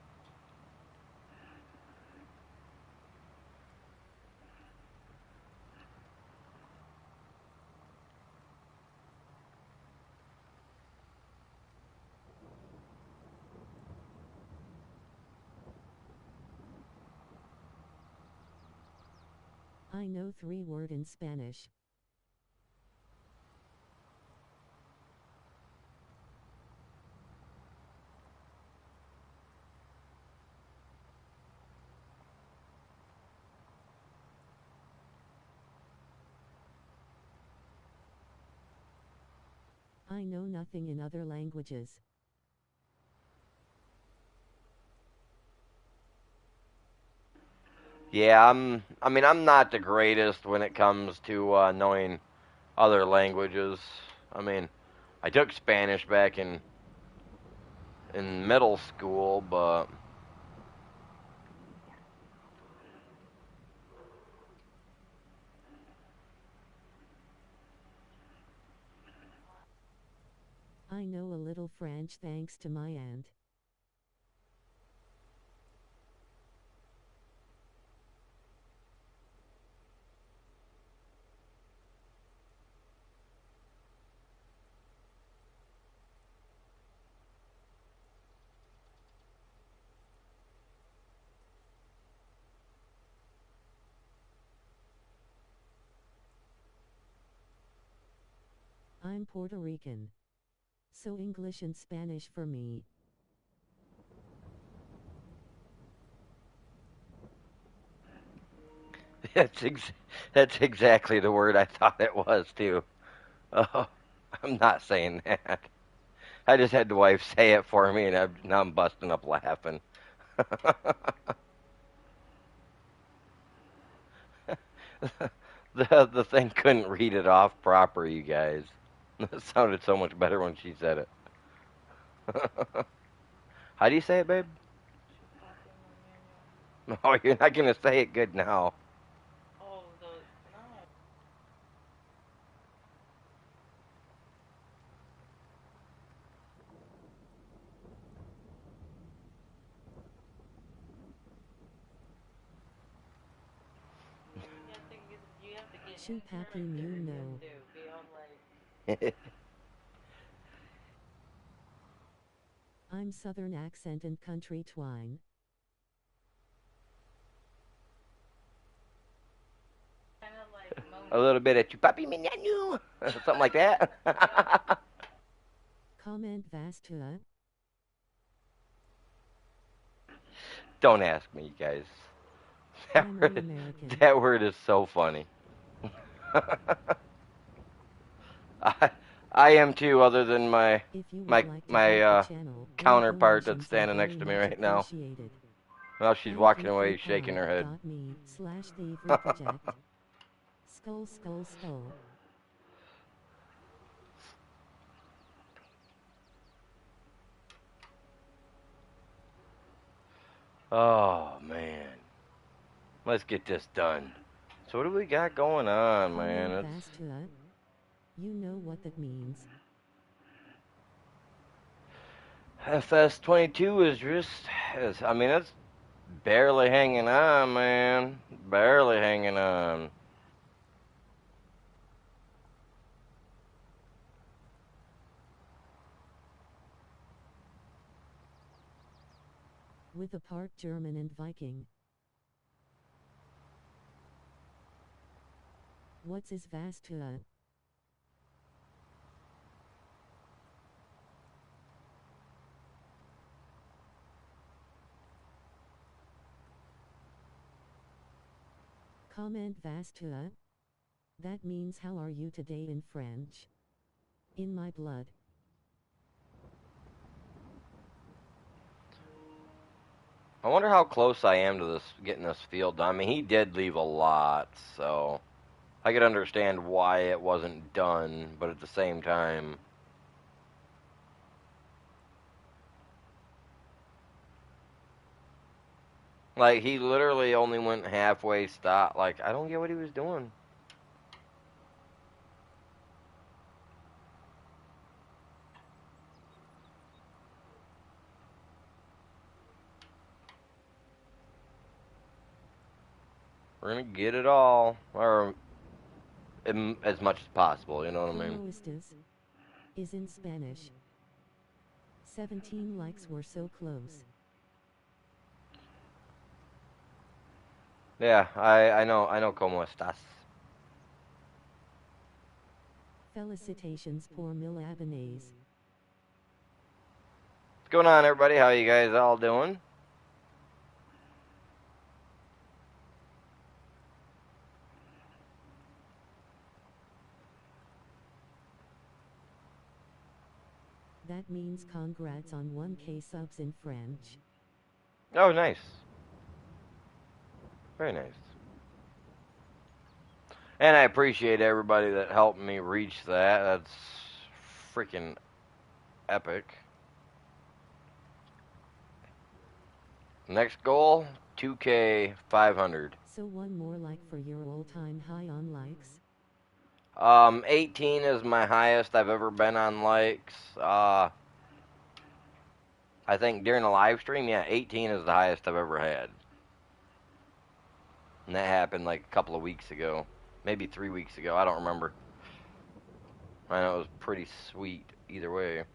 I know 3 words in Spanish. I know nothing in other languages. Yeah, I'm not the greatest when it comes to knowing other languages. I mean, I took Spanish back in middle school, but I know a little French thanks to my aunt. I'm Puerto Rican. So English and Spanish for me. that's that's exactly the word I thought it was too. Oh, I'm not saying that. I just had the wife say it for me, and now I'm busting up laughing. The thing couldn't read it off proper, you guys. It sounded so much better when she said it. How do you say it, babe? No, you're not gonna say it good now. Shoot Pappy you know. I'm Southern accent and country twine. A little bit of chupapi minanu, something like that. Comment vastua. Don't ask me, you guys. That I'm word, un-American. that word is so funny. I, I am too, other than my If you would my like to my help the uh, channel, any counterpart that's donations are standing next very to me much right now. appreciated. Well, she's I'm walking away, shaking her head. p3pod.me/thieveryproject. Skull skull skull. Oh man, let's get this done. So what do we got going on, man? Comment It's vastua. You know what that means. FS22 is I mean, it's barely hanging on, man. Barely hanging on. With a part German and Viking. What's is vastua? Comment vastua. That means how are you today in French. In my blood. I wonder how close I am to this getting this field done. I mean, he did leave a lot, so I could understand why it wasn't done, but at the same time, like he literally only went halfway stop. Like I don't get what he was doing. We're gonna get it all, or as much as possible. You know what I mean? Como estas? Is in Spanish. 17 likes were so close. Yeah, I know como estás. Felicitations pour mille abonnés. What's going on, everybody? How you guys all doing? That means congrats on 1K subs in French. Oh, nice. Very nice. And I appreciate everybody that helped me reach that. That's freaking epic. Next goal, 2K 500. So one more like for your all-time high on likes? 18 is my highest I've ever been on likes. I think during a live stream, yeah, 18 is the highest I've ever had. And that happened like a couple of weeks ago. Maybe 3 weeks ago. I don't remember. I know it was pretty sweet either way. And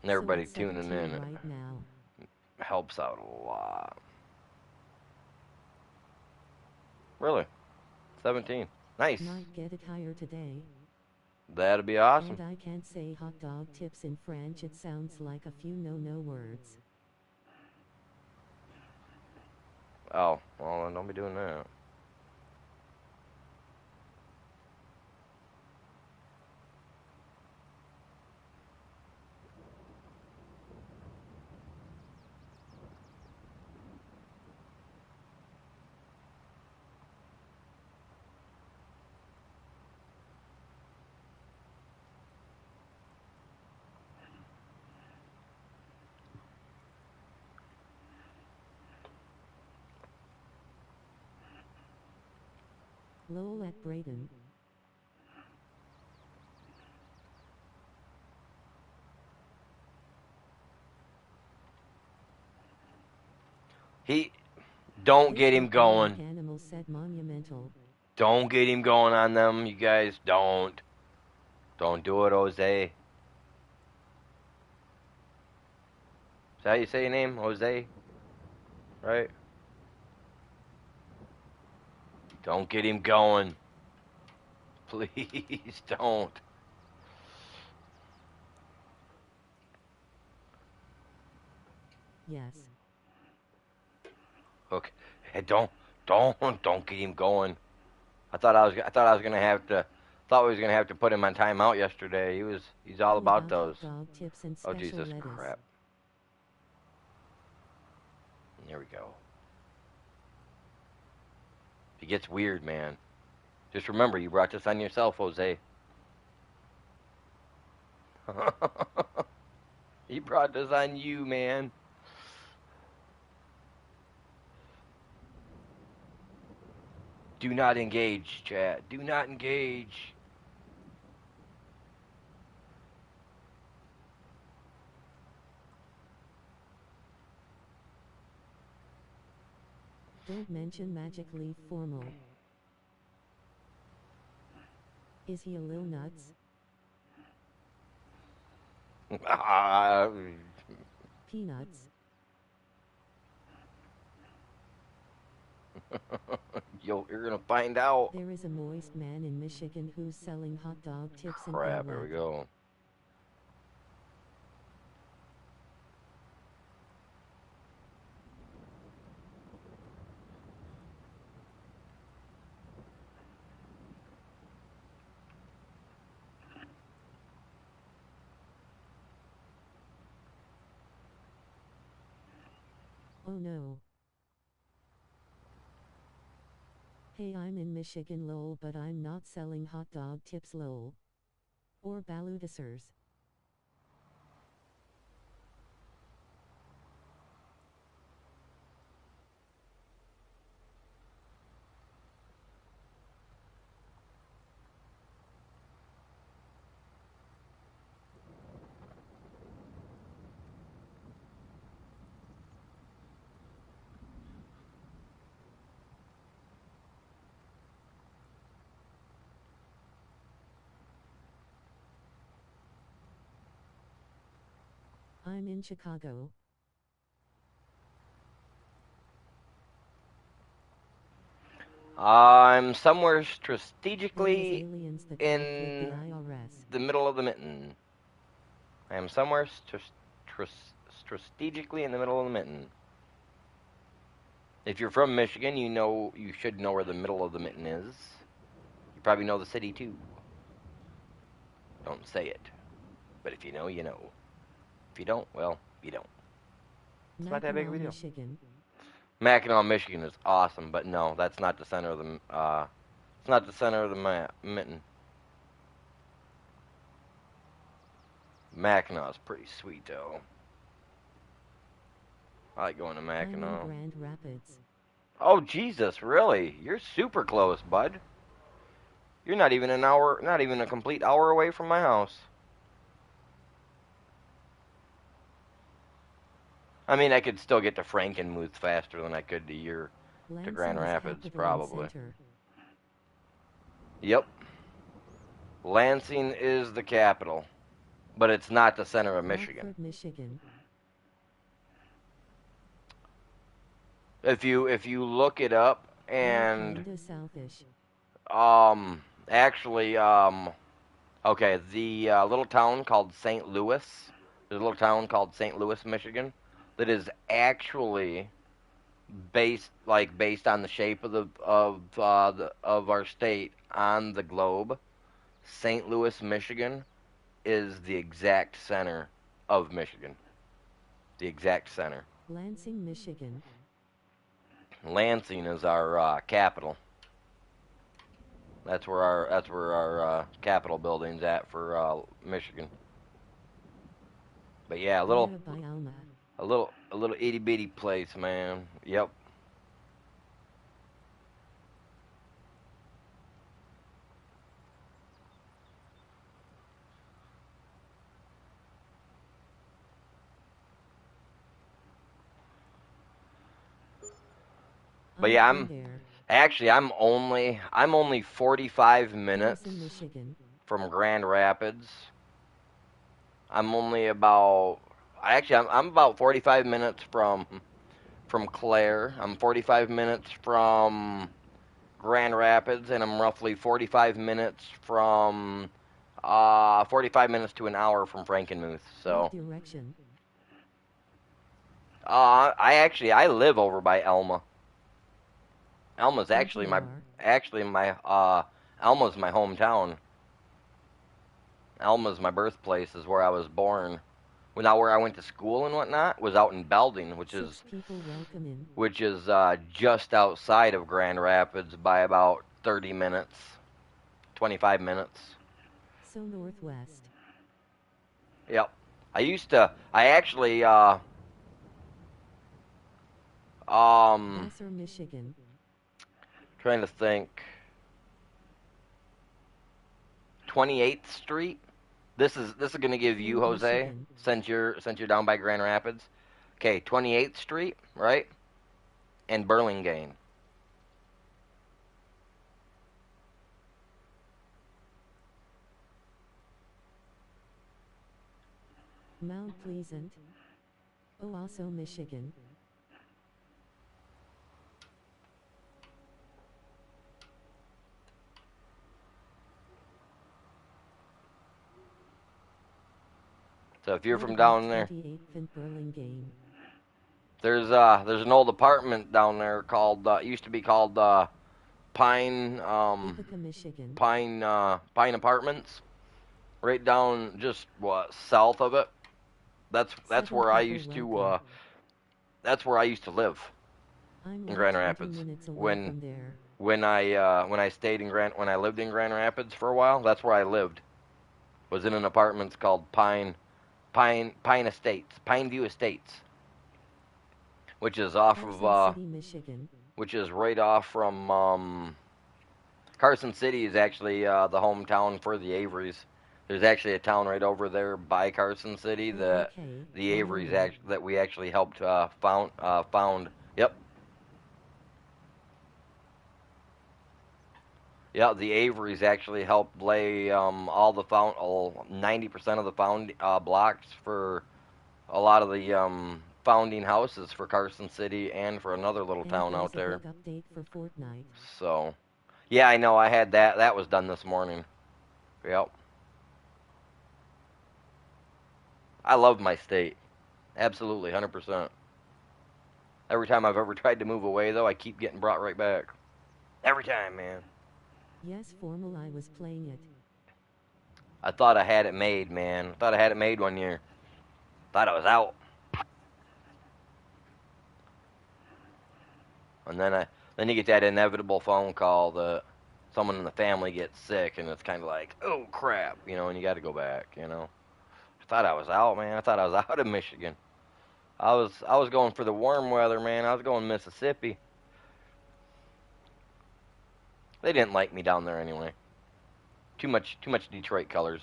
So everybody it's tuning 17 in right now. helps out a lot. Really? 17. Nice. Might get it higher today. That'd be awesome. And I can't say hot dog tips in French, it sounds like a few no words. Oh, well, then don't be doing that. Lol at Brayden. Don't This get him volcanic going. animal said monumental. Don't get him going on them, you guys. Don't. Don't do it, Jose. Is that how you say your name? Jose? Right? Don't get him going. Please don't. Yes. Okay. Hey, don't get him going. I thought I was gonna have to, thought we was gonna have to put him on timeout yesterday. He's all All about about those. hot dog tips and Oh special Jesus lettuce. crap. There we go. It gets weird, man. Just remember, you brought this on yourself, Jose. You brought this on you, man. Do not engage, chat. Do not engage. Don't mention Magic Leaf formal. Is he a lil nuts? Peanuts. You're gonna find out. There is a moist man in Michigan who's selling hot dog tips and Crap, here we go. Oh no. Hey, I'm in Michigan lol, but I'm not selling hot dog tips lol. Or baludisers. I'm in Chicago. I'm somewhere There was strategically aliens that worked with the in IRS. the middle of the mitten. I am somewhere strategically in the middle of the mitten. If you're from Michigan, you should know where the middle of the mitten is. You probably know the city too. Don't say it. But if you know, you know. If you don't, well, you don't. It's not that big of a Mackinac, deal. Michigan. Mackinac, Michigan is awesome, but no, that's not the center of the it's not the center of the mitten. Mackinac's pretty sweet though. I like going to I'm in Mackinac. Grand Rapids. Oh Jesus, really? You're super close, bud. You're not even an hour, not even a complete hour away from my house. I mean, I could still get to Frankenmuth faster than I could to Grand Lansing is Rapids, capital and probably. center. Yep. Lansing is the capital, but it's not the center of Michigan. Rockford, Michigan. If you look it up and Kinda southish. actually okay, the little town called St. Louis. There's a little town called St. Louis, Michigan, that is actually based on the shape of our state on the globe. St. Louis, Michigan is the exact center of Michigan. The exact center. Lansing, Michigan. Lansing is our capital. That's where our Capitol building's at for Michigan. But yeah, Ira by Alma. a little itty bitty place, man. Yep. But yeah, I've been there. I'm only 45 minutes Harrison, Michigan. from Grand Rapids. I'm only about I'm about 45 minutes from Clare. I'm 45 minutes from Grand Rapids, and I'm roughly 45 minutes from 45 minutes to an hour from Frankenmuth. What So, direction? I live over by Elma. Elma's NPR. actually my Elma's my hometown. Elma's my birthplace, is where I was born. Well, now where I went to school and whatnot was out in Belding, Six people welcome in. which is just outside of Grand Rapids by about 30 minutes, 25 minutes. So northwest. Yep. I actually Vassar, Michigan. trying to think. 28th Street. This is gonna give you, Flint, Jose, Michigan. since you're down by Grand Rapids. Okay, 28th Street, right? And Burlingame. Mount Pleasant. Owasso, Michigan. So if you're What from about down there, 28th and Burlingame? there's an old apartment down there called used to be called Pine Ithaca, Michigan. Pine Apartments, right down just south of it. That's Seven where I people used to welcome. that's where I used to live I'm in like Grand 20 Rapids. minutes away When from there. when I lived in Grand Rapids for a while, that's where I lived. Was in an apartment called Pine Estates, Pineview Estates, which is off of Carson City, Michigan. which is right off from Carson City is actually the hometown for the Averys. There's actually a town right over there by Carson City Oh, that okay. the I Averys know. that we actually helped found. Yep. Yeah, the Averys actually helped lay all the 90% of the blocks for a lot of the founding houses for Carson City and for another little And town out there's a there. big update for Fortnite. So, yeah, I know. I had that. That was done this morning. Yep. I love my state. Absolutely, 100%. Every time I've ever tried to move away, though, I keep getting brought right back. Every time, man. Yes, formal, I was playing it. I thought I had it made, man. I thought I had it made one year. Thought I was out. And then you get that inevitable phone call that someone in the family gets sick, and it's kind of like, oh crap, and you got to go back. I thought I was out, man. I thought I was out of Michigan. I was going for the warm weather, man. I was going Mississippi. They didn't like me down there anyway. Too much Detroit colors.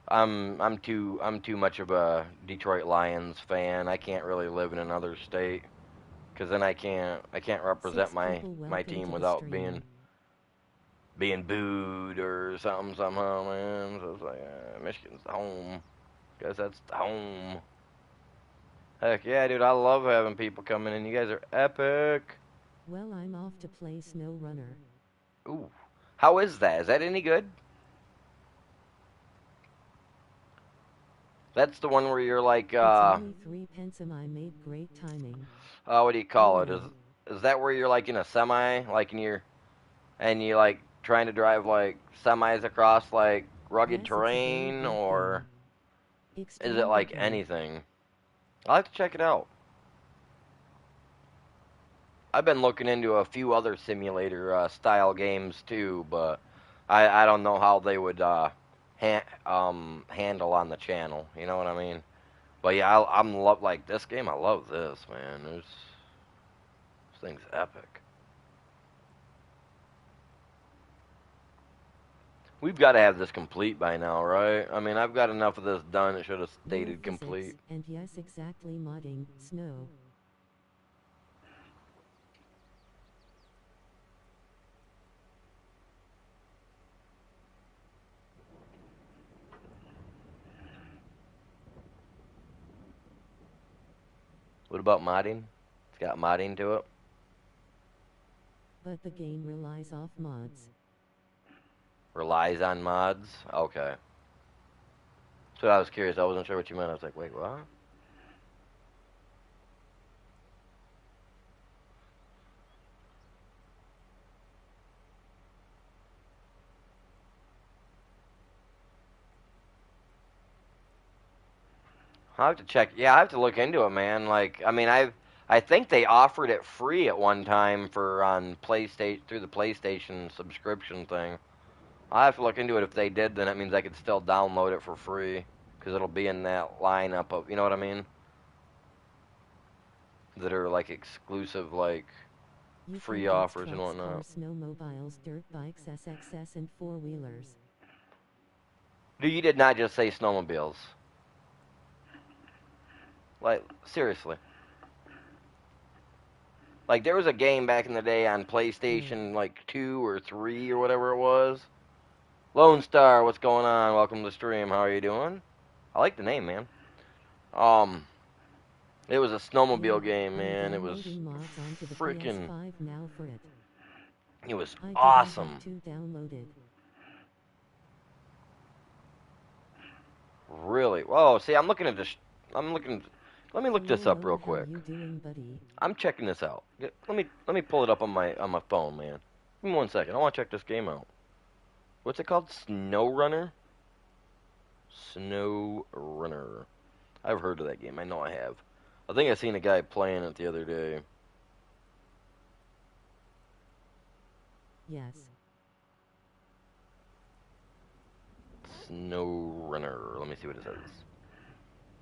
I'm too much of a Detroit Lions fan. I can't really live in another state because then I can't represent 6 my people, my welcome team to the without being stream. being booed or something somehow, man. So it's like Michigan's the home. Guess that's the home. Heck yeah, dude! I love having people coming in. You guys are epic. Well, I'm off to play Snow Runner. Ooh, how is that? Is that any good? That's the one where you're like, It's only 3 pence and I made great timing. what do you call it? LOL. Is that where you're like in a semi, like and you like trying to drive like semis across like rugged Yes, it's a very terrain, great or game. is it Extremely like great. anything? I'll have to check it out. I've been looking into a few other simulator style games too, but I don't know how they would handle on the channel. You know what I mean? But yeah, I'm love like this game. I love this, man. This thing's epic. We've got to have this complete by now, right? I mean, I've got enough of this done. It should have No stated complete. physics, and yes, exactly modding, snow. What about modding? It's got modding to it. But the game relies off mods. Relies on mods. Okay. So I was curious. I wasn't sure what you meant. I was like, wait, what? I have to check. Yeah, I have to look into it, man. Like, I mean, I think they offered it free at one time for on PlayStation through the PlayStation subscription thing. I have to look into it. If they did, then that means I could still download it for free because it'll be in that lineup of, you know what I mean? That are like exclusive, like You free can get offers and trucks, whatnot. cars, snowmobiles, dirt bikes, SXS, and four-wheelers. Dude, you did not just say snowmobiles. Like, seriously. Like, there was a game back in the day on PlayStation, like 2 or 3 or whatever it was. Lone Star, what's going on? Welcome to the stream. How are you doing? I like the name, man. Um, it was a Yeah, snowmobile game, I'm man. It was downloading mods onto the freaking. PS5 now for it. It was I didn't have awesome. to download it. Really. Whoa, see, I'm looking at this. I'm looking. Let me look Hello this up real Load, how quick. you doing, buddy? I'm checking this out. Let me pull it up on my phone, man. Give me 1 second. I want to check this game out. What's it called? Snow Runner. Snow Runner. I've heard of that game. I know I have. I think I seen a guy playing it the other day. Yes. Snow Runner. Let me see what it says.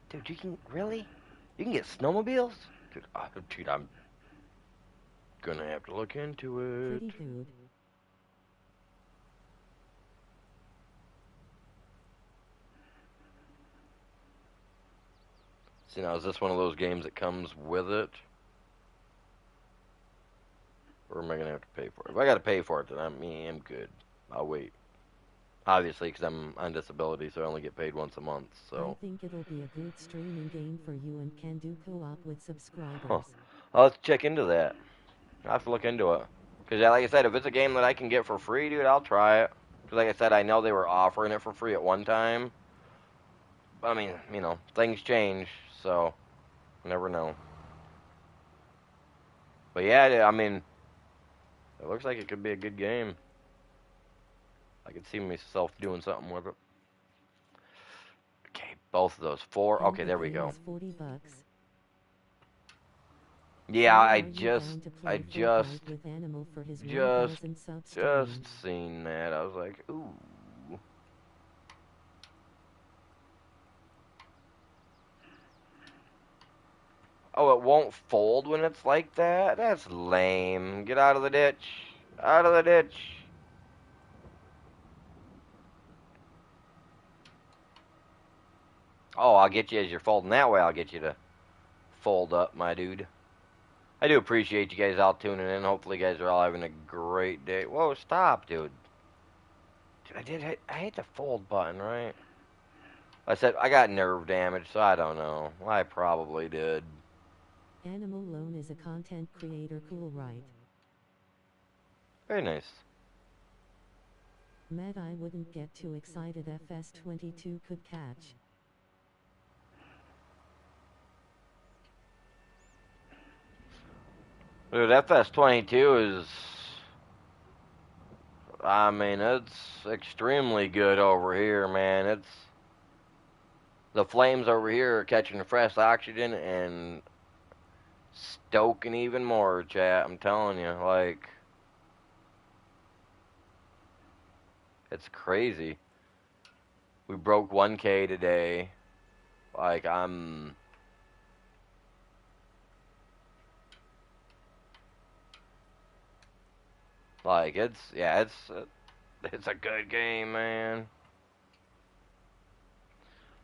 Dude, you can really? You can get snowmobiles? Dude, I'm gonna have to look into it. Pretty good. See, now is this one of those games that comes with it, or am I gonna have to pay for it? If I gotta pay for it, then I'm good. I'll wait. Obviously, because I'm on disability, so I only get paid once a month. I So, think it'll be a good streaming game for you and can do co-op with huh? subscribers. I'll have to check into that. I'll have to look into it. Because, yeah, like I said, if it's a game that I can get for free, dude, I'll try it. Because, like I said, I know they were offering it for free at one time. But, I mean, things change, so you never know. But yeah, I mean, it looks like it could be a good game. I could see myself doing something with it. Okay, both of those. Four. And Okay, the there we pay go. is $40. Yeah, Or I are you just, down to I play just, Fortnite with Animal for his just, 1000 sub stream? just seen that. I was like, ooh. Oh, it won't fold when it's like that? That's lame. Get out of the ditch. Out of the ditch. Oh, I'll get you as you're folding that way. I'll get you to fold up, my dude. I do appreciate you guys all tuning in. Hopefully, you guys are all having a great day. Whoa, stop, dude. Dude, I hit the fold button, right? I said I got nerve damage, so I don't know. I probably did. Animal Loan is a content creator, cool, right? Very nice. Matt, I wouldn't get too excited. FS22 could catch. Dude, FS22 is, I mean, it's extremely good over here, man. It's, the flames over here are catching fresh oxygen and stoking even more, chat. I'm telling you, like, it's crazy. We broke 1K today. Like, like, it's a good game, man.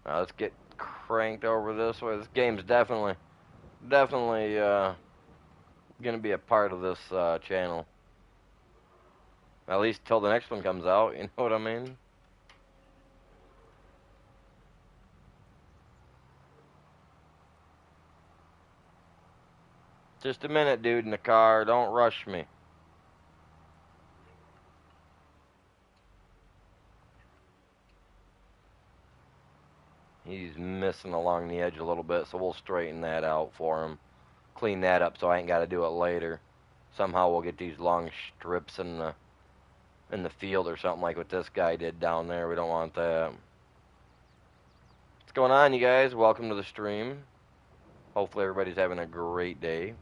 Now let's get cranked over this way. This game's definitely, gonna be a part of this, channel. At least till the next one comes out, you know what I mean? Just a minute, dude, in the car. Don't rush me. He's missing along the edge a little bit, so we'll straighten that out for him. Clean that up so I ain't got to do it later. Somehow we'll get these long strips in the field or something like what this guy did down there. We don't want that. What's going on, you guys? Welcome to the stream. Hopefully everybody's having a great day.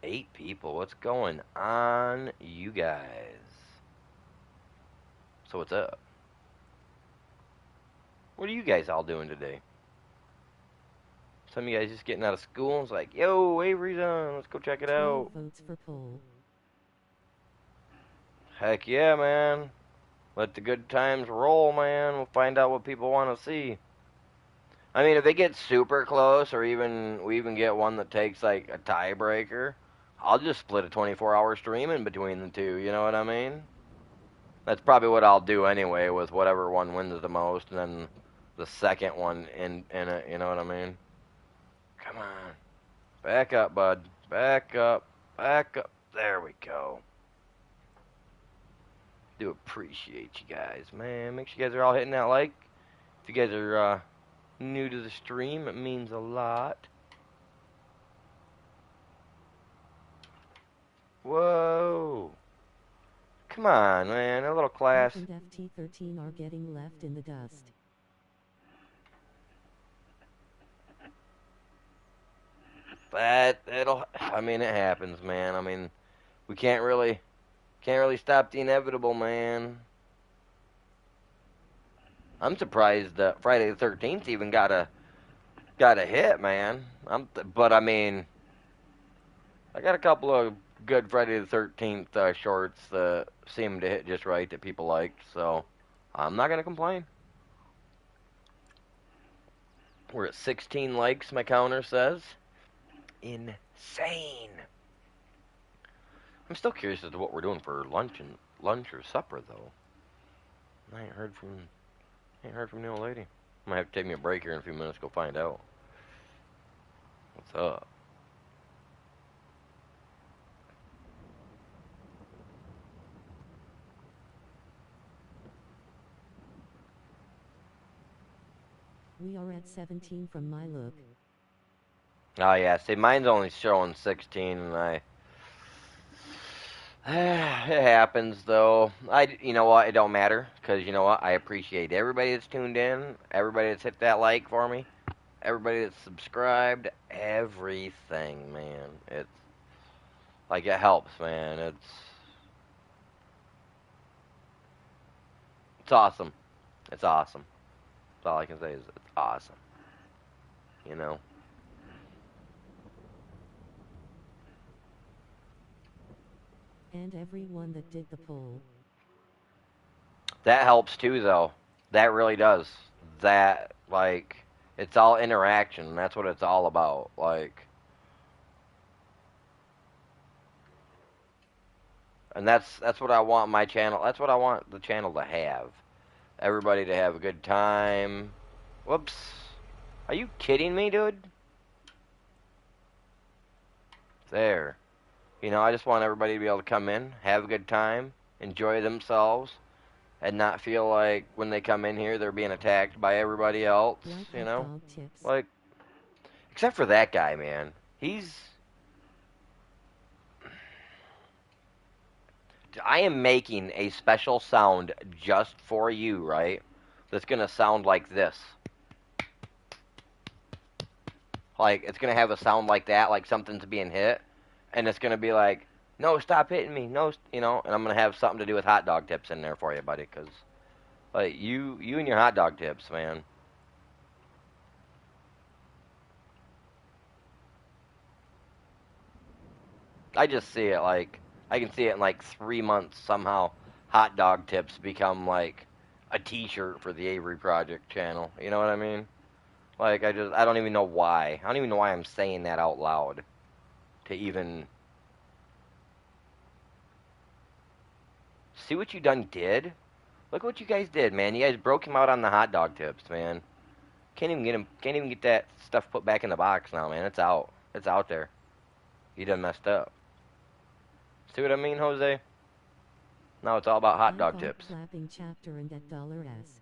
Eight people. What's going on, you guys? So what's up? What are you guys all doing today? Some of you guys just getting out of school and it's like, yo, Avery's on. Let's go check it 12 out. votes for poll. Heck yeah, man. Let the good times roll, man. We'll find out what people want to see. I mean, if they get super close, or even we even get one that takes like a tiebreaker, I'll just split a 24-hour stream in between the two. You know what I mean? That's probably what I'll do anyway, with whatever one wins the most, and then the second one in it. You know what I mean? Come on, back up, bud. Back up. Back up. There we go. Do appreciate you guys, man. Make sure you guys are all hitting that like. If you guys are new to the stream, it means a lot. Whoa. Come on, man. A little class. F and FT13 are getting left in the dust. I mean, it happens, man. I mean, we can't really stop the inevitable, man. I'm surprised that Friday the 13th even got a hit, man. But I mean, I got a couple of good Friday the 13th shorts that seem to hit just right that people liked, so I'm not gonna complain. We're at 16 likes, my counter says. Insane. I'm still curious as to what we're doing for lunch or supper though. I ain't heard from the old lady. I might have to take me a break here in a few minutes to go find out. What's up? We are at 17 from my look. Oh yeah, see, mine's only showing 16, and it happens though. You know what? It don't matter, cause you know what? I appreciate everybody that's tuned in, everybody that's hit that like for me, everybody that's subscribed, everything, man. It's like it helps, man. It's awesome. It's awesome. That's all I can say is it's awesome. You know. And everyone that did the poll. That helps too, though. That really does. That like it's all interaction. That's what it's all about. Like, and that's what I want my channel. That's what I want the channel to have. Everybody to have a good time. Whoops. Are you kidding me, dude? There. You know, I just want everybody to be able to come in, have a good time, enjoy themselves, and not feel like when they come in here they're being attacked by everybody else. Like You hot know, dog tips. like except for that guy, man. I am making a special sound just for you, right? That's gonna sound like this. Like it's gonna have a sound like that, like something's being hit, and it's gonna be like, "No, stop hitting me, no," you know. And I'm gonna have something to do with hot dog tips in there for you, buddy, because like you and your hot dog tips, man. I just see it like I can see it in like 3 months somehow. Hot dog tips become like a T-shirt for the Avery Project channel. You know what I mean? Like I don't even know why. I don't even know why I'm saying that out loud. To even see what you done did. Look what you guys did, man. You guys broke him out on the hot dog tips, man. Can't even get that stuff put back in the box now, man. It's out. It's out there. You done messed up. See what I mean, Jose? Now it's all about hot I dog bought tips. clapping chapter and at $S.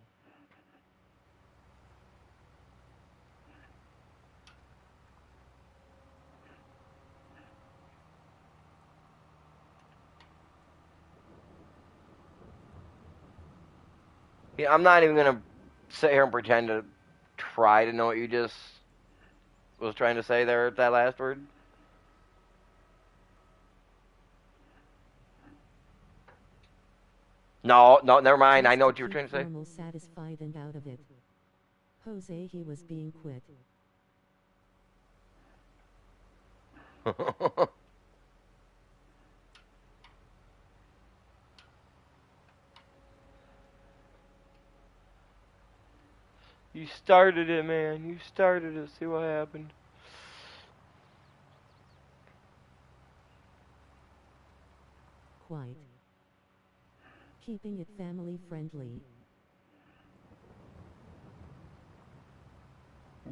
Yeah, I'm not even gonna sit here and pretend to try to know what you just was trying to say there at that last word. No, no, never mind. I Just know to what you were keep trying to say. formal satisfied and out of it. Jose he was being quit. You started it, man. You started it. See what happened. Quite. Keeping it family friendly.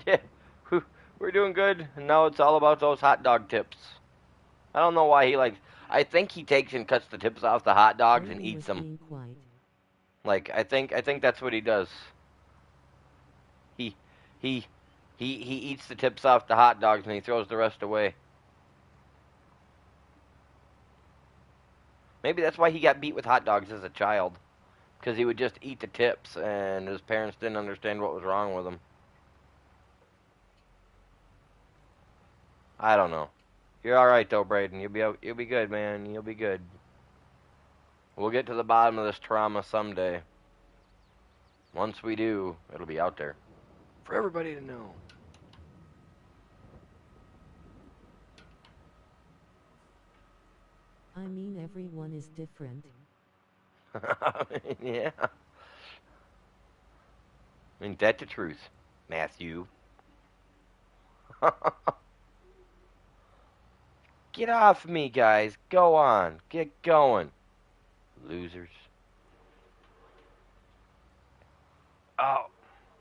Yeah, we're doing good. And now it's all about those hot dog tips. I don't know why he likes. I think he takes and cuts the tips off the hot dogs and Brayden eats was them. being quite. Like I think that's what he does. He he he eats the tips off the hot dogs and he throws the rest away. Maybe that's why he got beat with hot dogs as a child, because he would just eat the tips and his parents didn't understand what was wrong with him. I don't know. You're all right though, Braden. You'll be good, man. You'll be good. We'll get to the bottom of this trauma someday. Once we do, it'll be out there for everybody to know. I mean everyone is different. Yeah. Ain't that the truth, Matthew? Get off me, guys. Go on. Get going. Losers. Oh.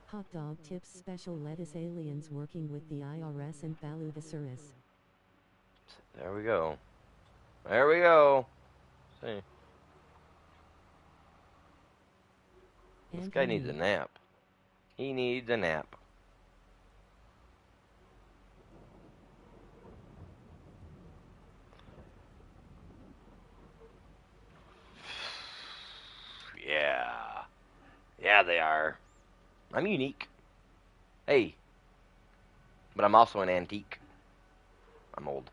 Hot dog tips special lettuce aliens working with the IRS and Balutosaurus. There we go. There we go. See. This And guy needs a nap. He needs a nap. Yeah, they are. I'm unique. Hey, but I'm also an antique. I'm old.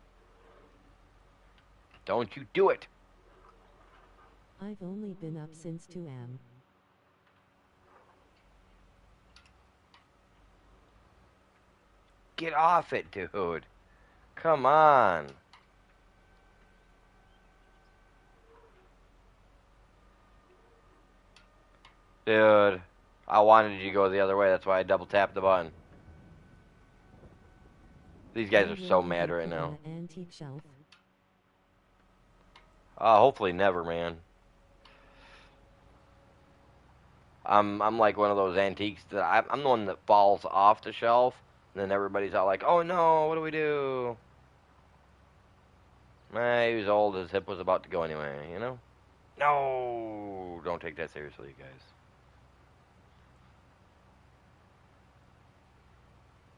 Don't you do it. I've only been up since 2 am. Get off it, dude. Come on. Dude, I wanted you to go the other way. That's why I double tapped the button. These guys Where are will so you mad be right put on now. an antique shelf? Hopefully never, man. I'm like one of those antiques that I'm the one that falls off the shelf, and then everybody's all like, "Oh no, what do we do?" He was old. His hip was about to go anyway, you know. No, don't take that seriously, you guys.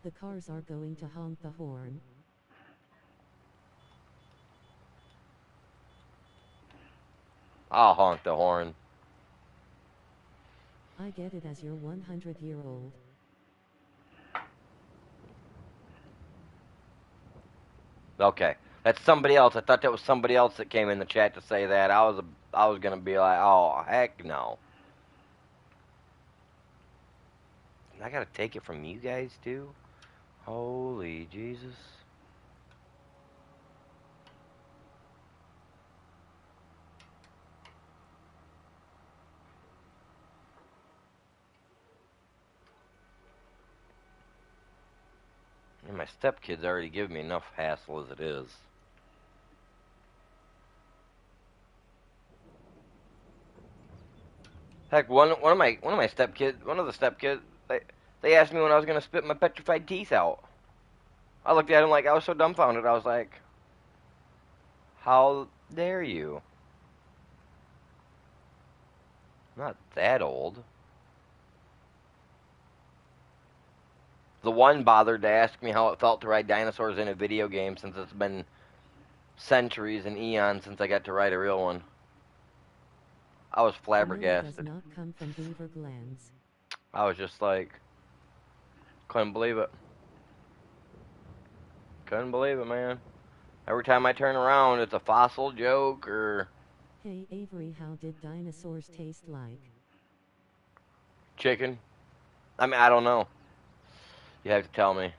The cars are going to honk the horn. I'll honk the horn. I get it as your 100-year-old. Okay, that's somebody else. I thought that was somebody else that came in the chat to say that. I was gonna be like, oh heck no. I gotta take it from you guys too. Holy Jesus. And my stepkids already give me enough hassle as it is. Heck, one of the stepkids, they asked me when I was gonna spit my petrified teeth out. I looked at him like I was so dumbfounded. I was like, "How dare you? I'm not that old." The one bothered to ask me how it felt to ride dinosaurs in a video game since it's been centuries and eons since I got to ride a real one. I was Vanilla does flabbergasted. not come from beaver glands. I was just like, couldn't believe it. Couldn't believe it, man. Every time I turn around, it's a fossil joke or Hey Avery, how did dinosaurs taste like? chicken. I mean, I don't know. You have to tell me.